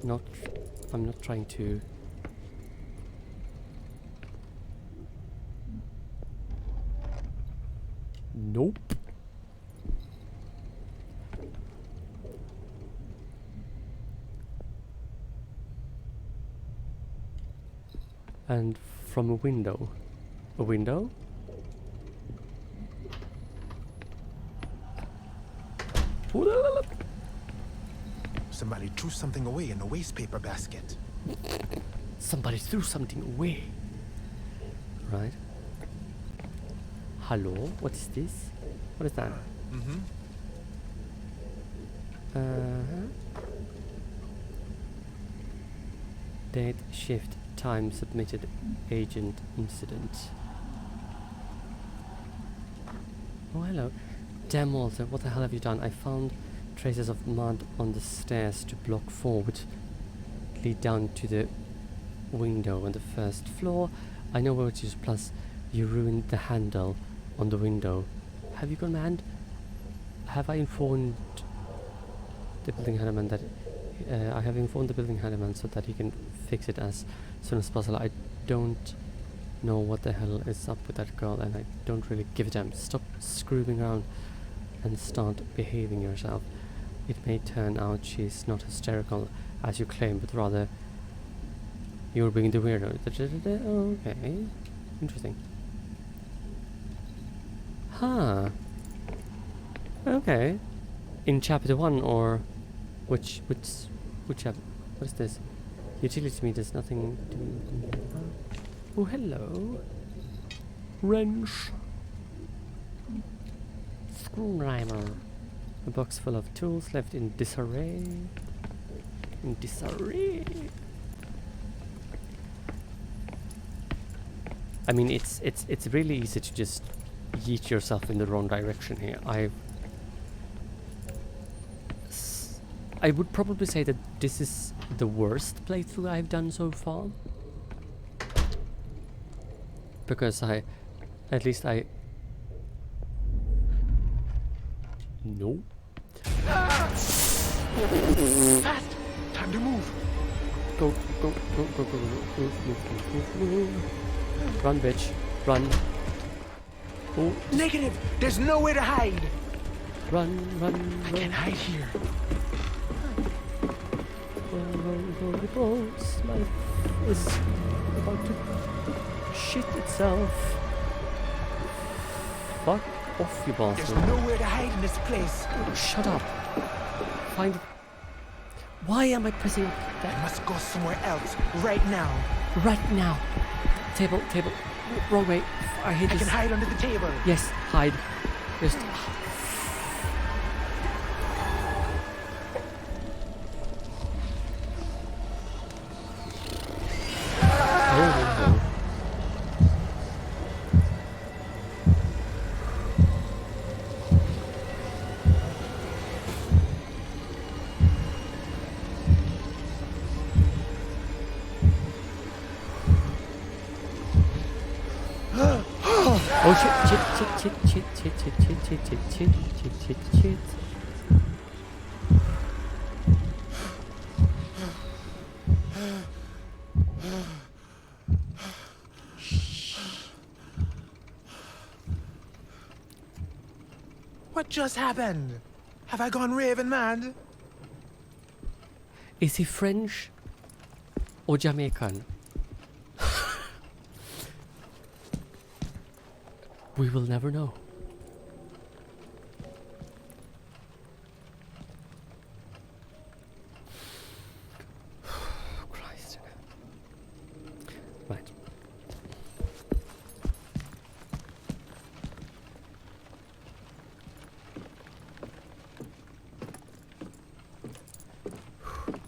not trying to. Nope. And from a window. A window? Somebody threw something away in the waste paper basket. Somebody threw something away. Right. Hello? What is this? What is that? Date, shift, time, submitted, agent, incident. Oh, hello. Damn, Walter, what the hell have you done? I found traces of mud on the stairs to block forward lead down to the window on the first floor. I know where it is, plus you ruined the handle on the window. Have you gone mad? Have I informed the building handyman that I have informed the building handyman so that he can fix it as soon as possible. I don't know what the hell is up with that girl, and I don't really give a damn. Stop screwing around and start behaving yourself. It may turn out she's not hysterical as you claim, but rather you're being the weirdo. Okay, interesting. Huh. Okay. In chapter 1 or which chapter? What is this? Utility meters, nothing to... Oh, hello. Wrench. Screwdriver. A box full of tools left in disarray. In disarray. I mean, it's really easy to just yeet yourself in the wrong direction here. I would probably say that this is the worst playthrough I've done so far. Because at least I... No. Fast! Time to move! Go, move. Run, bitch. Run. Oh. Negative! There's nowhere to hide! Run. I can't hide here. Balls. Life is about to shit itself. Fuck off, you bastard. There's nowhere to hide in this place. Oh, shut up. Find it. Why am I pressing that? I must go somewhere else right now. Right now. Table. Wrong way. I hate this. I can hide under the table. Yes, hide. Just... Oh shit. What just happened? Have I gone raving mad? Is he French or Jamaican? We will never know. Christ. Right.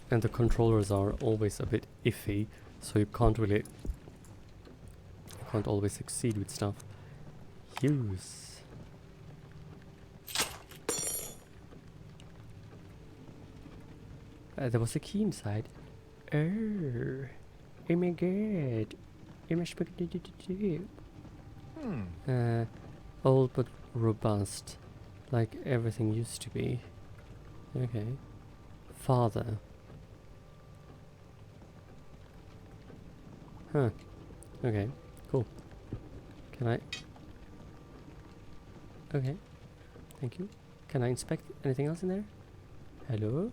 And the controllers are always a bit iffy, so you can't always succeed with stuff. Use. There was a key inside. Oh my god. Old but robust, like everything used to be. Okay. Father. Huh. Okay. Cool. Can I? Okay, thank you. Can I inspect anything else in there? Hello?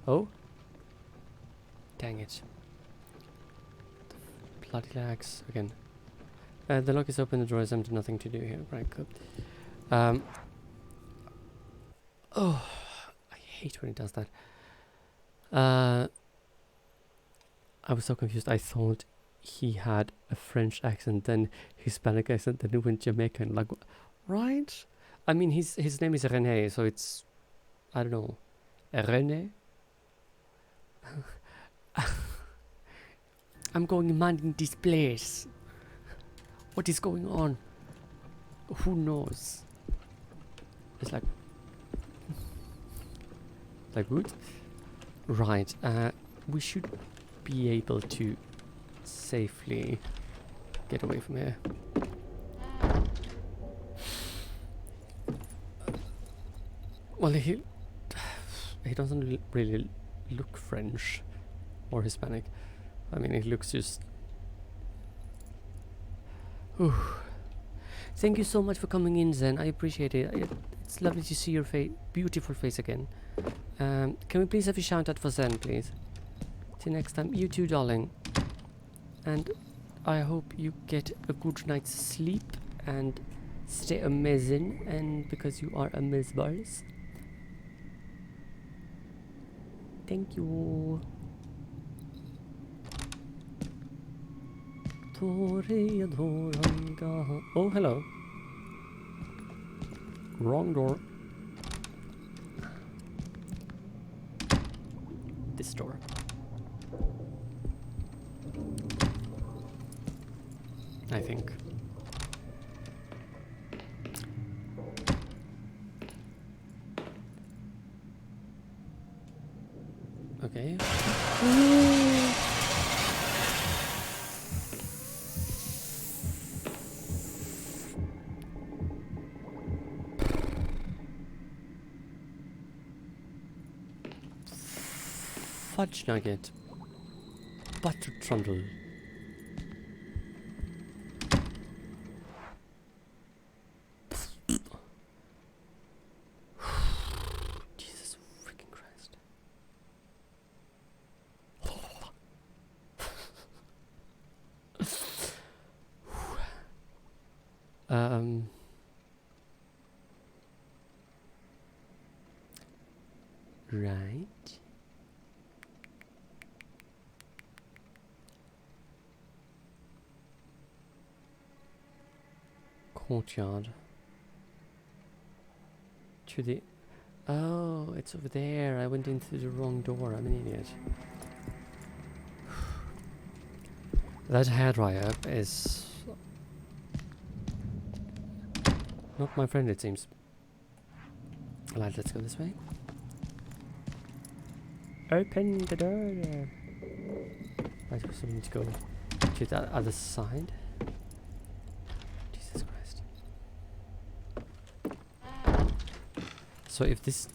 Oh? Dang it. The bloody lags again. The lock is open, the drawer is empty, nothing to do here. Right, good. Oh, I hate when it does that. I was so confused. I thought he had a French accent, then Hispanic accent, then he went Jamaican. Like, right? I mean, his name is René, so it's, I don't know, René? I'm going mad in this place. What is going on? Who knows? It's like... Like wood. Right. We should be able to safely get away from here. Well, he doesn't really look French or Hispanic. I mean, he looks just... Whew. Thank you so much for coming in, Zen. I appreciate it. It's lovely to see your beautiful face again. Can we please have a shout out for Zen, please? Till next time. You too, darling. And I hope you get a good night's sleep and stay amazing, and because you are amazing. Thank you. Oh, hello. Wrong door. This door. I think. Okay. Fudge nugget. Butter trundle. Jesus freaking Christ. Right. Courtyard. To the... Oh, it's over there. I went into the wrong door. I'm an idiot. That hairdryer is... not my friend, it seems. Alright, let's go this way. Open the door there. Right, so we need to go to the other side. Jesus Christ. So if this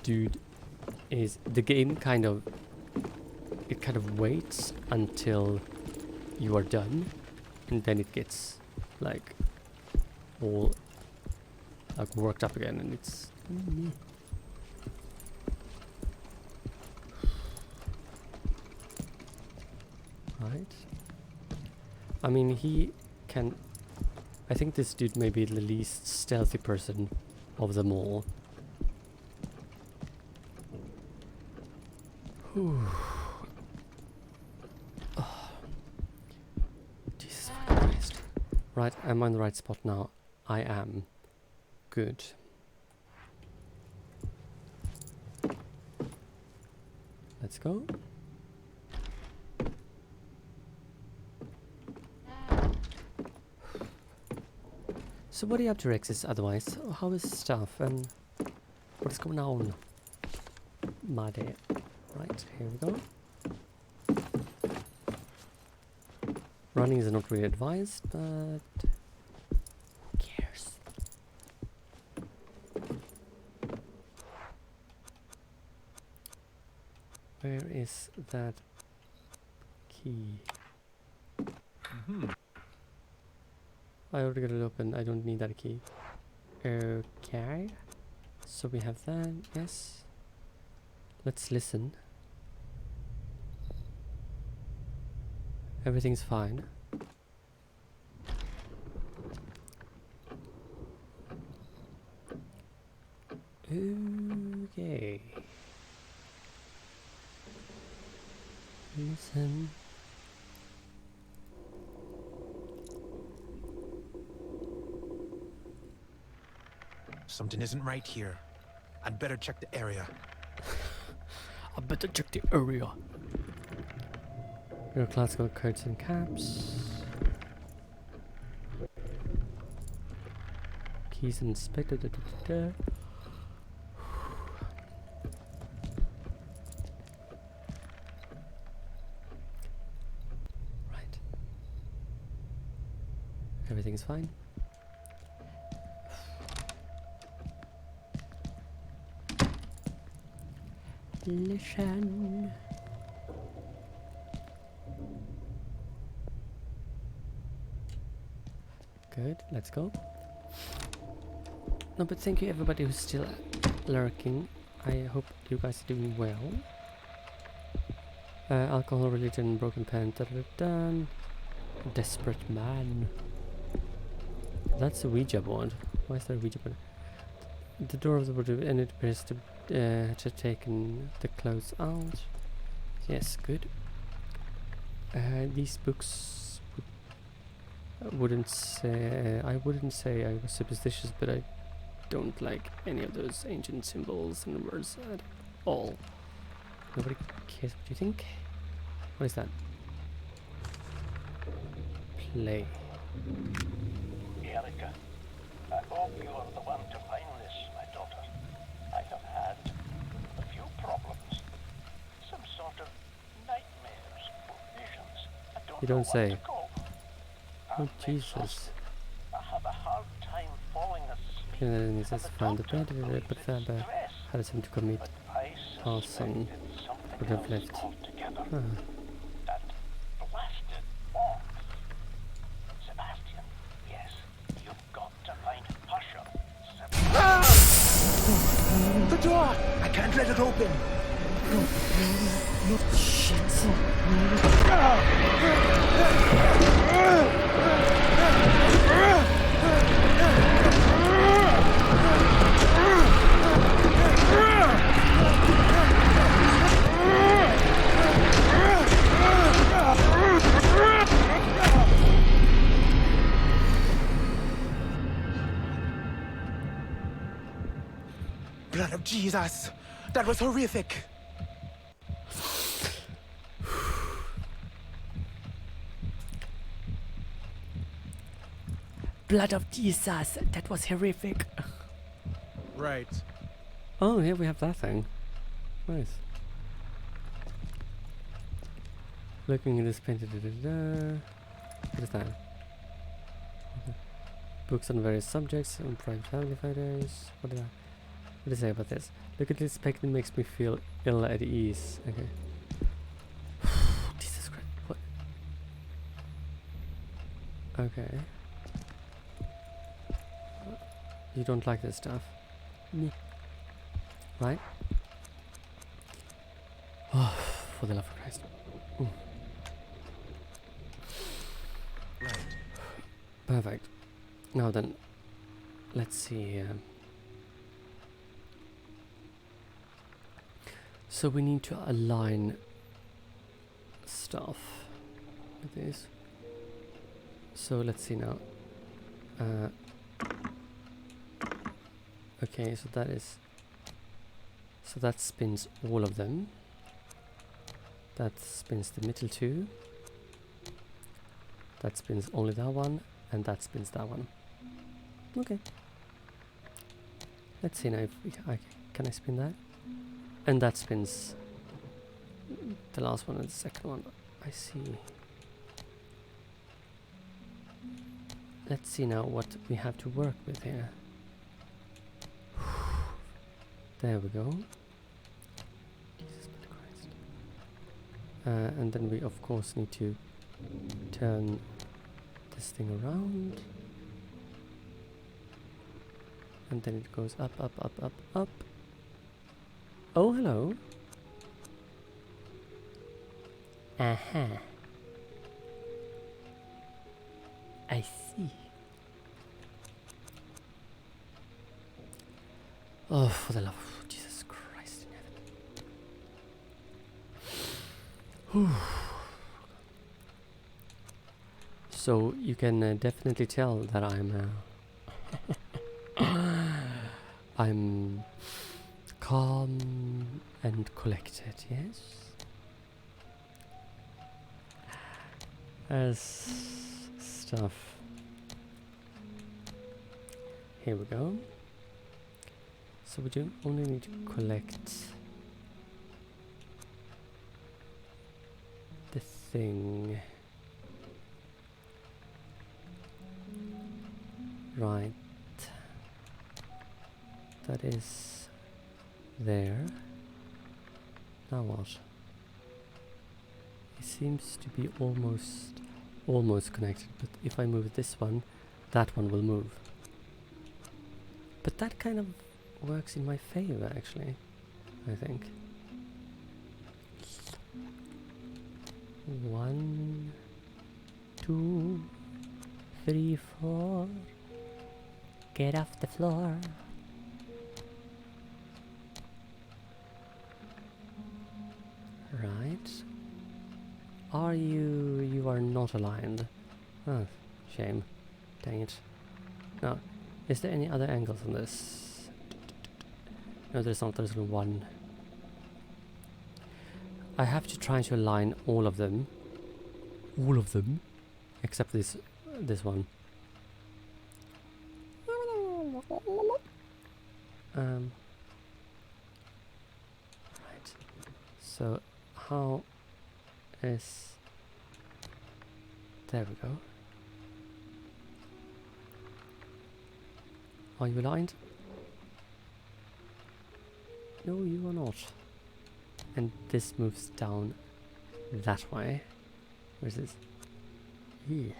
dude is... the game kind of waits until you are done, and then it gets like all like worked up again, and it's... Right. I mean, he can... I think this dude may be the least stealthy person of them all. Whew. Oh. Jesus fucking Christ. Right, am I in the right spot now? I am. Good. Let's go. So what are you up to, Rexis, otherwise? How is stuff and what is going on? My dear. Right, here we go. Running is not really advised, but who cares? Where is that key? I already got it open. I don't need that key. Okay. So we have that. Yes. Let's listen. Everything's fine. Okay. Listen. Something isn't right here. I'd better check the area. I better check the area. Your classical coats and caps. Keys inspected. everything's fine. Listen. Good, let's go. No, but thank you everybody who's still lurking. I hope you guys are doing well. Alcohol, religion, broken pen, done. Desperate man. That's a Ouija board. Why is there a Ouija board? The door of the board, and it appears to have taken the clothes out. Yes, good. These books I wouldn't say I was superstitious, but I don't like any of those ancient symbols and words at all. Nobody cares what you think. What is that? Play. Erika, I hope you are the one to find this, my daughter. I have had a few problems. Some sort of nightmares or visions. I You don't say. to call them. Oh Jesus. I have a hard time falling asleep. And then he says found the bed, but Faber had him to commit arson. Would have left. Ah. That blasted bomb. Sebastian, yes, you've got to find Husher. The door! I can't let it open! No shit. Blood of Jesus! That was horrific! Blood of Jesus, that was horrific. Right. Oh, here we have that thing. Nice. Looking at this painted. What is that? Okay. Books on various subjects, on prime family photos. What do I say about this? Look at this painting, makes me feel ill at ease. Okay. Jesus Christ. What? Okay. You don't like this stuff. Right? Oh, for the love of Christ. Right. Perfect. Now then, let's see. So we need to align stuff like this. So let's see now. Okay, so that is. So that spins all of them. That spins the middle two. That spins only that one, and that spins that one. Okay. Let's see now if can I spin that? And that spins the last one and the second one. I see. Let's see now what we have to work with here. There we go. Jesus Christ. And then we of course need to turn this thing around. And then it goes up, up, up, up, up. Oh, hello. Aha. I see. Oh, for the love of Jesus Christ in heaven. So you can definitely tell that I'm calm and collected, yes? As stuff. Here we go. So we do only need to collect the thing. Right. That is there. Now what? It seems to be almost connected, but if I move this one, that one will move. But that kind of works in my favor, actually, I think. 1, 2, 3, 4. Get off the floor. Right. Are you... You are not aligned. Oh, shame. Dang it. No. Is there any other angles on this? No, there's not. There's only one. I have to try to align all of them. All of them? Except this one. Right. So, how is... There we go. Are you aligned? No, you are not. And this moves down that way. Where's this? Yeah.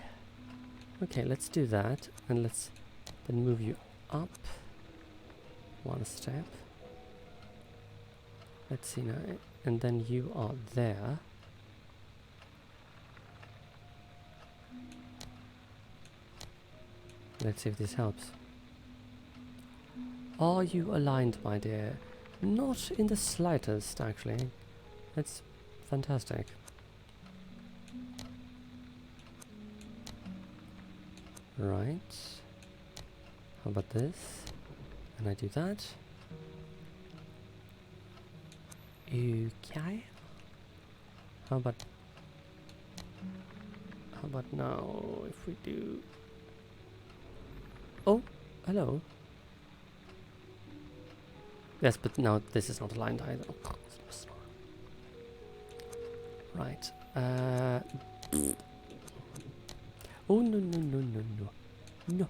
Okay, let's do that. And let's then move you up one step. Let's see now. And then you are there. Let's see if this helps. Are you aligned, my dear? Not in the slightest, actually. That's fantastic. Right. How about this? And I do that. Okay. How about now if we do... Oh, hello. Yes, but now this is not aligned either. Right. Oh, no.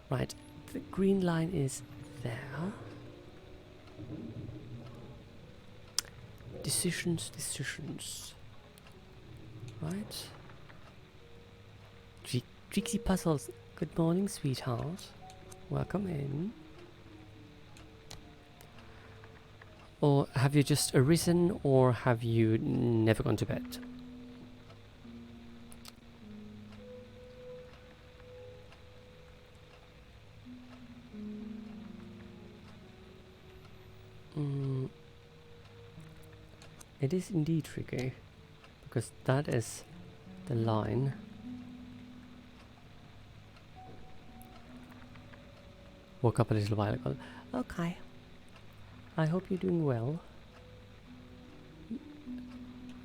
Right. The green line is there. Decisions. Right. Tricksy Puzzles. Good morning, sweetheart. Welcome in. Or have you just arisen, or have you never gone to bed? It is indeed tricky, because that is the line. Woke up a little while ago. Okay. I hope you're doing well.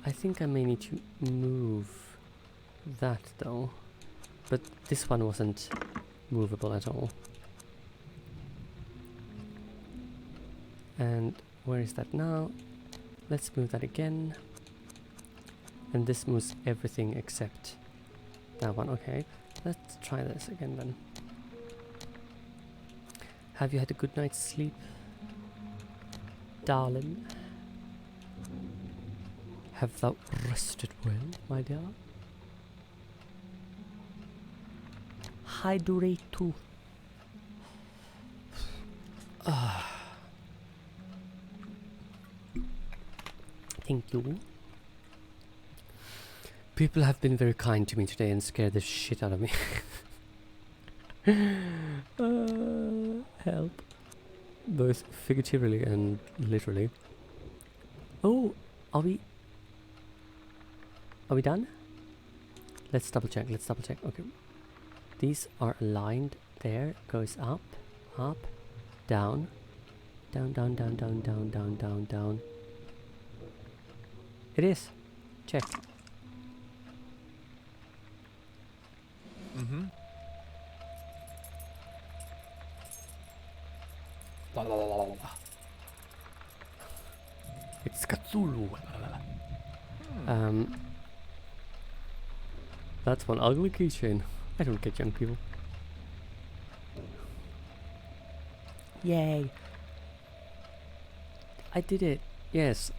I think I may need to move that though. But this one wasn't movable at all. And where is that now? Let's move that again. And this moves everything except that one. Okay, let's try this again then. Have you had a good night's sleep, darling? Have thou rested well, my dear? Hydrate too. Thank you. People have been very kind to me today and scared the shit out of me. Help. Both figuratively and literally. Oh, are we done? Let's double check. Okay. These are aligned. There goes up, up, down, down, down, down, down, down, down, down, down. It is. Check. Mm-hmm. It's Cthulhu. That's one ugly keychain. I don't get young people. Yay. I did it. Yes.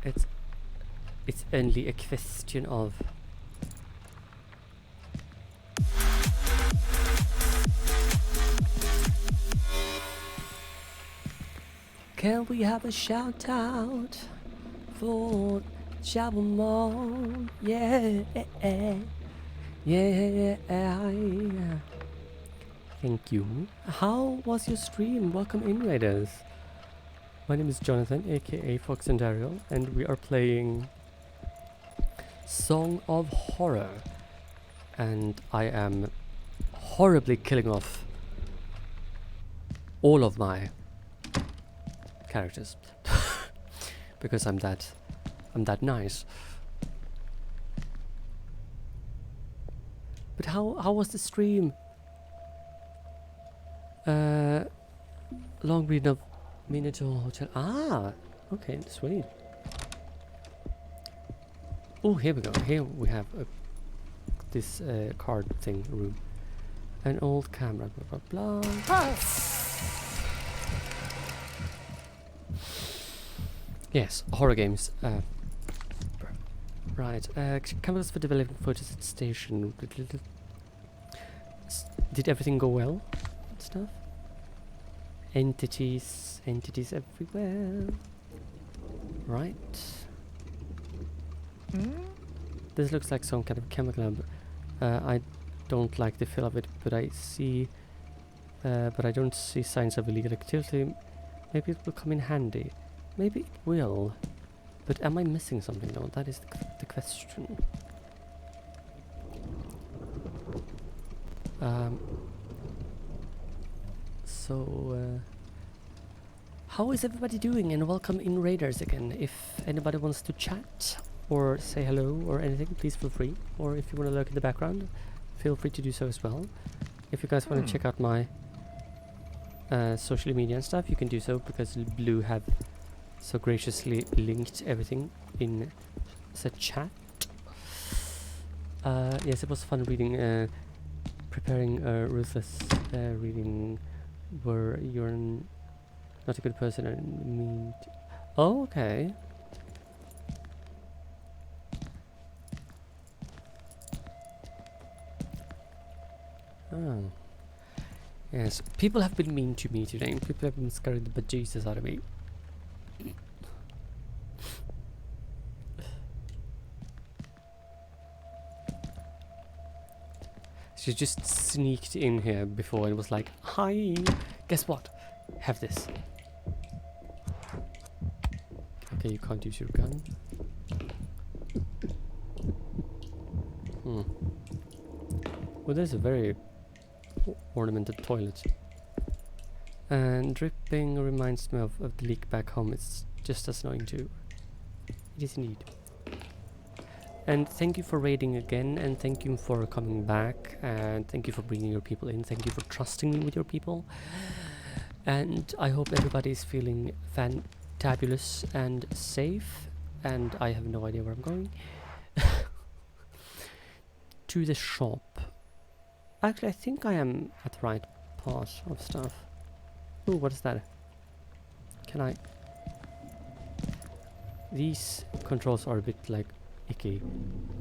It's only a question of... Can we have a shout out for Shabamon? Yeah. Yeah. Thank you. How was your stream? Welcome in, Raiders. My name is Jonathan, aka Fox and Daryl, and we are playing Song of Horror. And I am horribly killing off all of my characters because I'm that nice. But how was the stream? Long read of Miniature Hotel. Ah, okay, sweet. Oh, here we go. Here we have this card thing room. An old camera. Blah blah blah. Ah! Yes, horror games. Right. Cameras for developing photos at station. Did everything go well? And stuff. Entities everywhere. Right. This looks like some kind of chemical lab. I don't like the feel of it, but I don't see signs of illegal activity. Maybe it will come in handy. Maybe it will. But am I missing something though? That is the question. How is everybody doing? And welcome in Raiders again. If anybody wants to chat or say hello or anything, please feel free. Or if you want to lurk in the background, feel free to do so as well. If you guys want to check out my social media and stuff, you can do so because Blue have so graciously linked everything in the chat. Yes, it was fun reading, preparing Ruthless reading where you're not a good person and mean. Oh, okay. Oh. Yes, people have been mean to me today. People have been scaring the bejesus out of me. She just sneaked in here before and was like, "Hi, guess what? Have this." Okay, you can't use your gun. Well, there's a very ornamented toilet. And dripping reminds me of the leak back home. It's just as annoying too. It is indeed. And thank you for raiding again, and thank you for coming back, and thank you for bringing your people in. Thank you for trusting me with your people. And I hope everybody is feeling fantabulous and safe. And I have no idea where I'm going. To the shop. Actually, I think I am at the right part of stuff. Ooh, what is that? Can I... These controls are a bit like icky.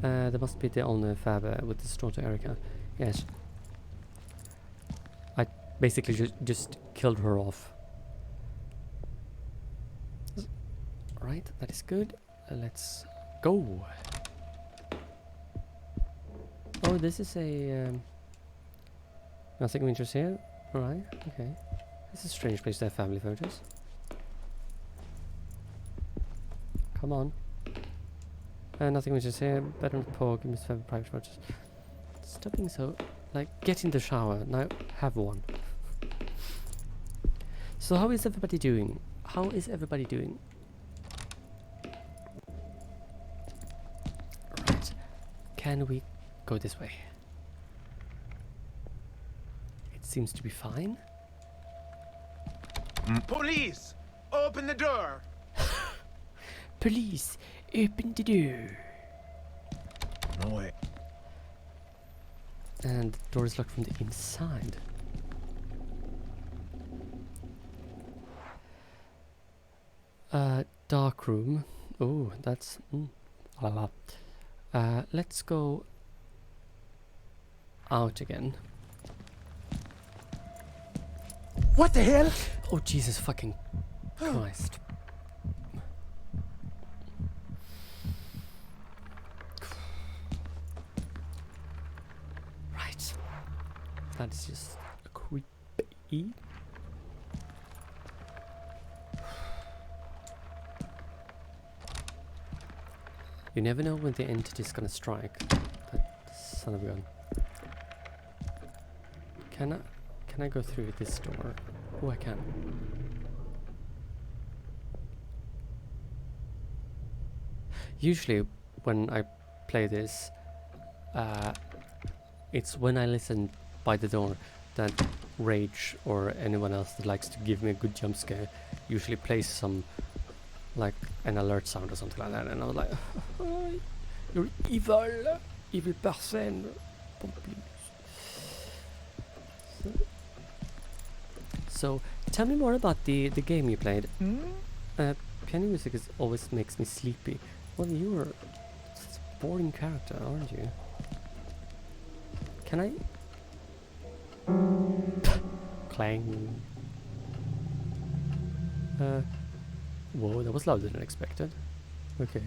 There must be the only fab with the store to Erica. Yes. I basically just killed her off. Right, that is good. Let's go. Oh, this is a... nothing of interest here. Alright, okay. This is a strange place to have family photos. Come on. Nothing of interest here. Better not poor. Give me some private photos. Stop being so... Like, get in the shower. Now, have one. So, how is everybody doing? How is everybody doing? Right. Can we go this way? It seems to be fine. Police! Open the door! Police, open the door. No way. And the door is locked from the inside. Dark room. Oh, that's... la la. Let's go out again. What the hell? Oh, Jesus fucking Christ. Right. That is just creepy. You never know when the entity's gonna strike. That son of a gun. Can I go through this door? Oh, I can. Usually, when I play this, it's when I listen by the door that Rage or anyone else that likes to give me a good jump scare usually plays some, like, an alert sound or something like that, and I was like, oh, you're evil person. So, tell me more about the game you played. Piano music always makes me sleepy. Well, you're such a boring character, aren't you? Can I? Clang. Whoa, that was louder than expected. Okay.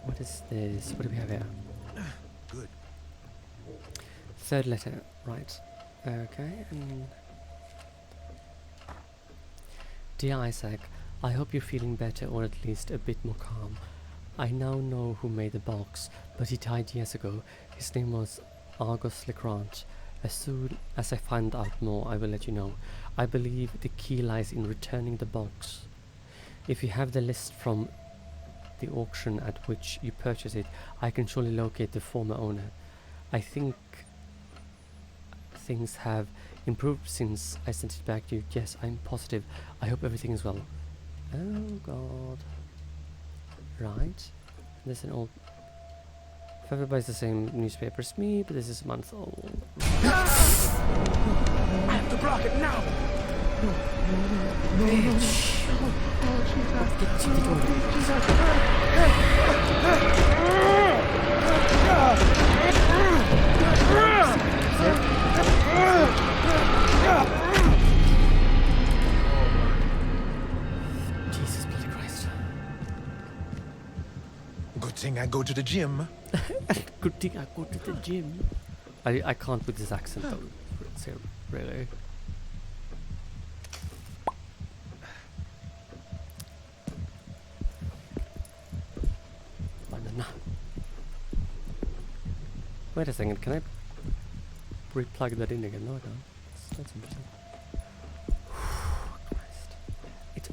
What is this? What do we have here? Good. Third letter, right. Okay, and... Dear Isaac, I hope you're feeling better, or at least a bit more calm. I now know who made the box, but he died years ago. His name was Argus Legrand. As soon as I find out more, I will let you know. I believe the key lies in returning the box. If you have the list from the auction at which you purchased it, I can surely locate the former owner. I think things have improved since I sent it back to you. Yes, I'm positive. I hope everything is well. Oh god. Right. There's an old... If everybody's the same newspaper as me, but this is a month old. I have to block it now! Bitch! Jesus bloody Christ. Good thing I go to the gym. Good thing I go to the gym. I can't with this accent though. So, really. Banana. Wait a second, can I re-plug that in again? No, I can't. That's interesting. Christ. It's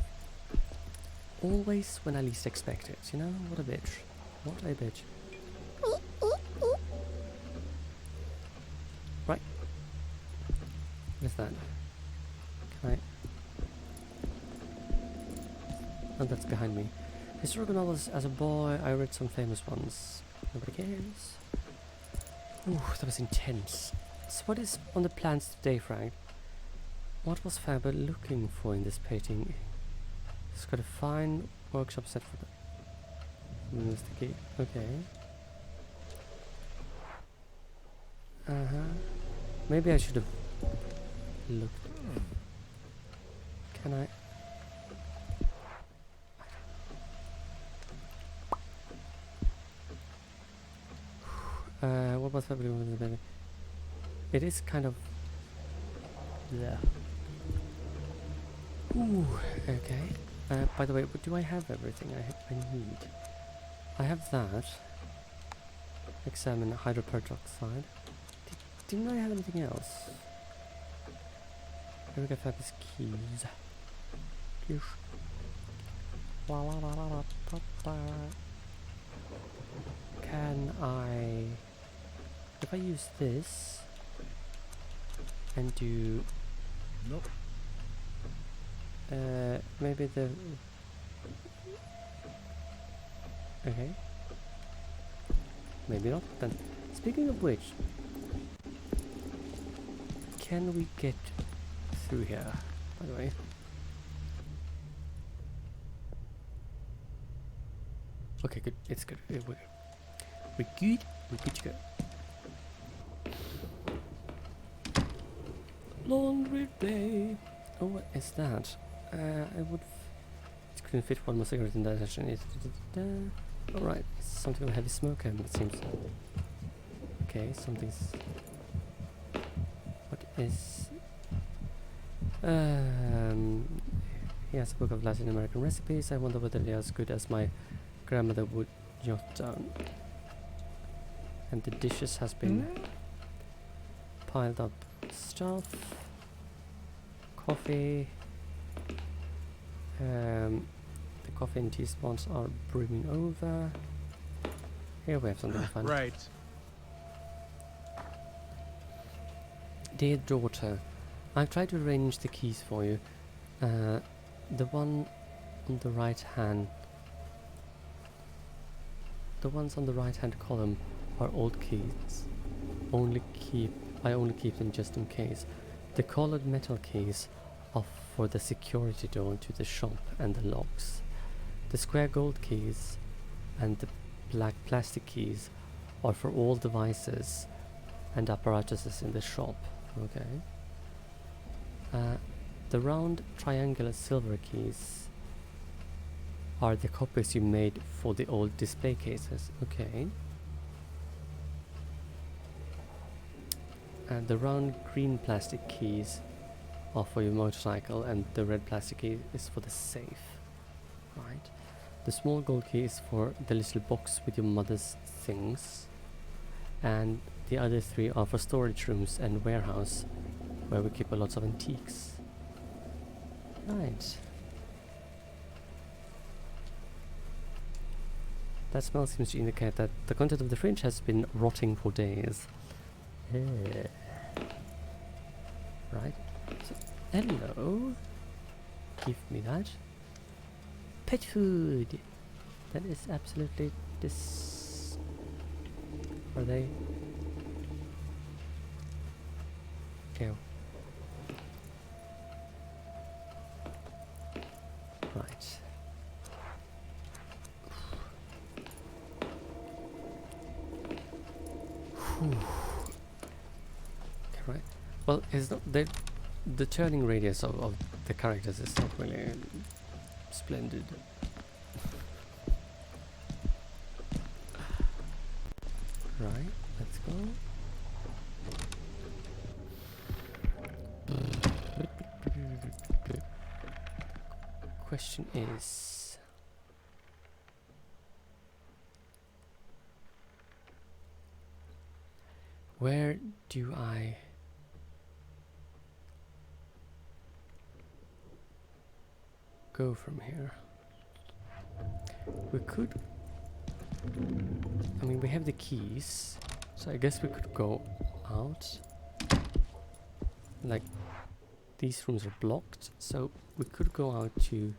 always when I least expect it, you know? What a bitch. What a bitch. Right. What is that? Can I... Oh, that's behind me. Historical novels. As a boy, I read some famous ones. Nobody cares. Ooh, that was intense. So what is on the plans today, Frank? What was Faber looking for in this painting? He's got a fine workshop set for the... Move the key. Okay. Maybe I should have looked. Can I? What was happening with the baby? It is kind of... Yeah. Ooh, okay. By the way, do I have everything I need? I have that. Examine hydroperoxide. Didn't I have anything else? Here we go, have these keys. Keys. La la la la la la. Can I... If I use this and do... Nope. Maybe the... Okay. Maybe not then. Speaking of which... can we get through here, by the way? Okay, good. It's good. We're good. We're good. We're good to go. Laundry day. Oh, what is that? I would. It couldn't fit one more cigarette in that actually. Alright, something of a heavy smoke, it seems. Okay, something's. What is. He has a book of Latin American recipes. I wonder whether they are as good as my grandmother would jot down. And the dishes has been piled up stuff. Coffee. The coffee and tea spots are brimming over. Here we have something fun. Right. Dear daughter, I've tried to arrange the keys for you. The one on the right hand. The ones on the right hand column are old keys. I only keep them just in case. The colored metal keys are for the security door to the shop and the locks. The square gold keys and the black plastic keys are for all devices and apparatuses in the shop. Okay. The round triangular silver keys are the copies you made for the old display cases. Okay. And the round green plastic keys are for your motorcycle, and the red plastic key is for the safe. Right. The small gold key is for the little box with your mother's things, and the other three are for storage rooms and warehouse, where we keep lots of antiques. Right. That smell seems to indicate that the content of the fridge has been rotting for days. Right. So, hello. Give me that. Pet food. That is absolutely Are they? Ew. Right. Okay, right. Well, is not the turning radius of the characters is not really splendid. Right, let's go. Question is, where do I go from here? We could, I mean, we have the keys, so I guess we could go out. Like, these rooms are blocked, so we could go out to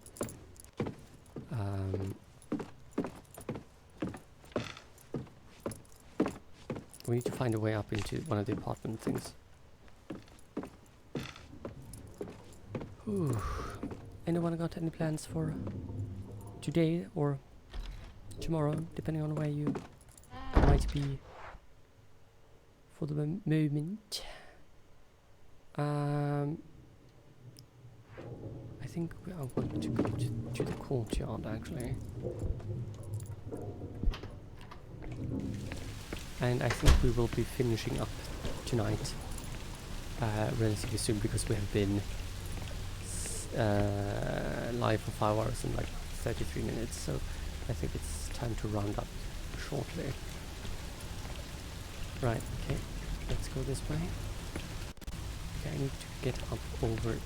we need to find a way up into one of the apartment things. Whew. Anyone got any plans for today or tomorrow, depending on where you might be for the moment? I think I want to go to the courtyard actually. And I think we will be finishing up tonight relatively soon, because we have been live for 5 hours and like 33 minutes, so I think it's time to round up shortly. Right, okay, let's go this way. Okay, I need to get up over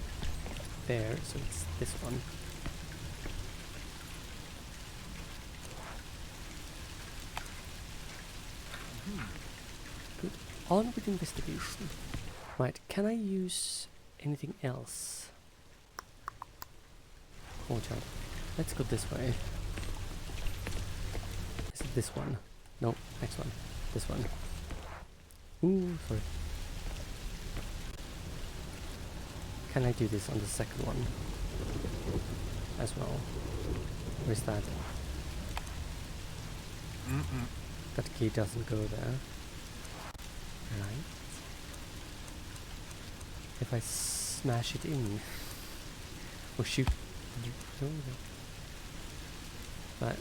there, so it's this one. Good. On with investigation. Right, can I use anything else? Courtyard. Let's go this way. Is it this one? No, next one. This one. Ooh, sorry. Can I do this on the second one as well? Or is that? That key doesn't go there. Right. If I smash it in. Or shoot. But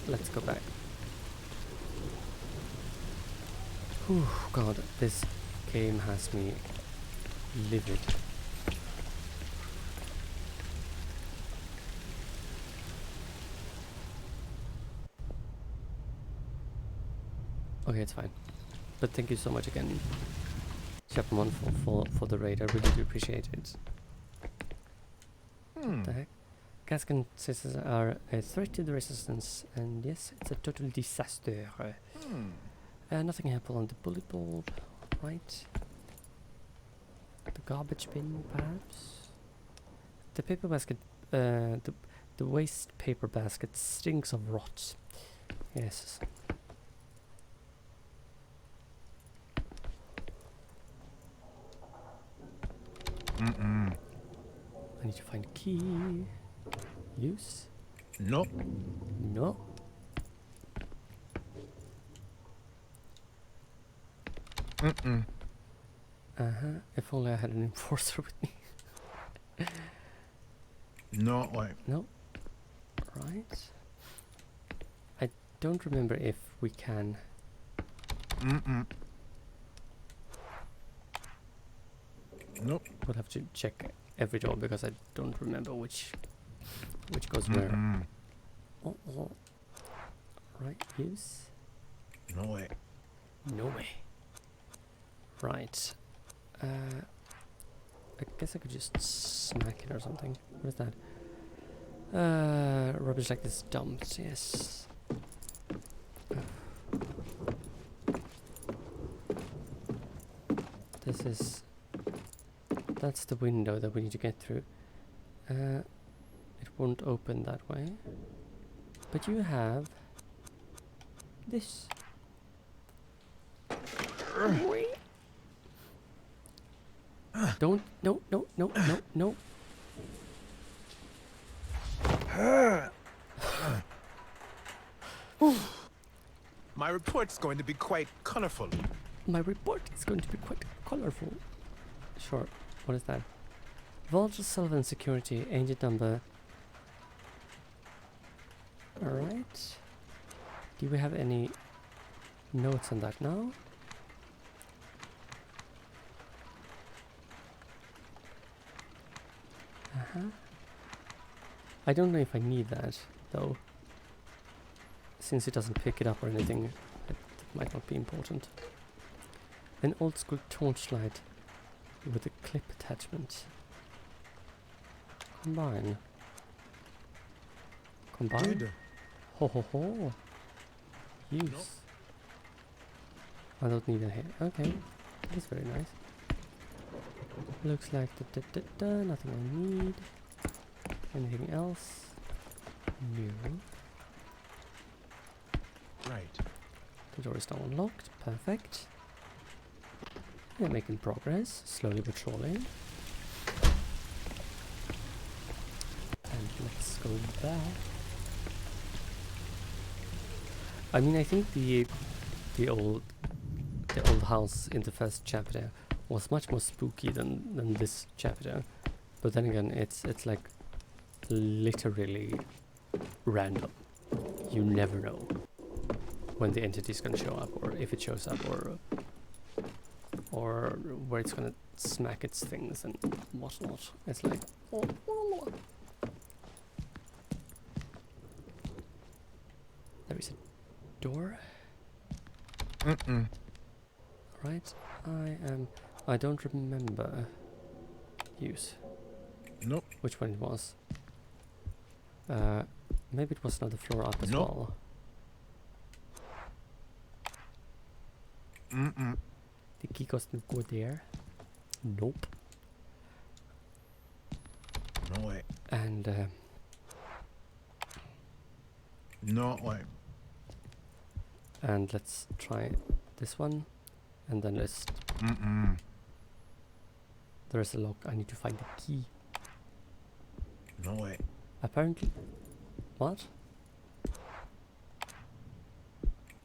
let's go back. Whew, God, this game has me livid. Okay, it's fine. But thank you so much again, Chapman, for the raid. I really do appreciate it. What the heck? Gas consisters are a threat to the resistance, and yes, it's a total disaster. Nothing happened on the bullet bulb, right? The garbage bin, perhaps? The paper basket, the waste paper basket stinks of rot. Yes. I need to find a key. Use? No. No. If only I had an enforcer with me. No way. No. Right. I don't remember if we can. Nope. We'll have to check every door because I don't remember which goes where. Right, use. No way. No way. Right. I guess I could just smack it or something. What is that? Rubbish like this dumped, yes. This is... That's the window that we need to get through. It won't open that way. But you have... this. Don't, no. My report's going to be quite colorful. My report is going to be quite colorful. Sure. What is that? Vulture Sullivan Security, agent number. Alright. Do we have any notes on that now? I don't know if I need that, though. Since it doesn't pick it up or anything, it might not be important. An old school torchlight with a clip attachment. Combine. Good. Ho. Use. Nope. I don't need that here. Okay. That's very nice. Looks like nothing I need. Anything else? No. Right. The door is now unlocked. Perfect. We're making progress, slowly but surely. And let's go back. I mean, I think the old house in the first chapter was much more spooky than this chapter, but then again, it's like literally random. You never know when the entity is gonna show up, or if it shows up, or where it's gonna smack its things and whatnot. It's like, there is a door. Right, I don't remember use. Nope. Which one it was. Maybe it was another floor up as well. The key doesn't go there. Nope. No way. And no way. And let's try this one, and then let's There's a lock. I need to find the key. No way. Apparently... What?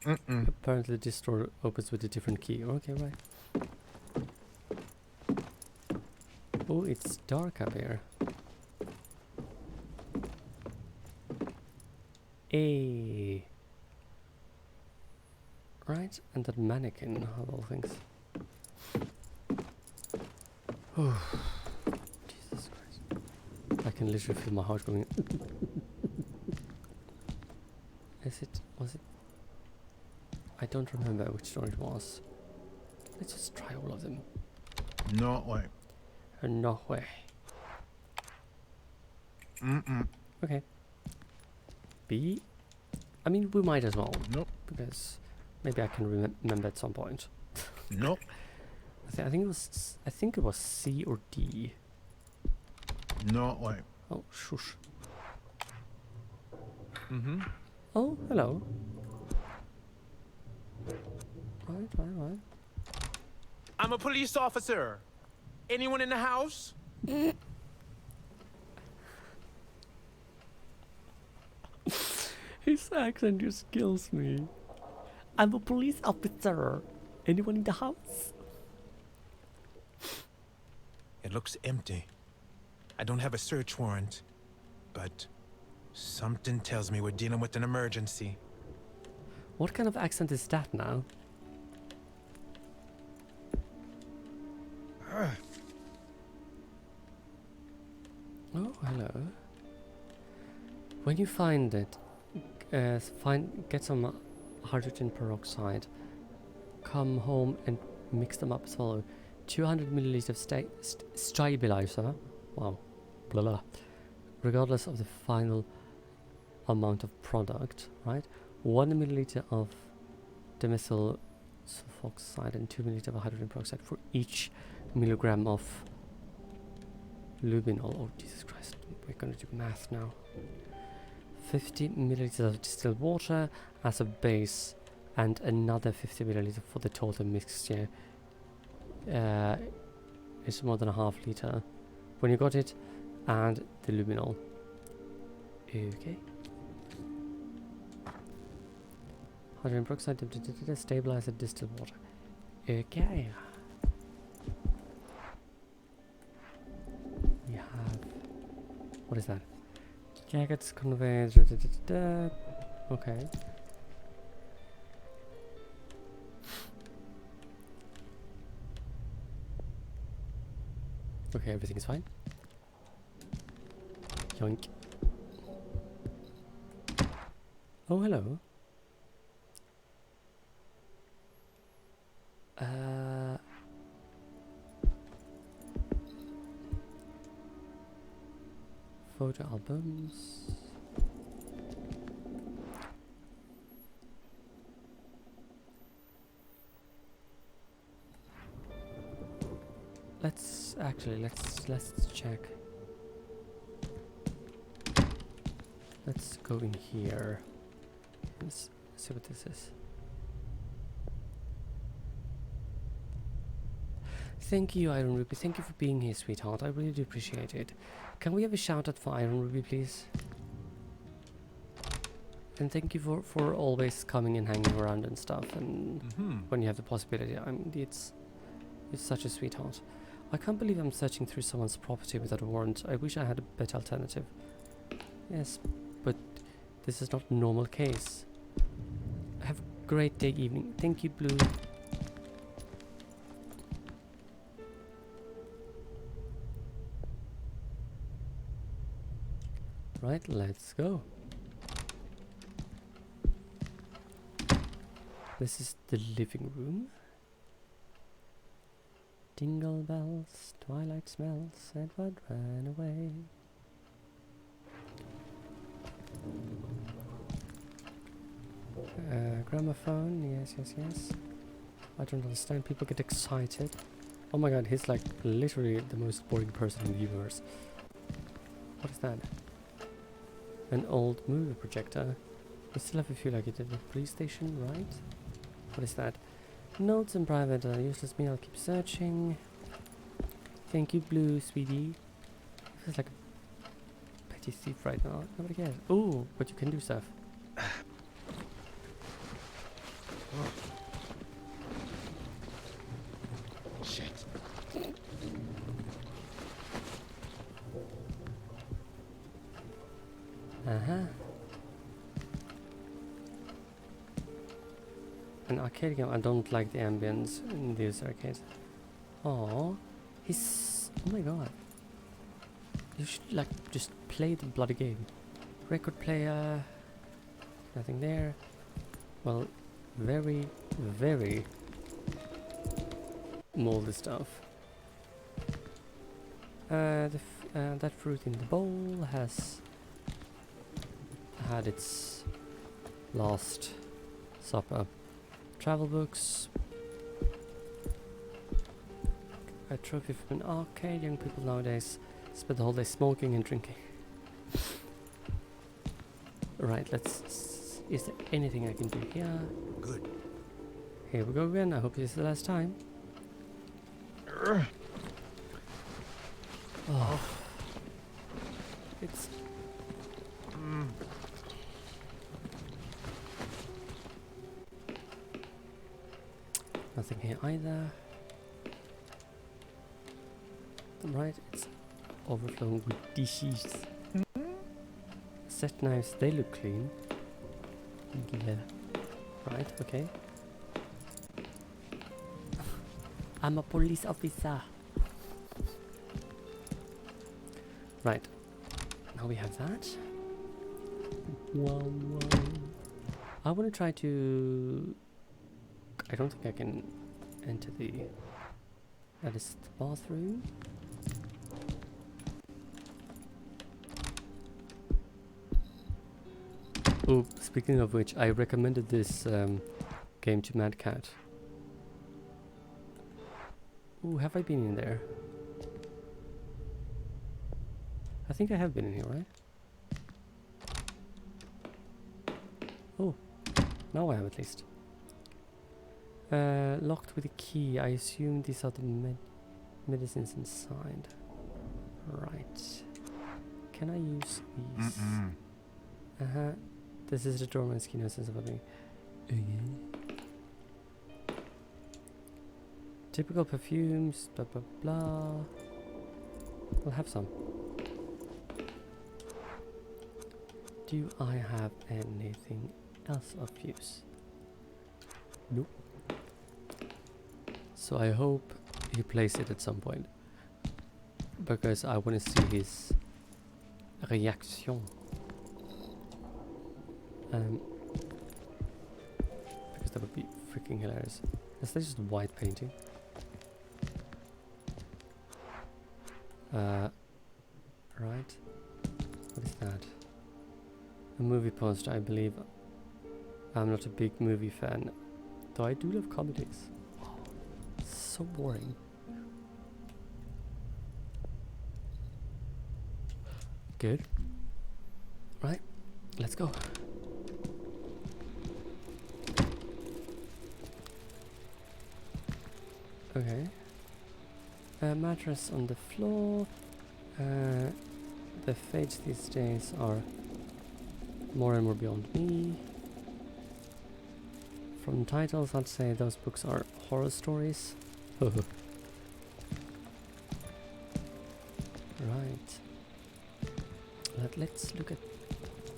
Mm-mm. Apparently this door opens with a different key. Okay, right. Oh, it's dark up here. Hey. Right, and that mannequin of all things. Oh, Jesus Christ. I can literally feel my heart going. Was it? I don't remember which door it was. Let's just try all of them. No way. No way. Mm-mm. Okay. B. I mean, we might as well. Nope. Because maybe I can remember at some point. Nope. I think it was C or D. No way. Oh, shush. Mm-hmm. Oh, hello. Right. I'm a police officer. Anyone in the house? His accent just kills me. I'm a police officer. Anyone in the house? It looks empty. I don't have a search warrant, but something tells me we're dealing with an emergency. What kind of accent is that now? Oh, hello. When you find it, get some hydrogen peroxide. Come home and mix them up as follows: 200 milliliters of stabilizer. Wow, blah blah. Regardless of the final amount of product, right? 1 milliliter of dimethyl sulfoxide and 2 milliliters of hydrogen peroxide for each milligram of luminol. Oh, Jesus Christ, we're gonna do math now. 50 milliliters of distilled water as a base, and another 50 milliliters for the total mixture. It's more than a half liter. When you got it, and the luminol. Okay. Hydrogen peroxide, stabilizer, distilled water. Okay. We have... What is that? Jackets, conveyors, okay. Okay, everything is fine. Yoink. Oh, hello. Photo albums. Let's check. Let's go in here. Let's see what this is. Thank you, Iron Ruby. Thank you for being here, sweetheart. I really do appreciate it. Can we have a shout out for Iron Ruby, please? And thank you for always coming and hanging around and stuff. And when you have the possibility, it's such a sweetheart. I can't believe I'm searching through someone's property without a warrant. I wish I had a better alternative. Yes, but this is not a normal case. Have a great day, evening. Thank you, Blue. Right, let's go. This is the living room. Jingle bells, twilight smells, Edward ran away. Gramophone, yes. I don't understand, people get excited. Oh my god, he's like literally the most boring person in the universe. What is that? An old movie projector. We still have a few like it at the police station, right? What is that? Notes in private, useless me, I'll keep searching. Thank you, Blue, sweetie. Feels like a petty thief right now. Nobody cares. Oh, but you can do stuff. Shit. An arcade game. I don't like the ambience in these arcades. Oh, he's. Oh my god. You should like just play the bloody game. Record player. Nothing there. Well, very, very moldy stuff. That fruit in the bowl has had its last supper. Travel books. A trophy from an arcade. Young people nowadays spend the whole day smoking and drinking. Right, let's. Is there anything I can do here? Good. Here we go again. I hope this is the last time. Oh. It's. Nothing here either. Right, it's overflowing with dishes. Set knives, they look clean. Yeah. Right, okay. I'm a police officer. Right. Now we have that. Wow. I want to try to... I don't think I can enter the... That is the bathroom. Oh, speaking of which, I recommended this game to Mad Cat. Ooh, have I been in there? I think I have been in here, right? Oh, now I have at least. Locked with a key. I assume these are the medicines inside. Right. Can I use these? This is the dormant skin essence of me. Typical perfumes, blah blah blah. We'll have some. Do I have anything else of use? Nope. So I hope he plays it at some point, because I want to see his reaction. Because that would be freaking hilarious. Is that just white painting? Right. What is that? A movie poster, I believe. I'm not a big movie fan, though I do love comedies. So boring. Good. Right, let's go. Okay. Mattress on the floor. The fates these days are more and more beyond me. From titles, I'd say those books are horror stories. Right. Let's look at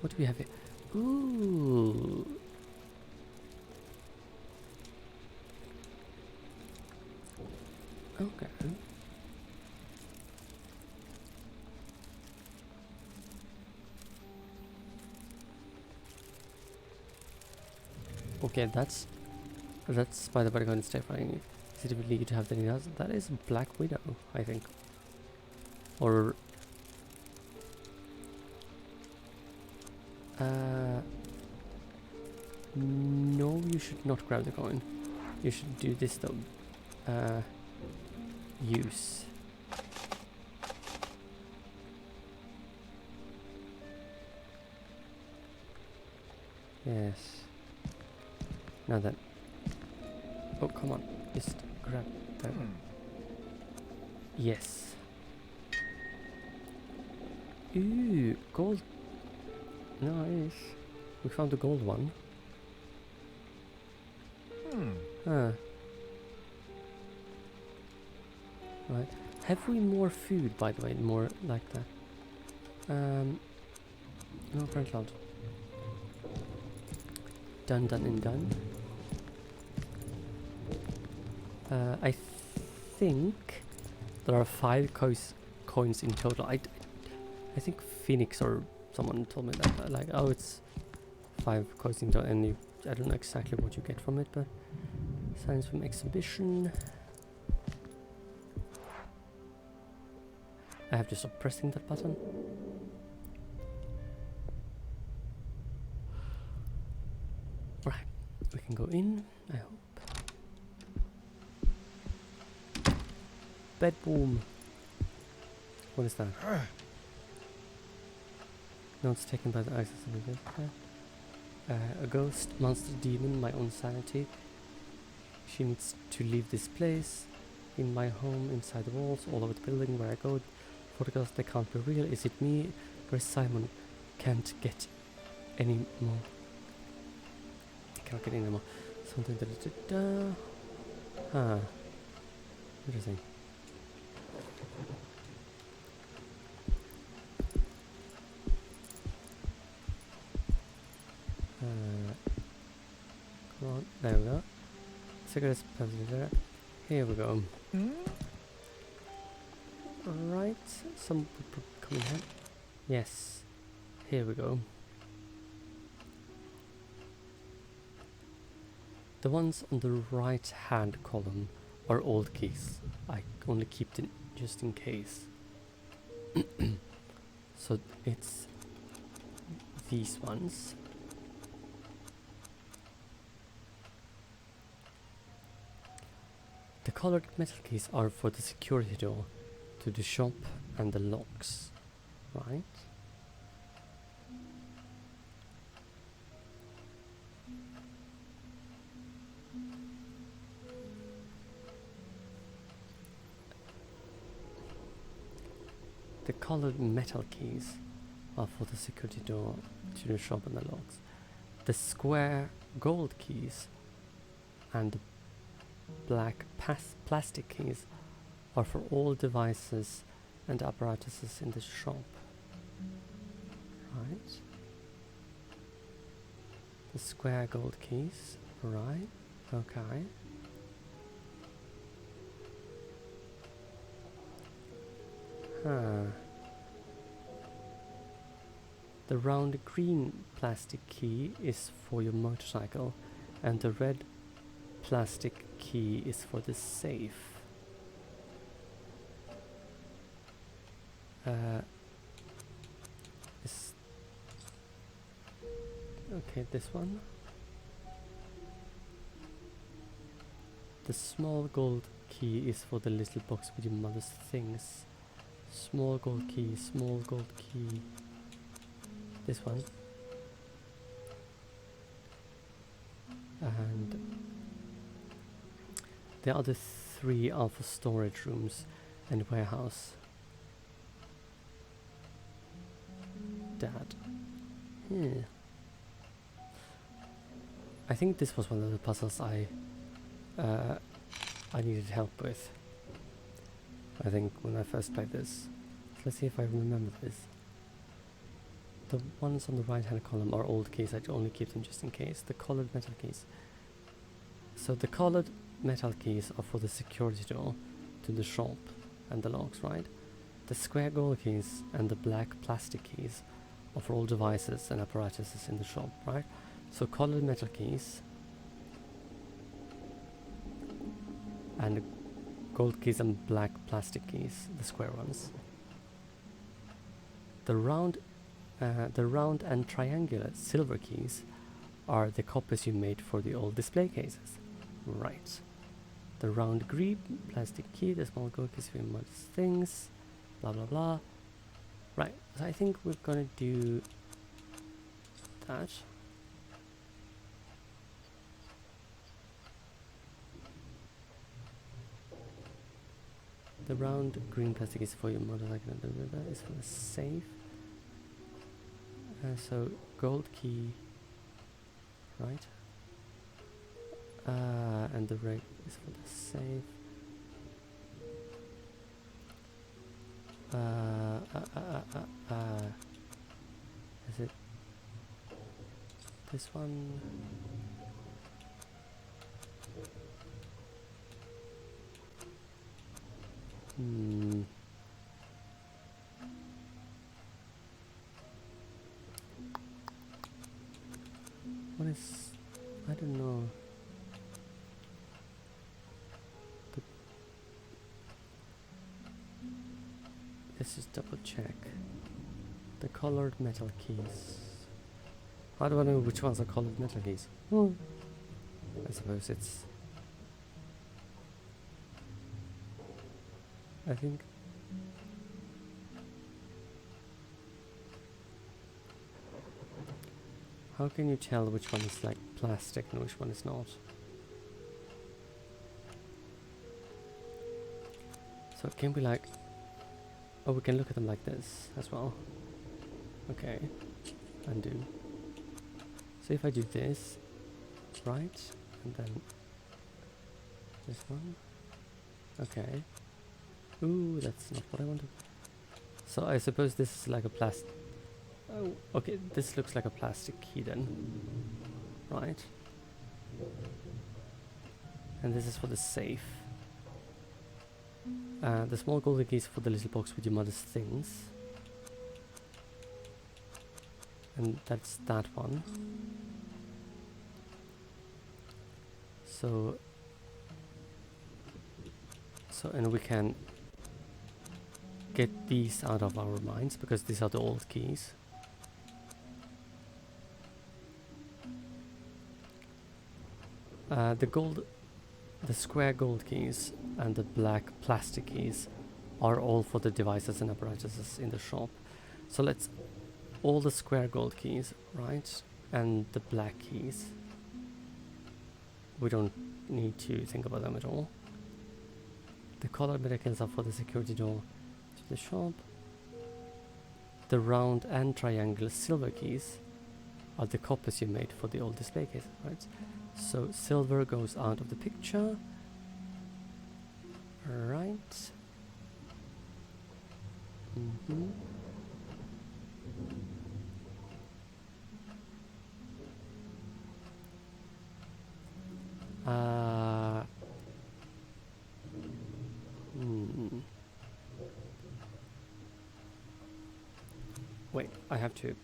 what do we have here. Ooh. Okay. Okay, that's by the way, it's terrifying. Is it really to have anything else? That is Black Widow, I think. Or no, you should not grab the coin. You should do this though. Use. Yes. Now then. Oh, come on. Just grab that one. Yes. Ooh, gold. Nice. We found the gold one. Huh. Right. Have we more food, by the way? More like that? No, print load. Done, done, and done. I think there are 5 coins in total. I think Phoenix or someone told me that. Like, oh, it's 5 coins in total, and I don't know exactly what you get from it, but signs from exhibition. I have to stop pressing that button. Right, we can go in, I hope. Bedroom. What is that? Notes taken by the access of the a ghost, monster, demon, my own sanity. She needs to leave this place. In my home, inside the walls, all over the building where I go. Photographs, they can't be real. Is it me? Where's Simon? Can't get any more. Can't get any more. Something that Huh. Interesting. Come on, there we go. Cigarettes, there. Here we go. Right, some people coming here. Yes, here we go. The ones on the right hand column are old keys. I only keep them just in case. So it's these ones. The colored metal keys are for the security door to the shop and the locks, right? The colored metal keys are for the security door to the shop and the locks. The square gold keys and the black plastic keys are for all devices and apparatuses in the shop. Right. The square gold keys. Right. Okay. Huh. The round green plastic key is for your motorcycle, and the red plastic key is for the safe. Okay, this one. The small gold key is for the little box with your mother's things. Small gold key, small gold key. This one. And the other 3 are for storage rooms and warehouse. Dad. I think this was one of the puzzles I needed help with. I think when I first played this. Let's see if I remember this. The ones on the right hand column are old keys. I only keep them just in case. The colored metal keys. So the colored metal keys are for the security door to the shop and the locks, right? The square gold keys and the black plastic keys are for all devices and apparatuses in the shop, right? So colored metal keys and gold keys and black plastic keys, the square ones. The round and triangular silver keys are the copies you made for the old display cases. Right. The round green plastic key, the small gold keys for most things, blah blah blah. Right, so I think we're gonna do that. The round green plastic is for your motorcycle and the river is for the safe. So gold key, right? And the red is for the safe. Is it this one? What is... I don't know. Let's just double check. The colored metal keys. How do I know which ones are colored metal keys? I suppose it's... I think... How can you tell which one is like plastic and which one is not? So it can be like... Oh, we can look at them like this as well. Okay. Undo. So if I do this, right, and then this one. Okay. Ooh, that's not what I wanted. So I suppose this is like a plastic... Oh, okay, this looks like a plastic key then. Right. And this is for the safe. The small golden key is for the little box with your mother's things. And that's that one. So, and we can get these out of our minds because these are the old keys. The square gold keys and the black plastic keys are all for the devices and apparatuses in the shop. So let's... all the square gold keys, right? And the black keys. We don't need to think about them at all. The colored metal keys are for the security door to the shop. The round and triangle silver keys are the copies you made for the old display case, right? So silver goes out of the picture. Right. Wait, I have to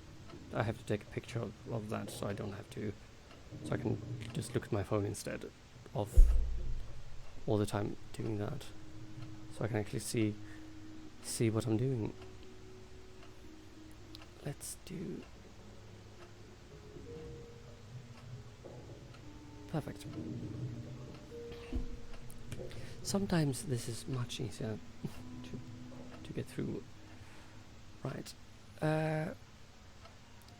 take a picture of that so I don't have to, so I can just look at my phone instead of all the time doing that, so I can actually see what I'm doing. Let's do... Perfect. Sometimes this is much easier to get through. Right.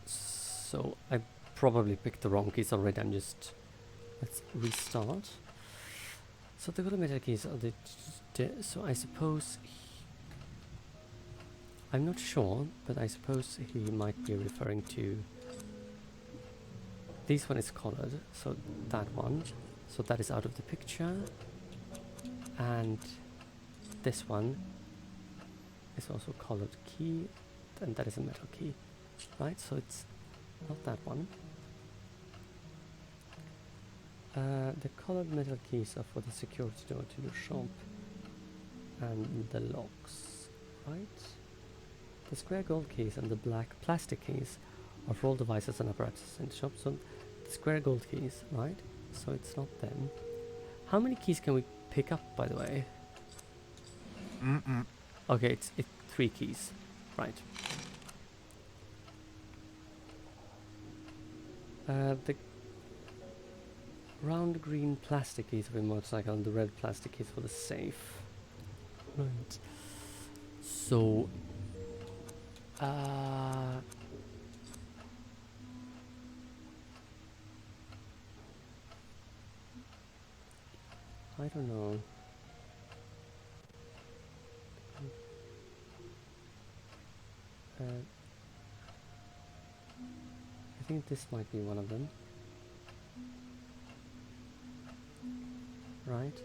So I probably picked the wrong keys already. Let's restart. So the golden metal keys are the... so I suppose... I'm not sure, but I suppose he might be referring to... This one is colored, so that one. So that is out of the picture. And this one is also colored key, and that is a metal key. Right, so it's not that one. The colored metal keys are for the security door to the shop and the locks, right? The square gold keys and the black plastic keys are for all devices and apparatus in the shop. So the square gold keys, right? So it's not them. How many keys can we pick up, by the way? Okay, it's 3 keys, right? The round green plastic keys for the motorcycle and the red plastic keys for the safe. Right. So, I don't know. think this might be one of them. Right?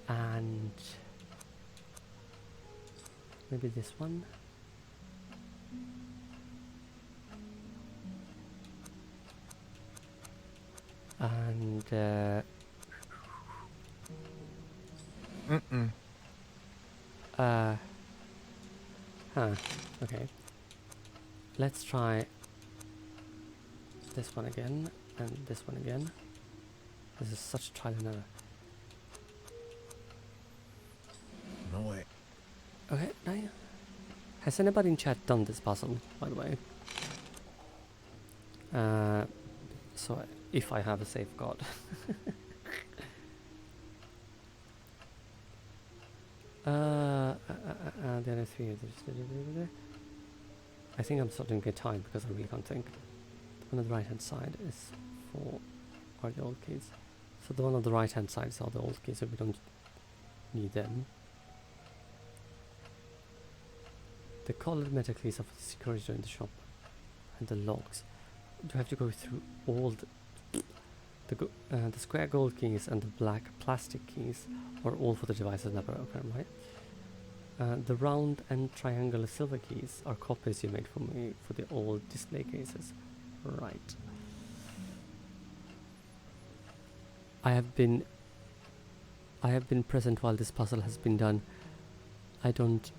And maybe this one. And okay. Let's try this one again and this one again. This is such trial and error. No way. Okay, now has anybody in chat done this puzzle, by the way? So if I have a safeguard. The other three. I think I'm starting to get tired because I really can't think. The one on the right hand side is are the old keys. So the one on the right hand side is all the old keys, so we don't need them. The colored metal keys are for the security in the shop, and the logs. Do I have to go through all the square gold keys and the black plastic keys are all for the devices that are open, right? The round and triangular silver keys are copies you made for me for the old display cases, right? I have been present while this puzzle has been done. It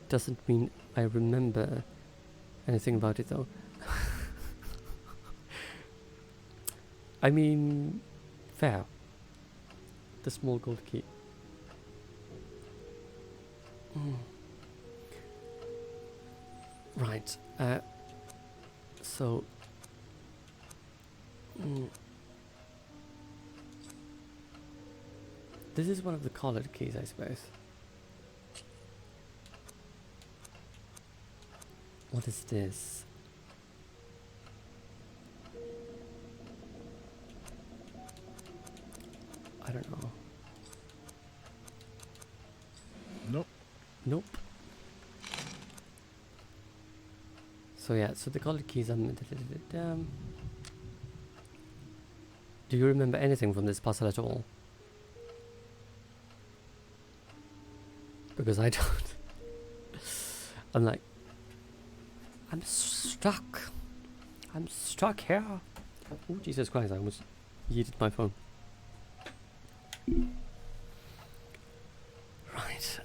doesn't mean I remember anything about it though. I mean, fair. The small gold key. Right. So. This is one of the colored keys, I suppose. What is this? I don't know. Nope. Nope. So yeah, so the colored keys are... Do you remember anything from this puzzle at all? Because I don't. I'm like... I'm stuck. I'm stuck here. Oh, Jesus Christ, I almost yeeted my phone. Right.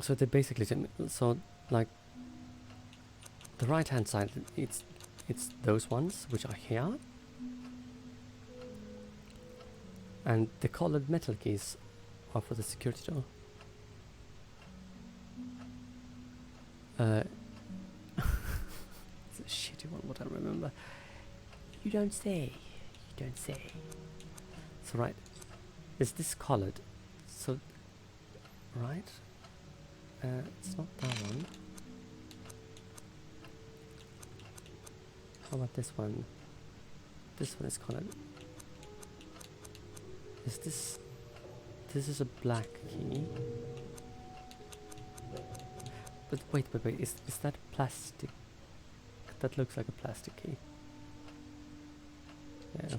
So they basically, so like the right hand side, it's those ones which are here, and the colored metal keys are for the security door. It's a shitty one, what I remember. You don't say. You don't say. So right, is this colored? So, right? It's not that one. How about this one? This one is colored. Is this... This is a black key. But wait, is that plastic? That looks like a plastic key. Yeah.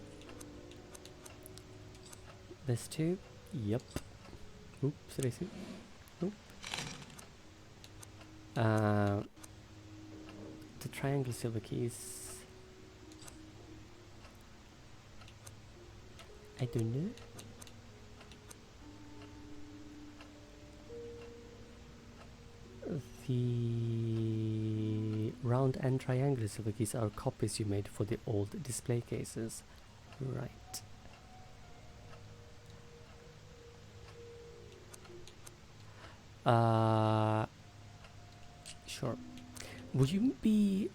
This too? Yep. Oops, did I see? Nope. The triangle silver keys. I don't know. The round and triangular silver keys are copies you made for the old display cases. Right. Sure. Would you be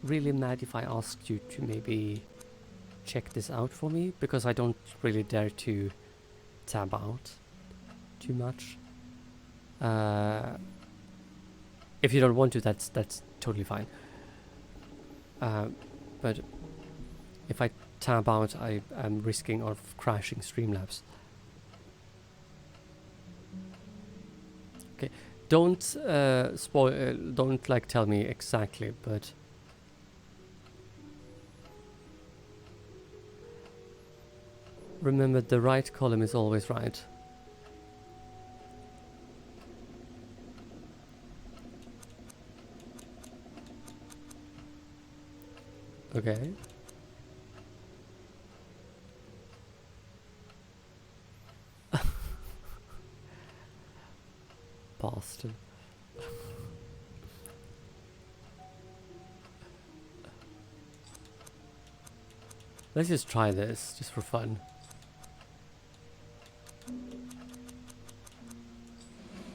really mad if I asked you to maybe check this out for me? Because I don't really dare to tab out too much. If you don't want to, that's totally fine. But if I tab out, I am risking of crashing Streamlabs. Okay, don't spoil. Don't like tell me exactly, but remember the right column is always right. Okay. Bastard. Let's just try this, just for fun.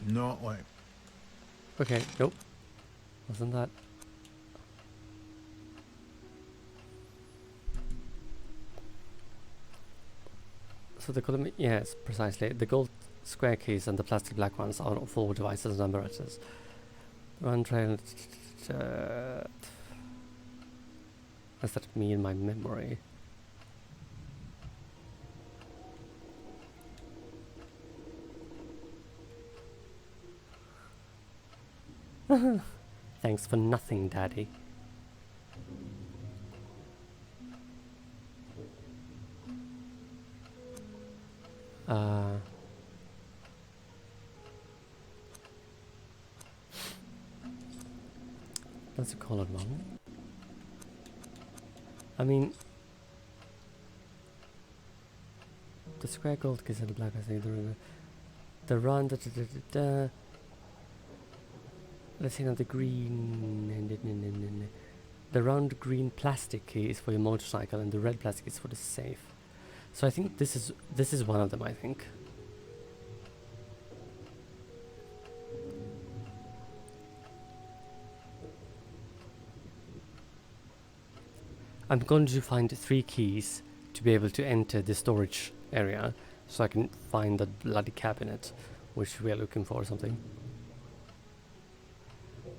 No way. Okay, nope. Wasn't that? So the column, yes, precisely. The gold square keys and the plastic black ones are for devices and apparatus. Run trail. Does that mean my memory? Thanks for nothing, Daddy. That's a colored one. I mean, the square gold keys and the black ones, the round, let's see now, the green, the round green plastic key is for your motorcycle and the red plastic is for the safe. So I think this is one of them, I think. I'm going to find 3 keys to be able to enter the storage area so I can find the bloody cabinet which we are looking for or something.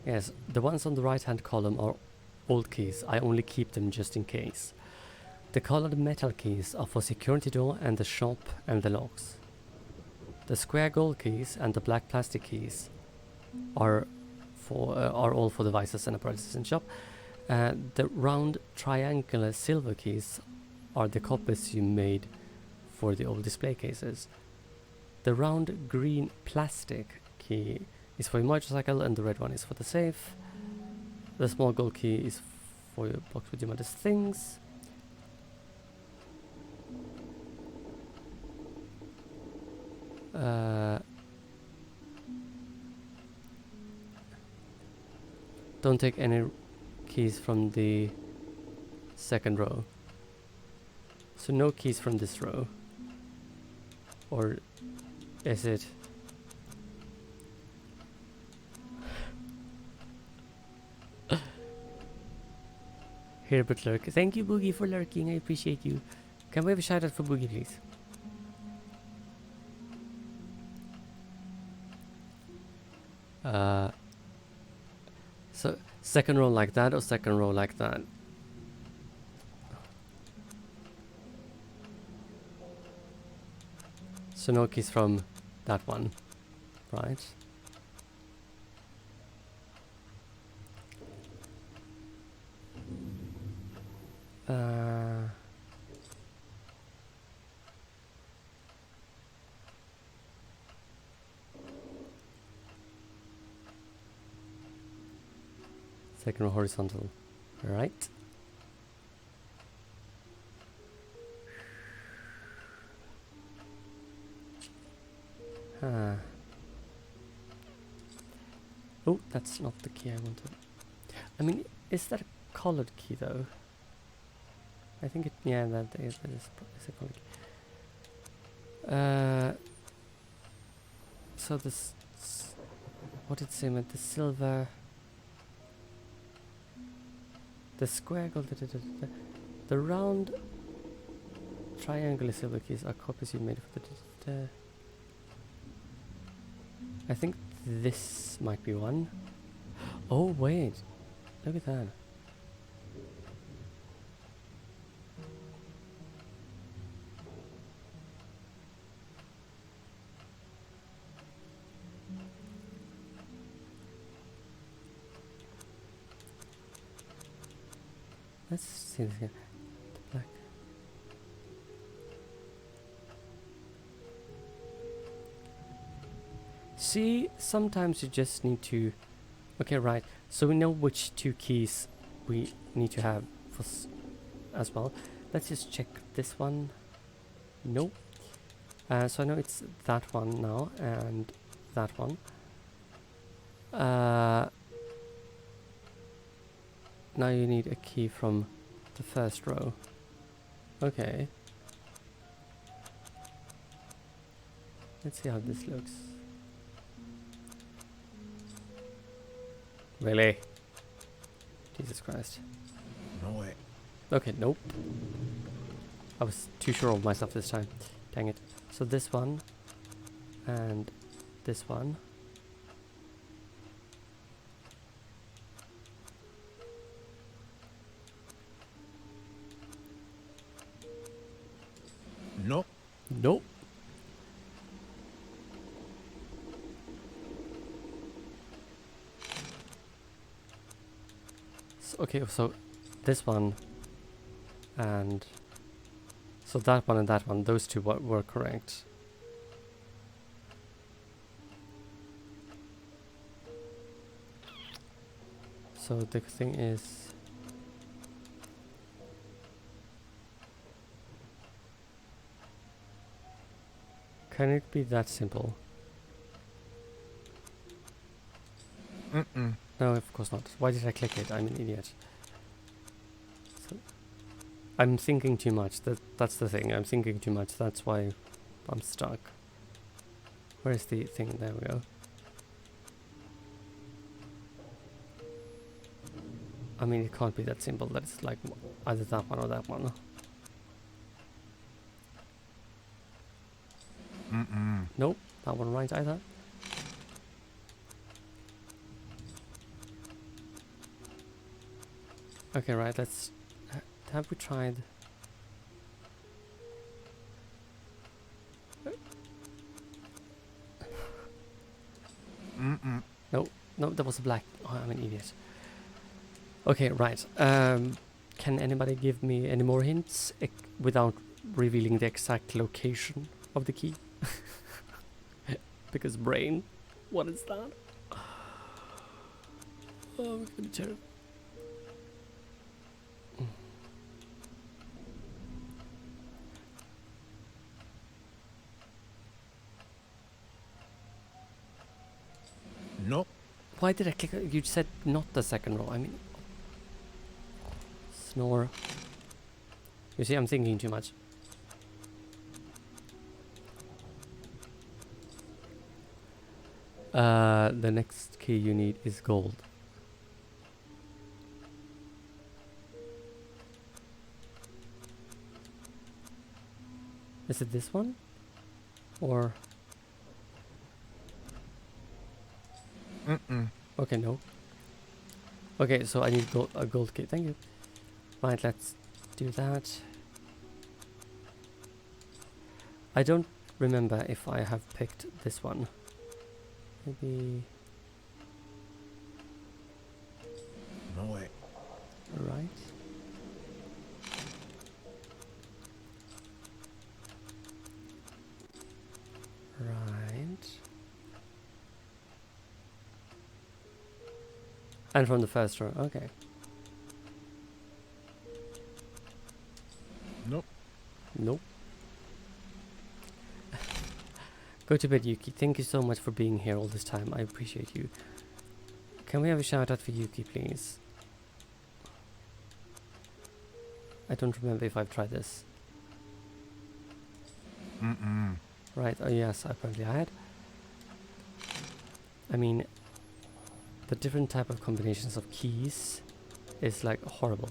Yes, the ones on the right hand column are old keys. I only keep them just in case. The colored metal keys are for security door and the shop and the locks. The square gold keys and the black plastic keys are all for devices and apparatus in shop. The round triangular silver keys are the copies you made for the old display cases. The round green plastic key is for your motorcycle and the red one is for the safe. The small gold key is for your box with your mother's things. Don't take any keys from the second row. So no keys from this row. Or is it? Here but lurk. Thank you, Boogie, for lurking. I appreciate you. Can we have a shout out for Boogie, please? So second row like that or second row like that? So no keys from that one, right? Second row horizontal, right? Oh, that's not the key I wanted. I mean, is that a colored key though? I think it, yeah, that is a colored key. So this, what did it say about the silver? The square gold, the round triangular silver keys are copies you made for the. I think this might be one. Oh wait, look at that. Let's see this again. The black. See, sometimes you just need to... Okay, right. So we know which 2 keys we need to have for as well. Let's just check this one. Nope. So I know it's that one now and that one. Now you need a key from the first row. Okay. Let's see how this looks. Really? Jesus Christ. No way. Okay, nope. I was too sure of myself this time. Dang it. So this one and this one. Nope. Nope. Okay, so this one and so that one and that one, those 2 were correct. So the thing is, can it be that simple? No, of course not. Why did I click it? I'm an idiot. So I'm thinking too much. That's the thing. I'm thinking too much. That's why I'm stuck. Where's the thing? There we go. I mean, it can't be that simple. That it's like either that one or that one. Nope, that one right either. Okay, right, let's... have we tried... No, no, that was a black... Oh, I'm an idiot. Okay, right. Can anybody give me any more hints without revealing the exact location of the key? Because brain, what is that? Oh, it's gonna be terrible. Nope. Why did I click? You said not the second row. I mean, snore. You see, I'm thinking too much. The next key you need is gold. Is it this one? Or... Okay, no. Okay, so I need a gold key. Thank you. Right, let's do that. I don't remember if I have picked this one. Maybe... No way. Right. Right. And from the first row, okay. Nope. Nope. Go to bed, Yuki. Thank you so much for being here all this time. I appreciate you. Can we have a shout out for Yuki, please? I don't remember if I've tried this. Right, oh yes, apparently I had. I mean, the different type of combinations of keys is like horrible.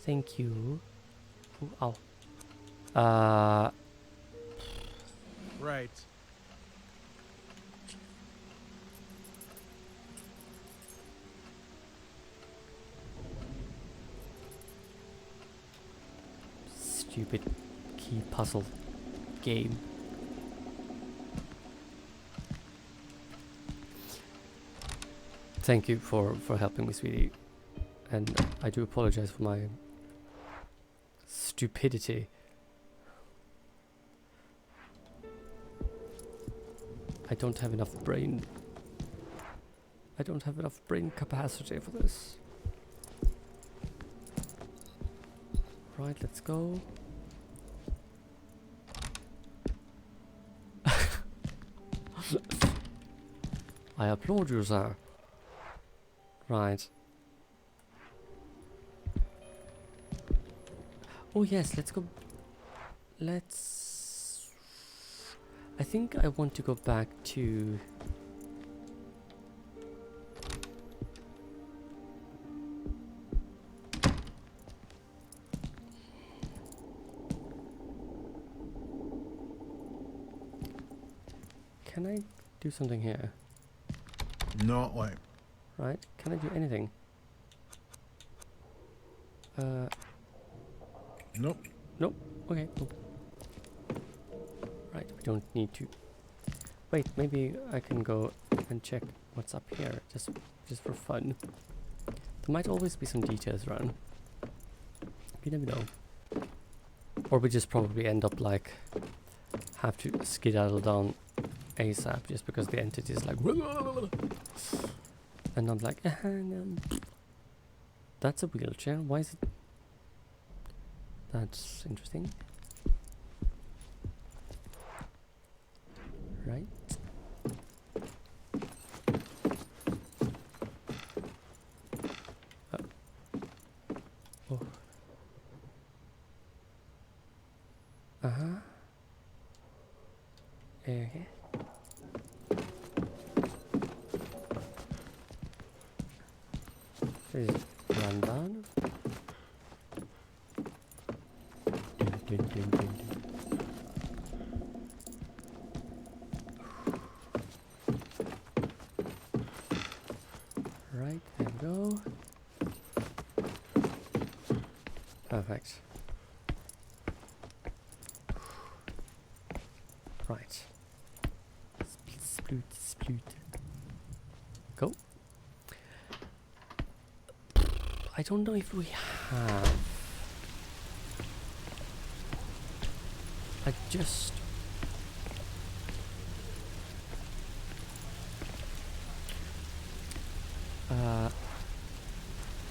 Thank you. Ooh, ow. Right. Stupid key puzzle game. Thank you for helping me, sweetie. And I do apologize for my stupidity. I don't have enough brain. I don't have enough brain capacity for this. Right, let's go. I applaud you, sir. Right. Oh yes, let's go. Let's... I think I want to go back to... Can I do something here? No way. Right, can I do anything? Nope. Nope. Okay, cool. Right, we don't need to... Wait, maybe I can go and check what's up here, just for fun. There might always be some details around. You never know. Or we just probably end up like... have to skedaddle down ASAP just because the entity is like... And I'm like, that's a wheelchair, why is it... That's interesting. Right. Oh. Uh-huh. Okay. Is it run down? Dun, dun, dun, dun. Right, there we go. Perfect. Right. Sploot, sploot. Go. I don't know if we have. I just...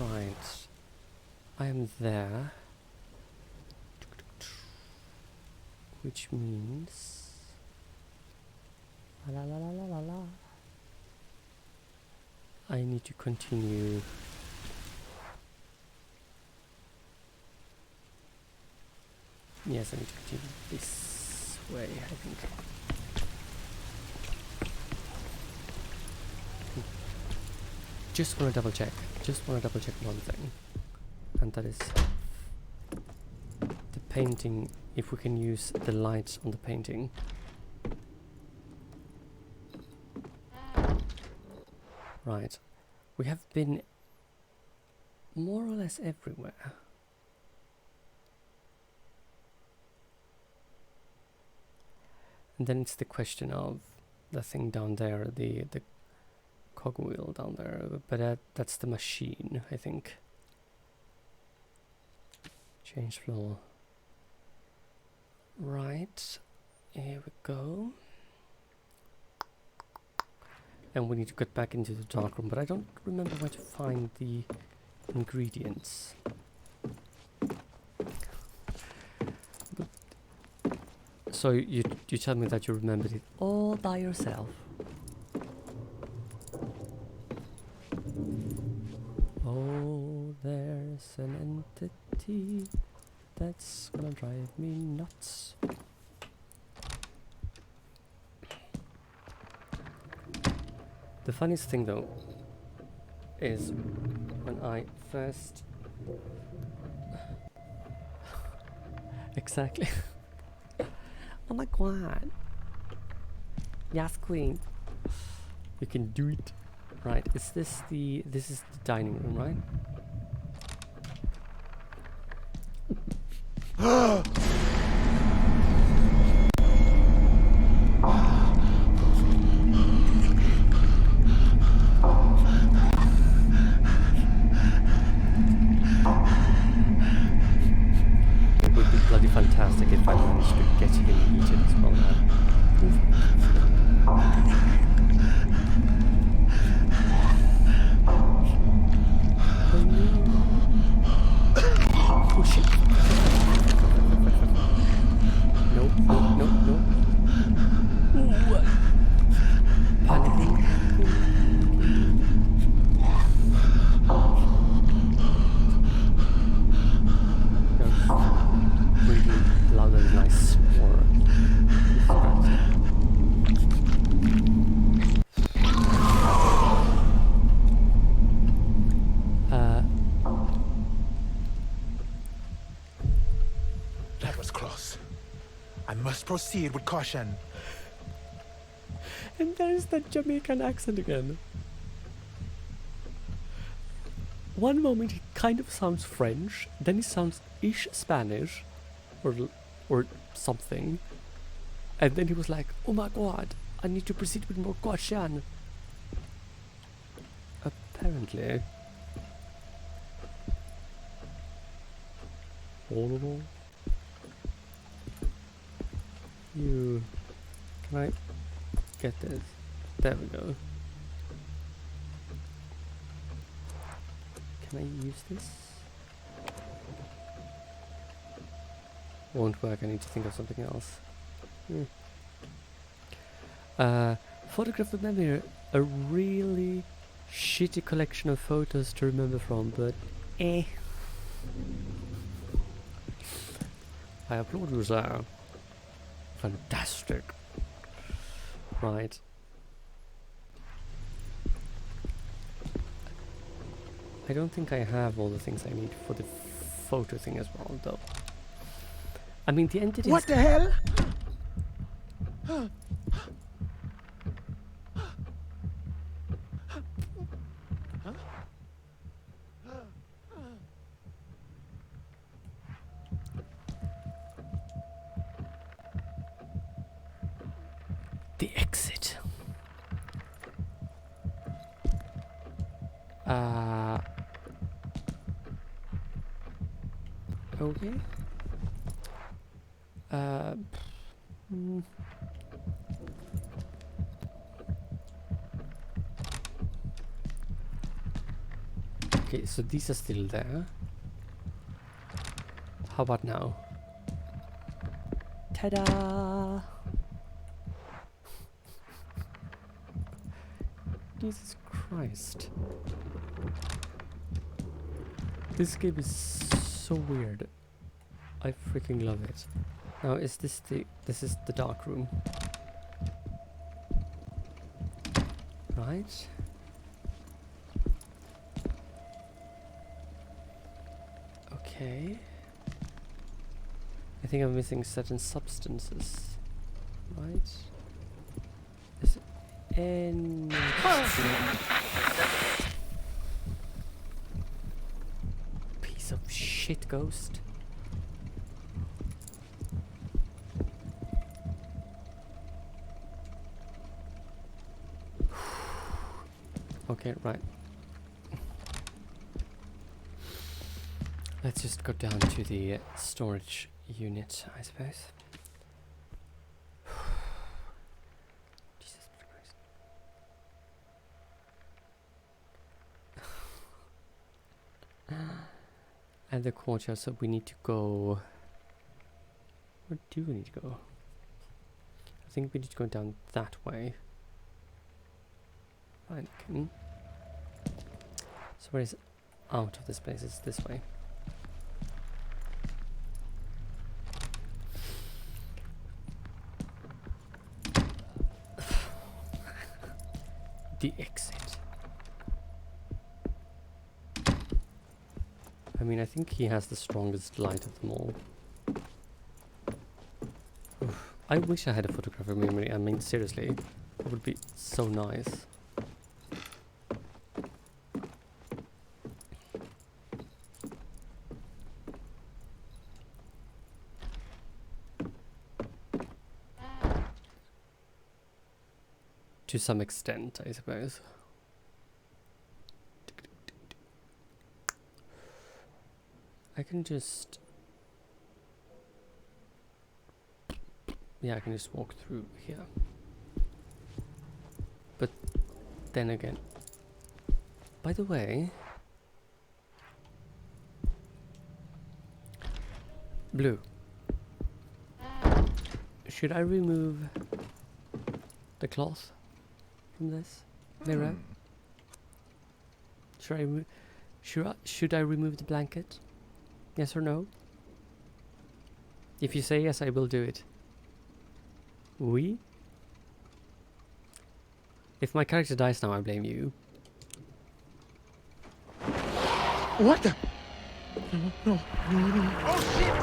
right. I am there. Which means... La la la la la la. I need to continue. Yes, I need to continue this way, I think. Just want to double check. Just want to double check one thing. And that is the painting, if we can use the lights on the painting. Right. We have been more or less everywhere. And then it's the question of the thing down there, the cogwheel down there, but that's the machine, I think. Change floor. Right, here we go. And we need to get back into the dark room, but I don't remember where to find the ingredients. So you tell me that you remembered it all by yourself. Oh, there's an entity that's gonna drive me nuts. The funniest thing though is when I first... Exactly. Oh my god. Yes, queen. You can do it. Right, this is the dining room, right? I must proceed with caution. And there's that Jamaican accent again. One moment he kind of sounds French, then he sounds ish Spanish, or something. And then he was like, "Oh my god, I need to proceed with more caution." Apparently. Oh. You... Can I get this? There we go. Can I use this? Won't work, I need to think of something else. Photograph of memory, a really shitty collection of photos to remember from, but I applaud you there. Fantastic. Right. I don't think I have all the things I need for the photo thing as well, though. I mean, the entity. What the hell? The exit. Okay. Okay, so these are still there. How about now? Ta-da! Jesus Christ. This game is so weird. I freaking love it. Now is this is the dark room. Right? Okay. I think I'm missing certain substances. Right? Is it any piece of shit ghost? Okay, right. Let's just go down to the storage unit, I suppose. Jesus Christ. And the courtyard, so we need to go... Where do we need to go? I think we need to go down that way. Fine. Okay. So where is out of this place? It's this way. The exit. I mean, I think he has the strongest light of them all. Oof. I wish I had a photographic memory. I mean, seriously, it would be so nice. To some extent, I suppose. I can just... Yeah, I can just walk through here. But then again... By the way... Blue. Should I remove the cloth from this mirror? Should I remove the blanket? Yes or no? If you say yes, I will do it. Oui? If my character dies now, I blame you. What the? No. Oh shit!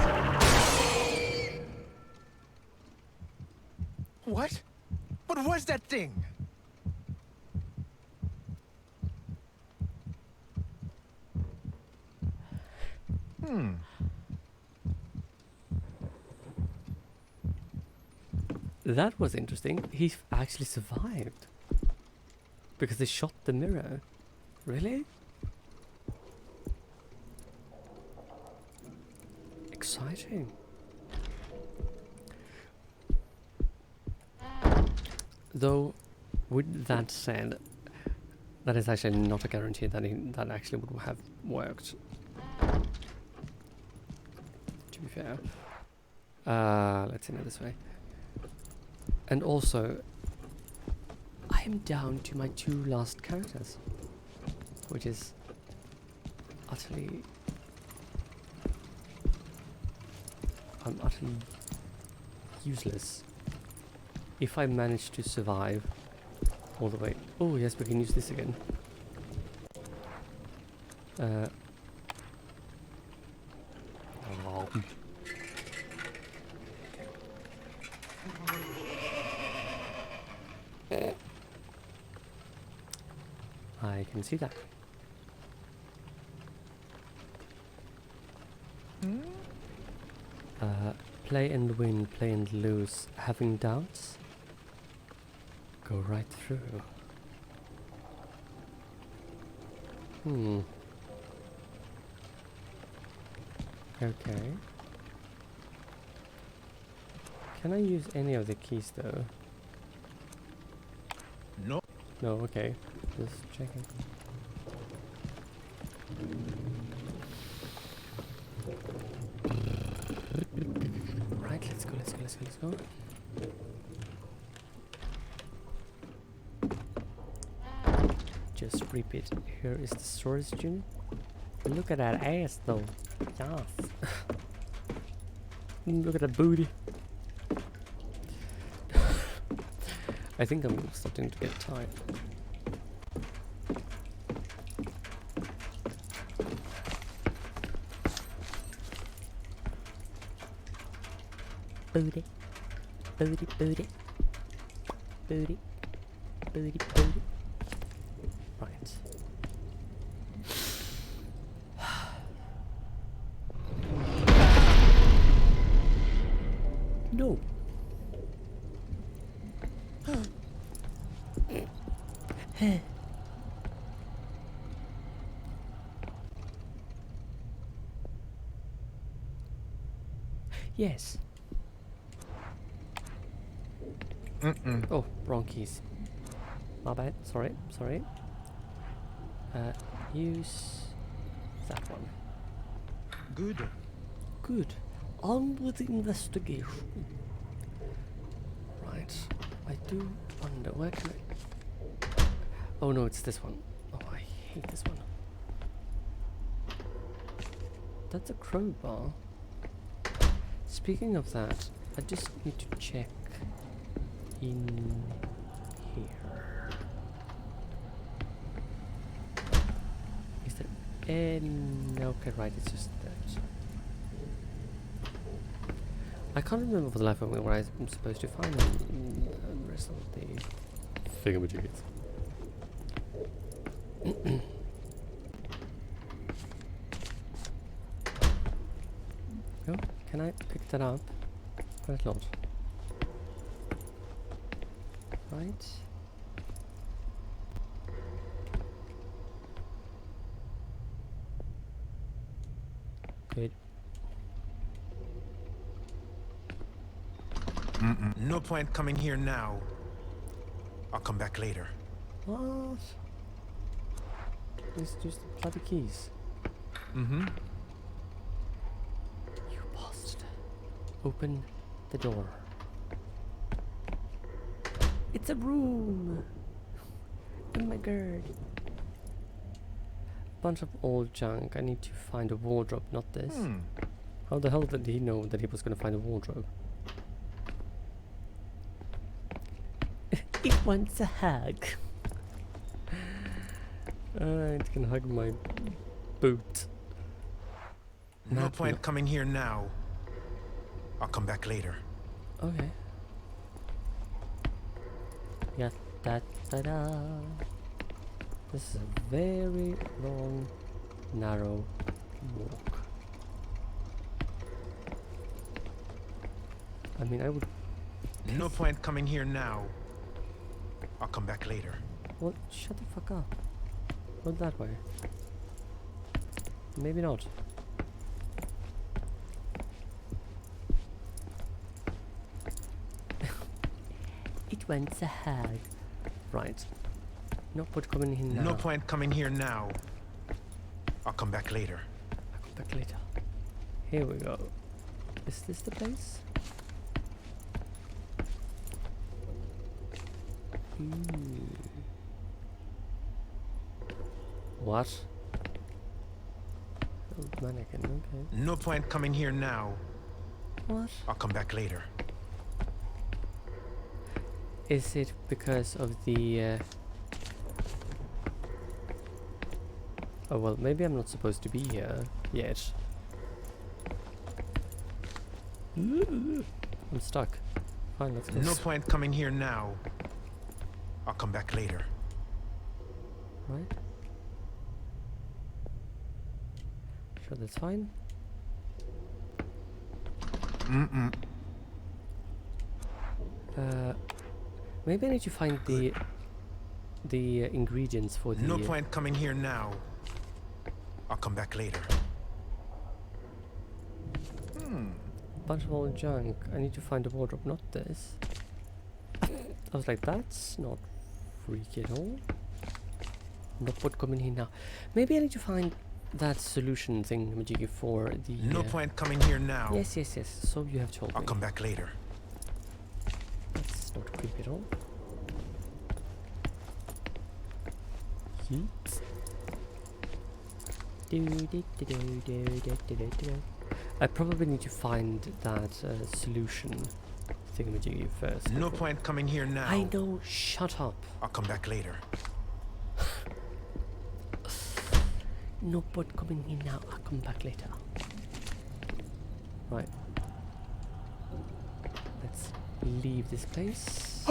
What? What was that thing? That was interesting. He actually survived. Because they shot the mirror. Really? Exciting. Though, with that said, that is actually not a guarantee that that actually would have worked. To be fair. Let's end it this way. And also, I am down to my 2 last characters, which is utterly... I'm utterly useless. If I manage to survive all the way... Oh yes, we can use this again. I can see that. Play and win, play and lose. Having doubts? Go right through. Okay. Can I use any of the keys though? No. No, okay. Just checking. Right, let's go, let's go, let's go, let's go. Just repeat. Here is the storage unit. Look at that ass though. Yes. Look at that booty. I think I'm starting to get tired. Booty. Booty, booty. Booty. Booty, booty. Right. No. Yes. Oh, wrong keys. My bad. Sorry, sorry. Use that one. Good. Good. On with the investigation. Right. I do wonder where can I... Oh no, it's this one. Oh, I hate this one. That's a crowbar. Speaking of that, I just need to check in here. Is there any... Okay, right, it's just that. I can't remember for the life of me where I'm supposed to find the rest of the thingamajiggers. Oh, can I pick that up? Quite a lot. Right. Good. No point coming here now. I'll come back later. What? It's just the bloody keys. Mm-hmm. You bastard. Open the door. It's a room! Oh my god. Bunch of old junk. I need to find a wardrobe, not this. How the hell did he know that he was gonna find a wardrobe? It wants a hug. It can hug my boot. No point coming here now. I'll come back later. Okay. Yeah, da. This is a very long, narrow walk. I mean, I would... No point coming here now. I'll come back later. Well, shut the fuck up. Not that way. Maybe not. It went ahead. Right. No point coming here now. No point coming here now. I'll come back later. I'll come back later. Here we go. Is this the place? What? Oh, mannequin, okay. No point coming here now. What? I'll come back later. Is it because of the... Oh well, maybe I'm not supposed to be here yet. I'm stuck. Fine, let's go. No point coming here now. I'll come back later. Right? Sure, that's fine. Maybe I need to find the ingredients for the... No point coming here now. I'll come back later. Bunch of old junk. I need to find a wardrobe, not this. I was like, that's not freaky at all. No point coming here now. Maybe I need to find that solution thing for the... No point coming here now. Yes. So you have told me. I'll come back later. That's not creepy at all. I probably need to find that solution thingamajiggy first. No point coming here now. I know, shut up. I'll come back later. No point coming here now, I'll come back later. Right. Let's leave this place.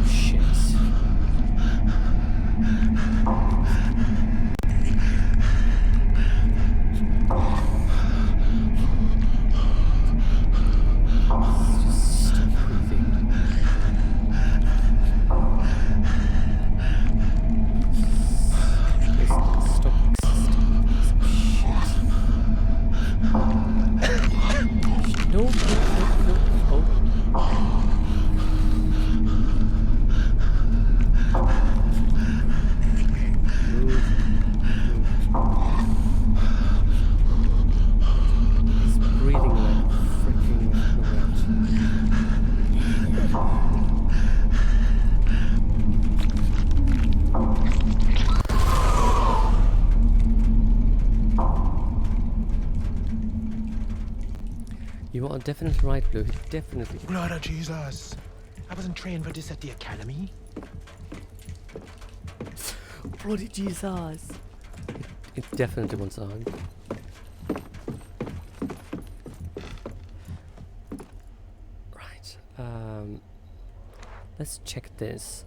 Shit. Just stop breathing. Stop existing. Shit. No. Oh. He's breathing like freaking You are definitely right, Blue. Definitely. Blood of Jesus. I wasn't trained for this at the academy. Bloody Jesus. It definitely wants a hug. Right. Let's check this.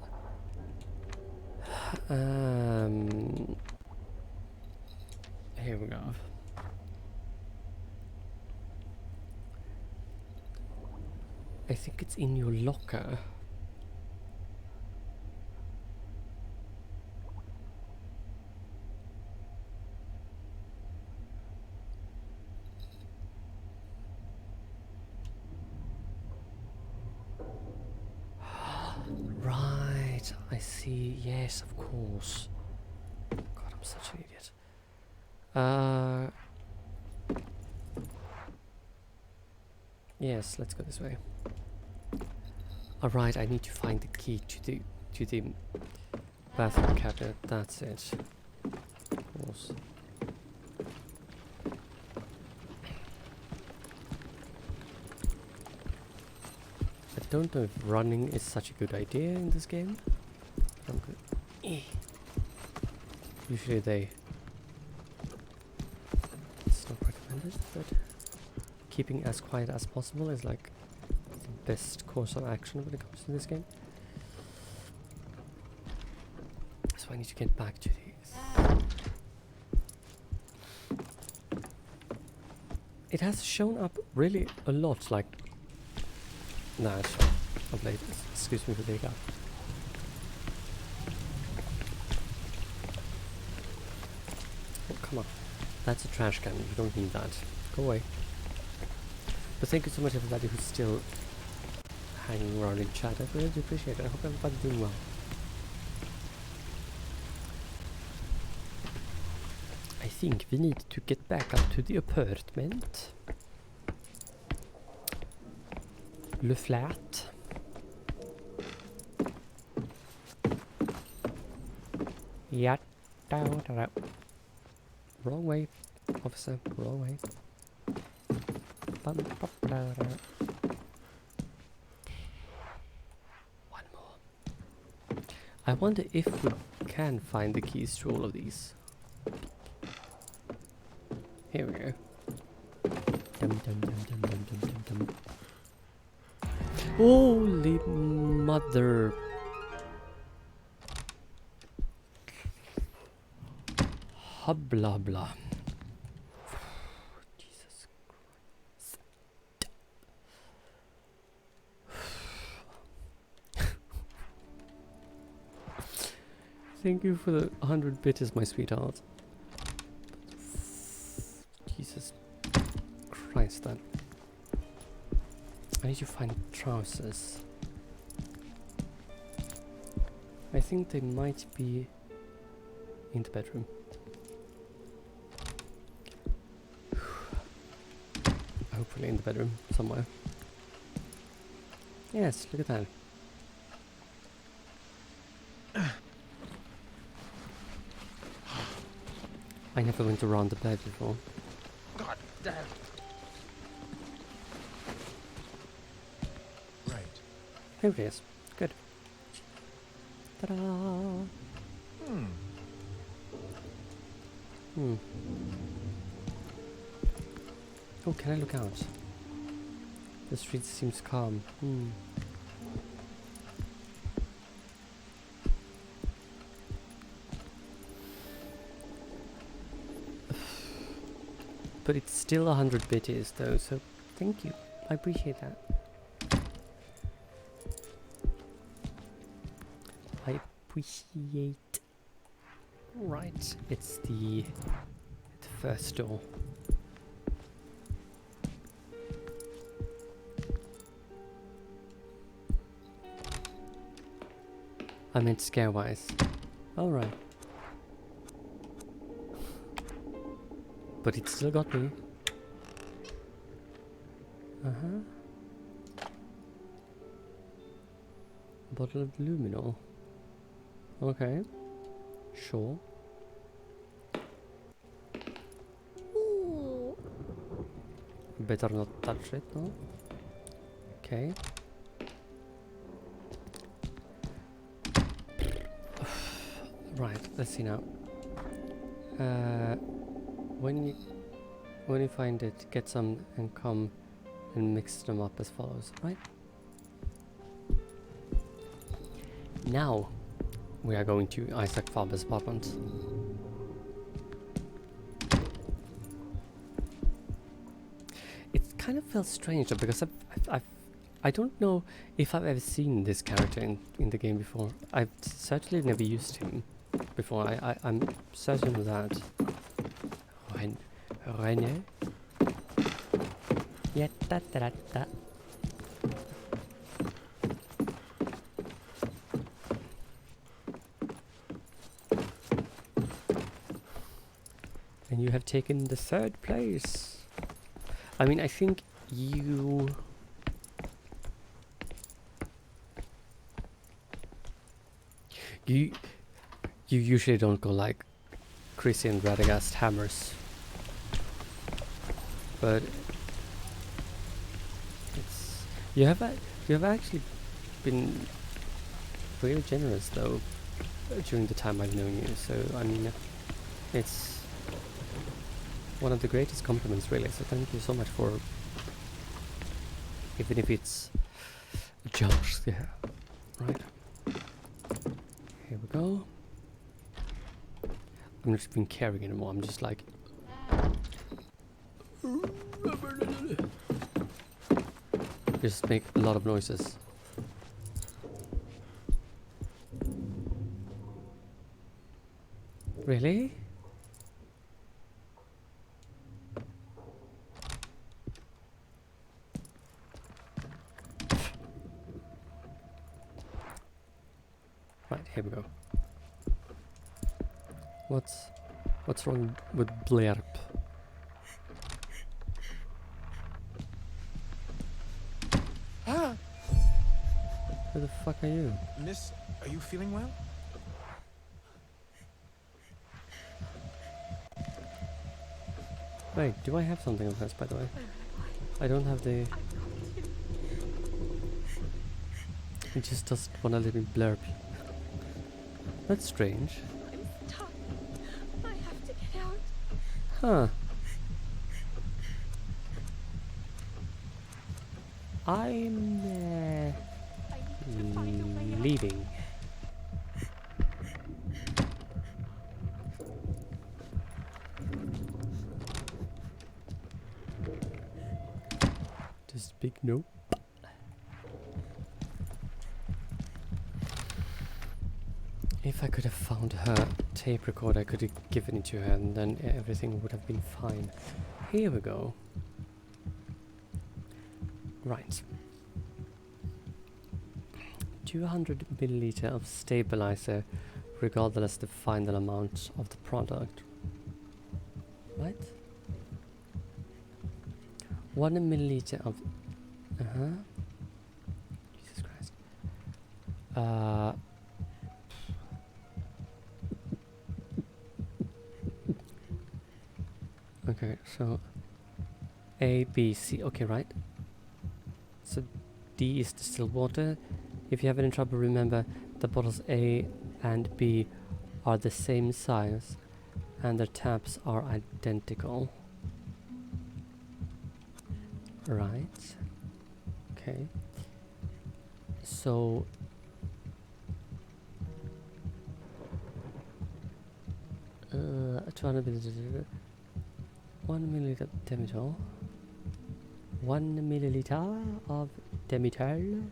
Here we go. I think it's in your locker. Right, I see. Yes, of course. God, I'm such an idiot. Yes, let's go this way. Alright, I need to find the key to the bathroom cabinet. That's it. Of course. I don't know if running is such a good idea in this game. I'm good. Usually they... It's not recommended, but keeping as quiet as possible is like the best course of action when it comes to this game. So I need to get back to these. It has shown up really a lot, like that of late. Excuse me for the hiccup. Oh, come on. That's a trash can. You don't need that. Go away. But thank you so much, everybody who's still hanging around in chat. I really do appreciate it. I hope everybody's doing well. I think we need to get back up to the apartment. Le flat. Yeah. Wrong way, officer. Wrong way. One more. I wonder if we can find the keys to all of these. Here we go. Dum dum dum dum dum dum dum dum. Holy mother. Blah blah. Jesus Christ. Thank you for the 100 bits, my sweetheart. Jesus Christ, that. I need to find trousers. I think they might be in the bedroom. Hopefully in the bedroom somewhere. Yes, look at that. I never went around the bed before. God damn. Right. Here it is. Good. Ta-da! Oh, can I look out? The street seems calm. But it's still 100 bits though, so thank you. I appreciate that. I appreciate. Right, it's the first door. I meant scare-wise. Alright. But it still got me. Bottle of luminol. Okay. Sure. Ooh. Better not touch it, no? Okay. Right, let's see now. When you find it, get some and come and mix them up as follows, right? Now we are going to Isaac Faber's apartment. It kind of felt strange though, because I don't know if I've ever seen this character in the game before. I've certainly never used him before. I'm certain of that. René? Yeah, da. And you have taken the 3rd place. I mean, I think you usually don't go like Chrissy and Radagast hammers, but it's you have actually been really generous though during the time I've known you. So I mean, it's one of the greatest compliments, really. So thank you so much for, even if it's a jump scare, right? Here we go. I'm not even caring anymore. I'm just like, just make a lot of noises. Really? Right, here we go. What's wrong with Blerp? Ah! Who the fuck are you? Miss, are you feeling well? Wait, do I have something on this, by the way? I don't have the... It just doesn't want to let me blurb. That's strange. I'm stuck. I have to get out. Huh. I'm leaving. Just big nope. If I could have found her tape recorder, I could have given it to her and then everything would have been fine. Here we go. Right. 200 milliliter of stabilizer, regardless the final amount of the product. Right? 1 milliliter of... Jesus Christ. Okay, so A, B, C. Okay, right. So D is distilled water. If you have any trouble, remember the bottles A and B are the same size and their taps are identical. Right. Okay. So 200 milliliter, 1 milliliter demitol, 1 milliliter of demitol,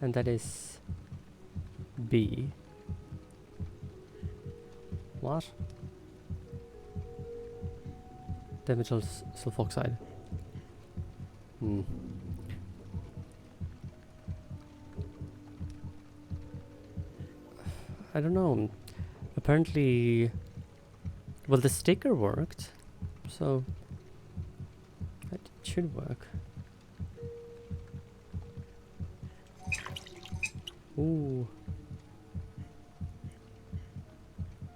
and that is B. What? Demitol sulfoxide. I don't know. Apparently, well, the sticker worked, so it should work. Ooh.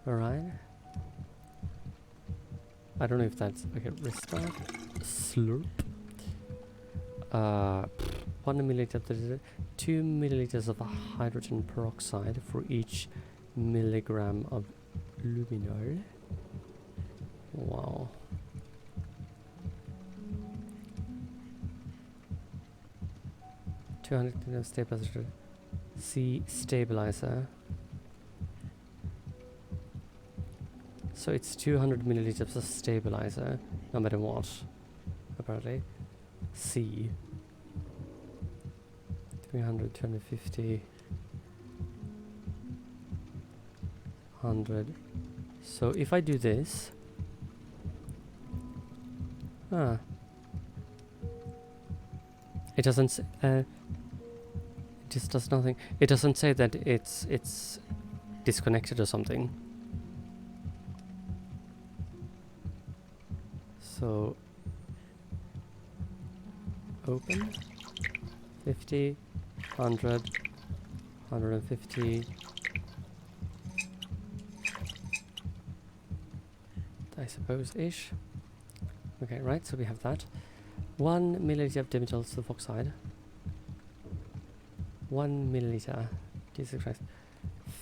Alright. I don't know if that's okay. Restart. Slurp. 1 milliliter, 2 milliliters of hydrogen peroxide for each milligram of luminol. Wow. $200 stabilizer. C stabilizer. So it's 200 milliliters of stabilizer, no matter what, apparently. C. 300, 250, 100. So if I do this, it doesn't. It just does nothing. It doesn't say that it's disconnected or something. So open 50, 100, 150. I suppose ish. Okay, right, so we have that. 1 milliliter of dimethyl sulfoxide. 1 milliliter. Jesus Christ.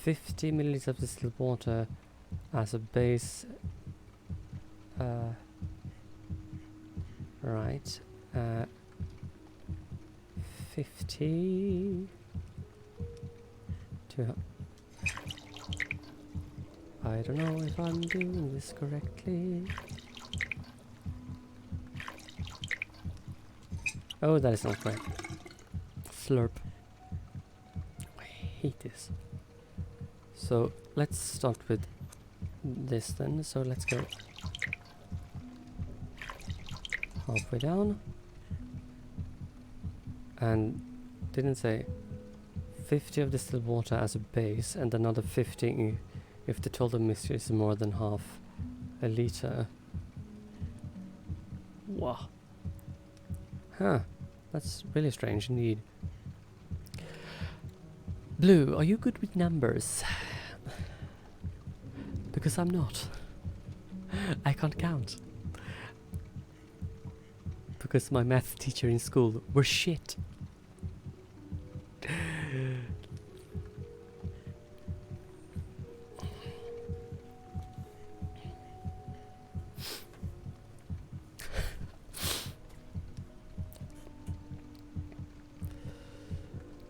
50 milliliters of distilled water as a base. Right. 50. I don't know if I'm doing this correctly. Oh, that is not right. Slurp. I hate this. So let's start with this then. So let's go halfway down. And didn't say 50 of distilled water as a base and another 50 if the total mixture is more than half a liter. Wow. Huh. That's really strange indeed. Blue, are you good with numbers? Because I'm not. I can't count. Because my math teacher in school were shit.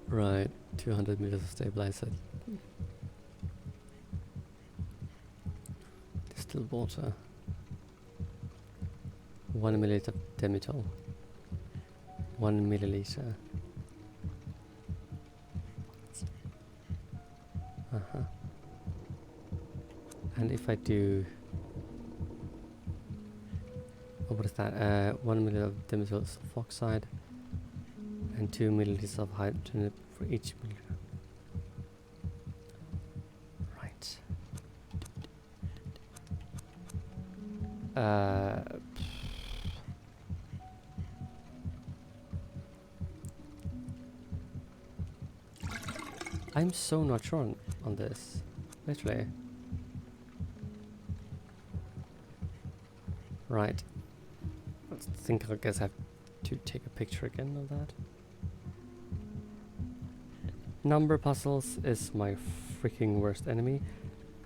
Right, 200 meters of stabilizer. Distilled water. 1 milliliter of demitol. 1 milliliter. And if I do... Oh, what is that? 1 milliliter of demitol sulfoxide and 2 milliliters of hydrogen for each milliliter. Right. I'm so not sure on this, literally. Right. I guess I have to take a picture again of that. Number puzzles is my freaking worst enemy.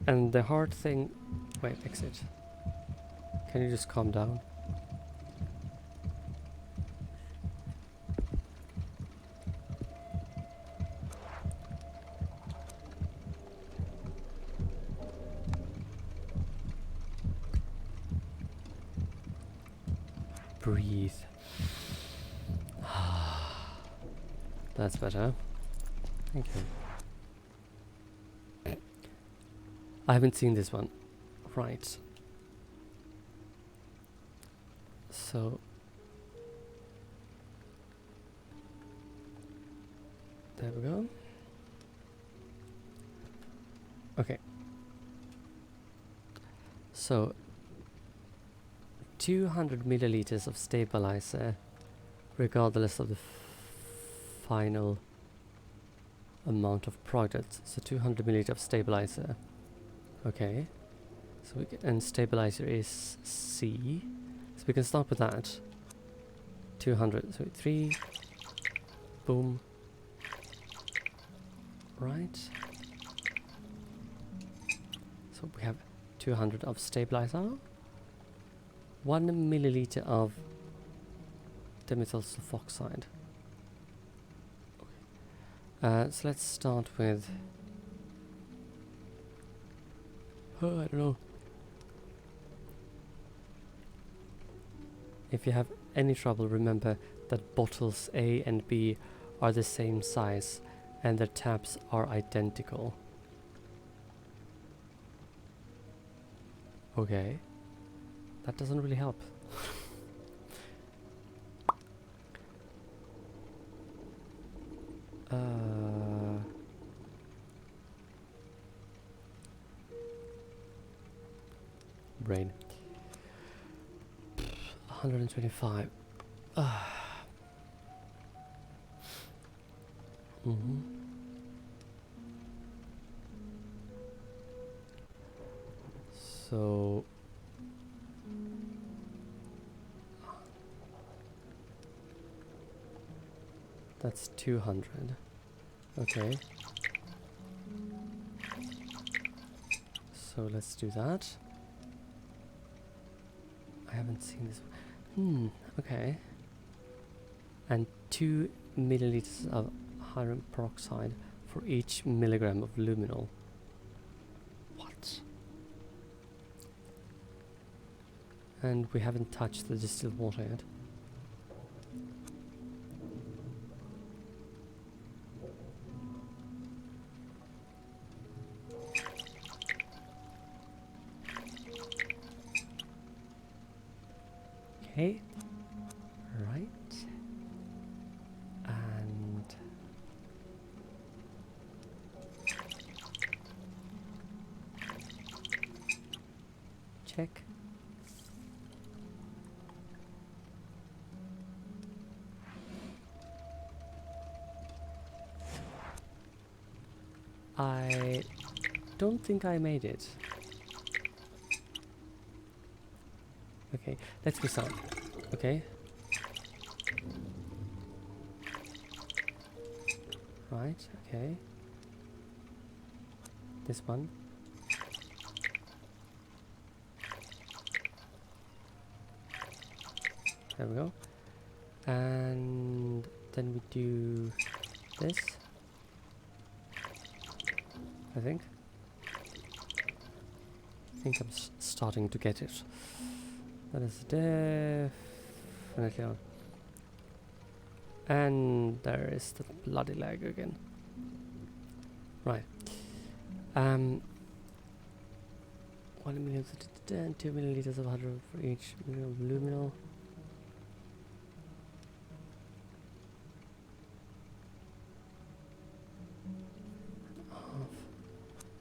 And the hard thing... Wait, exit. Can you just calm down? Breathe. That's better. Thank you. I haven't seen this one. Right. So... There we go. Okay. So... 200 milliliters of stabilizer, regardless of the final amount of product. So 200 milliliters of stabilizer. Okay. So we can, and stabilizer is C. So we can start with that. 200. So 3. Boom. Right. So we have 200 of stabilizer. 1 milliliter of dimethyl sulfoxide. Okay. So let's start with... Oh, I don't know. If you have any trouble, remember that bottles A and B are the same size and their tabs are identical. Okay. That doesn't really help. Brain. 125. So that's 200. Okay. So let's do that. I haven't seen this one. Okay. And 2 milliliters of hydrogen peroxide for each milligram of luminol. What? And we haven't touched the distilled water yet. Okay. Right. And check. I don't think I made it. Okay, let's be sound. Okay. Right, okay. This one. There we go. And then we do this. I think I'm starting to get it. That is definitely on. And there is the bloody lag again. Right. 1 milliliter and 2 milliliters of hydrogen for each milligram of luminol.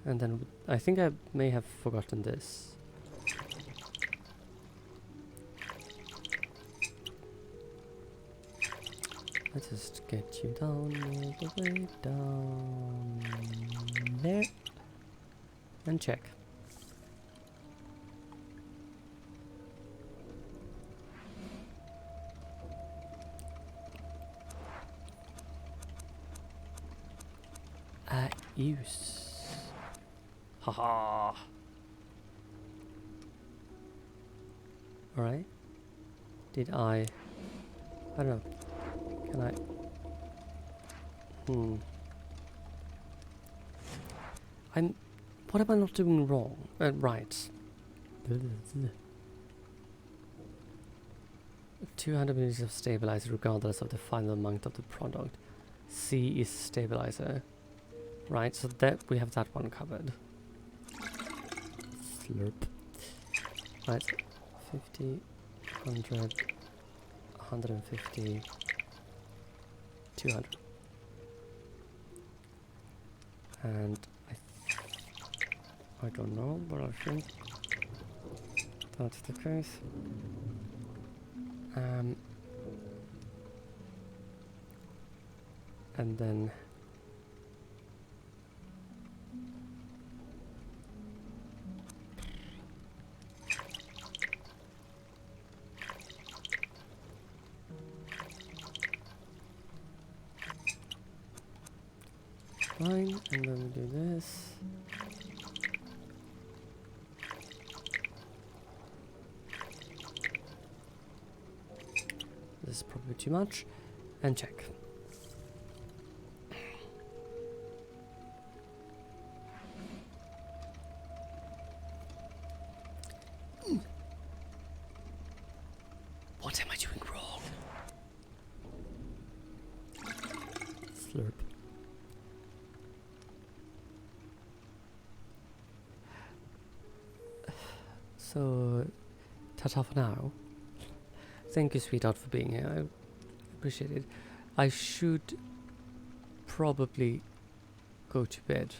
And then I think I may have forgotten this. Let's just get you down all the way down there and check. Use. Haha. Alright. Did I don't know. Can I? What am I not doing wrong? Right. 200 milliliters of stabilizer regardless of the final amount of the product. C is stabilizer. Right, so that we have that one covered. Slurp. Right, 50, 100, 150, 200. And I don't know, but I think that's the case. And then fine, and then we do this. This is probably too much, and check. What am I doing wrong? Slurp. So, ta-ta for now. Thank you, sweetheart, for being here. I appreciate it. I should probably go to bed.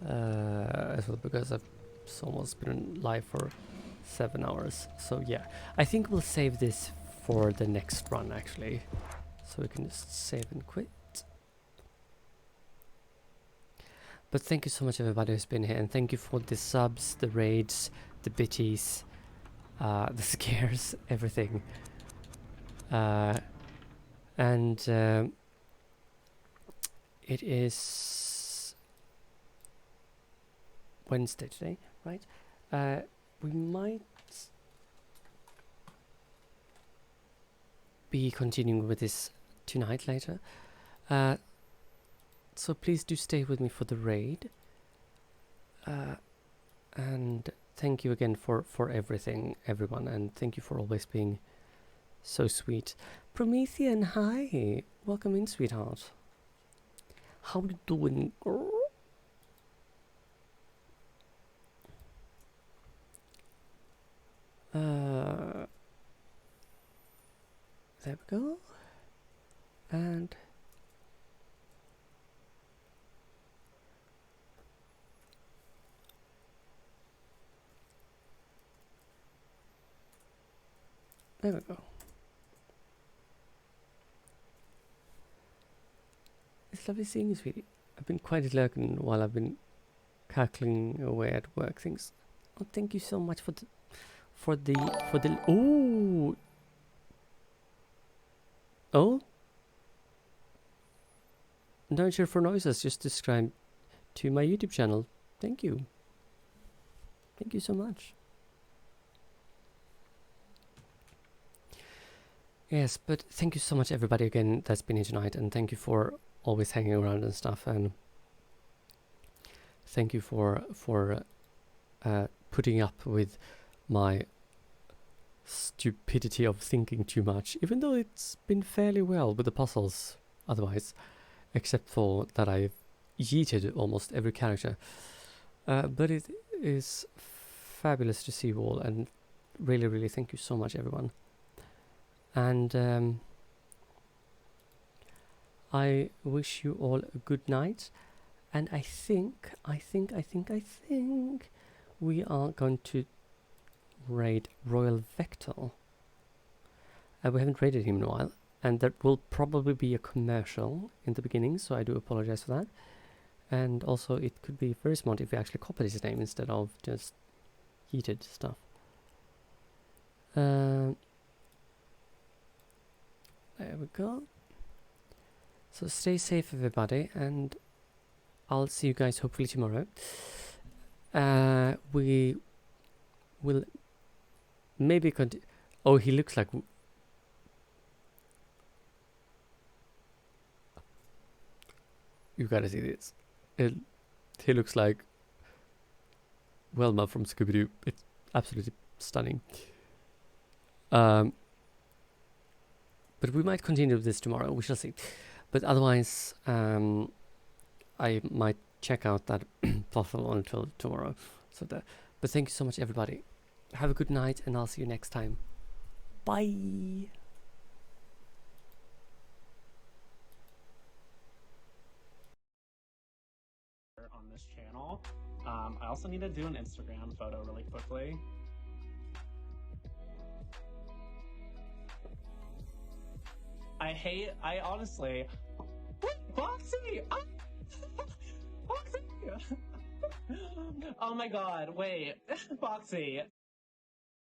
As well, because I've almost been live for 7 hours. So yeah, I think we'll save this for the next run, actually. So we can just save and quit. But thank you so much, everybody who's been here, and thank you for the subs, the raids, the bitties, the scares, everything. And it is Wednesday today, right? we might be continuing with this tonight later. So please do stay with me for the raid. And thank you again for everything, everyone, and thank you for always being so sweet. Promethean, hi! Welcome in, sweetheart. How you doing, girl? There we go. And there we go. It's lovely seeing you, sweetie. I've been quietly lurking while I've been cackling away at work things. Oh, thank you so much for the oh. Oh? Nurture for Noises just subscribed to my YouTube channel. Thank you. Thank you so much. Yes, but thank you so much everybody again that's been here tonight, and thank you for always hanging around and stuff, and thank you for putting up with my stupidity of thinking too much, even though it's been fairly well with the puzzles otherwise, except for that I've yeeted almost every character. But it is fabulous to see you all, and really thank you so much everyone. And I wish you all a good night, and I think we are going to raid Royal Vector. We haven't raided him in a while, and there will probably be a commercial in the beginning, so I do apologize for that. And also it could be very smart if we actually copied his name instead of just yeeted stuff. There we go. So stay safe everybody, and I'll see you guys hopefully tomorrow. We will maybe continue. Oh, he looks like... You gotta see this. He looks like Wilma from Scooby-Doo. It's absolutely stunning. But we might continue with this tomorrow. We shall see. But otherwise, I might check out that platform until tomorrow. So that. But thank you so much, everybody. Have a good night, and I'll see you next time. Bye. On this channel. I also need to do an Instagram photo really quickly. I honestly... Foxy! Foxy! Oh my god, wait. Foxy.